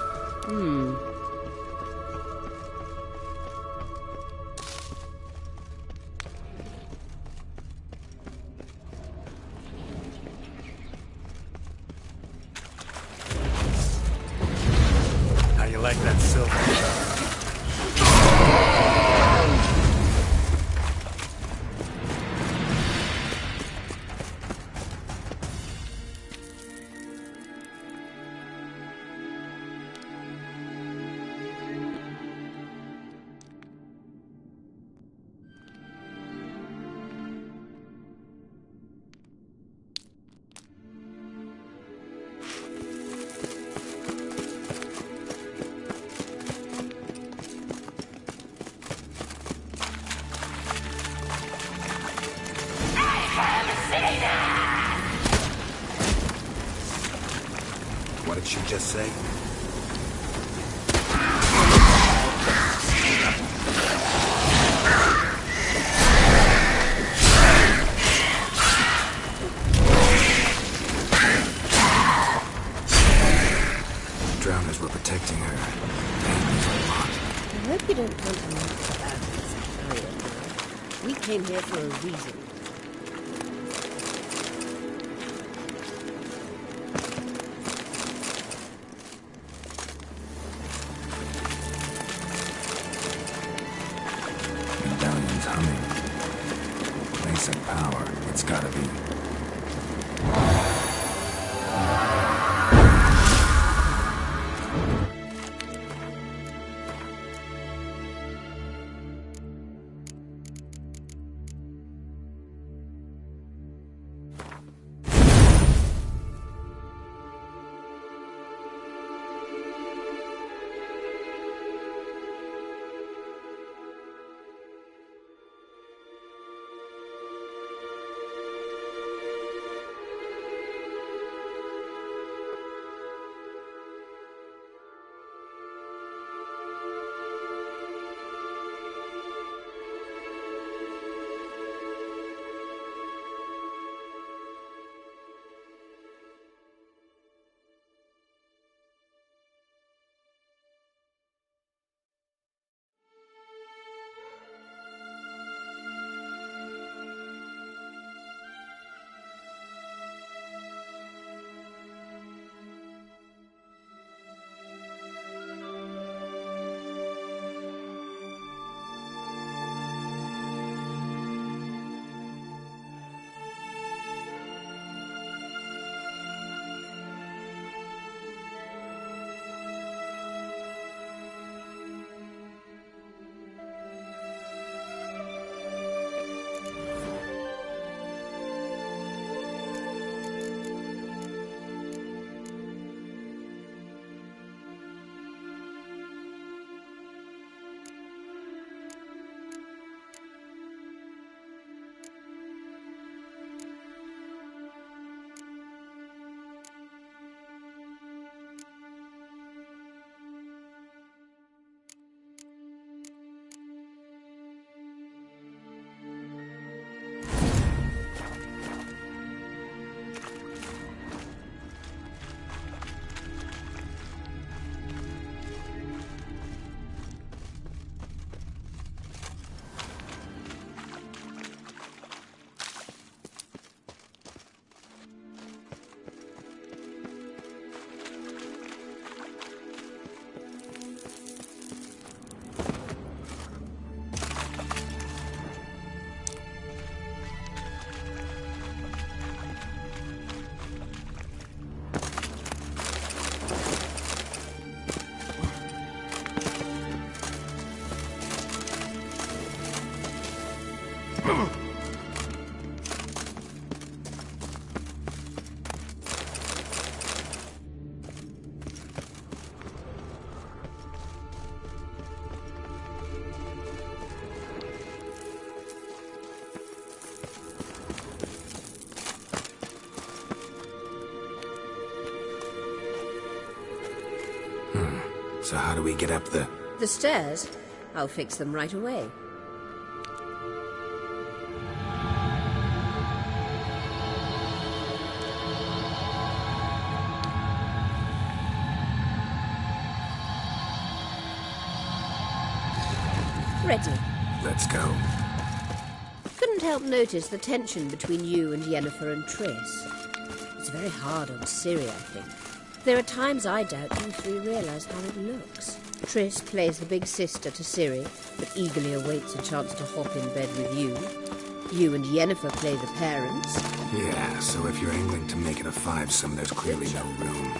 How you like that silver? What did she just say? Drowners were protecting her. Damn, there's a lot. I hope you don't want to mess about this area. We came here for a reason. Medallion's humming. Place of power. It's gotta be. So how do we get up the... The stairs? I'll fix them right away. Ready. Let's go. Couldn't help notice the tension between you and Yennefer and Triss. It's very hard on Ciri, I think. There are times I doubt you three realise how it looks. Triss plays the big sister to Ciri, but eagerly awaits a chance to hop in bed with you. You and Yennefer play the parents. Yeah, so if you're angling to make it a fivesome, there's clearly no room.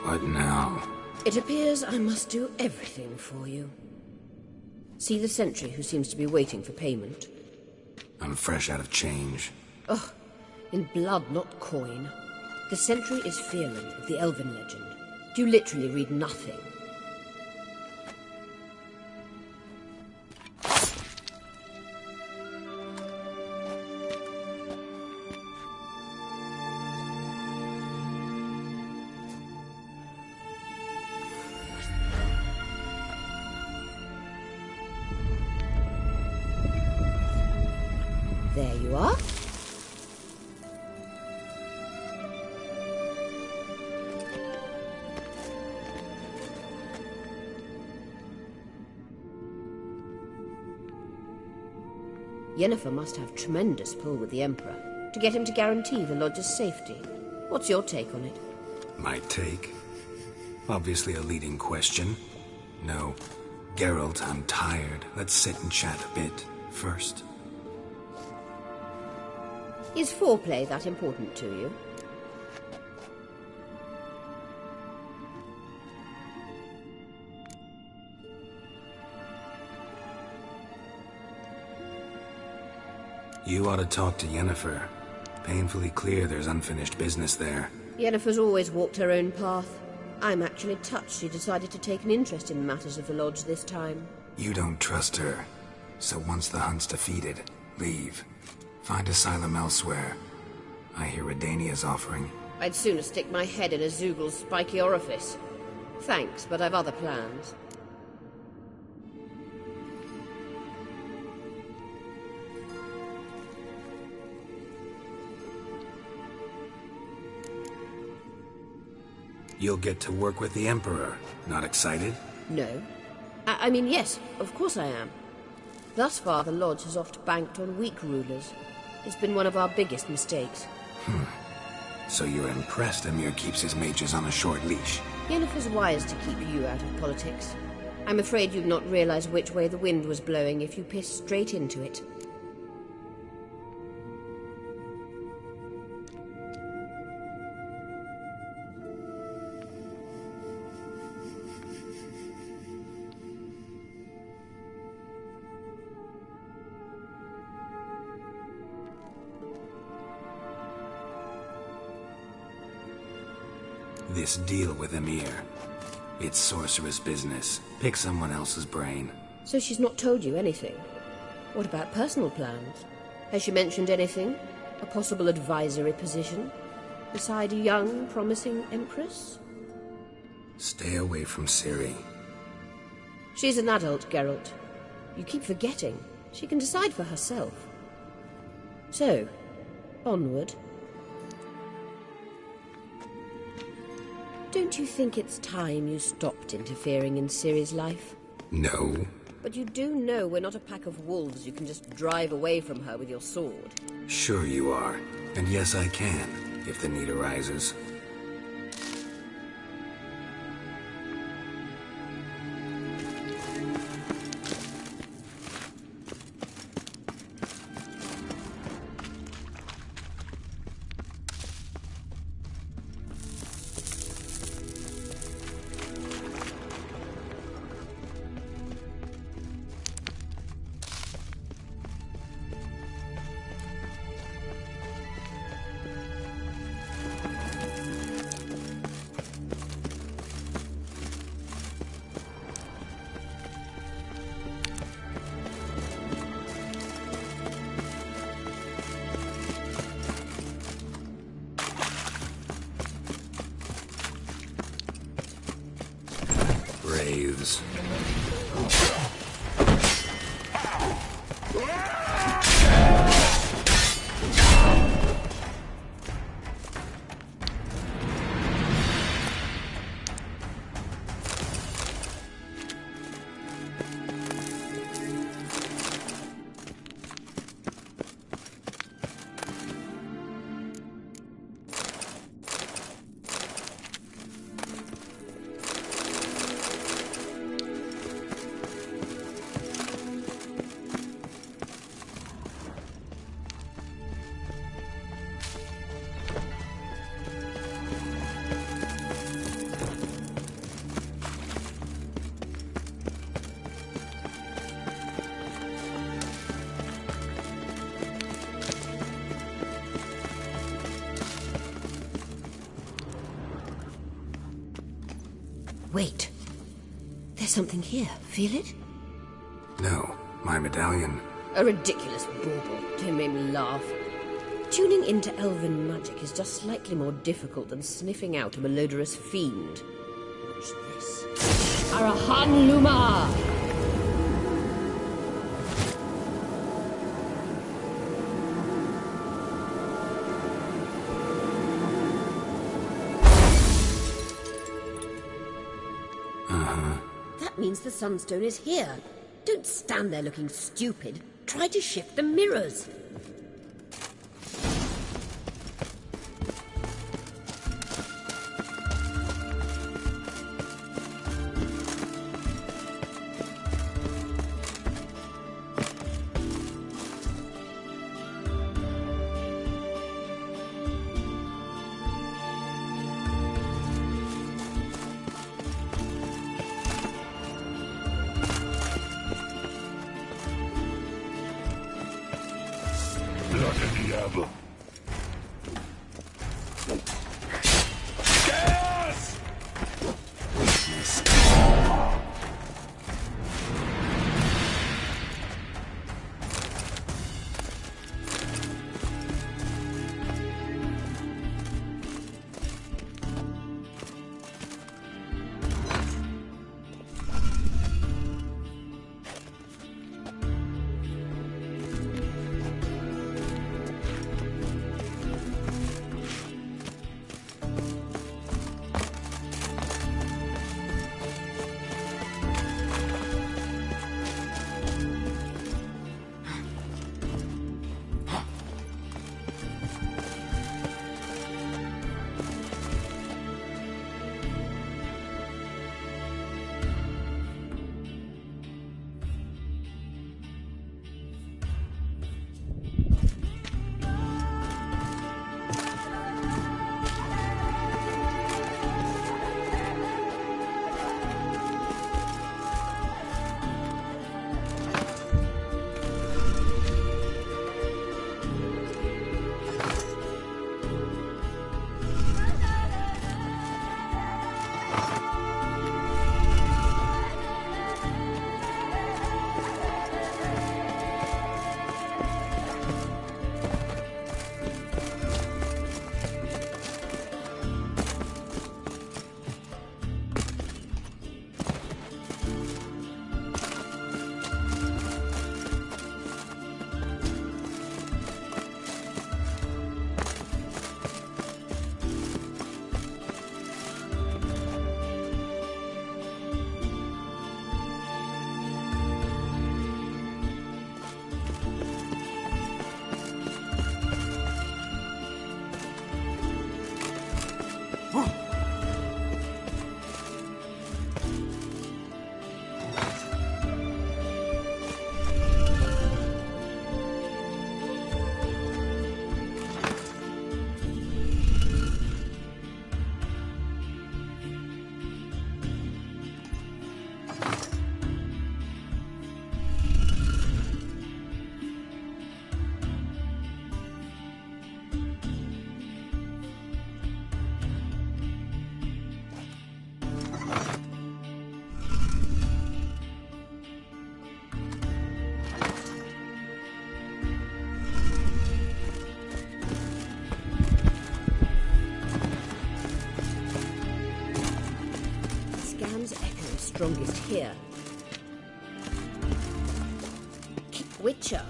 What now? It appears I must do everything for you. See the sentry who seems to be waiting for payment? I'm fresh out of change. Ugh, in blood, not coin. The sentry is Fearland of the Elven legend. You literally read nothing. There you are. Yennefer must have tremendous pull with the Emperor to get him to guarantee the Lodge's safety. What's your take on it? My take? Obviously a leading question. No. Geralt, I'm tired. Let's sit and chat a bit first. Is foreplay that important to you? You ought to talk to Yennefer. Painfully clear there's unfinished business there. Yennefer's always walked her own path. I'm actually touched she decided to take an interest in the matters of the Lodge this time. You don't trust her. So once the hunt's defeated, leave. Find asylum elsewhere. I hear Redania's offering. I'd sooner stick my head in a Zoogl's spiky orifice. Thanks, but I've other plans. You'll get to work with the Emperor. Not excited? No. I mean, yes, of course I am. Thus far, the Lodge has oft banked on weak rulers. It's been one of our biggest mistakes. So you're impressed Emir keeps his mages on a short leash? Yennefer's wise to keep you out of politics. I'm afraid you'd not realize which way the wind was blowing if you pissed straight into it. This deal with Emir. It's sorceress business. Pick someone else's brain. So she's not told you anything? What about personal plans? Has she mentioned anything? A possible advisory position? Beside a young, promising Empress? Stay away from Ciri. She's an adult, Geralt. You keep forgetting. She can decide for herself. So, onward. Don't you think it's time you stopped interfering in Ciri's life? No. But you do know we're not a pack of wolves you can just drive away from her with your sword. Sure you are. And yes, I can, if the need arises. Wraiths. Wait. There's something here. Feel it? No, my medallion. A ridiculous bauble. Don't make me laugh. Tuning into elven magic is just slightly more difficult than sniffing out a malodorous fiend. What's this? Arahan Luma! That means the Sunstone is here. Don't stand there looking stupid. Try to shift the mirrors. Strongest here. Witcher.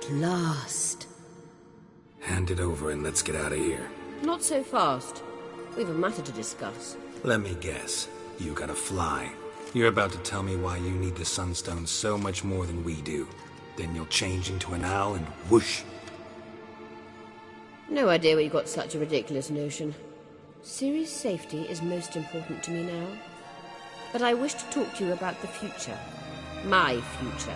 At last. Hand it over and let's get out of here. Not so fast. We've a matter to discuss. Let me guess. You gotta fly. You're about to tell me why you need the Sunstone so much more than we do. Then you'll change into an owl and whoosh. No idea where you got such a ridiculous notion. Ciri's safety is most important to me now. But I wish to talk to you about the future. My future.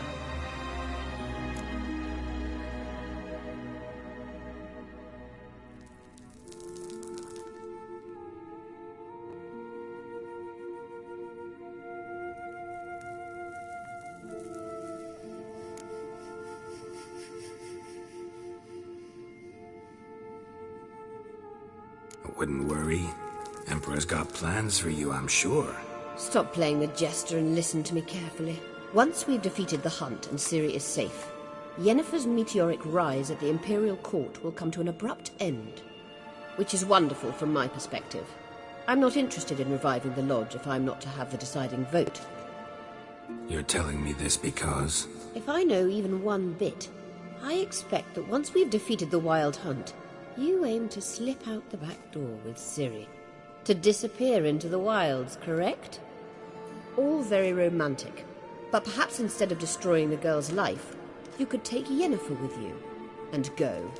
Wouldn't worry. Emperor's got plans for you, I'm sure. Stop playing the jester and listen to me carefully. Once we've defeated the hunt and Ciri is safe, Yennefer's meteoric rise at the Imperial Court will come to an abrupt end. Which is wonderful from my perspective. I'm not interested in reviving the Lodge if I'm not to have the deciding vote. You're telling me this because... If I know even one bit, I expect that once we've defeated the Wild Hunt, you aim to slip out the back door with Ciri. To disappear into the wilds, correct? All very romantic. But perhaps instead of destroying the girl's life, you could take Yennefer with you and go.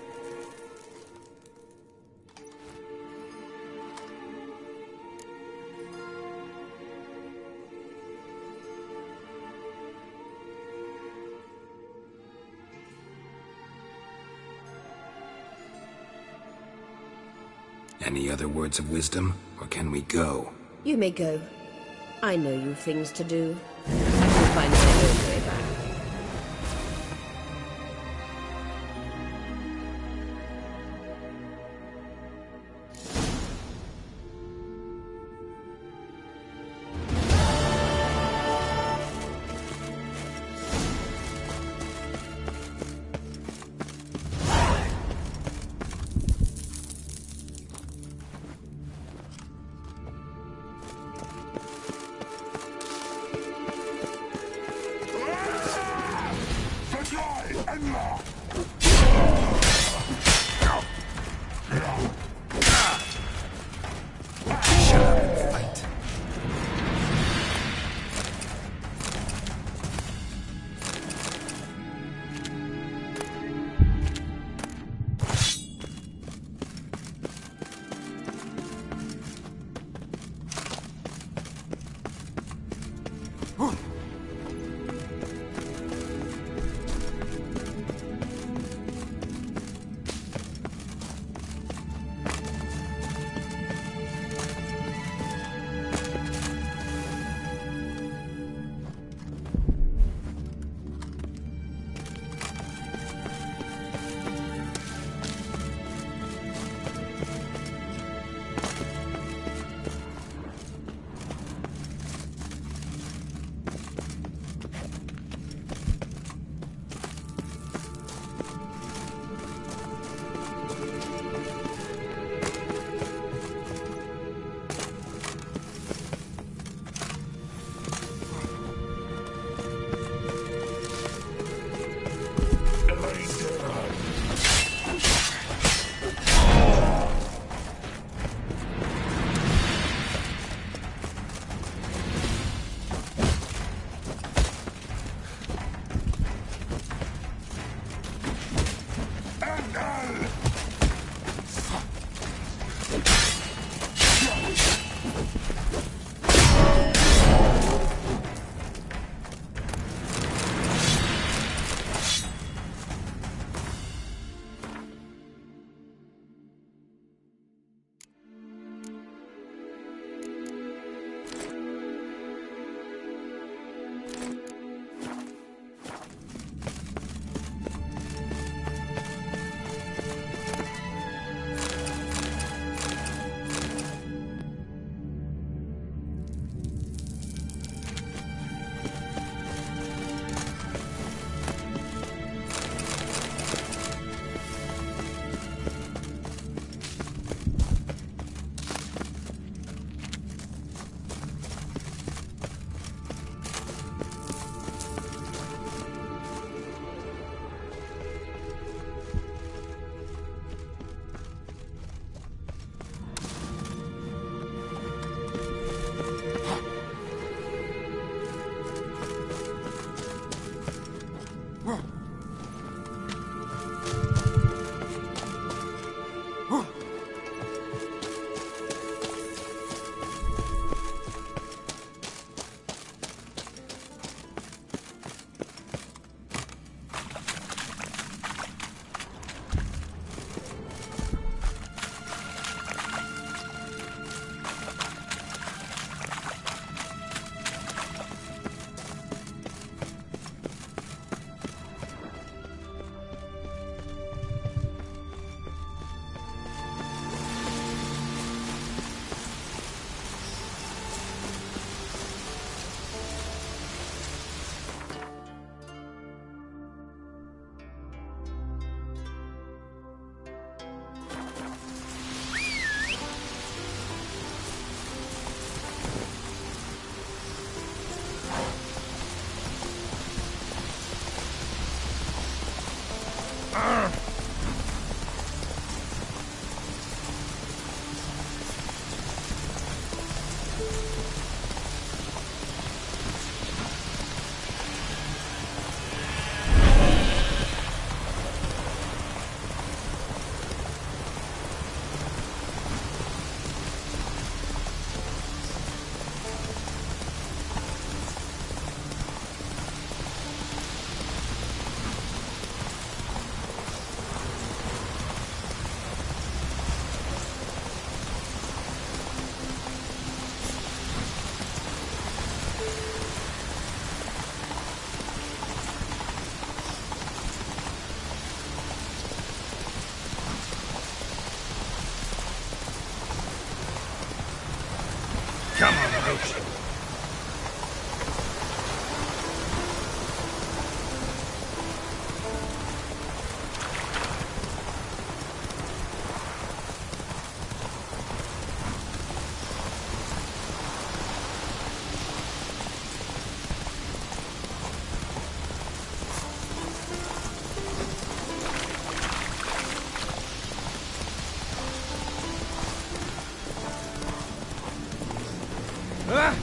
Any other words of wisdom, or can we go? You may go. I know you've things to do. You'll find your own way back.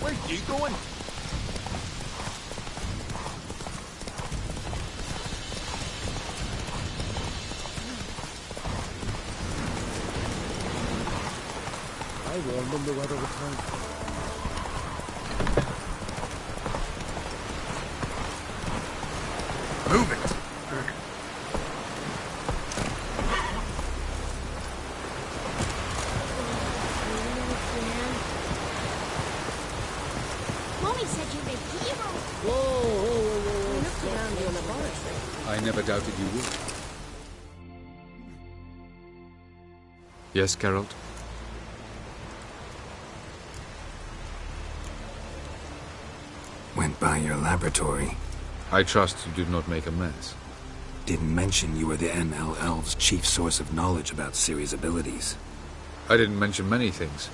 Where's you going? I warned them the weather would turn. Move it! Mommy said you were a hero. Whoa. We looked around your laboratory. I never doubted you would. Yes, Geralt? Went by your laboratory. I trust you did not make a mess. Didn't mention you were the NL Elves' chief source of knowledge about Ciri's abilities. I didn't mention many things.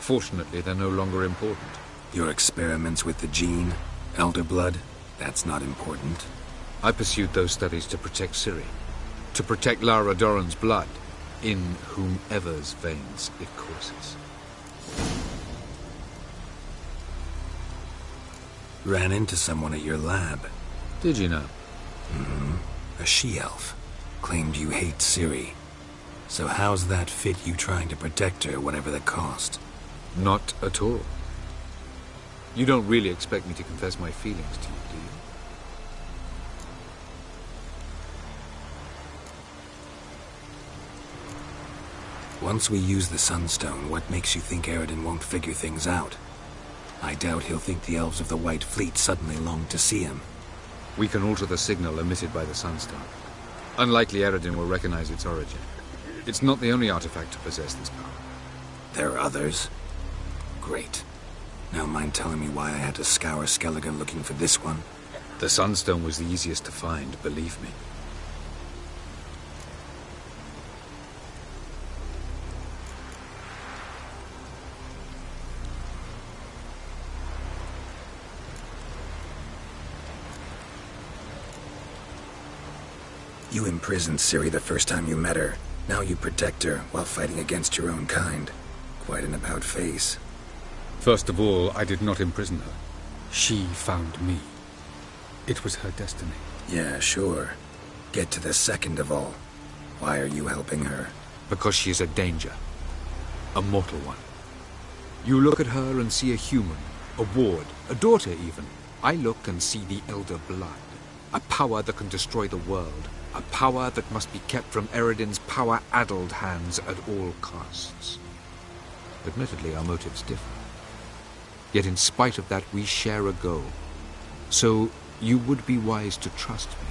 Fortunately, they're no longer important. Your experiments with the gene, Elder Blood, that's not important. I pursued those studies to protect Ciri. To protect Lara Doran's blood, in whomever's veins it courses. Ran into someone at your lab. Did you know? Mm-hmm. A she-elf. Claimed you hate Ciri. So how's that fit you trying to protect her, whatever the cost? Not at all. You don't really expect me to confess my feelings to you, do you? Once we use the Sunstone, what makes you think Yrden won't figure things out? I doubt he'll think the elves of the White Fleet suddenly long to see him. We can alter the signal emitted by the Sunstone. Unlikely Yrden will recognize its origin. It's not the only artifact to possess this power. There are others? Great. Now mind telling me why I had to scour Skellige looking for this one? The Sunstone was the easiest to find, believe me. You imprisoned Ciri the first time you met her. Now you protect her while fighting against your own kind. Quite an about-face. First of all, I did not imprison her. She found me. It was her destiny. Yeah, sure. Get to the second of all. Why are you helping her? Because she is a danger. A mortal one. You look at her and see a human, a ward, a daughter even. I look and see the Elder Blood. A power that can destroy the world. A power that must be kept from Eredin's power-addled hands at all costs. Admittedly, our motives differ. Yet in spite of that, we share a goal. So, you would be wise to trust me.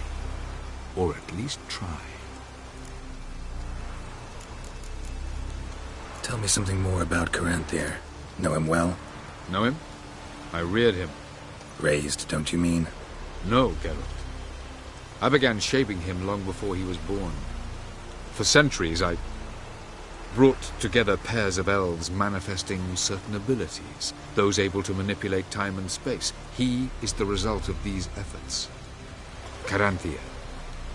Or at least try. Tell me something more about Caranthier. Know him well? Know him? I reared him. Raised, don't you mean? No, Geralt. I began shaping him long before he was born. For centuries, I brought together pairs of elves manifesting certain abilities, those able to manipulate time and space. He is the result of these efforts. Caranthier,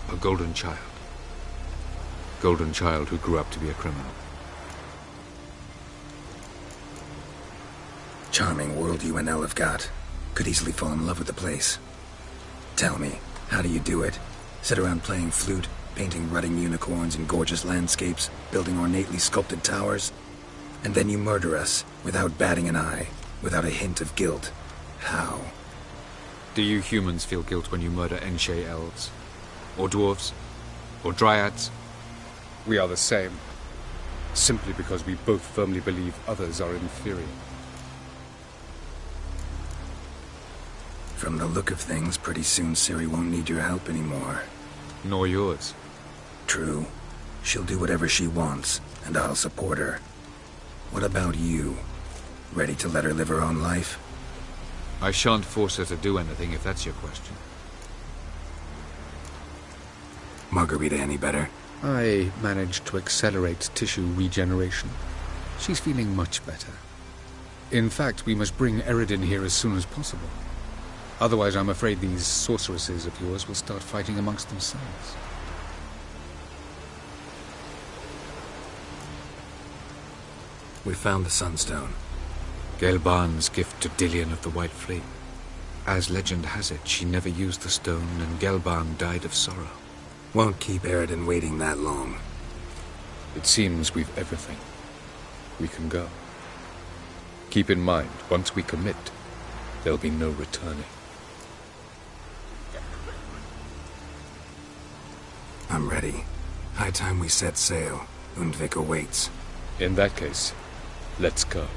a golden child. Golden child who grew up to be a criminal. Charming world you and Elle have got. Could easily fall in love with the place. Tell me, how do you do it? Sit around playing flute, painting rutting unicorns in gorgeous landscapes, building ornately sculpted towers? And then you murder us, without batting an eye, without a hint of guilt. How? Do you humans feel guilt when you murder Enshe elves? Or dwarves? Or dryads? We are the same. Simply because we both firmly believe others are inferior. From the look of things, pretty soon Ciri won't need your help anymore. Nor yours. True. She'll do whatever she wants, and I'll support her. What about you? Ready to let her live her own life? I shan't force her to do anything, if that's your question. Margarita any better? I managed to accelerate tissue regeneration. She's feeling much better. In fact, we must bring Yrden here as soon as possible. Otherwise, I'm afraid these sorceresses of yours will start fighting amongst themselves. We found the Sunstone. Gelban's gift to Dillion of the White Fleet. As legend has it, she never used the stone, and Gelban died of sorrow. Won't keep Yrden waiting that long. It seems we've everything. We can go. Keep in mind, once we commit, there'll be no returning. I'm ready. High time we set sail. Undvik awaits. In that case, let's go.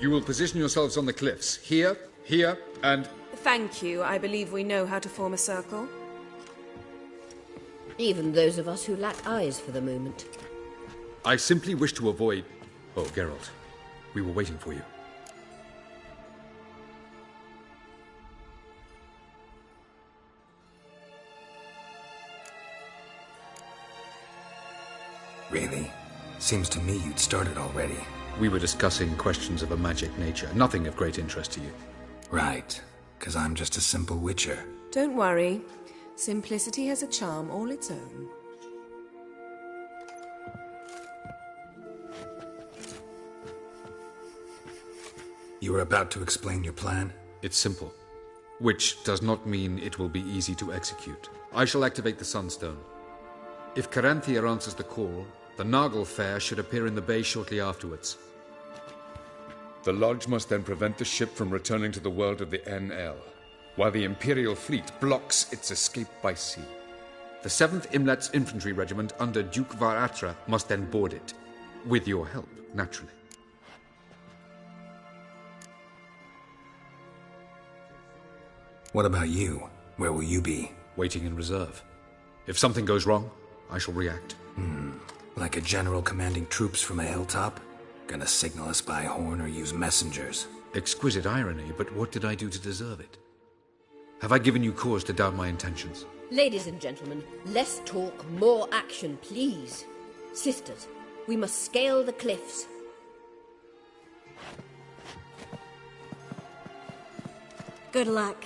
You will position yourselves on the cliffs. Here, here, and... Thank you. I believe we know how to form a circle. Even those of us who lack eyes for the moment. I simply wish to avoid... Oh, Geralt. We were waiting for you. Really? Seems to me you'd started already. We were discussing questions of a magic nature, nothing of great interest to you. Right, because I'm just a simple witcher. Don't worry. Simplicity has a charm all its own. You were about to explain your plan? It's simple. Which does not mean it will be easy to execute. I shall activate the Sunstone. If Caranthia answers the call, the Nagel Fair should appear in the bay shortly afterwards. The Lodge must then prevent the ship from returning to the world of the NL, while the Imperial fleet blocks its escape by sea. The 7th Imlet's Infantry Regiment under Duke Varatra must then board it. With your help, naturally. What about you? Where will you be? Waiting in reserve. If something goes wrong, I shall react. Like a general commanding troops from a hilltop? Gonna signal us by horn or use messengers? Exquisite irony, but what did I do to deserve it? Have I given you cause to doubt my intentions? Ladies and gentlemen, less talk, more action, please. Sisters, we must scale the cliffs. Good luck.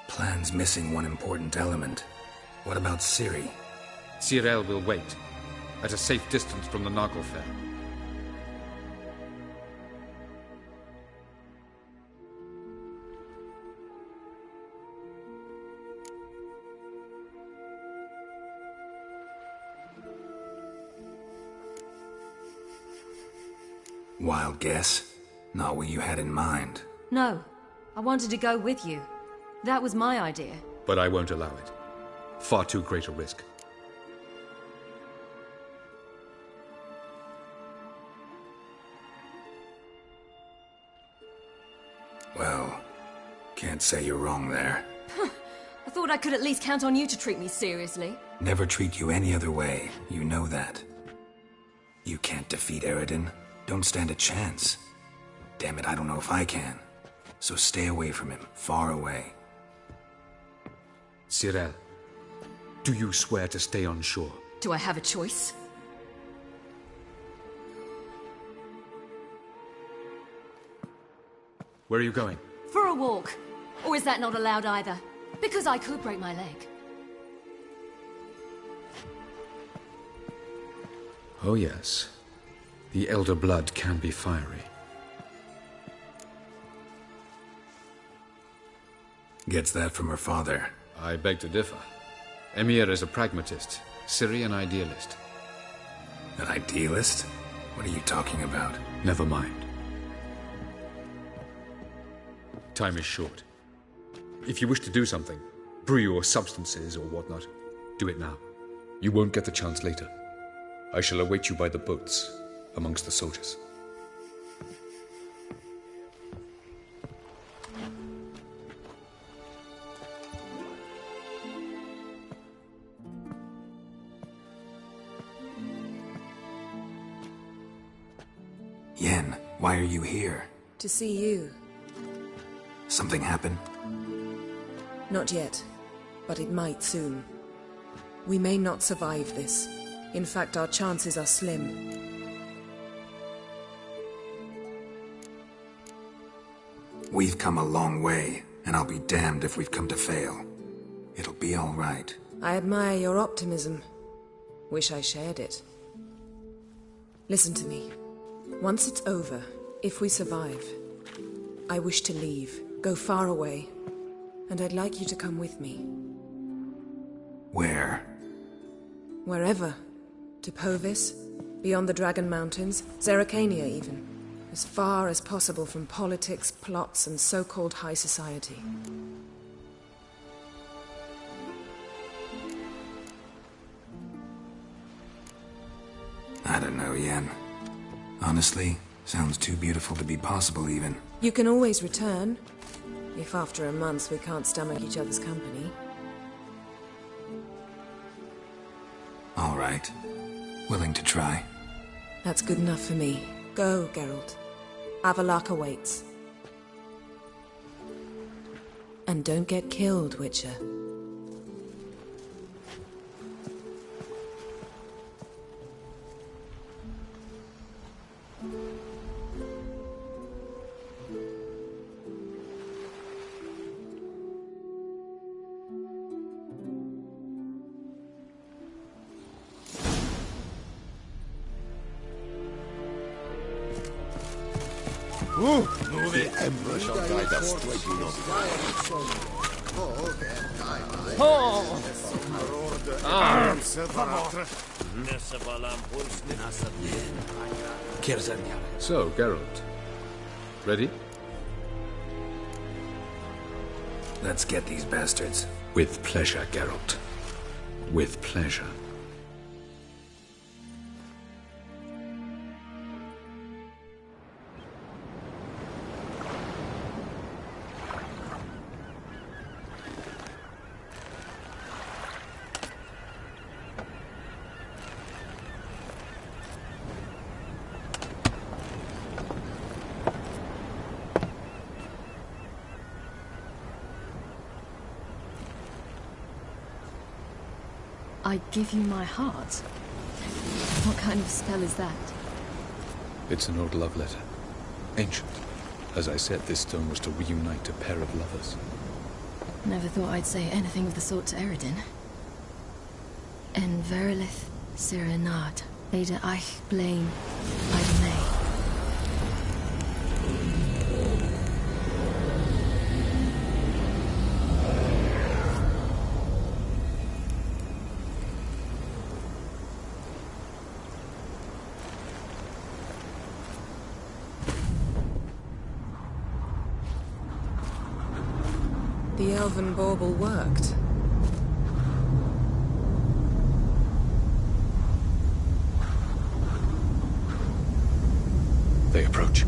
Plan's missing one important element. What about Ciri? Ciri will wait, at a safe distance from the Nagel Fair. Wild guess? Not what you had in mind. No, I wanted to go with you. That was my idea. But I won't allow it. Far too great a risk. Well, can't say you're wrong there. I thought I could at least count on you to treat me seriously. Never treat you any other way. You know that. You can't defeat Yrden. Don't stand a chance. Damn it, I don't know if I can. So stay away from him. Far away. Ciri, do you swear to stay on shore? Do I have a choice? Where are you going? For a walk. Or is that not allowed either? Because I could break my leg. Oh yes. The elder blood can be fiery. Gets that from her father. I beg to differ. Emir is a pragmatist, Ciri an idealist. An idealist? What are you talking about? Never mind. Time is short. If you wish to do something, brew your substances or whatnot, do it now. You won't get the chance later. I shall await you by the boats, amongst the soldiers. Yen, why are you here? To see you. Something happened? Not yet, but it might soon. We may not survive this. In fact, our chances are slim. We've come a long way, and I'll be damned if we've come to fail. It'll be all right. I admire your optimism. Wish I shared it. Listen to me. Once it's over, if we survive, I wish to leave, go far away, and I'd like you to come with me. Where? Wherever. To Povis, beyond the Dragon Mountains, Zeracania even. As far as possible from politics, plots, and so-called high society. I don't know, Yen. Honestly, sounds too beautiful to be possible even. You can always return, if after a month we can't stomach each other's company. All right. Willing to try. That's good enough for me. Go, Geralt. Avallac'h awaits. And don't get killed, Witcher. Move it. The Emperor shall guide us straight enough. So, Geralt. Ready? Let's get these bastards. With pleasure, Geralt. With pleasure. I give you my heart? What kind of spell is that? It's an old love letter. Ancient. As I said, this stone was to reunite a pair of lovers. Never thought I'd say anything of the sort to Yrden. En verilith Serenad, Ada eich blame, Ida May. The elven bauble worked. They approach.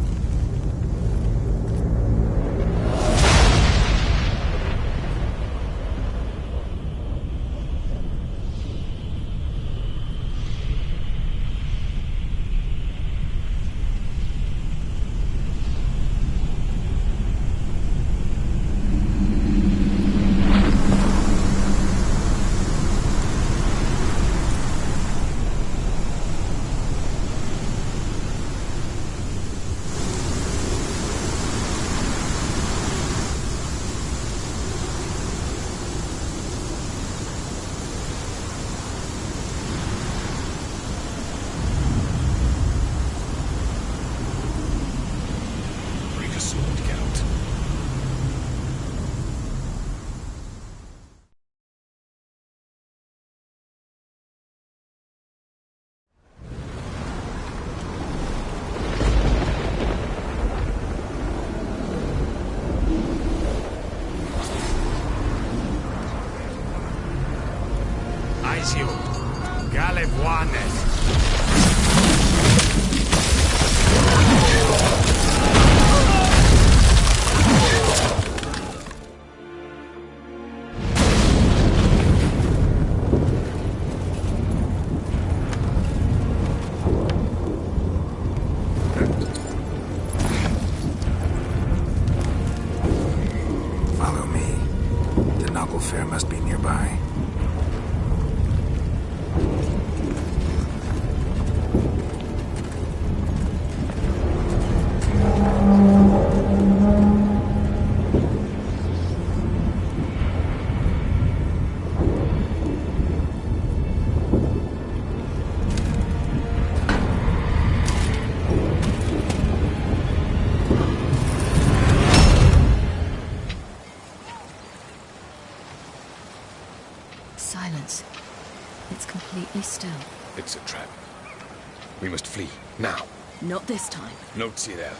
advise you. Galebuanes. Follow me. The noble fair must be nearby. Silence. It's completely still. It's a trap. We must flee, now. Not this time. No, Ciri.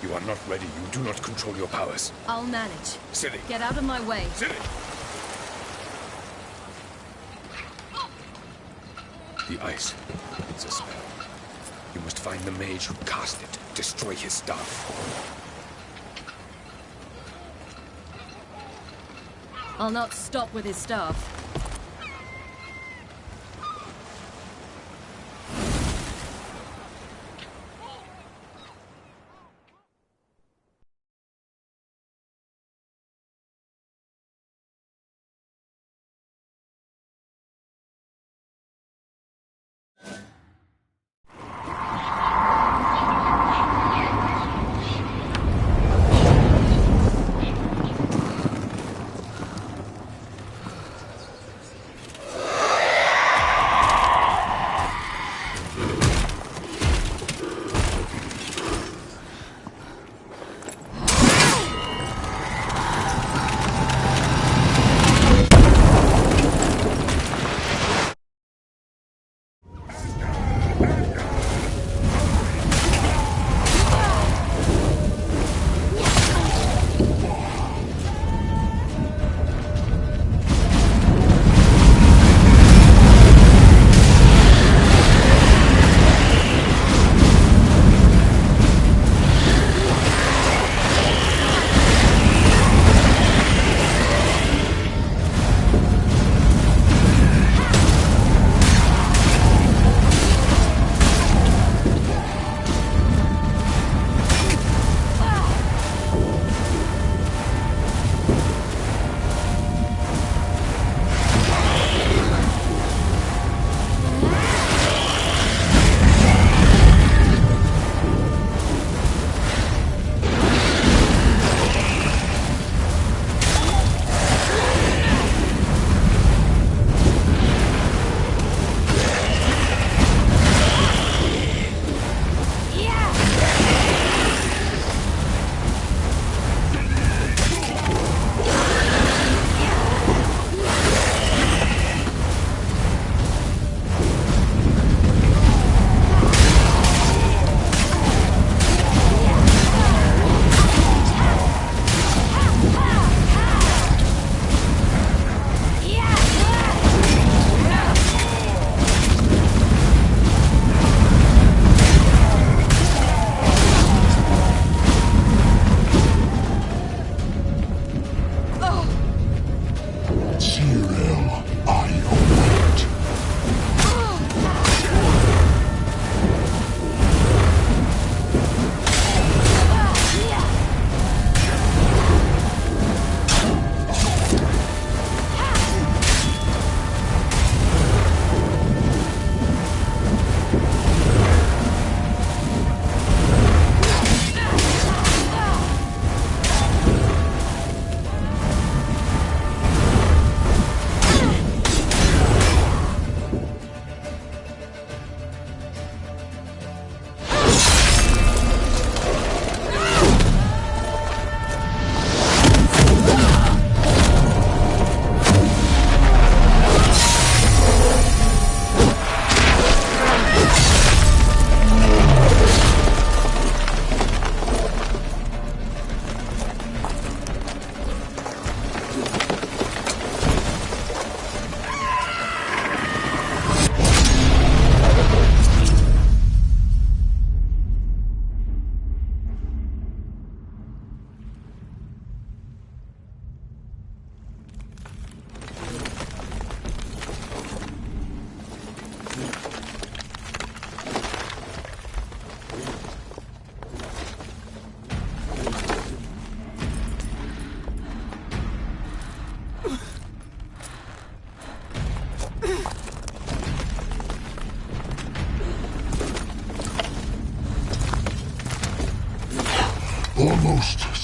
You are not ready. You do not control your powers. I'll manage. Ciri. Get out of my way. Ciri! The ice. It's a spell. You must find the mage who cast it. Destroy his staff. I'll not stop with his staff.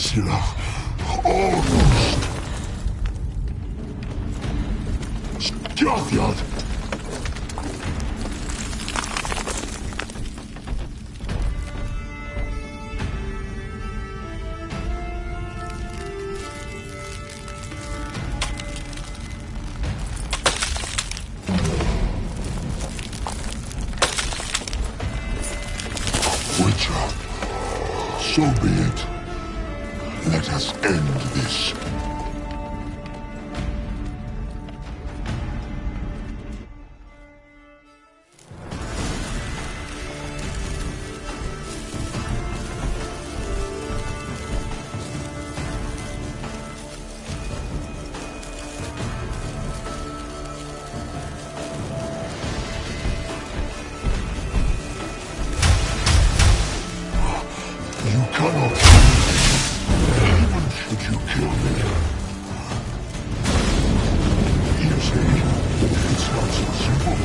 Sila. Almost. Skjatjad. Witcher, so be it. Let us end this. You cannot kill me, even should you kill me. Easy. It's not so simple.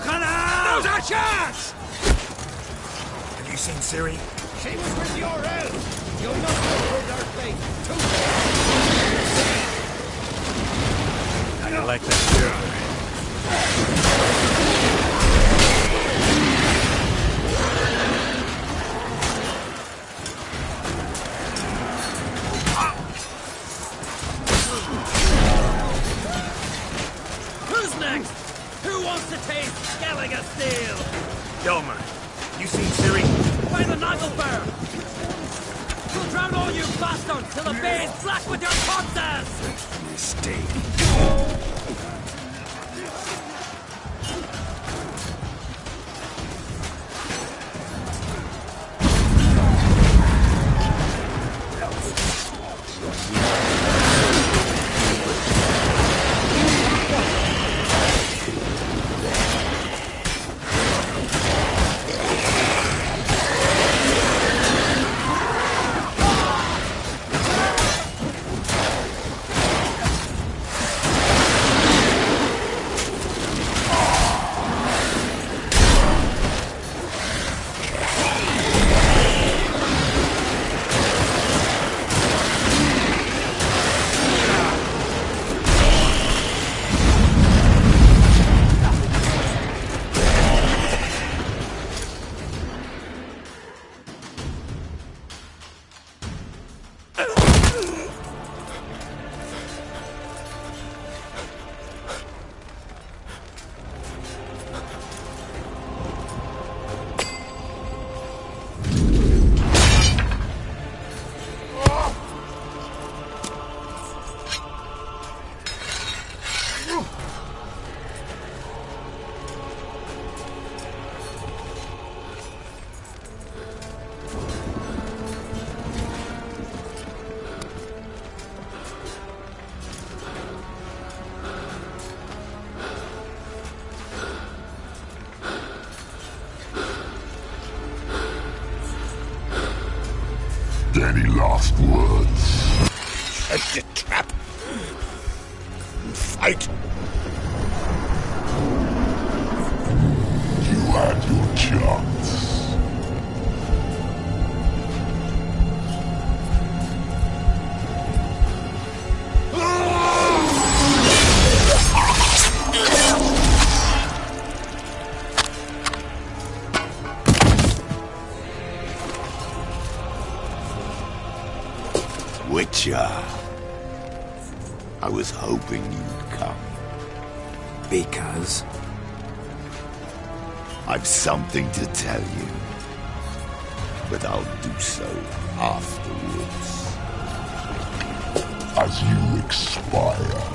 Now's our chance! seen Ciri? She was with your elf. You'll not go through their fate. I like that. Who's next? Who wants to taste Skelliger Steel? Yo, man. You seen Ciri? By the Nagelbear! We'll drown all you bastards till the bay is black with your corpses! Mistake. Any last words? Set the trap. Fight. You had your chance. Witcher. I was hoping you'd come. Because? I've something to tell you. But I'll do so afterwards. As you expire.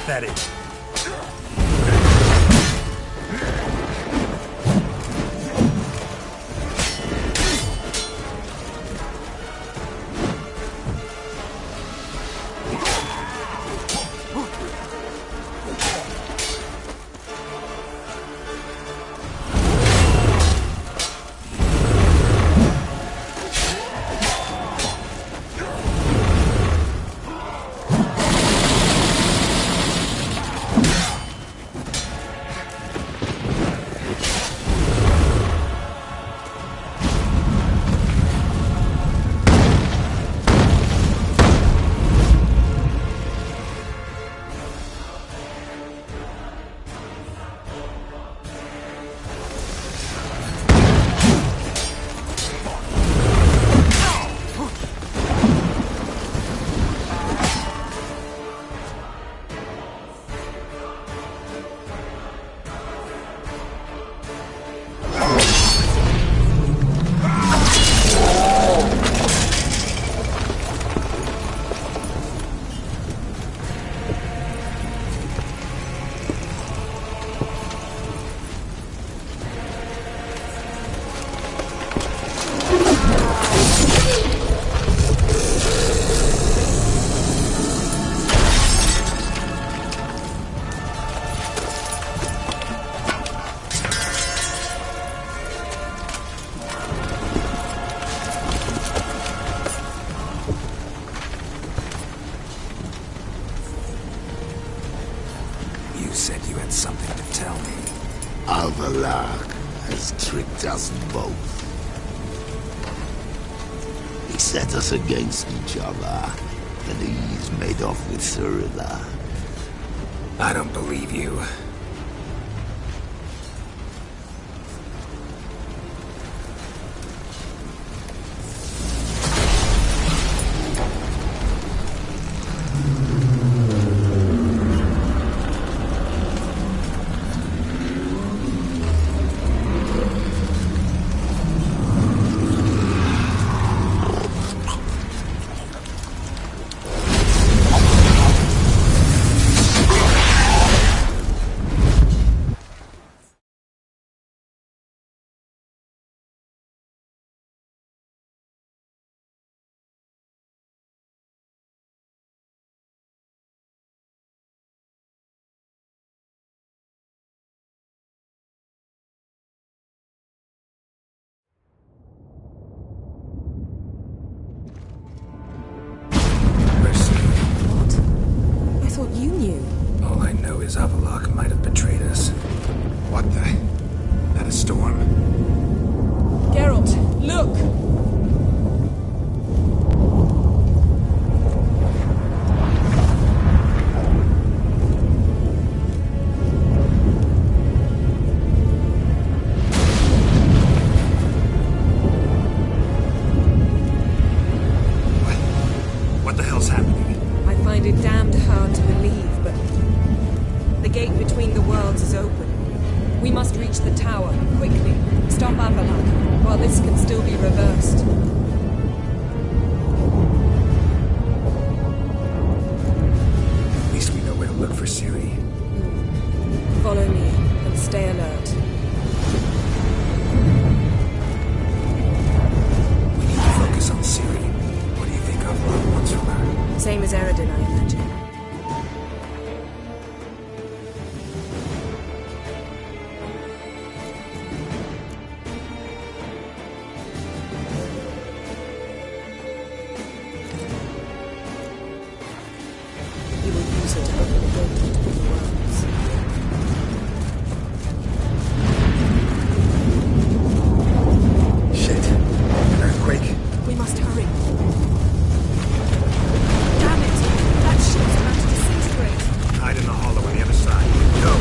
pathetic. said you had something to tell me. Avallac'h has tricked us both. He set us against each other, and he's made off with Ciri. I don't believe you. I thought you knew. All I know is Avallac'h might have betrayed us. What the? That a storm? Geralt, look! What the hell's happening? I find it damned hard to believe, but the gate between the worlds is open. We must reach the tower, quickly. Stop Avallac'h, while this can still be reversed. At least we know where to look for Ciri. Follow me, and stay alert. We need to focus on Ciri. What do you think Avallac'h wants from her? Same as Yrden, I imagine. He will use her to open the gate between the worlds. Shit. An earthquake? We must hurry. Damn it! That ship's about to disintegrate. Hide in the hollow on the other side. Go!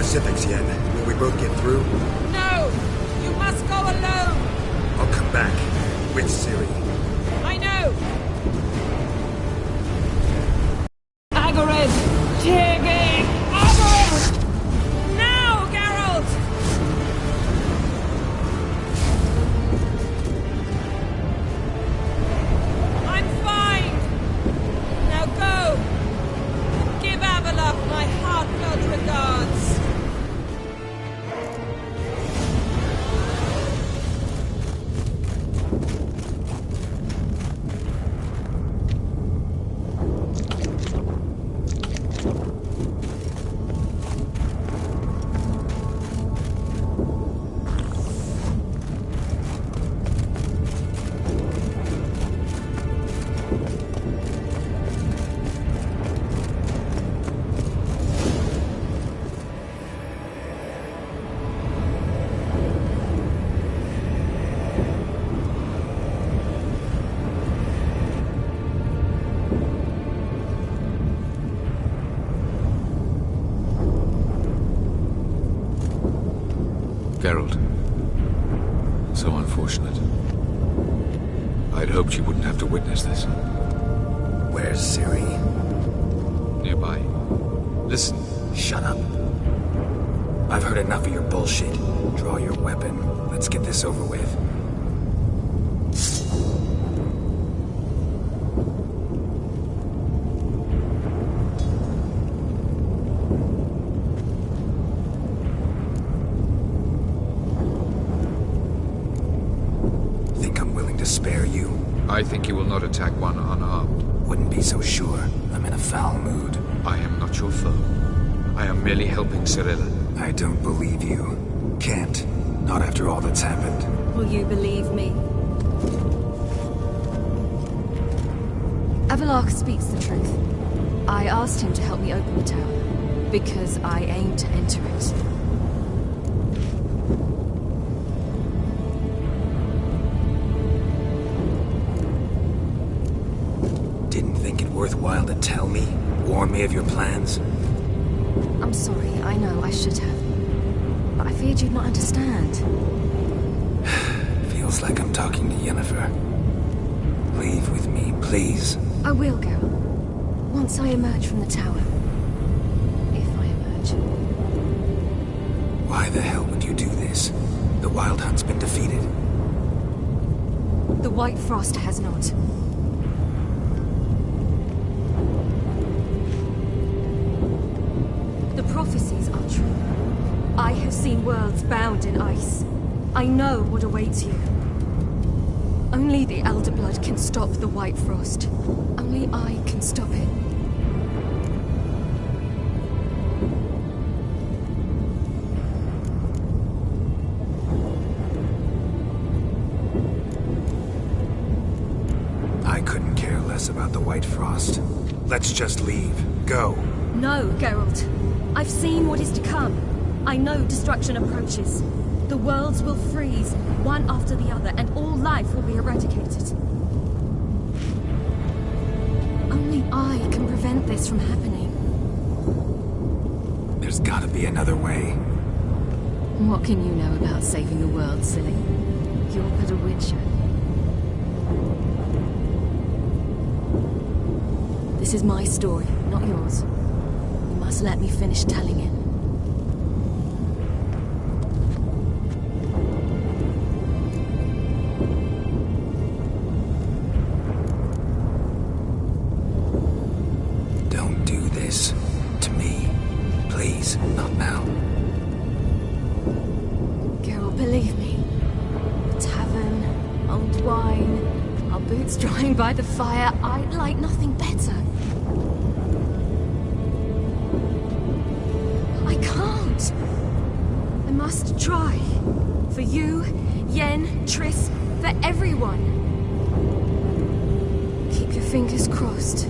specifics, Yen. Will we both get through? No! You must go alone! I'll come back. With Ciri. I know! Agarid! Tiggy! Agarid! Now, Geralt! I'm fine! Now go! Give Avalok my heartfelt regards! Geralt. So unfortunate. I'd hoped you wouldn't have to witness this. Where's Ciri? Nearby. Listen. Shut up. I've heard enough of your bullshit. Draw your weapon. Let's get this over with. I think you will not attack one unarmed. Wouldn't be so sure. I'm in a foul mood. I am not your foe. I am merely helping Cirilla. I don't believe you. Can't. Not after all that's happened. Will you believe me? Avalok speaks the truth. I asked him to help me open the tower, because I aim to enter it. Worthwhile to tell me? Warn me of your plans? I'm sorry, I know, I should have. But I feared you'd not understand. Feels like I'm talking to Yennefer. Leave with me, please. I will, Geralt. Once I emerge from the tower. If I emerge. Why the hell would you do this? The Wild Hunt's been defeated. The White Frost has not. Prophecies are true. I have seen worlds bound in ice. I know what awaits you. Only the Elder Blood can stop the White Frost. Only I can stop it. I couldn't care less about the White Frost. Let's just leave. Go. No, Geralt. I've seen what is to come. I know destruction approaches. The worlds will freeze, one after the other, and all life will be eradicated. Only I can prevent this from happening. There's gotta be another way. What can you know about saving the world, silly? You're but a witcher. This is my story, not yours. You must let me finish telling it. Don't do this to me. Please, not now. Geralt, believe me. The tavern, old wine, our boots drying by the fire. I'd like nothing better. I can't. I must try. For you, Yen, Triss, for everyone. Keep your fingers crossed.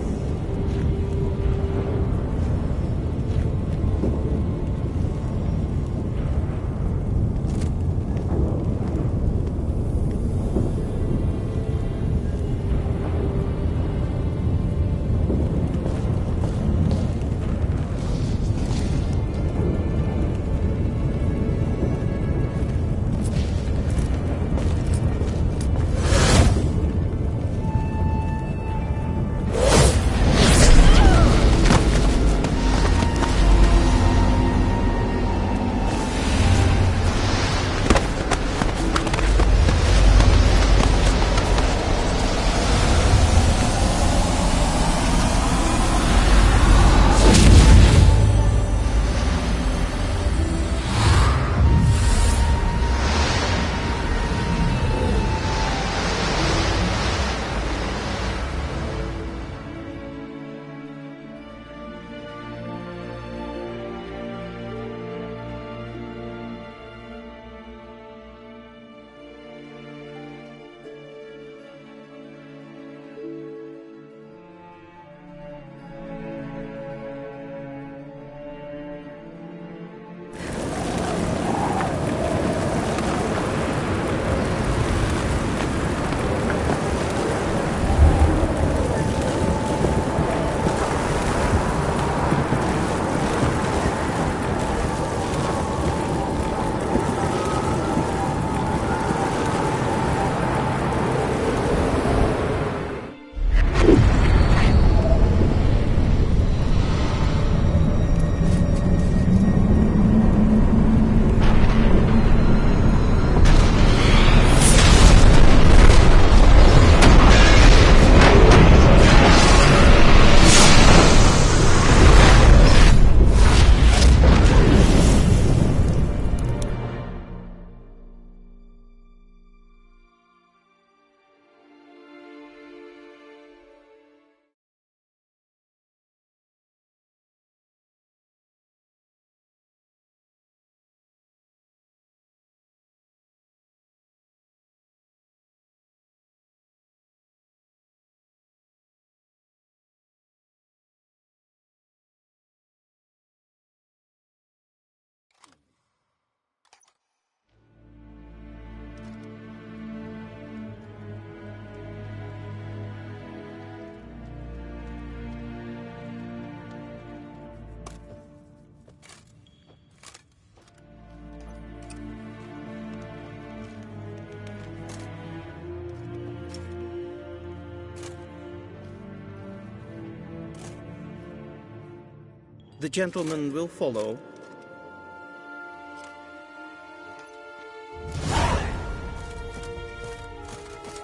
The gentleman will follow.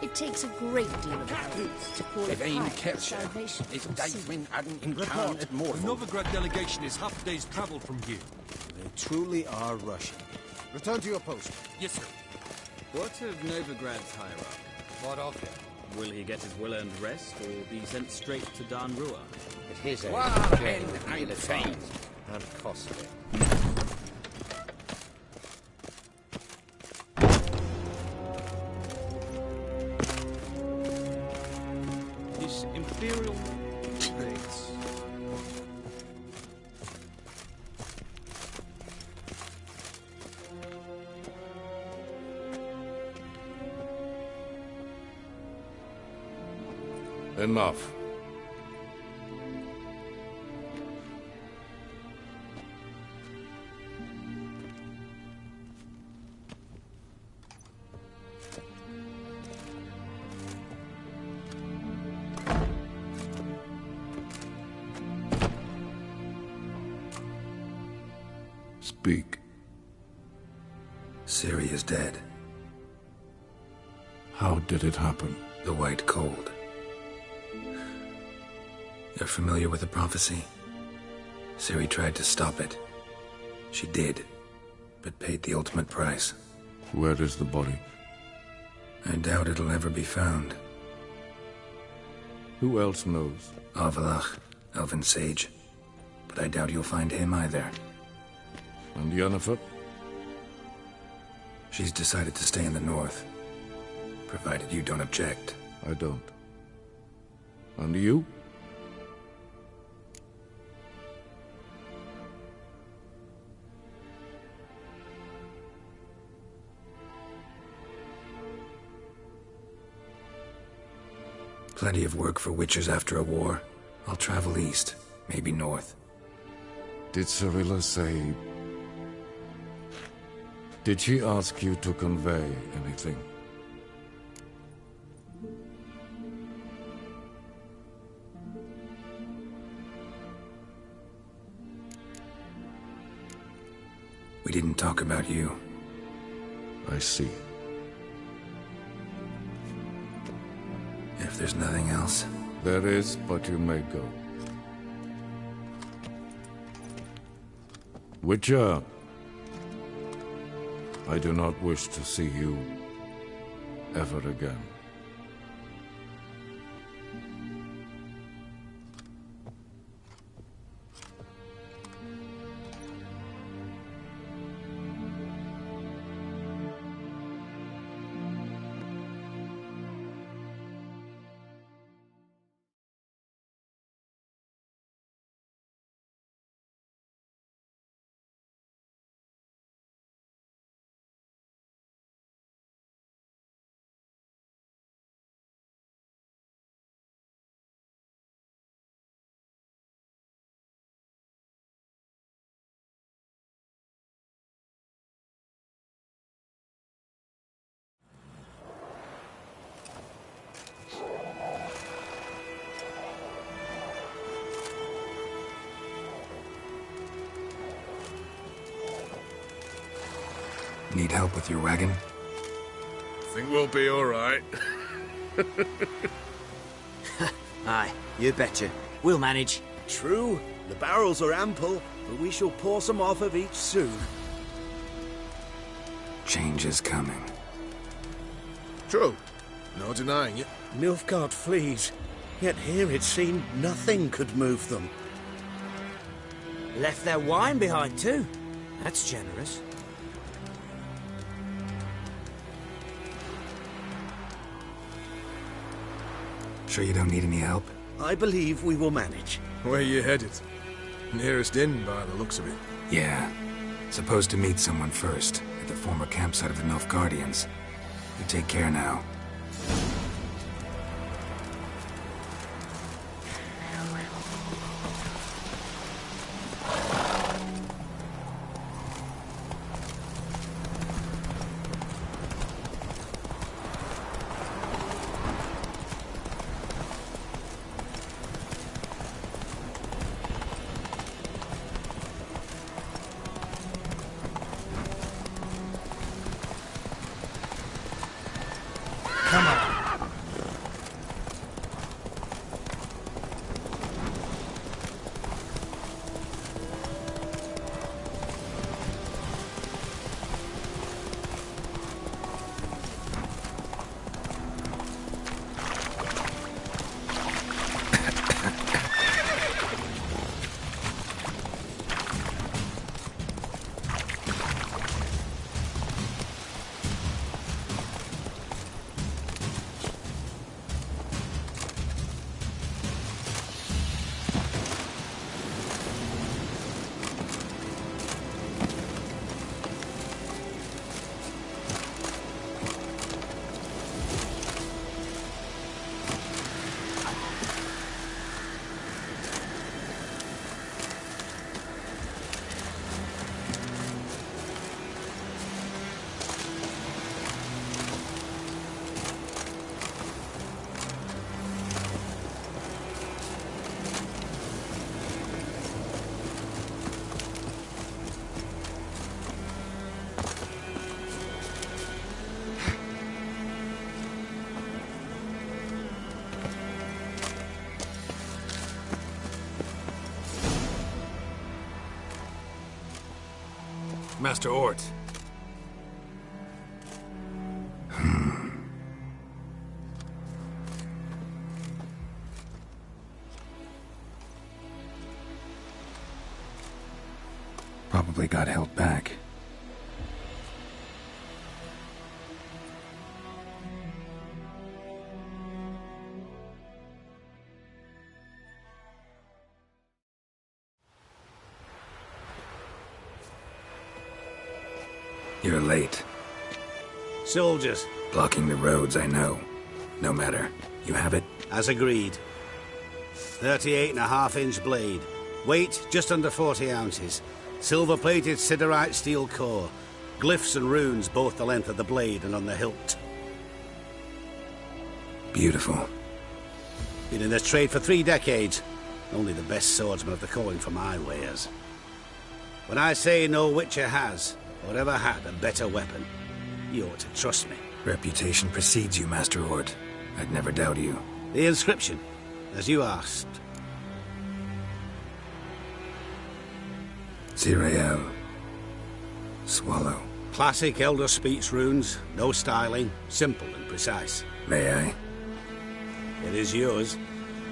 It takes a great deal of courage to call If a aim kite catch her, salvation if from Daiwin hadn't Report. encountered more. The Novigrad delegation is half a day's travel from here. They truly are rushing. Return to your post. Yes, sir. What of Novigrad's hierarch? What of him? Will he get his well-earned rest, or be sent straight to Danrua? At his age, Well, jail I'm will be afraid. fine and costly. His Imperial traits. Enough. Speak. Ciri is dead. How did it happen? The White Cold. You're familiar with the prophecy? Ciri tried to stop it. She did, but paid the ultimate price. Where is the body? I doubt it'll ever be found. Who else knows? Avalach, Elven Sage. But I doubt you'll find him either. And Yennefer? She's decided to stay in the north. Provided you don't object. I don't. And you? Plenty of work for witchers after a war. I'll travel east, maybe north. Did Cirilla say... Did she ask you to convey anything? We didn't talk about you. I see. If there's nothing else... There is, but you may go. Witcher, I do not wish to see you ever again. Need help with your wagon? Think we'll be all right. Aye, you betcha. We'll manage. True, the barrels are ample, but we shall pour some off of each soon. Change is coming. True. No denying it. Nilfgaard flees, yet here it seemed nothing could move them. Left their wine behind too. That's generous. Sure you don't need any help? I believe we will manage. Where you headed? Nearest inn by the looks of it. Yeah. Supposed to meet someone first, at the former campsite of the Nilfgaardians. You take care now. Master Aard. Probably got held back. You're late. Soldiers. Blocking the roads, I know. No matter. You have it? As agreed. 38.5-inch blade. Weight, just under 40 ounces. Silver-plated siderite steel core. Glyphs and runes both the length of the blade and on the hilt. Beautiful. Been in this trade for 3 decades. Only the best swordsmen have the calling for my wares. When I say no witcher has, or ever had, a better weapon, you ought to trust me. Reputation precedes you, Master Aard. I'd never doubt you. The inscription, as you asked. Ciri. Swallow. Classic Elder Speech runes, no styling, simple and precise. May I? It is yours.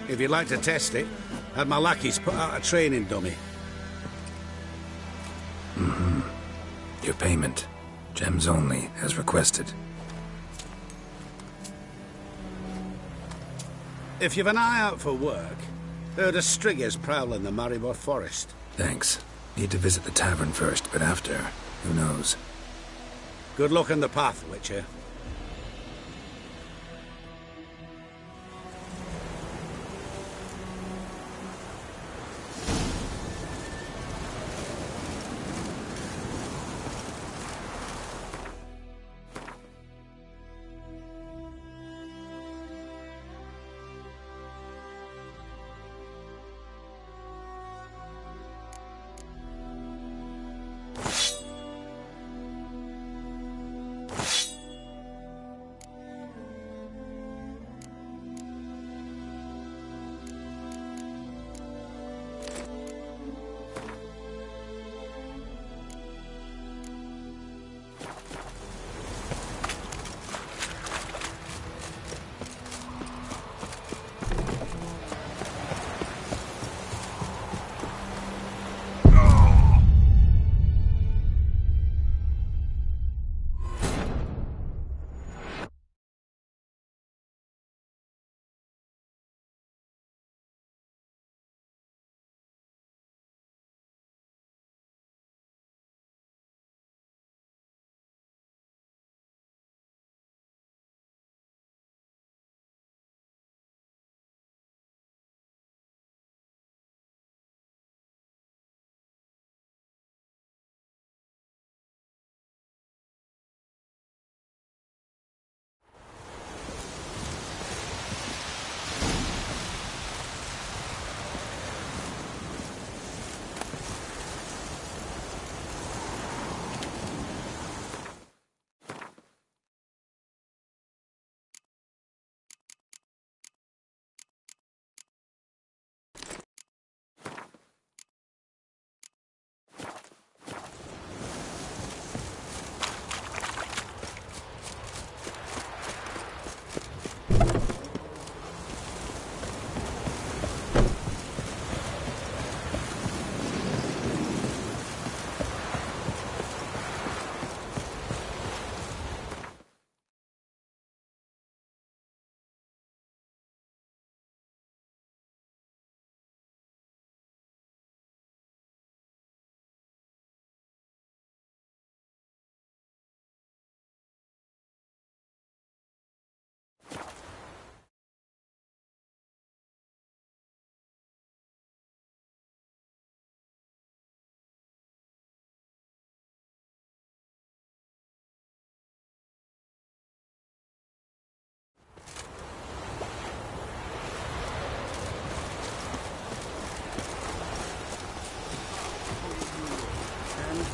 If you'd like to test it, have my lackeys put out a training dummy. Mm-hmm. Your payment. Gems only, as requested. If you've an eye out for work, heard of striggers prowling the Maribor forest. Thanks. Need to visit the tavern first, but after, who knows? Good luck on the path, Witcher.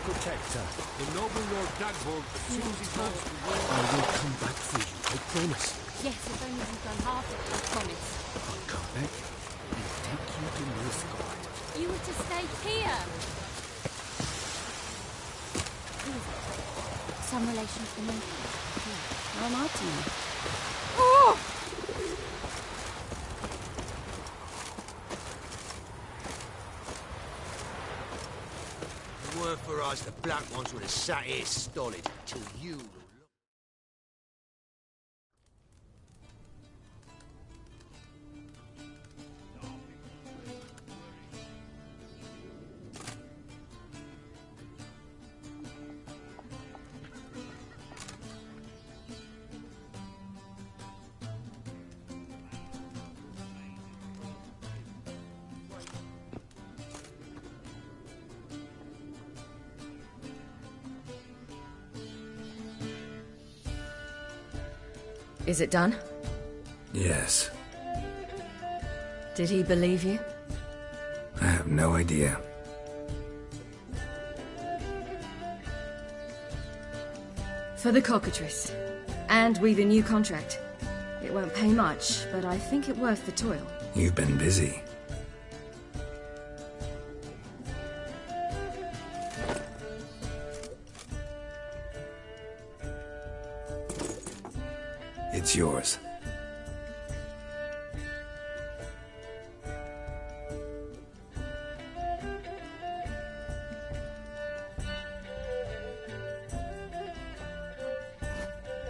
Protector. The noble Lord Dagborg, as soon as he talks to you, I will come back for you, I promise. Yes, if only you've done half it, I promise. I'll come back and take you to Northgard. You were to stay here. some relation to the monkey? How not to? Oh! If it weren't for us, the black ones would have sat here stolid till you. Is it done? Yes. Did he believe you? I have no idea. For the cockatrice. And we've a new contract. It won't pay much, but I think it worth the toil. You've been busy. It's yours.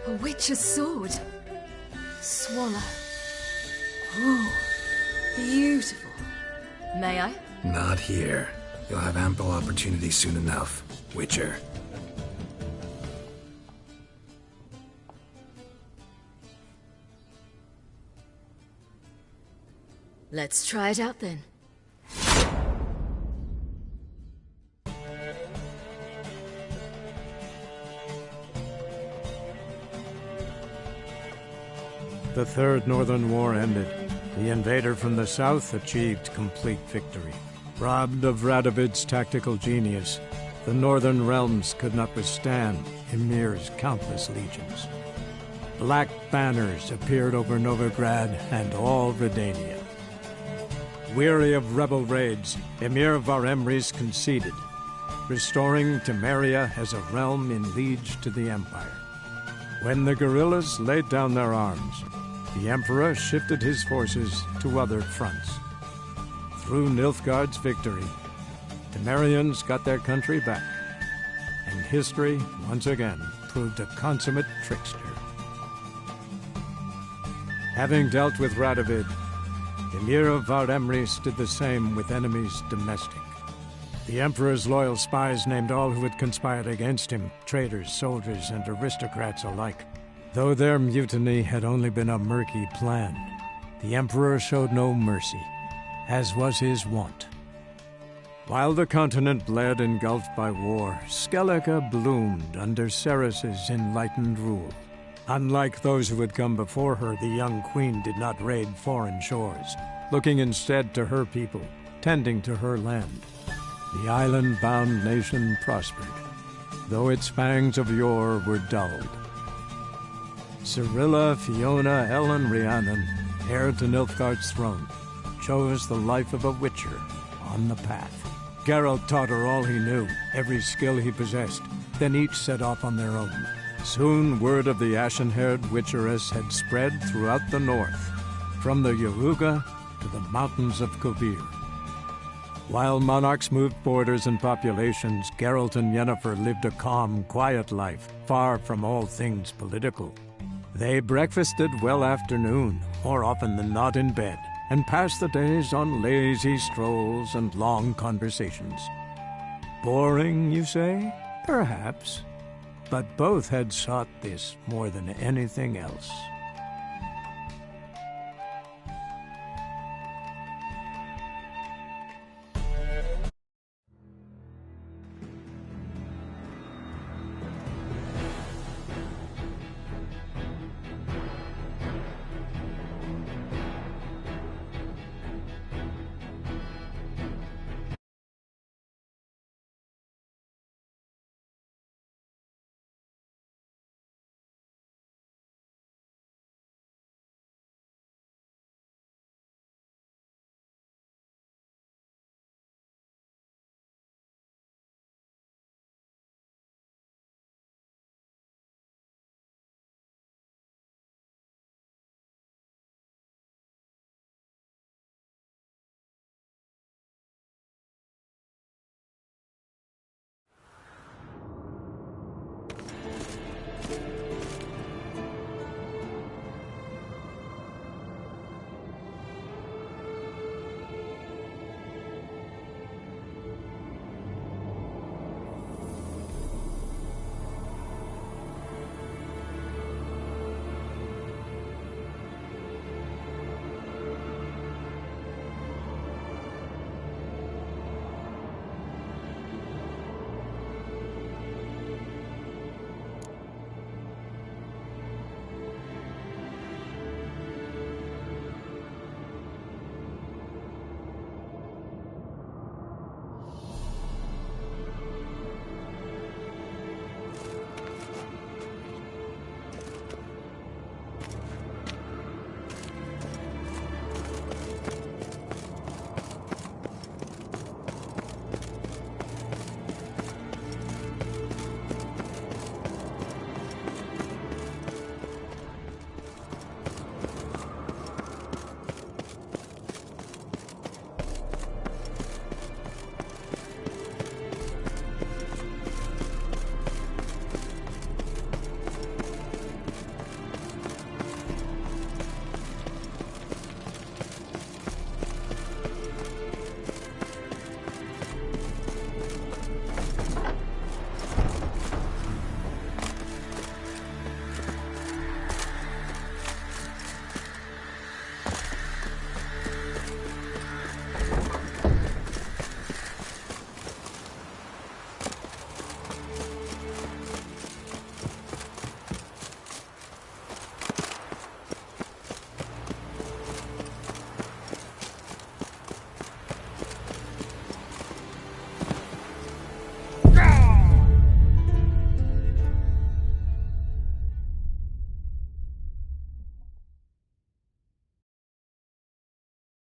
A witch's sword. Swallow. Oh, beautiful. May I? Not here. You'll have ample opportunity soon enough, Witcher. Let's try it out then. The Third Northern War ended. The invader from the south achieved complete victory. Robbed of Radovid's tactical genius, the northern realms could not withstand Ymir's countless legions. Black banners appeared over Novigrad and all Redania. Weary of rebel raids, Emir Var-Emreis conceded, restoring Temeria as a realm in liege to the Empire. When the guerrillas laid down their arms, the Emperor shifted his forces to other fronts. Through Nilfgaard's victory, Temerians got their country back, and history once again proved a consummate trickster. Having dealt with Radovid, Emir of Var-Emreis did the same with enemies domestic. The Emperor's loyal spies named all who had conspired against him, traitors, soldiers, and aristocrats alike. Though their mutiny had only been a murky plan, the Emperor showed no mercy, as was his wont. While the continent bled engulfed by war, Skellige bloomed under Ceres's enlightened rule. Unlike those who had come before her, the young queen did not raid foreign shores, looking instead to her people, tending to her land. The island-bound nation prospered, though its fangs of yore were dulled. Cirilla, Fiona, Ellen, Rhiannon, heir to Nilfgaard's throne, chose the life of a witcher on the path. Geralt taught her all he knew, every skill he possessed, then each set off on their own. Soon word of the ashen-haired witcheress had spread throughout the north, from the Yaruga to the mountains of Kovir. While monarchs moved borders and populations, Geralt and Yennefer lived a calm, quiet life, far from all things political. They breakfasted well after noon, more often than not in bed, and passed the days on lazy strolls and long conversations. Boring, you say? Perhaps. But both had sought this more than anything else.